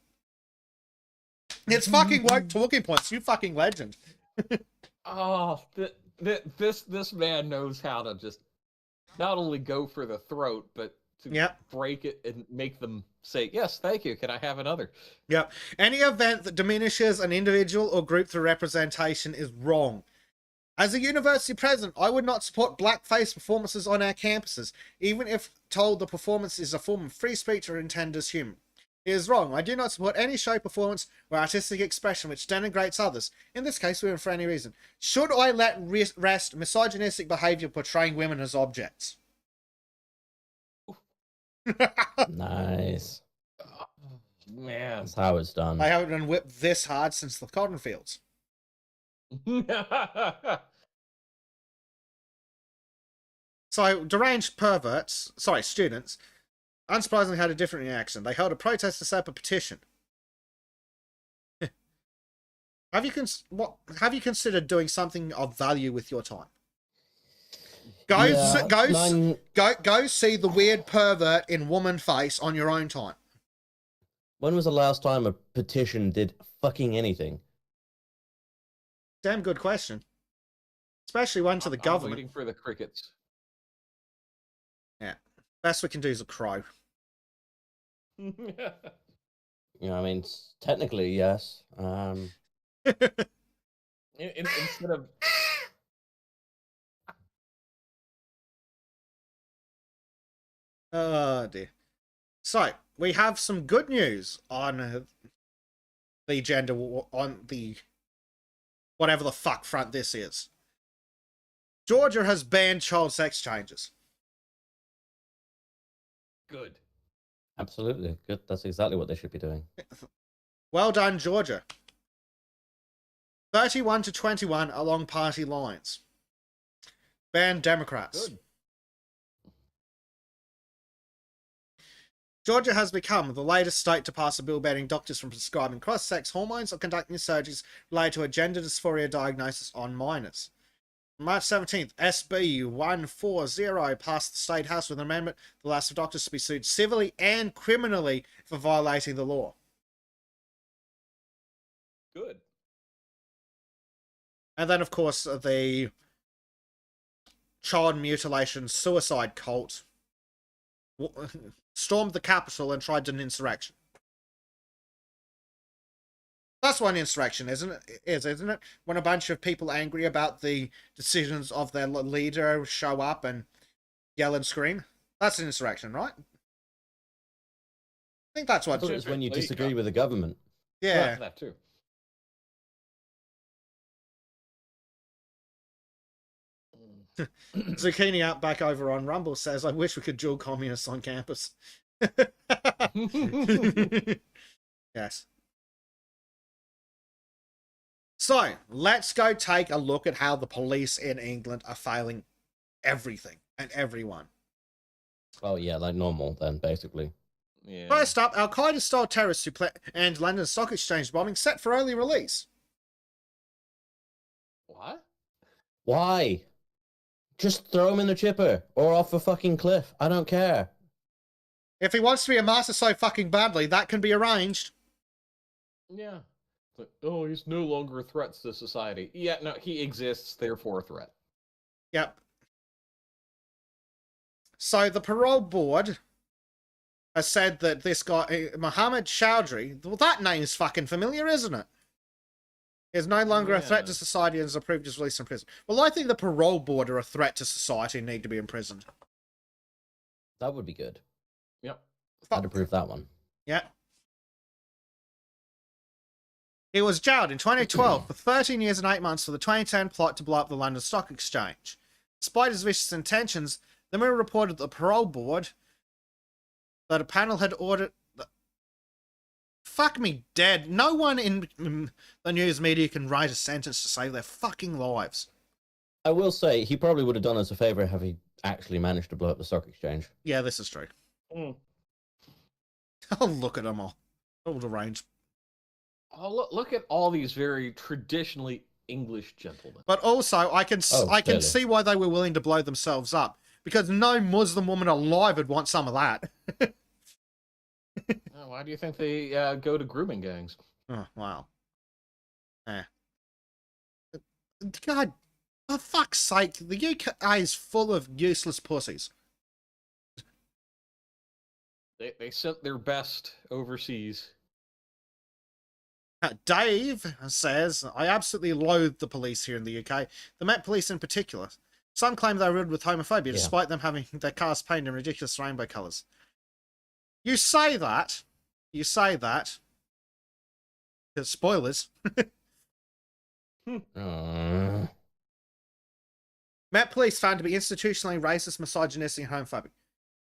It's fucking woke talking points, you fucking legend. Oh, this man knows how to just not only go for the throat, but to break it and make them say, yes, thank you, can I have another? Yep. Any event that diminishes an individual or group through representation is wrong. As a university president, I would not support blackface performances on our campuses, even if told the performance is a form of free speech or intended as human. It is wrong. I do not support any show, performance, or artistic expression which denigrates others, in this case women, for any reason. Should I let rest misogynistic behaviour portraying women as objects? Nice. Man. That's how it's done. I haven't been whipped this hard since the cotton fields. So, deranged students, unsurprisingly had a different reaction. They held a protest to set up a petition. Have you considered doing something of value with your time? Go see the weird pervert in woman face on your own time. When was the last time a petition did fucking anything? Damn good question. Especially one to the government. Waiting for the crickets. Yeah. Best we can do is a crow. Yeah, I mean, technically, yes. Instead of... Oh, dear. So, we have some good news on the gender... on the... whatever the fuck front this is. Georgia has banned child sex changes. Good. Absolutely. Good. That's exactly what they should be doing. Well done, Georgia. 31 to 21 along party lines. Ban Democrats. Good. Georgia has become the latest state to pass a bill banning doctors from prescribing cross-sex hormones or conducting surgeries related to a gender dysphoria diagnosis on minors. On March 17th, SB 140 passed the State House with an amendment that allows for doctors to be sued civilly and criminally for violating the law. Good. And then, of course, the child mutilation suicide cult stormed the Capitol and tried an insurrection. That's what an insurrection isn't it? When a bunch of people angry about the decisions of their leader show up and yell and scream. That's an insurrection, right? I think that's what... It's when you disagree with the government. Yeah. That too. Zucchini Outback over on Rumble says, I wish we could duel communists on campus. Yes. So, let's go take a look at how the police in England are failing everything and everyone. Oh, yeah, like normal then, basically. Yeah. First up, Al-Qaeda-style terrorists who planned London Stock Exchange bombing set for early release. What? Why? Just throw him in the chipper or off a fucking cliff. I don't care. If he wants to be a master so fucking badly, that can be arranged. Yeah. It's like, oh, he's no longer a threat to society. Yeah, no, he exists, therefore a threat. Yep. So the parole board has said that this guy, Mohammed Chowdhury, well, that name's fucking familiar, isn't it? Is no longer a threat to society and is approved his release from prison. Well, I think the parole board are a threat to society and need to be imprisoned. That would be good. Yep. I'd approve that one. Yeah. He was jailed in 2012 for 13 years and 8 months for the 2010 plot to blow up the London Stock Exchange. Despite his vicious intentions, the Mirror reported that the parole board that a panel had ordered... Fuck me dead. No one in the news media can write a sentence to save their fucking lives. I will say, he probably would have done us a favor if he actually managed to blow up the stock exchange. Yeah, this is true. Mm. Oh, look at them all deranged. Oh, look at all these very traditionally English gentlemen. But also, I can see why they were willing to blow themselves up. Because no Muslim woman alive would want some of that. Oh, why do you think they go to grooming gangs? Oh, wow. God, for fuck's sake, the UK is full of useless pussies. They sent their best overseas. Dave says, I absolutely loathe the police here in the UK. The Met Police in particular. Some claim they're riddled with homophobia, despite them having their cars painted in ridiculous rainbow colours. You say that. Because spoilers. Met Police found to be institutionally racist, misogynistic, and homophobic.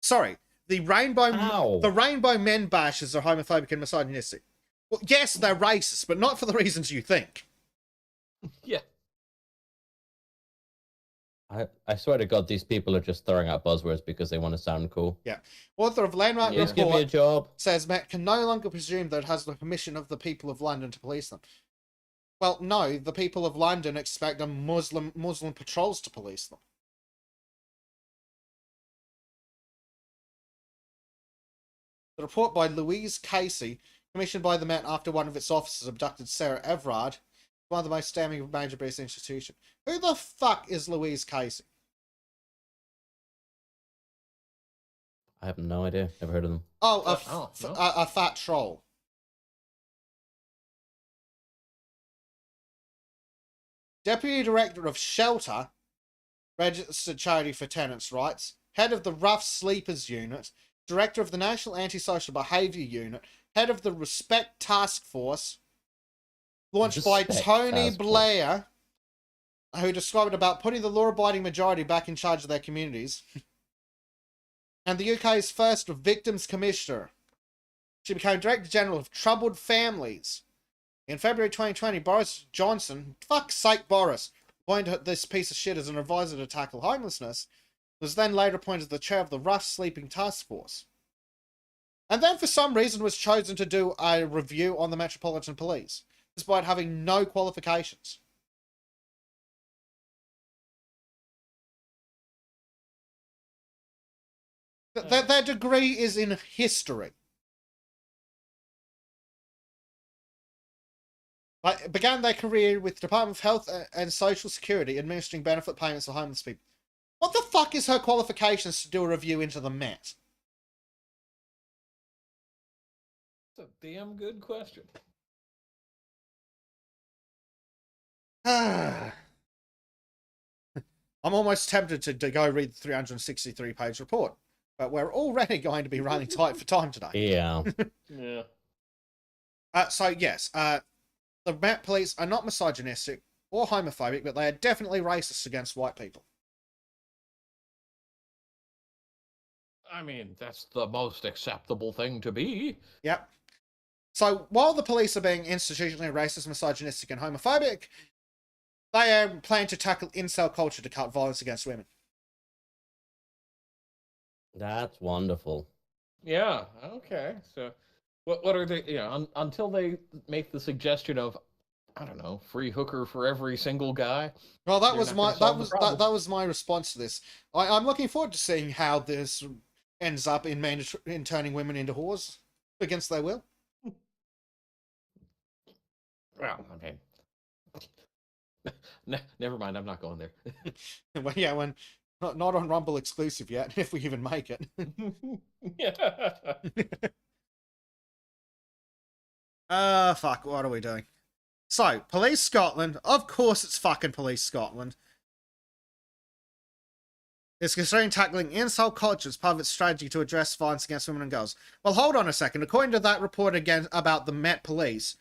Sorry, the rainbow men bashers are homophobic and misogynistic. Well, yes, they're racist, but not for the reasons you think. Yeah. I swear to God, these people are just throwing out buzzwords because they want to sound cool. Yeah. Author of Landmark Please give me a Report job. says Met can no longer presume that it has the permission of the people of London to police them. Well, no, the people of London expect the Muslim patrols to police them. The report by Louise Casey, commissioned by the Met after one of its officers abducted Sarah Everard, one of the most damning of major British institutions. Who the fuck is Louise Casey? I have no idea. Never heard of them. Oh, no. a fat troll. Deputy Director of Shelter, registered charity for tenants' rights, head of the Rough Sleepers Unit, Director of the National Antisocial Behaviour Unit, head of the Respect Task Force, launched by Respect Tony Task Force. Blair, who described about putting the law-abiding majority back in charge of their communities, and the UK's first Victims Commissioner. She became Director General of Troubled Families. In February 2020, Boris Johnson, fuck's sake Boris, appointed this piece of shit as an advisor to tackle homelessness, was then later appointed the chair of the Rough Sleeping Task Force. And then for some reason was chosen to do a review on the Metropolitan Police, despite having no qualifications. Their degree is in history. Began their career with the Department of Health and Social Security, administering benefit payments for homeless people. What the fuck is her qualifications to do a review into the Met? That's a damn good question. I'm almost tempted to go read the 363-page report, but we're already going to be running tight for time today. Yeah. Yeah. So yes, the Met Police are not misogynistic or homophobic, but they are definitely racist against white people. I mean, that's the most acceptable thing to be. Yep. So while the police are being institutionally racist, misogynistic, and homophobic, they are planning to tackle incel culture to cut violence against women. That's wonderful. Yeah. Okay. So, what are they? Until they make the suggestion of, I don't know, free hooker for every single guy. Well, that They're was not my gonna solve the problem. that was my response to this. I'm looking forward to seeing how this ends up in turning women into whores against their will. Well, I mean, never mind. I'm not going there. Well, yeah, when not on Rumble exclusive yet, if we even make it. Yeah. Fuck, what are we doing? So, Police Scotland, of course it's fucking Police Scotland, is considering tackling incel culture as part of its strategy to address violence against women and girls. Well, hold on a second. According to that report again about the Met Police,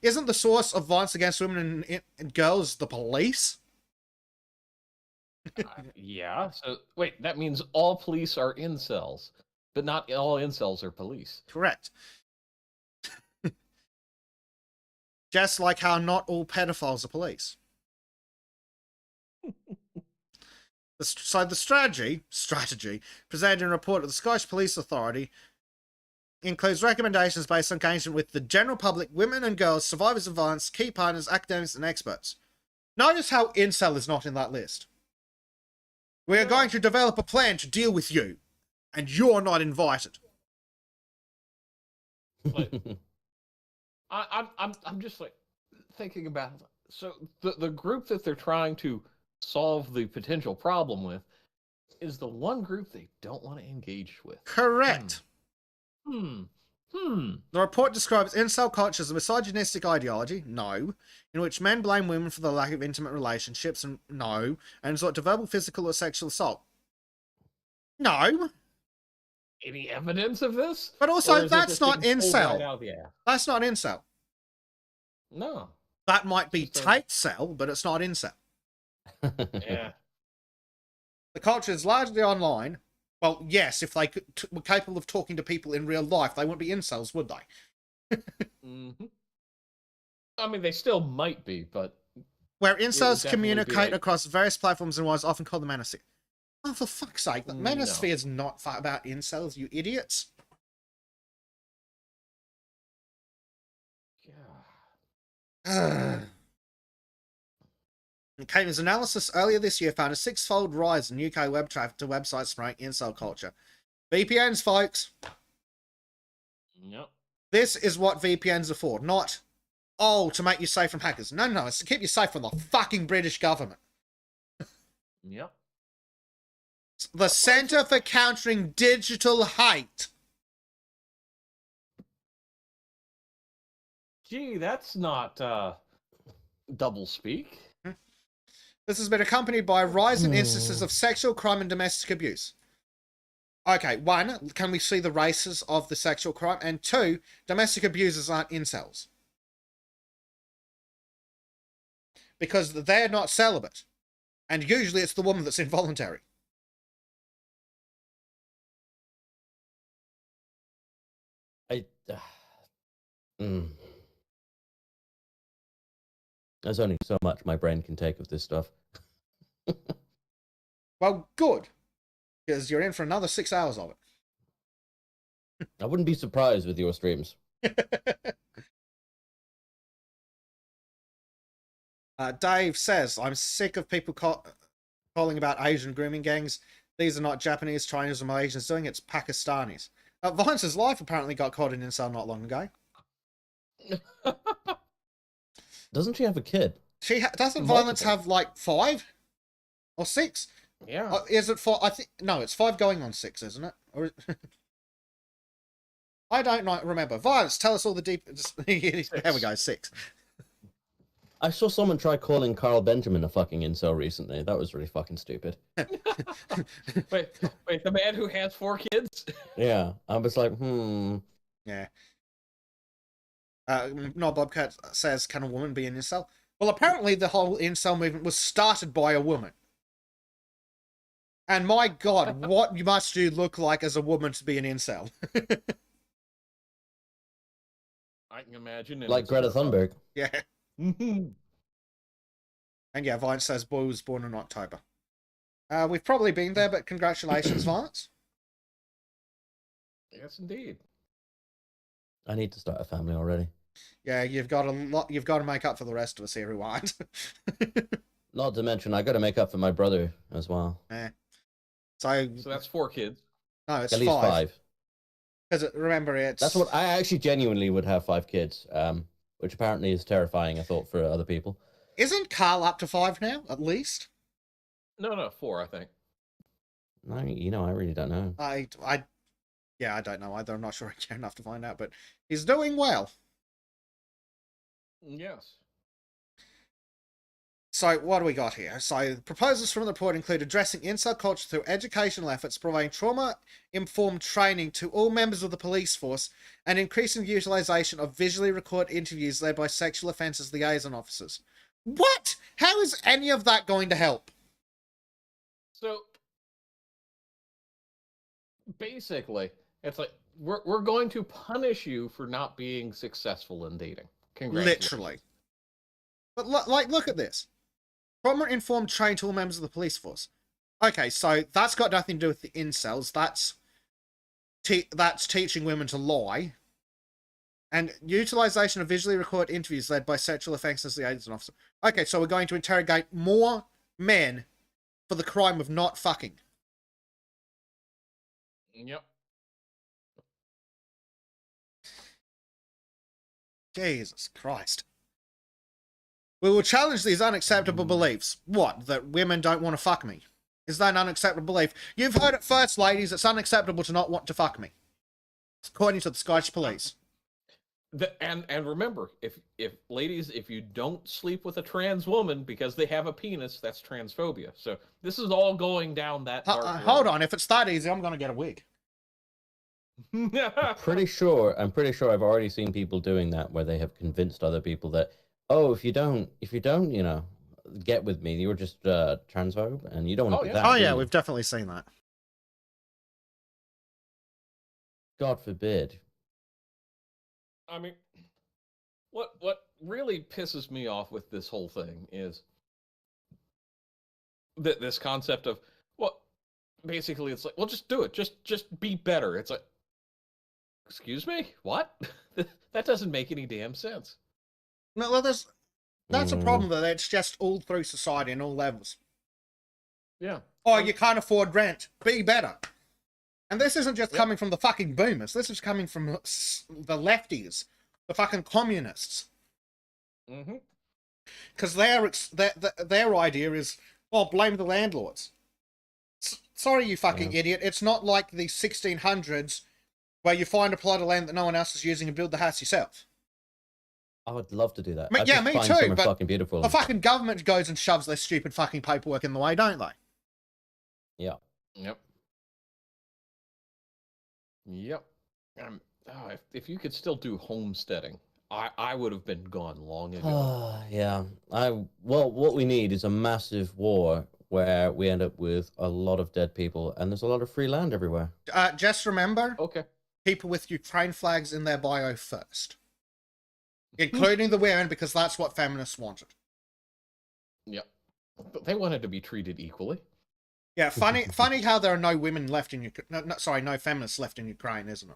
isn't the source of violence against women and girls the police? Yeah. So wait, that means all police are incels, but not all incels are police. Correct. Just like how not all pedophiles are police. So the strategy presented in a report of the Scottish Police Authority includes recommendations based on engagement with the general public, women and girls, survivors of violence, key partners, academics, and experts. Notice how incel is not in that list. We are going to develop a plan to deal with you, and you're not invited. Like, I'm just like thinking about it. So the group that they're trying to solve the potential problem with is the one group they don't want to engage with. Correct. The The report describes incel culture as a misogynistic ideology, no, in which men blame women for the lack of intimate relationships, and no, and resort to verbal, physical, or sexual assault. No. Any evidence of this? But Or also, is it that's just not being pulled incel. right out of the ass? That's not incel. No. That might be Just a- tight cell, but it's not incel. Yeah. The culture is largely online. Well, yes, if they were capable of talking to people in real life, they wouldn't be incels, would they? I mean, they still might be, but where would incels definitely be communicate like- across various platforms and was often called the manosphere. Oh, for fuck's sake, the No. manosphere is not about incels, you idiots. Yeah. Cambridge's analysis earlier this year found a 6-fold rise in UK web traffic to websites spreading incel culture. VPNs, folks. Yep. This is what VPNs are for, not, oh, to make you safe from hackers. No, no, it's to keep you safe from the fucking British government. Yep. The Centre for Countering Digital Hate. Gee, that's not double speak. This has been accompanied by a rise in instances of sexual crime and domestic abuse. Okay, 1, can we see the races of the sexual crime? And 2, domestic abusers aren't incels. Because they're not celibate. And usually it's the woman that's involuntary. There's only so much my brain can take of this stuff. Well, good. Because you're in for another 6 hours of it. I wouldn't be surprised with your streams. Dave says, I'm sick of people calling about Asian grooming gangs. These are not Japanese, Chinese, or Malaysians doing it, it's Pakistanis. Violence Life apparently got caught in incel not long ago. Doesn't she have a kid? Doesn't Violence have like 5 or 6? Yeah. Is it 4? I think no, it's 5 going on 6, isn't it? Or I don't remember. Violence, tell us all the deep. There we go, 6. I saw someone try calling Carl Benjamin a fucking incel recently. That was really fucking stupid. wait, the man who has 4 kids? Yeah, I was like, Yeah. No, Bobcat says, can a woman be an incel? Well, apparently the whole incel movement was started by a woman. And my God, what must you look like as a woman to be an incel? I can imagine. like Greta Thunberg. Yeah. And yeah, Violence says, boy was born in October. We've probably been there, but congratulations, Violence. Yes, indeed. I need to start a family already. Yeah, you've got to make up for the rest of us here, Rewind. Not to mention, I got to make up for my brother as well. Yeah. So that's 4 kids. No, it's at least 5. Because remember, it's that's what I actually genuinely would have 5 kids. Which apparently is terrifying. I thought for other people. Isn't Carl up to 5 now, at least? No, 4, I think. No, I really don't know. Yeah, I don't know either. I'm not sure I care enough to find out, but he's doing well. Yes. So, what do we got here? So, proposals from the report include addressing incel culture through educational efforts, providing trauma-informed training to all members of the police force, and increasing the utilization of visually recorded interviews led by sexual offences liaison officers. What? How is any of that going to help? So, basically, it's like, we're going to punish you for not being successful in dating. Congratulations. Literally. But, look at this. Trauma-informed training to all members of the police force. Okay, so that's got nothing to do with the incels. That's teaching women to lie. And utilization of visually recorded interviews led by sexual offences liaison officer. Okay, so we're going to interrogate more men for the crime of not fucking. Yep. Jesus Christ. We will challenge these unacceptable beliefs. What? That women don't want to fuck me? Is that an unacceptable belief? You've heard it first, ladies. It's unacceptable to not want to fuck me. According to the Scottish police. And remember, if ladies, if you don't sleep with a trans woman because they have a penis, that's transphobia. So this is all going down that dark road. Hold on. If it's that easy, I'm going to get a wig. I'm pretty sure I've already seen people doing that where they have convinced other people that, oh, if you don't, get with me, you're just transphobe, and you don't want to be that. Oh yeah, we've definitely seen that. God forbid. I mean, what really pisses me off with this whole thing is this concept of, well, basically it's like, well, just do it. Just be better. It's like, excuse me? What? That doesn't make any damn sense. No, well, that's a problem, though. That's just all through society and all levels. Yeah. Oh, you can't afford rent. Be better. And this isn't just coming from the fucking boomers. This is coming from the lefties, the fucking communists. Mm-hmm. Because their idea is, well, blame the landlords. Sorry, you fucking idiot. It's not like the 1600s where you find a plot of land that no one else is using and build the house yourself. I would love to do that. Me I'd just find too, but fucking beautiful. the fucking government goes and shoves their stupid fucking paperwork in the way, don't they? Yeah. Yep. Yep. If you could still do homesteading, I would have been gone long ago. Yeah. Well, what we need is a massive war where we end up with a lot of dead people and there's a lot of free land everywhere. Just remember, Okay. people with Ukraine flags in their bio first. Including the women, because that's what feminists wanted. Yep. But they wanted to be treated equally. Yeah, funny how there are no women left in Ukraine. No feminists left in Ukraine, isn't it?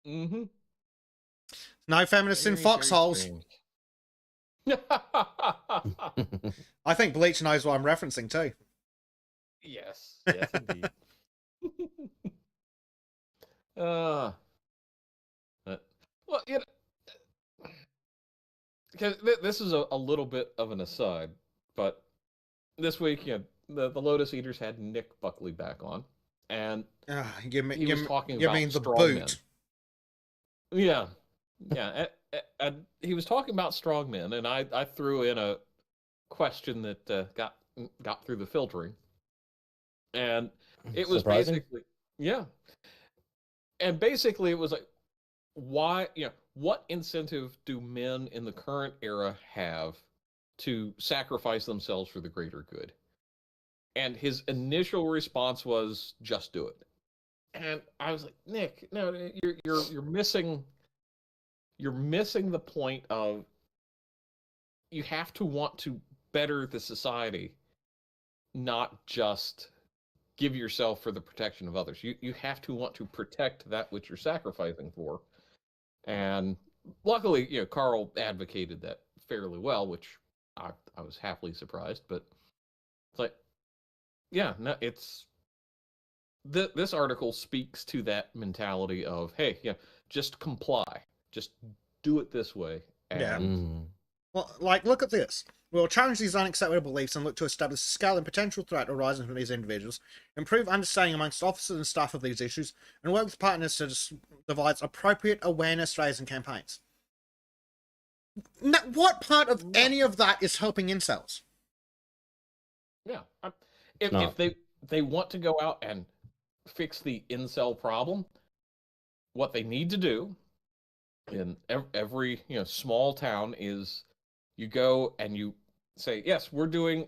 Mm-hmm. No feminists in foxholes. I think Bleach knows what I'm referencing too. Yes, indeed. Well, you know, because this is a little bit of an aside, but this week, the Lotus Eaters had Nick Buckley back on, and you he was talking you about mean the strongmen. boot? Yeah. And he was talking about strongmen, and I threw in a question that got through the filtering, and it was Surprising. basically it was like, why, what incentive do men in the current era have to sacrifice themselves for the greater good? And his initial response was, just do it. And I was like, Nick, no, you're missing the point of, you have to want to better the society, not just give yourself for the protection of others. You have to want to protect that which you're sacrificing for. And luckily, Carl advocated that fairly well, which I was happily surprised. But it's like, this article speaks to that mentality of, hey, just comply, just do it this way. And Well, look at this. We'll challenge these unacceptable beliefs and look to establish the scale and potential threat arising from these individuals, improve understanding amongst officers and staff of these issues, and work with partners to devise appropriate awareness-raising campaigns. Now, what part of any of that is helping incels? Yeah. If they want to go out and fix the incel problem, what they need to do in every small town is, you go and you say, yes, we're doing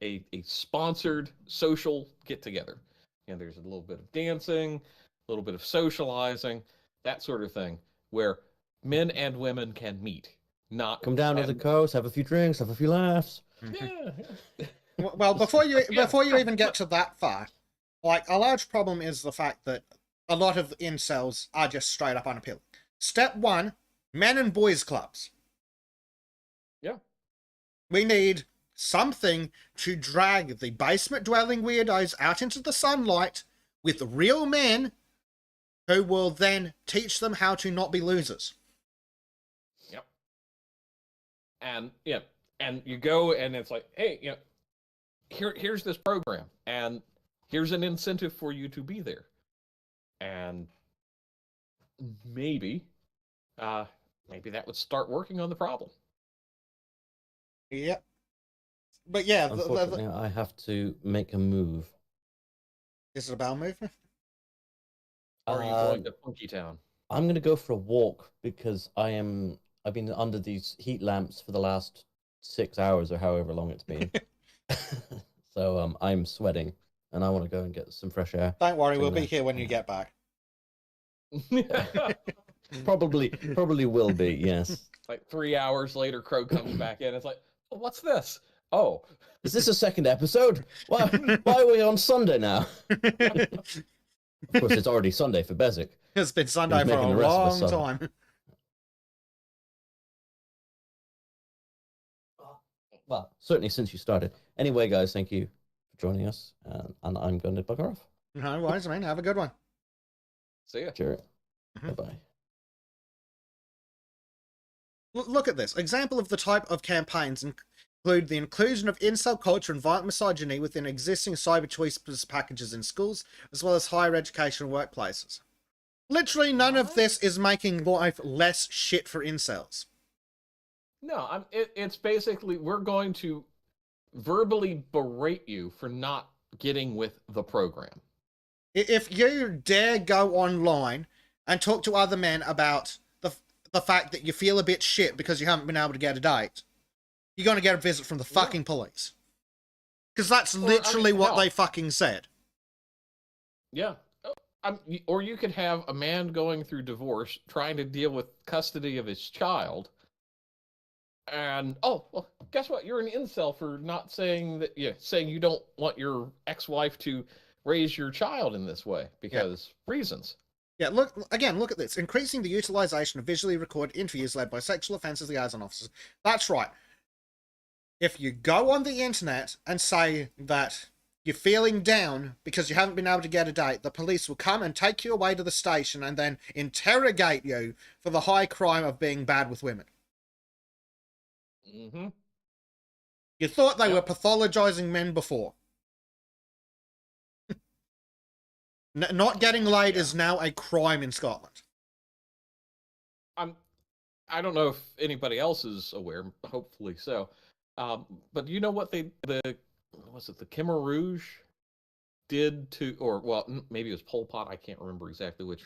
a sponsored social get together. There's a little bit of dancing, a little bit of socializing, that sort of thing, where men and women can meet. Not come down to the coast, have a few drinks, have a few laughs. Yeah. Well, before you even get to that far, a large problem is the fact that a lot of incels are just straight up unappealing. Step one, men and boys clubs. Yeah. We need something to drag the basement-dwelling weirdos out into the sunlight with real men who will then teach them how to not be losers. Yep. And and you go and it's like, hey, here's this program, and here's an incentive for you to be there. And maybe that would start working on the problem. Yep. But yeah, unfortunately, I have to make a move. Is it a bowel movement? Or are you going to Funky Town? I'm going to go for a walk because I've been under these heat lamps for the last 6 hours or however long it's been. So I'm sweating and I want to go and get some fresh air. Don't worry, we'll be here when you get back. Probably will be, yes. Like 3 hours later, Crow comes back in. It's like, oh, what's this? Oh, Is this a second episode? Why are we on Sunday now? Of course, it's already Sunday for Bezic. It's been Sunday He's for a making the rest of us long suffer. time. Well, certainly since you started. Anyway, guys, thank you for joining us, and I'm going to bugger off. No worries, man. Have a good one. see ya. Sure. Mhm. Bye-bye. Look at this. Example of the type of campaigns include the inclusion of incel culture and violent misogyny within existing cyber choices packages in schools, as well as higher education and workplaces. Literally none of this is making life less shit for incels. No, it's basically we're going to verbally berate you for not getting with the program. If you dare go online and talk to other men about the fact that you feel a bit shit because you haven't been able to get a date, you're going to get a visit from the fucking police. Because that's literally what hell. they fucking said. Yeah. Or you could have a man going through divorce trying to deal with custody of his child. And well, guess what? You're an incel for not saying that. Yeah, saying you don't want your ex-wife to raise your child in this way because reasons. Yeah, look at this. Increasing the utilization of visually recorded interviews led by sexual offences liaison officers. That's right. If you go on the internet and say that you're feeling down because you haven't been able to get a date, the police will come and take you away to the station and then interrogate you for the high crime of being bad with women. Mm-hmm. You thought they were pathologizing men before. Not getting laid is now a crime in Scotland. I don't know if anybody else is aware. Hopefully so. But you know what the Khmer Rouge did to, or well, maybe it was Pol Pot. I can't remember exactly which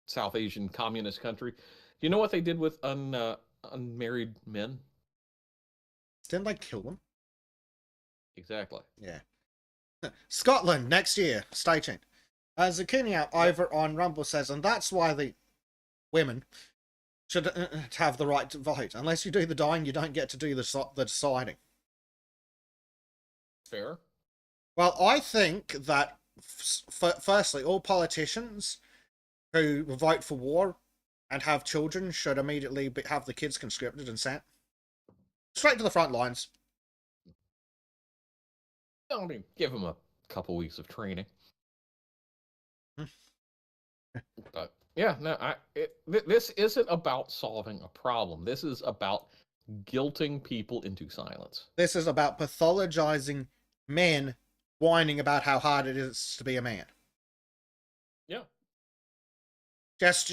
South Asian communist country. Do you know what they did with unmarried men? Didn't they kill them? Exactly. Yeah. Scotland next year. Stay tuned. Zucchini over on Rumble says, and that's why the women should have the right to vote. Unless you do the dying, you don't get to do the deciding. Fair. Well, I think that, firstly, all politicians who vote for war and have children should immediately have the kids conscripted and sent straight to the front lines. I mean, give them a couple weeks of training. But yeah, no, this isn't about solving a problem. This is about guilting people into silence. This is about pathologizing men whining about how hard it is to be a man. Yeah. Just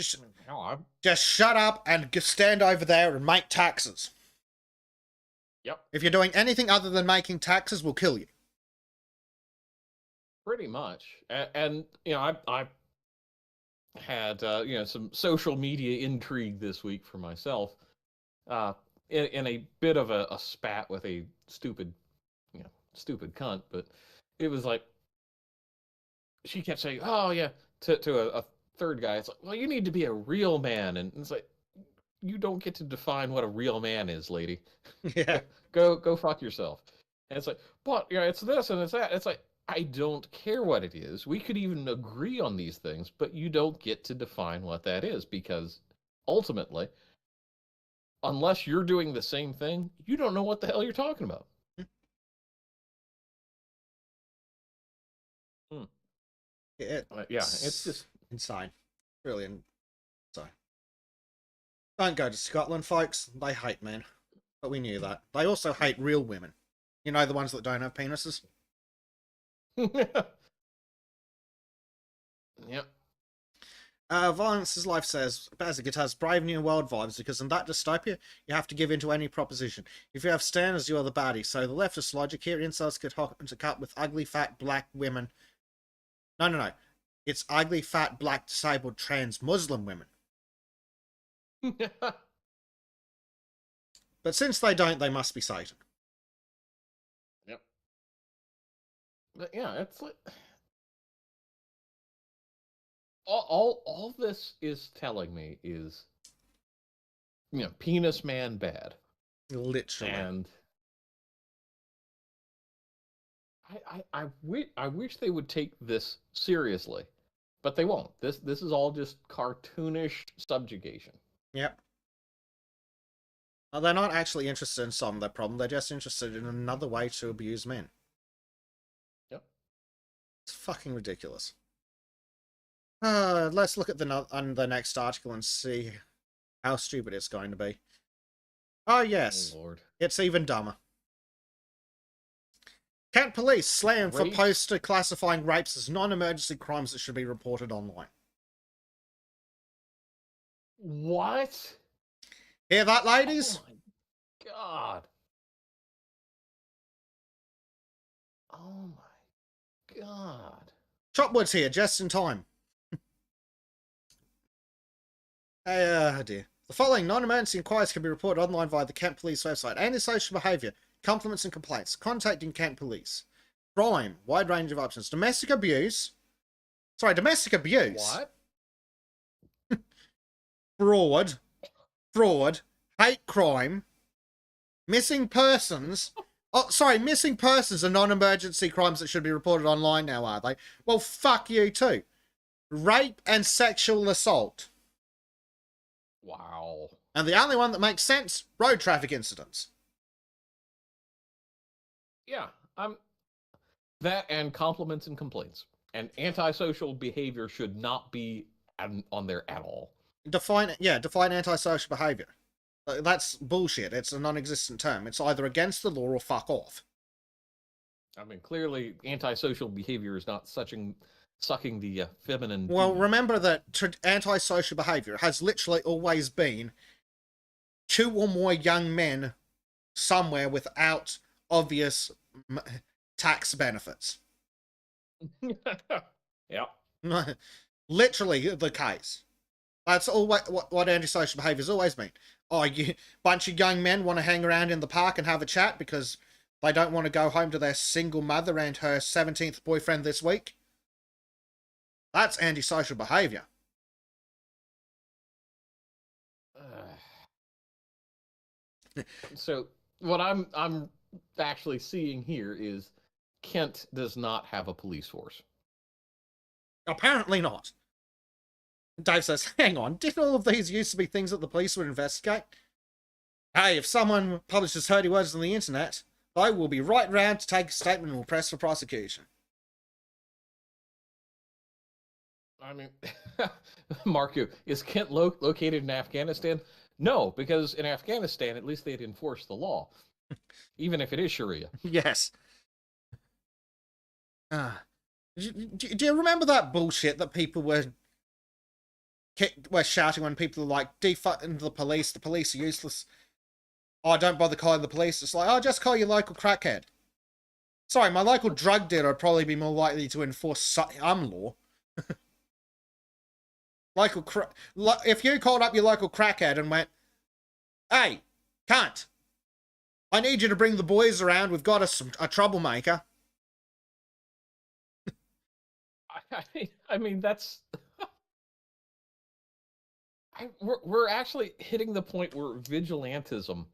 shut up and stand over there and make taxes. Yep. If you're doing anything other than making taxes, we'll kill you. Pretty much. And you know, I had some social media intrigue this week for myself. In a bit of a spat with a stupid cunt, but it was like she kept saying, "Oh yeah," to a third guy. It's like, well, you need to be a real man, and it's like, you don't get to define what a real man is, lady. Yeah. Go fuck yourself. And it's like, but it's this and it's that. It's like, I don't care what it is. We could even agree on these things, but you don't get to define what that is, because ultimately, unless you're doing the same thing, you don't know what the hell you're talking about. It's just insane. Brilliant. So, don't go to Scotland, folks. They hate men. But we knew that. They also hate real women. You know, the ones that don't have penises? Yep. Violence's Life says, Basic, it has Brave New World vibes, because in that dystopia, you have to give in to any proposition. If you have standards, you are the baddie. So the leftist logic here, incels get hot into cut with ugly, fat, black women. No. It's ugly, fat, black, disabled, trans, Muslim women. But since they don't, they must be Satan. Yep. But yeah, it's like all this is telling me is, penis man bad. Literally. And I wish they would take this seriously, but they won't. This is all just cartoonish subjugation. Yep. Well, they're not actually interested in solving their problem. They're just interested in another way to abuse men. Yep. It's fucking ridiculous. Let's look at the next article and see how stupid it's going to be. Oh, yes. Oh, Lord. It's even dumber. Kent police slammed for Rape? poster classifying rapes as non-emergency crimes that should be reported online. What? Hear that, ladies? Oh my god. Oh my god. Chopwood's here, just in time. Dear. The following non-emergency inquiries can be reported online via the Kent Police website. Antisocial behaviour, compliments and complaints. Contacting Kent Police. Crime, wide range of options. Domestic abuse. Sorry, domestic abuse. What? Fraud. Hate crime. Missing persons. Oh, sorry, missing persons are non-emergency crimes that should be reported online now, are they? Well, fuck you too. Rape and sexual assault. Wow. And the only one that makes sense, road traffic incidents. Yeah, that and compliments and complaints. And antisocial behavior should not be on there at all. Define antisocial behaviour. That's bullshit. It's a non-existent term. It's either against the law or fuck off. I mean, clearly, antisocial behavior is not sucking the feminine. Well, beauty. remember that antisocial behaviour has literally always been two or more young men somewhere without obvious tax benefits. Yeah. Literally the case. That's all what antisocial behaviour's always been. Oh, you bunch of young men want to hang around in the park and have a chat because they don't want to go home to their single mother and her 17th boyfriend this week. That's antisocial behaviour. So what I'm actually seeing here is Kent does not have a police force. Apparently not. Dave says, hang on, didn't all of these used to be things that the police would investigate? Hey, if someone publishes dirty words on the internet, I will be right round to take a statement and will press for prosecution. I mean, Marco, is Kent located in Afghanistan? No, because in Afghanistan, at least they'd enforce the law, even if it is Sharia. Yes. Do you remember that bullshit that people were shouting when people are like, defund the police are useless. Oh, don't bother calling the police. It's like, oh, just call your local crackhead. Sorry, my local drug dealer would probably be more likely to enforce some law. If you called up your local crackhead and went, hey, cunt, I need you to bring the boys around, we've got a troublemaker. I mean, that's... we're actually hitting the point where vigilantism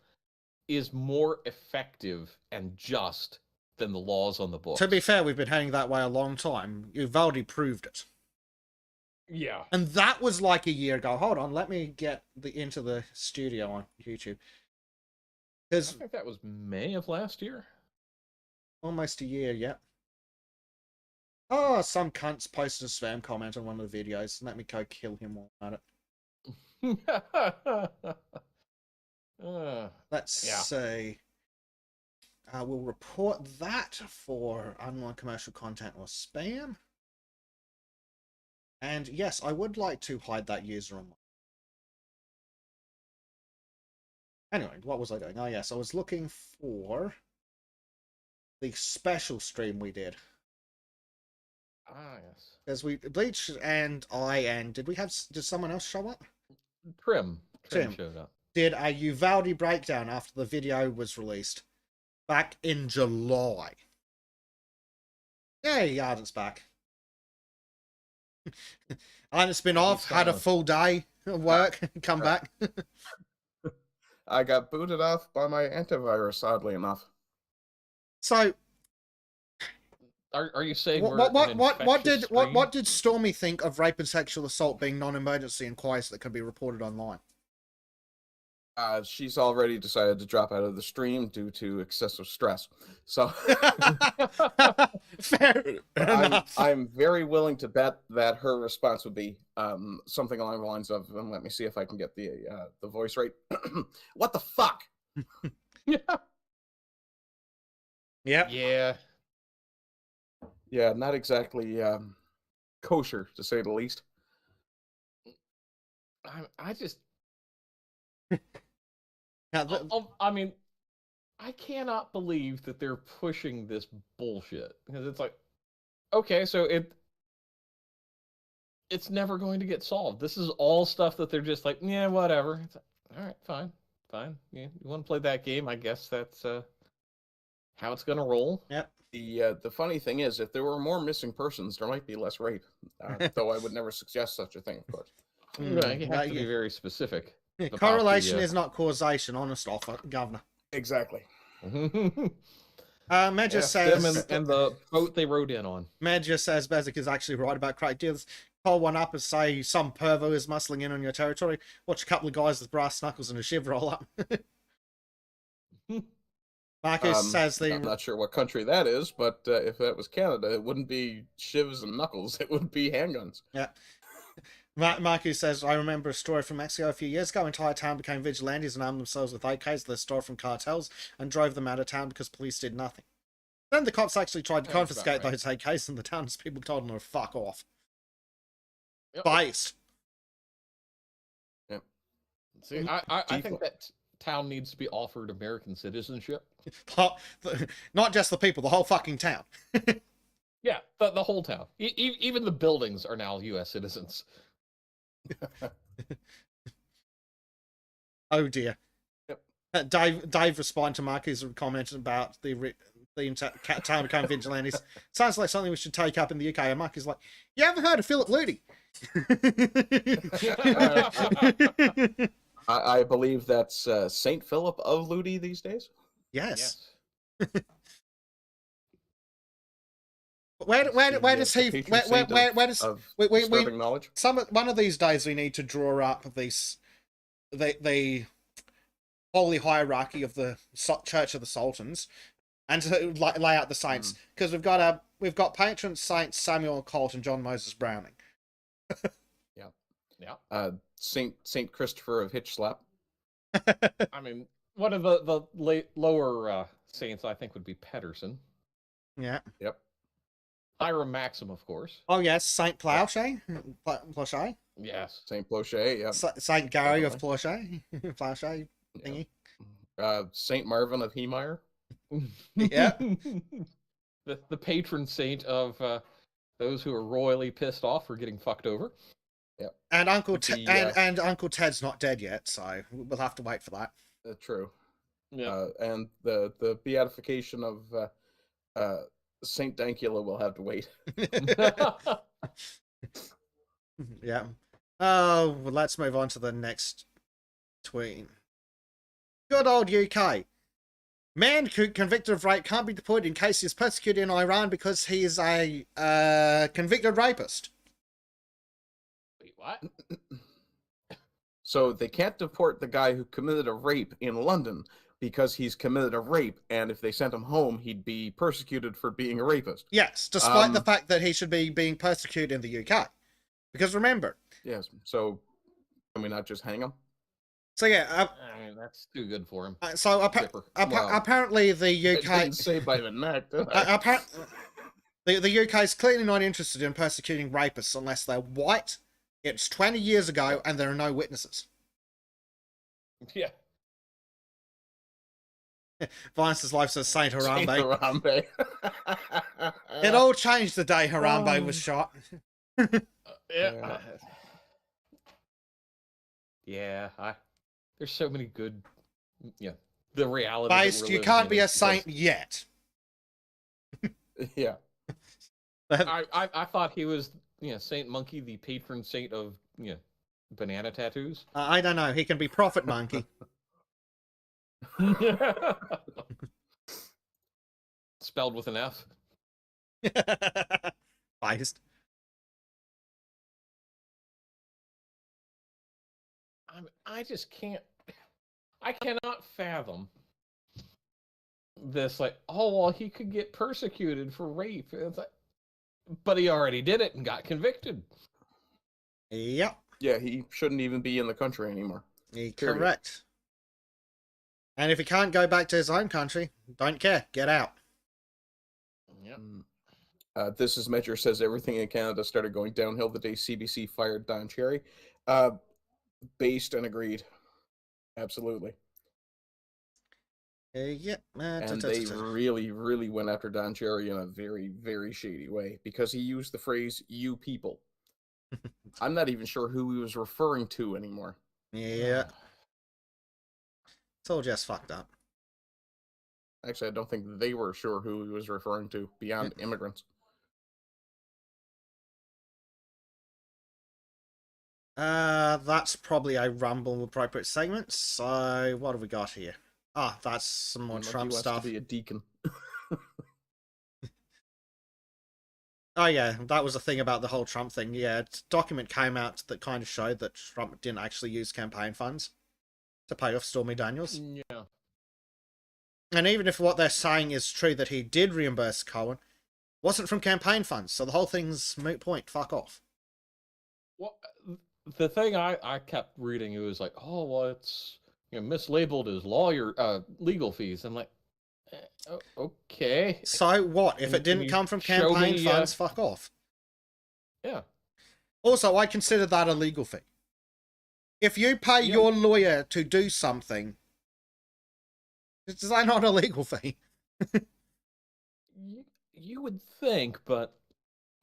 is more effective and just than the laws on the books. To be fair, we've been heading that way a long time. Uvalde proved it. Yeah. And that was like a year ago. Hold on, let me get into the studio on YouTube. I think that was May of last year. Almost a year, yeah. Oh, some cunts posted a spam comment on one of the videos. Let me go kill him while I'm at it. Let's see. We'll report that for non-commercial content or spam. And yes, I would like to hide that user on. Anyway, what was I doing? Oh yes, I was looking for the special stream we did. Ah, yes. Because Bleach and did someone else show up? Trim showed up. Did a Uvalde breakdown after the video was released back in July. Yay, Arden's back. I hadn't been Yeah, off, he's had a silent. full day of work, come back. I got booted off by my antivirus, oddly enough. So Are you saying what we're an infectious stream? what did Stormy think of rape and sexual assault being non-emergency inquiries that can be reported online? She's already decided to drop out of the stream due to excessive stress. So Fair enough. I'm very willing to bet that her response would be something along the lines of, let me see if I can get the voice right. What the fuck? Yep. Yeah. Yeah, not exactly kosher, to say the least. I just. Now, I mean, I cannot believe that they're pushing this bullshit because it's like, okay, so it's never going to get solved. This is all stuff that they're just like, yeah, whatever. It's like, all right, fine. Yeah, you want to play that game? I guess that's how it's gonna roll. Yep. The funny thing is, if there were more missing persons, there might be less rape. Though I would never suggest such a thing, of course. Right, you have to be very specific. Correlation is not causation. Honest offer, Governor. Exactly. Medja says, and the boat they rode in on. Medja says Bezic is actually right about crack deals. Call one up and say some pervo is muscling in on your territory. Watch a couple of guys with brass knuckles and a shiv roll up. Marcus says I'm not sure what country that is, but if that was Canada, it wouldn't be shivs and knuckles. It would be handguns. Yeah. Marcus says, I remember a story from Mexico a few years ago. Entire town became vigilantes and armed themselves with AKs they stole from cartels and drove them out of town because police did nothing. Then the cops actually tried to confiscate those AKs and the townspeople told them to fuck off. Yep. Based. Yep. See, I think that town needs to be offered American citizenship. Not just the people, the whole fucking town. Yeah, the whole town. Even the buildings are now U.S. citizens. Oh dear. Yep. Dave responded to Marcus' comment about the town becoming vigilantes. Sounds like something we should take up in the UK. And Marcus is like, you haven't heard of Philip Ludi? I believe that's Saint Philip of Ludi these days. Yes. Where does he? Where does disturbing knowledge? One of these days we need to draw up the holy hierarchy of the Church of the Sultans, and to lay out the saints, because we've got patron saints Samuel Colt and John Moses Browning. Yeah. Saint Christopher of Hitchslap. I mean, one of the lower saints I think would be Pedersen. Yeah. Yep. Hiram Maxim, of course. Oh yes, Saint Plauchet. Plauchet. Yes. Saint Plauchet. Yeah. Saint Gary of Plauchet. Plauchet thingy. Saint Marvin of Heemeyer. Yeah. The patron saint of those who are royally pissed off for getting fucked over. Yeah. And and Uncle Ted's not dead yet, so we'll have to wait for that. True. Yeah. And the beatification of Saint Dankula will have to wait. Yeah. Oh, well, let's move on to the next tweet. Good old UK. Man convicted of rape can't be deported in case he is persecuted in Iran because he is a convicted rapist. Wait, what? So they can't deport the guy who committed a rape in London because he's committed a rape, and if they sent him home, he'd be persecuted for being a rapist. Yes, despite the fact that he should be being persecuted in the UK. Because remember... Yes, so can we not just hang him? So yeah... I mean, that's too good for him. So apparently the UK... I didn't say by the neck, did I? The UK is clearly not interested in persecuting rapists unless they're white, it's 20 years ago, and there are no witnesses. Yeah. Violence Life says Saint Harambe. Saint Harambe. It all changed the day Harambe was shot. Yeah. Yeah. There's so many good. Yeah. The reality. Based, you can't be a saint yet. Yeah. I thought he was Saint Monkey the patron saint of banana tattoos? I don't know. He can be Prophet Monkey. Spelled with an F. Biased. I just can't. I cannot fathom this. Like, oh well, he could get persecuted for rape. It's like, but he already did it and got convicted. Yep. Yeah, he shouldn't even be in the country anymore. Period. Correct. And if he can't go back to his own country, don't care. Get out. Yep. This is Measure says everything in Canada started going downhill the day CBC fired Don Cherry. Based and agreed. Absolutely. Yep. And they really, really went after Don Cherry in a very, very shady way because he used the phrase, you people. I'm not even sure who he was referring to anymore. Yeah. It's all just fucked up. Actually, I don't think they were sure who he was referring to beyond immigrants. That's probably a Rumble appropriate segment. So what have we got here? Ah, that's some more Unless Trump he wants stuff. to be a deacon. Oh yeah, that was the thing about the whole Trump thing. Yeah, a document came out that kind of showed that Trump didn't actually use campaign funds to pay off Stormy Daniels. Yeah. And even if what they're saying is true that he did reimburse Cohen, wasn't from campaign funds, so the whole thing's moot point. Fuck off. Well, the thing I kept reading, it was like, oh well, it's mislabeled as legal fees. I'm like, okay. So what? If it didn't come from campaign funds, fuck off. Yeah. Also, I consider that a legal fee. If you pay your lawyer to do something, is that not a legal fee? You would think, but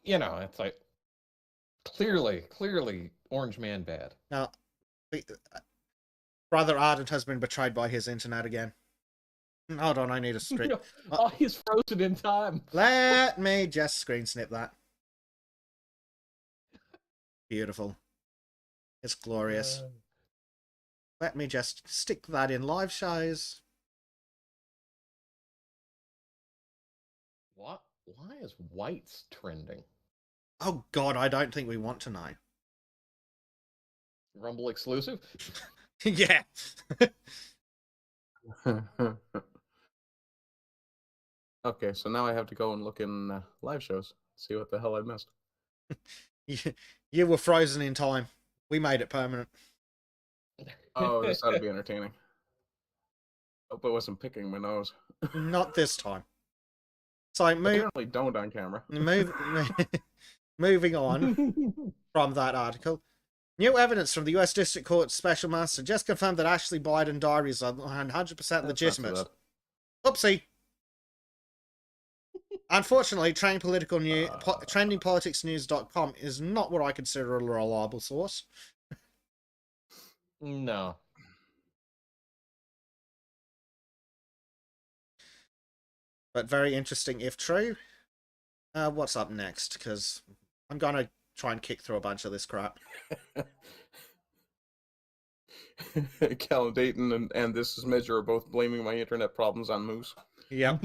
it's like clearly Orange Man bad. Now, Brother Ardent has been betrayed by his internet again. Hold on, I need a screen. Oh, he's frozen in time. Let me just screen snip that. Beautiful. It's glorious. Let me just stick that in live shows. What? Why is whites trending? Oh god, I don't think we want to know. Rumble exclusive? Yeah. Okay, so now I have to go and look in live shows, see what the hell I missed. You were frozen in time. We made it permanent. Oh, this ought to be entertaining. Hope I wasn't picking my nose. Not this time. So Apparently don't on camera. Moving on from that article. New evidence from the U.S. District Court Special Master just confirmed that Ashley Biden diaries are 100% legitimate. Oopsie. Unfortunately, trendingpoliticsnews.com is not what I consider a reliable source. No. But very interesting if true. What's up next? Because I'm going to try and kick through a bunch of this crap. Callum Dayton and This Is Measure are both blaming my internet problems on Moose. Yeah.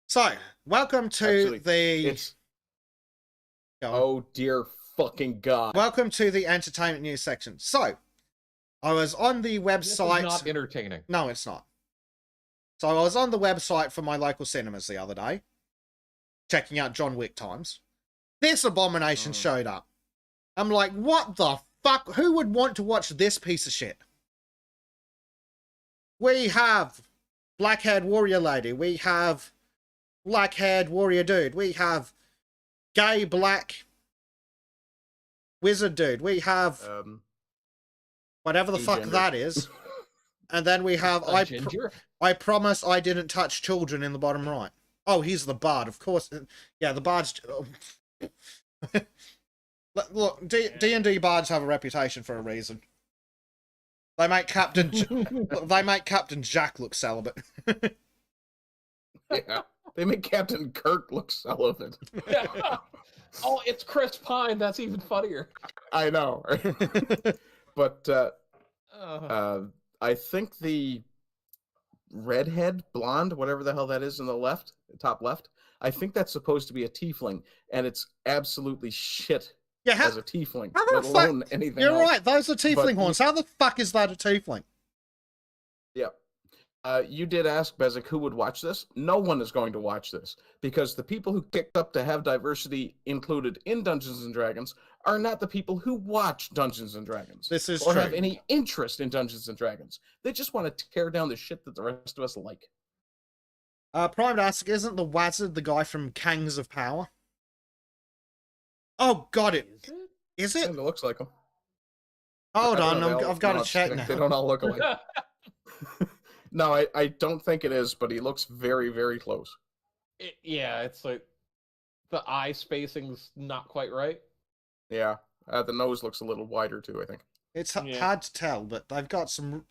So, welcome to Oh dear fucking god. Welcome to the entertainment news section. So, I was on the website... This is not entertaining. No, it's not. So I was on the website for my local cinemas the other day, checking out John Wick times. This abomination showed up. I'm like, what the fuck? Who would want to watch this piece of shit? We have black-haired warrior lady. We have black-haired warrior dude. We have gay black wizard dude. We have whatever the fuck that is. And then we have I promise I didn't touch children in the bottom right. Oh, he's the bard, of course. Yeah, the bards. Look, D&D bards have a reputation for a reason. They make Captain Jack look celibate. Yeah. They make Captain Kirk look celibate. Oh, it's Chris Pine. That's even funnier. I know. But Uh, I think the redhead, blonde, whatever the hell that is in the top left, I think that's supposed to be a tiefling, and it's absolutely shit Yeah, as a tiefling, how the let alone fuck? anything You're else. right, those are tiefling horns. How the fuck is that a tiefling? Yeah. You did ask, Bezic, who would watch this? No one is going to watch this, because the people who kicked up to have diversity included in Dungeons & Dragons are not the people who watch Dungeons & Dragons. This is or true. have any interest in Dungeons & Dragons. They just want to tear down the shit that the rest of us like. Prime asks, isn't the Wazard the guy from Kangs of Power? Oh, got it. Is it? Kind of looks like them. Hold I on, don't know, I've got to just check kidding. now. They don't all look alike. No, I don't think it is, but he looks very, very close. yeah, it's like the eye spacing's not quite right. Yeah, the nose looks a little wider too, I think. It's Yeah. hard to tell, but they've got some...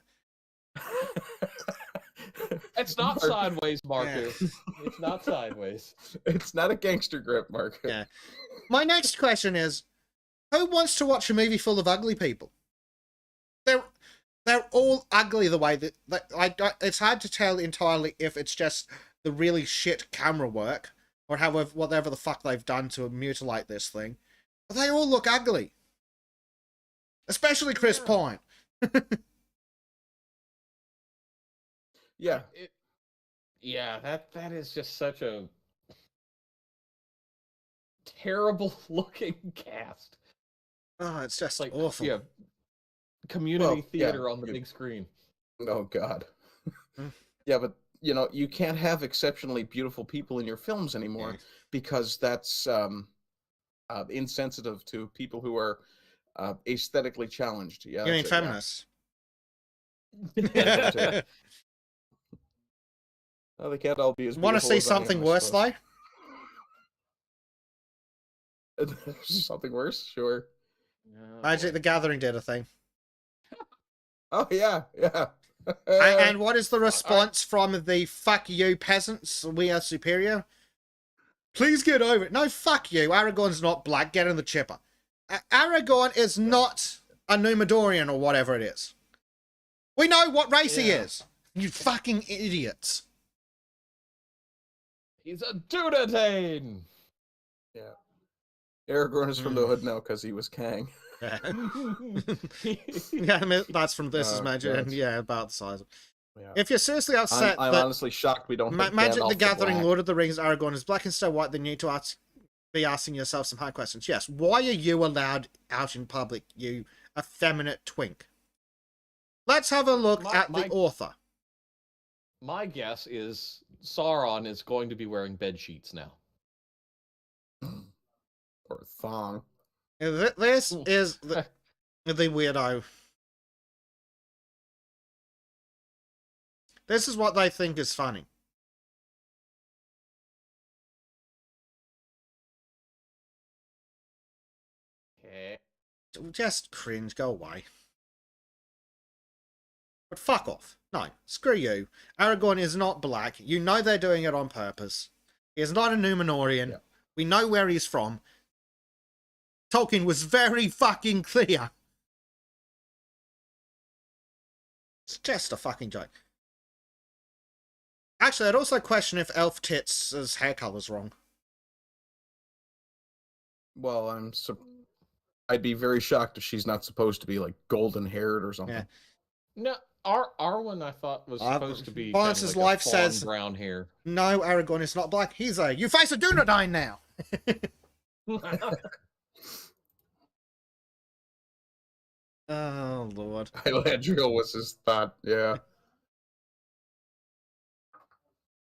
It's not sideways, Marcus. Yeah. It's not sideways. It's not a gangster grip, Mark. Yeah. My next question is, who wants to watch a movie full of ugly people? They're all ugly the way that it's hard to tell entirely if it's just the really shit camera work or however whatever the fuck they've done to mutilate this thing. But they all look ugly. Especially Chris Pine. Yeah. Yeah, that is just such a terrible looking cast. Oh, it's just Like awful. Yeah, community Well, yeah, theater on the big screen. Oh, God. Hmm. Yeah, but, you can't have exceptionally beautiful people in your films anymore because that's insensitive to people who are aesthetically challenged. Yeah, You mean that's it, feminists? Yeah. Oh, they can't all be as Want to beautiful see as I am, something I worse, suppose. though? Something worse? Sure. Magic the Gathering did a thing. Oh, yeah. And what is the response from the fuck you peasants? We are superior. Please get over it. No, fuck you. Aragorn's not black. Get in the chipper. Aragorn is not a Numidorian or whatever it is. We know what race he is. You fucking idiots. He's a Dunedain. Yeah. Aragorn is from the hood now because he was Kang. Yeah. Yeah, I mean, that's from This Is Oh, Magic, God. and yeah, about the size of... Yeah. If you're seriously upset I'm that honestly shocked we don't have Magic Gandalf the Gathering, Black. Lord of the Rings, Aragorn is black and so white, then you need to be asking yourself some hard questions. Yes, why are you allowed out in public, you effeminate twink? Let's have a look at the author. My guess is Sauron is going to be wearing bed sheets now. Or a thong. This is the weirdo. This is what they think is funny. Okay. Just cringe, go away. But fuck off. No, screw you. Aragorn is not black. You know they're doing it on purpose. He is not a Númenórean. Yeah. We know where he's from. Tolkien was very fucking clear. It's just a fucking joke. Actually, I'd also question if Elf Tits' hair color's wrong. Well, I'd be very shocked if she's not supposed to be like golden haired or something. Yeah. No, Arwen I thought was supposed to be Bonus's kind of like life a fawn says brown hair. No, Aragorn is not black. He's a... You face a Dunedain now! Oh, Lord. Galadriel was his thought, yeah.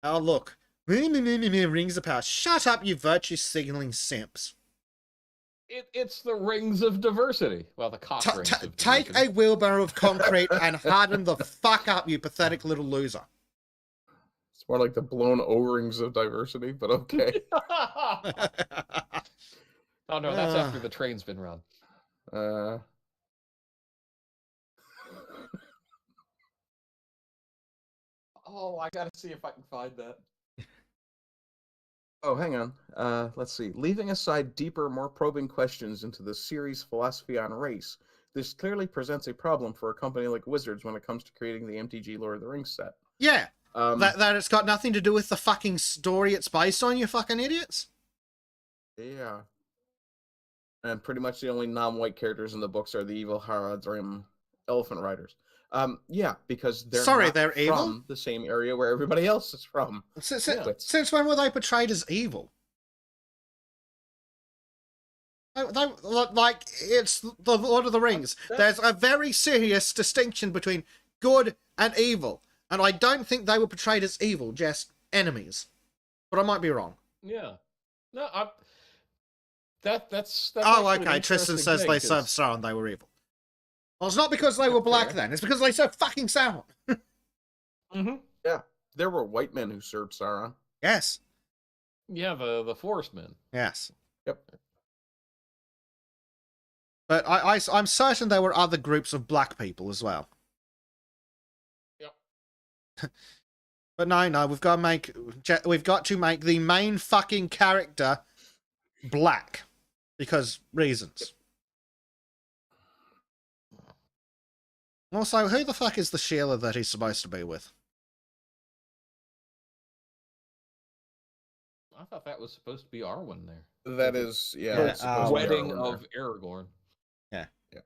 Oh, look. Rings of power. Shut up, you virtue-signaling simps. It's the rings of diversity. Well, the cock rings of Take diversity. a wheelbarrow of concrete and harden the fuck up, you pathetic little loser. It's more like the blown O-rings of diversity, but okay. Oh no, that's after the train's been run. Oh, I gotta see if I can find that. Oh, hang on. Let's see. Leaving aside deeper, more probing questions into the series' philosophy on race, this clearly presents a problem for a company like Wizards when it comes to creating the MTG Lord of the Rings set. Yeah. That it's got nothing to do with the fucking story it's based on, you fucking idiots. Yeah. And pretty much the only non-white characters in the books are the evil Haradrim elephant riders. Yeah, because they're not they're from evil? the same area where everybody else is from. Since when were they portrayed as evil? Like, it's the Lord of the Rings. There's a very serious distinction between good and evil. And I don't think they were portrayed as evil, just enemies. But I might be wrong. Yeah. No, that's oh, actually an okay. Tristan interesting says thing, they served 'cause- Sauron, they were evil. Well, it's not because they were black fair. then. It's because they served fucking Sauron. Yeah, there were white men who served Sauron. Yes. Yeah, the Forest Men. Yes. Yep. But I'm certain there were other groups of black people as well. Yep. But no, we've got to make the main fucking character black because reasons. Also, who the fuck is the Sheila that he's supposed to be with? I thought that was supposed to be Arwen there. That is, yeah. Yeah, it's supposed to be Wedding Arwen of there. Aragorn. Yeah. Yeah.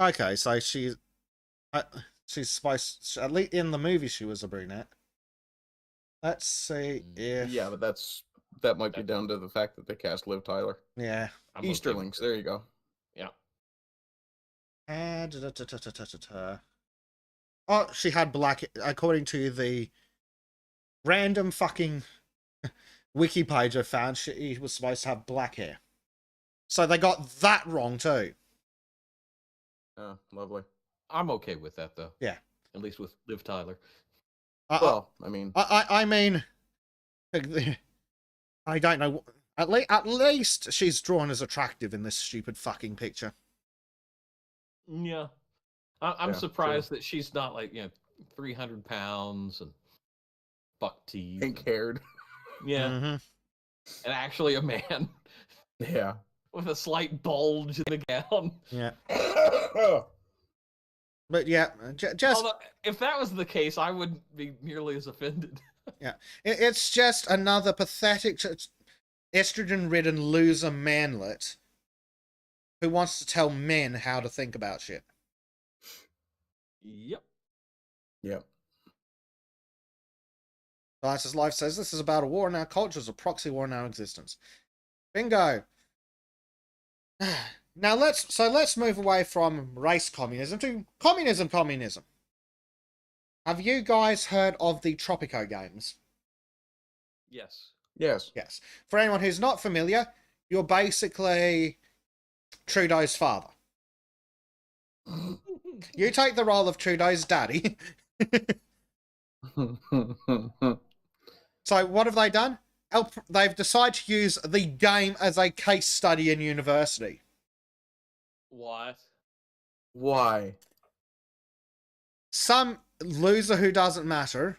Okay, so she's supposed, at least in the movie, she was a brunette. Let's see if... Yeah, but that might be down to the fact that they cast Liv Tyler. Yeah. I'm Easterlings, there you go. Yeah. And oh, she had black, according to the random fucking wiki page I found, she was supposed to have black hair. So they got that wrong too. Oh, lovely. I'm okay with that though. Yeah. At least with Liv Tyler. Well, I mean, I mean, I don't know. At least she's drawn as attractive in this stupid fucking picture. Yeah. I'm Yeah, surprised that she's not like, 300 pounds and buck teeth. pink haired. Yeah. Mm-hmm. And actually a man Yeah. with a slight bulge in the gown. Yeah. But yeah, just... Although, if that was the case, I wouldn't be nearly as offended. Yeah. It's just another pathetic, estrogen-ridden loser manlet who wants to tell men how to think about shit. Yep. Yep. Science's Life says this is about a war in our cultures, a proxy war in our existence. Bingo. Now let's move away from race communism to communism. Have you guys heard of the Tropico games? Yes. Yes. Yes. For anyone who's not familiar, you're basically Trudeau's father. You take the role of Trudeau's daddy. So what have they done? They've decided to use the game as a case study in university. What? Why? Some loser who doesn't matter,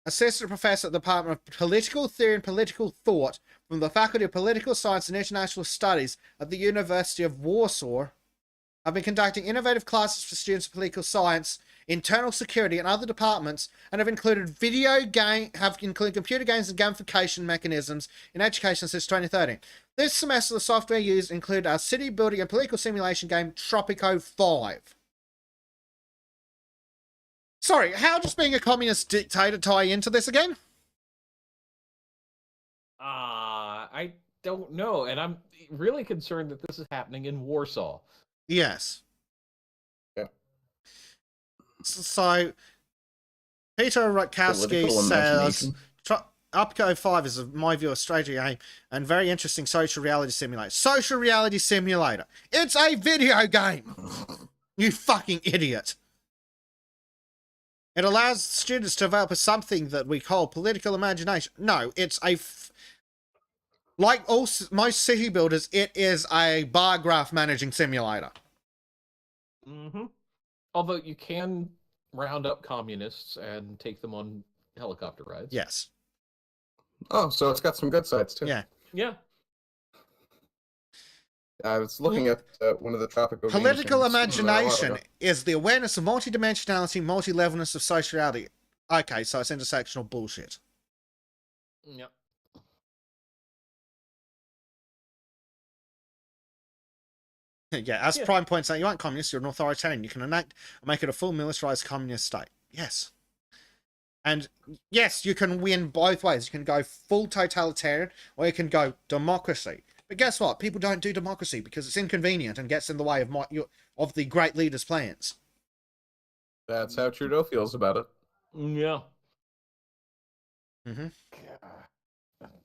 assistant professor at the Department of Political Theory and Political Thought from the Faculty of Political Science and International Studies at the University of Warsaw, have been conducting innovative classes for students of political science, internal security, and other departments, and have included computer games and gamification mechanisms in education since 2013. This semester, the software used include our city building and political simulation game Tropico 5. Sorry, how does being a communist dictator tie into this again? I don't know, and I'm really concerned that this is happening in Warsaw. Yes. Yeah. So, Peter Rutkowski Political says, imagination. Upco 5 is, in my view, a strategy game and very interesting social reality simulator. Social reality simulator. It's a video game! You fucking idiot. It allows students to develop something that we call political imagination. No, it's like most city builders, it is a bar graph managing simulator. Mm-hmm. Although you can round up communists and take them on helicopter rides. Yes. Oh, so it's got some good sides too. Yeah. Yeah. I was looking at one of the tropical games Political and seen them there a while imagination ago. is the awareness of multidimensionality, multi-levelness of sociality. Okay, so it's intersectional bullshit. Yeah. Yeah, as Yeah. Prime points out, you aren't communist, you're an authoritarian. You can enact and make it a full militarized communist state. Yes. And yes, you can win both ways. You can go full totalitarian or you can go democracy. But guess what? People don't do democracy because it's inconvenient and gets in the way of the great leader's plans. That's how Trudeau feels about it. Yeah. Mm-hmm.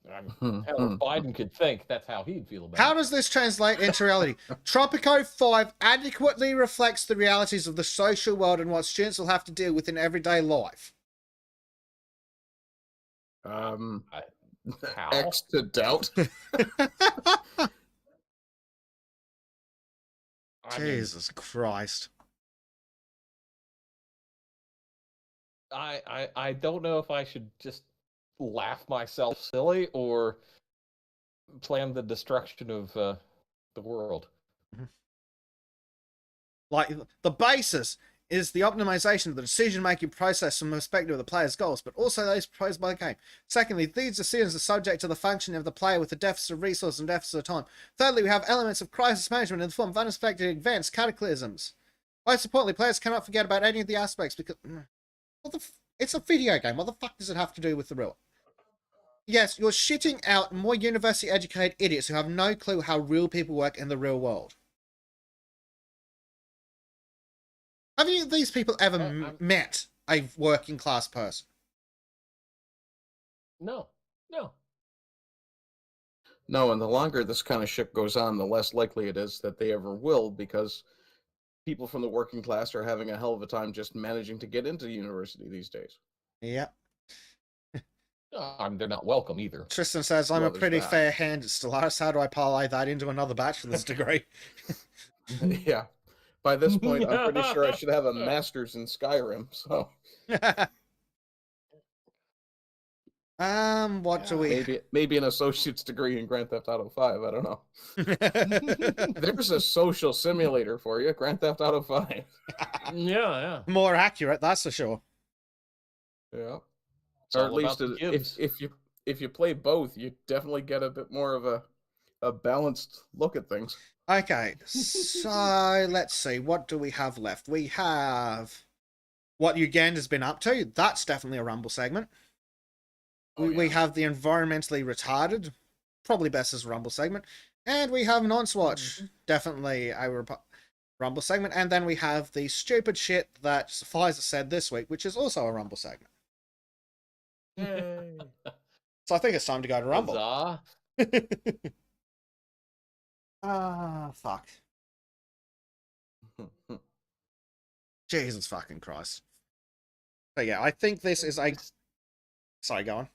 Hell, if Biden could think, that's how he'd feel about How it. does this translate into reality? Tropico 5 adequately reflects the realities of the social world and what students will have to deal with in everyday life. How? X to doubt. I mean, Jesus Christ. I don't know if I should just laugh myself silly or plan the destruction of the world. Like, the basis is the optimization of the decision-making process from the perspective of the player's goals, but also those proposed by the game. Secondly, these decisions are subject to the functioning of the player with a deficit of resources and deficit of time. Thirdly, we have elements of crisis management in the form of unexpected events, cataclysms. Most importantly, players cannot forget about any of the aspects because... it's a video game. What the fuck does it have to do with the real? Yes, you're shitting out more university educated idiots who have no clue how real people work in the real world. Have you these people ever met a working class person? No. No, and the longer this kind of shit goes on, the less likely it is that they ever will, because people from the working class are having a hell of a time just managing to get into university these days. Yep. They're not welcome either. Tristan says, I'm Well, a there's pretty that. fair-handed Stellaris. How do I parlay that into another bachelor's degree? Yeah. By this point, I'm pretty sure I should have a master's in Skyrim, so... What do we... Maybe an associate's degree in Grand Theft Auto 5, I don't know. There's a social simulator for you, Grand Theft Auto 5. Yeah. More accurate, that's for sure. Yeah. It's Or at all about least the gives. if you play both, you definitely get a bit more of a balanced look at things. Okay, so let's see. What do we have left? We have what Uganda's been up to. That's definitely a Rumble segment. We have the environmentally retarded, probably best as a Rumble segment. And we have Non-Swatch, definitely a Rumble segment. And then we have the stupid shit that Pfizer said this week, which is also a Rumble segment. Yay. So I think it's time to go to Rumble. Huzzah. Fuck. Jesus fucking Christ. So yeah, I think this is a... Sorry, go on.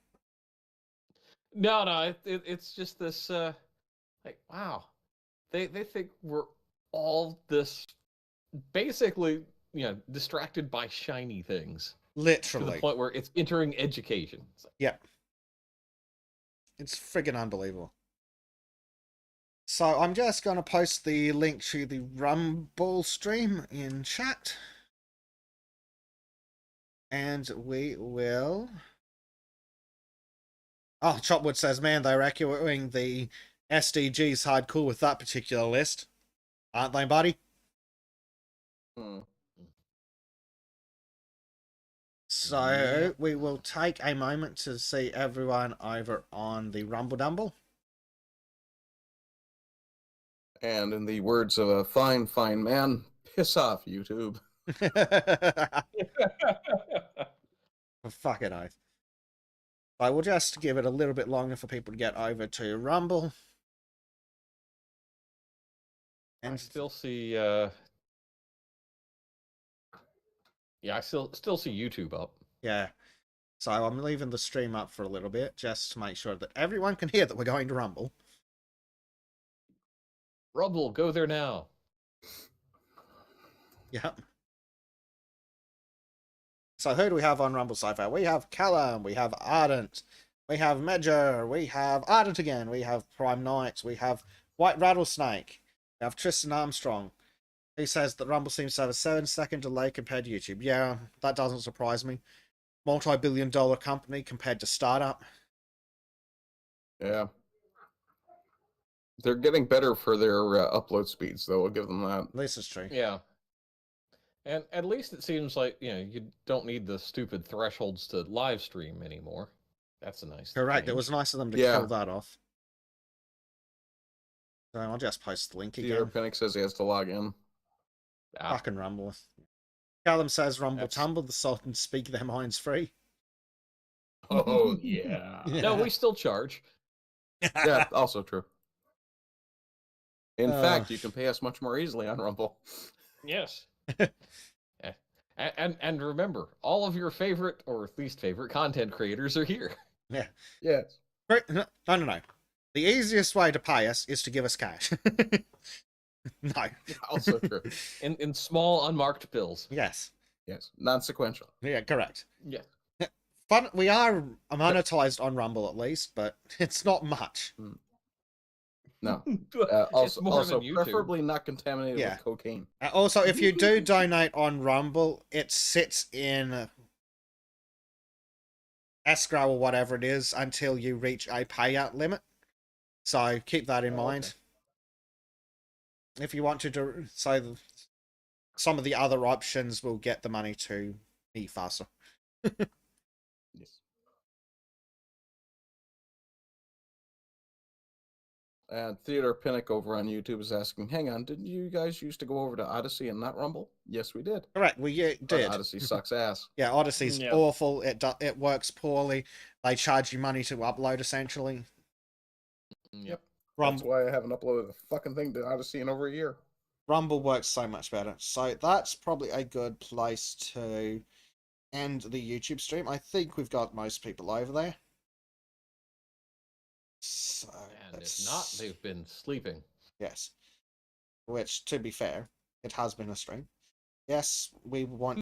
No, it's just this, like, wow. They think we're all this, basically, distracted by shiny things. Literally. To the point where it's entering education. It's like, yeah. It's friggin' unbelievable. So I'm just going to post the link to the Rumble stream in chat. And we will... Oh, Chopwood says, man, they're echoing the SDGs hardcore with that particular list. Aren't they, buddy? So, we will take a moment to see everyone over on the Rumble Dumble. And in the words of a fine man, piss off, YouTube. Fuck it, oath. I will just give it a little bit longer for people to get over to Rumble. And I still see, yeah, I still see YouTube up. Yeah. So I'm leaving the stream up for a little bit, just to make sure that everyone can hear that we're going to Rumble. Rumble, go there now. Yep. So who do we have on Rumble so far? We have Callum, we have Ardent, We have Medger, we have Ardent again, we have Prime Knight, we have White Rattlesnake, we have Tristan Armstrong. He says that Rumble seems to have a 7-second delay compared to YouTube. Yeah, that doesn't surprise me. Multi-billion-dollar company compared to startup. Yeah. They're getting better for their upload speeds, though. I'll give them that. This is true. Yeah. And at least it seems like, you don't need the stupid thresholds to live stream anymore. That's a nice Correct. It change. was nice of them to Yeah. kill that off. So I'll just post the link Theodore again. Pinnock says he has to log in. Ah, Fucking Rumble. Callum says Rumble That's- tumble, the Sultans speak their minds free. Oh, yeah. No, we still charge. Yeah, also true. In Uh. fact, you can pay us much more easily on Rumble. Yes. Yeah. And remember, all of your favorite or least favorite content creators are here. Yeah. Yes. No. The easiest way to pay us is to give us cash. No. Also true. In small unmarked bills. Yes. Yes. Non-sequential. Yeah, correct. Yeah. Fun. We are monetized on Rumble at least, but it's not much. No. It's more Also than YouTube. preferably not contaminated Yeah. with cocaine. Also, if you do donate on Rumble, it sits in escrow or whatever it is until you reach a payout limit. So keep that in mind. If you want to do so, some of the other options will get the money to me faster. Yes. And Theodore Pinnock over on YouTube is asking, hang on, didn't you guys used to go over to Odyssey and not Rumble? Yes, we did. Correct, we But did. Odyssey sucks ass. Yeah, Odyssey's Yeah. awful. It works poorly. They charge you money to upload, essentially. Yep. That's why I haven't uploaded a fucking thing to Odyssey in over a year. Rumble works so much better. So that's probably a good place to end the YouTube stream. I think we've got most people over there. So And if not, they've been sleeping. yes. Which, to be fair, it has been a stream. Yes, we want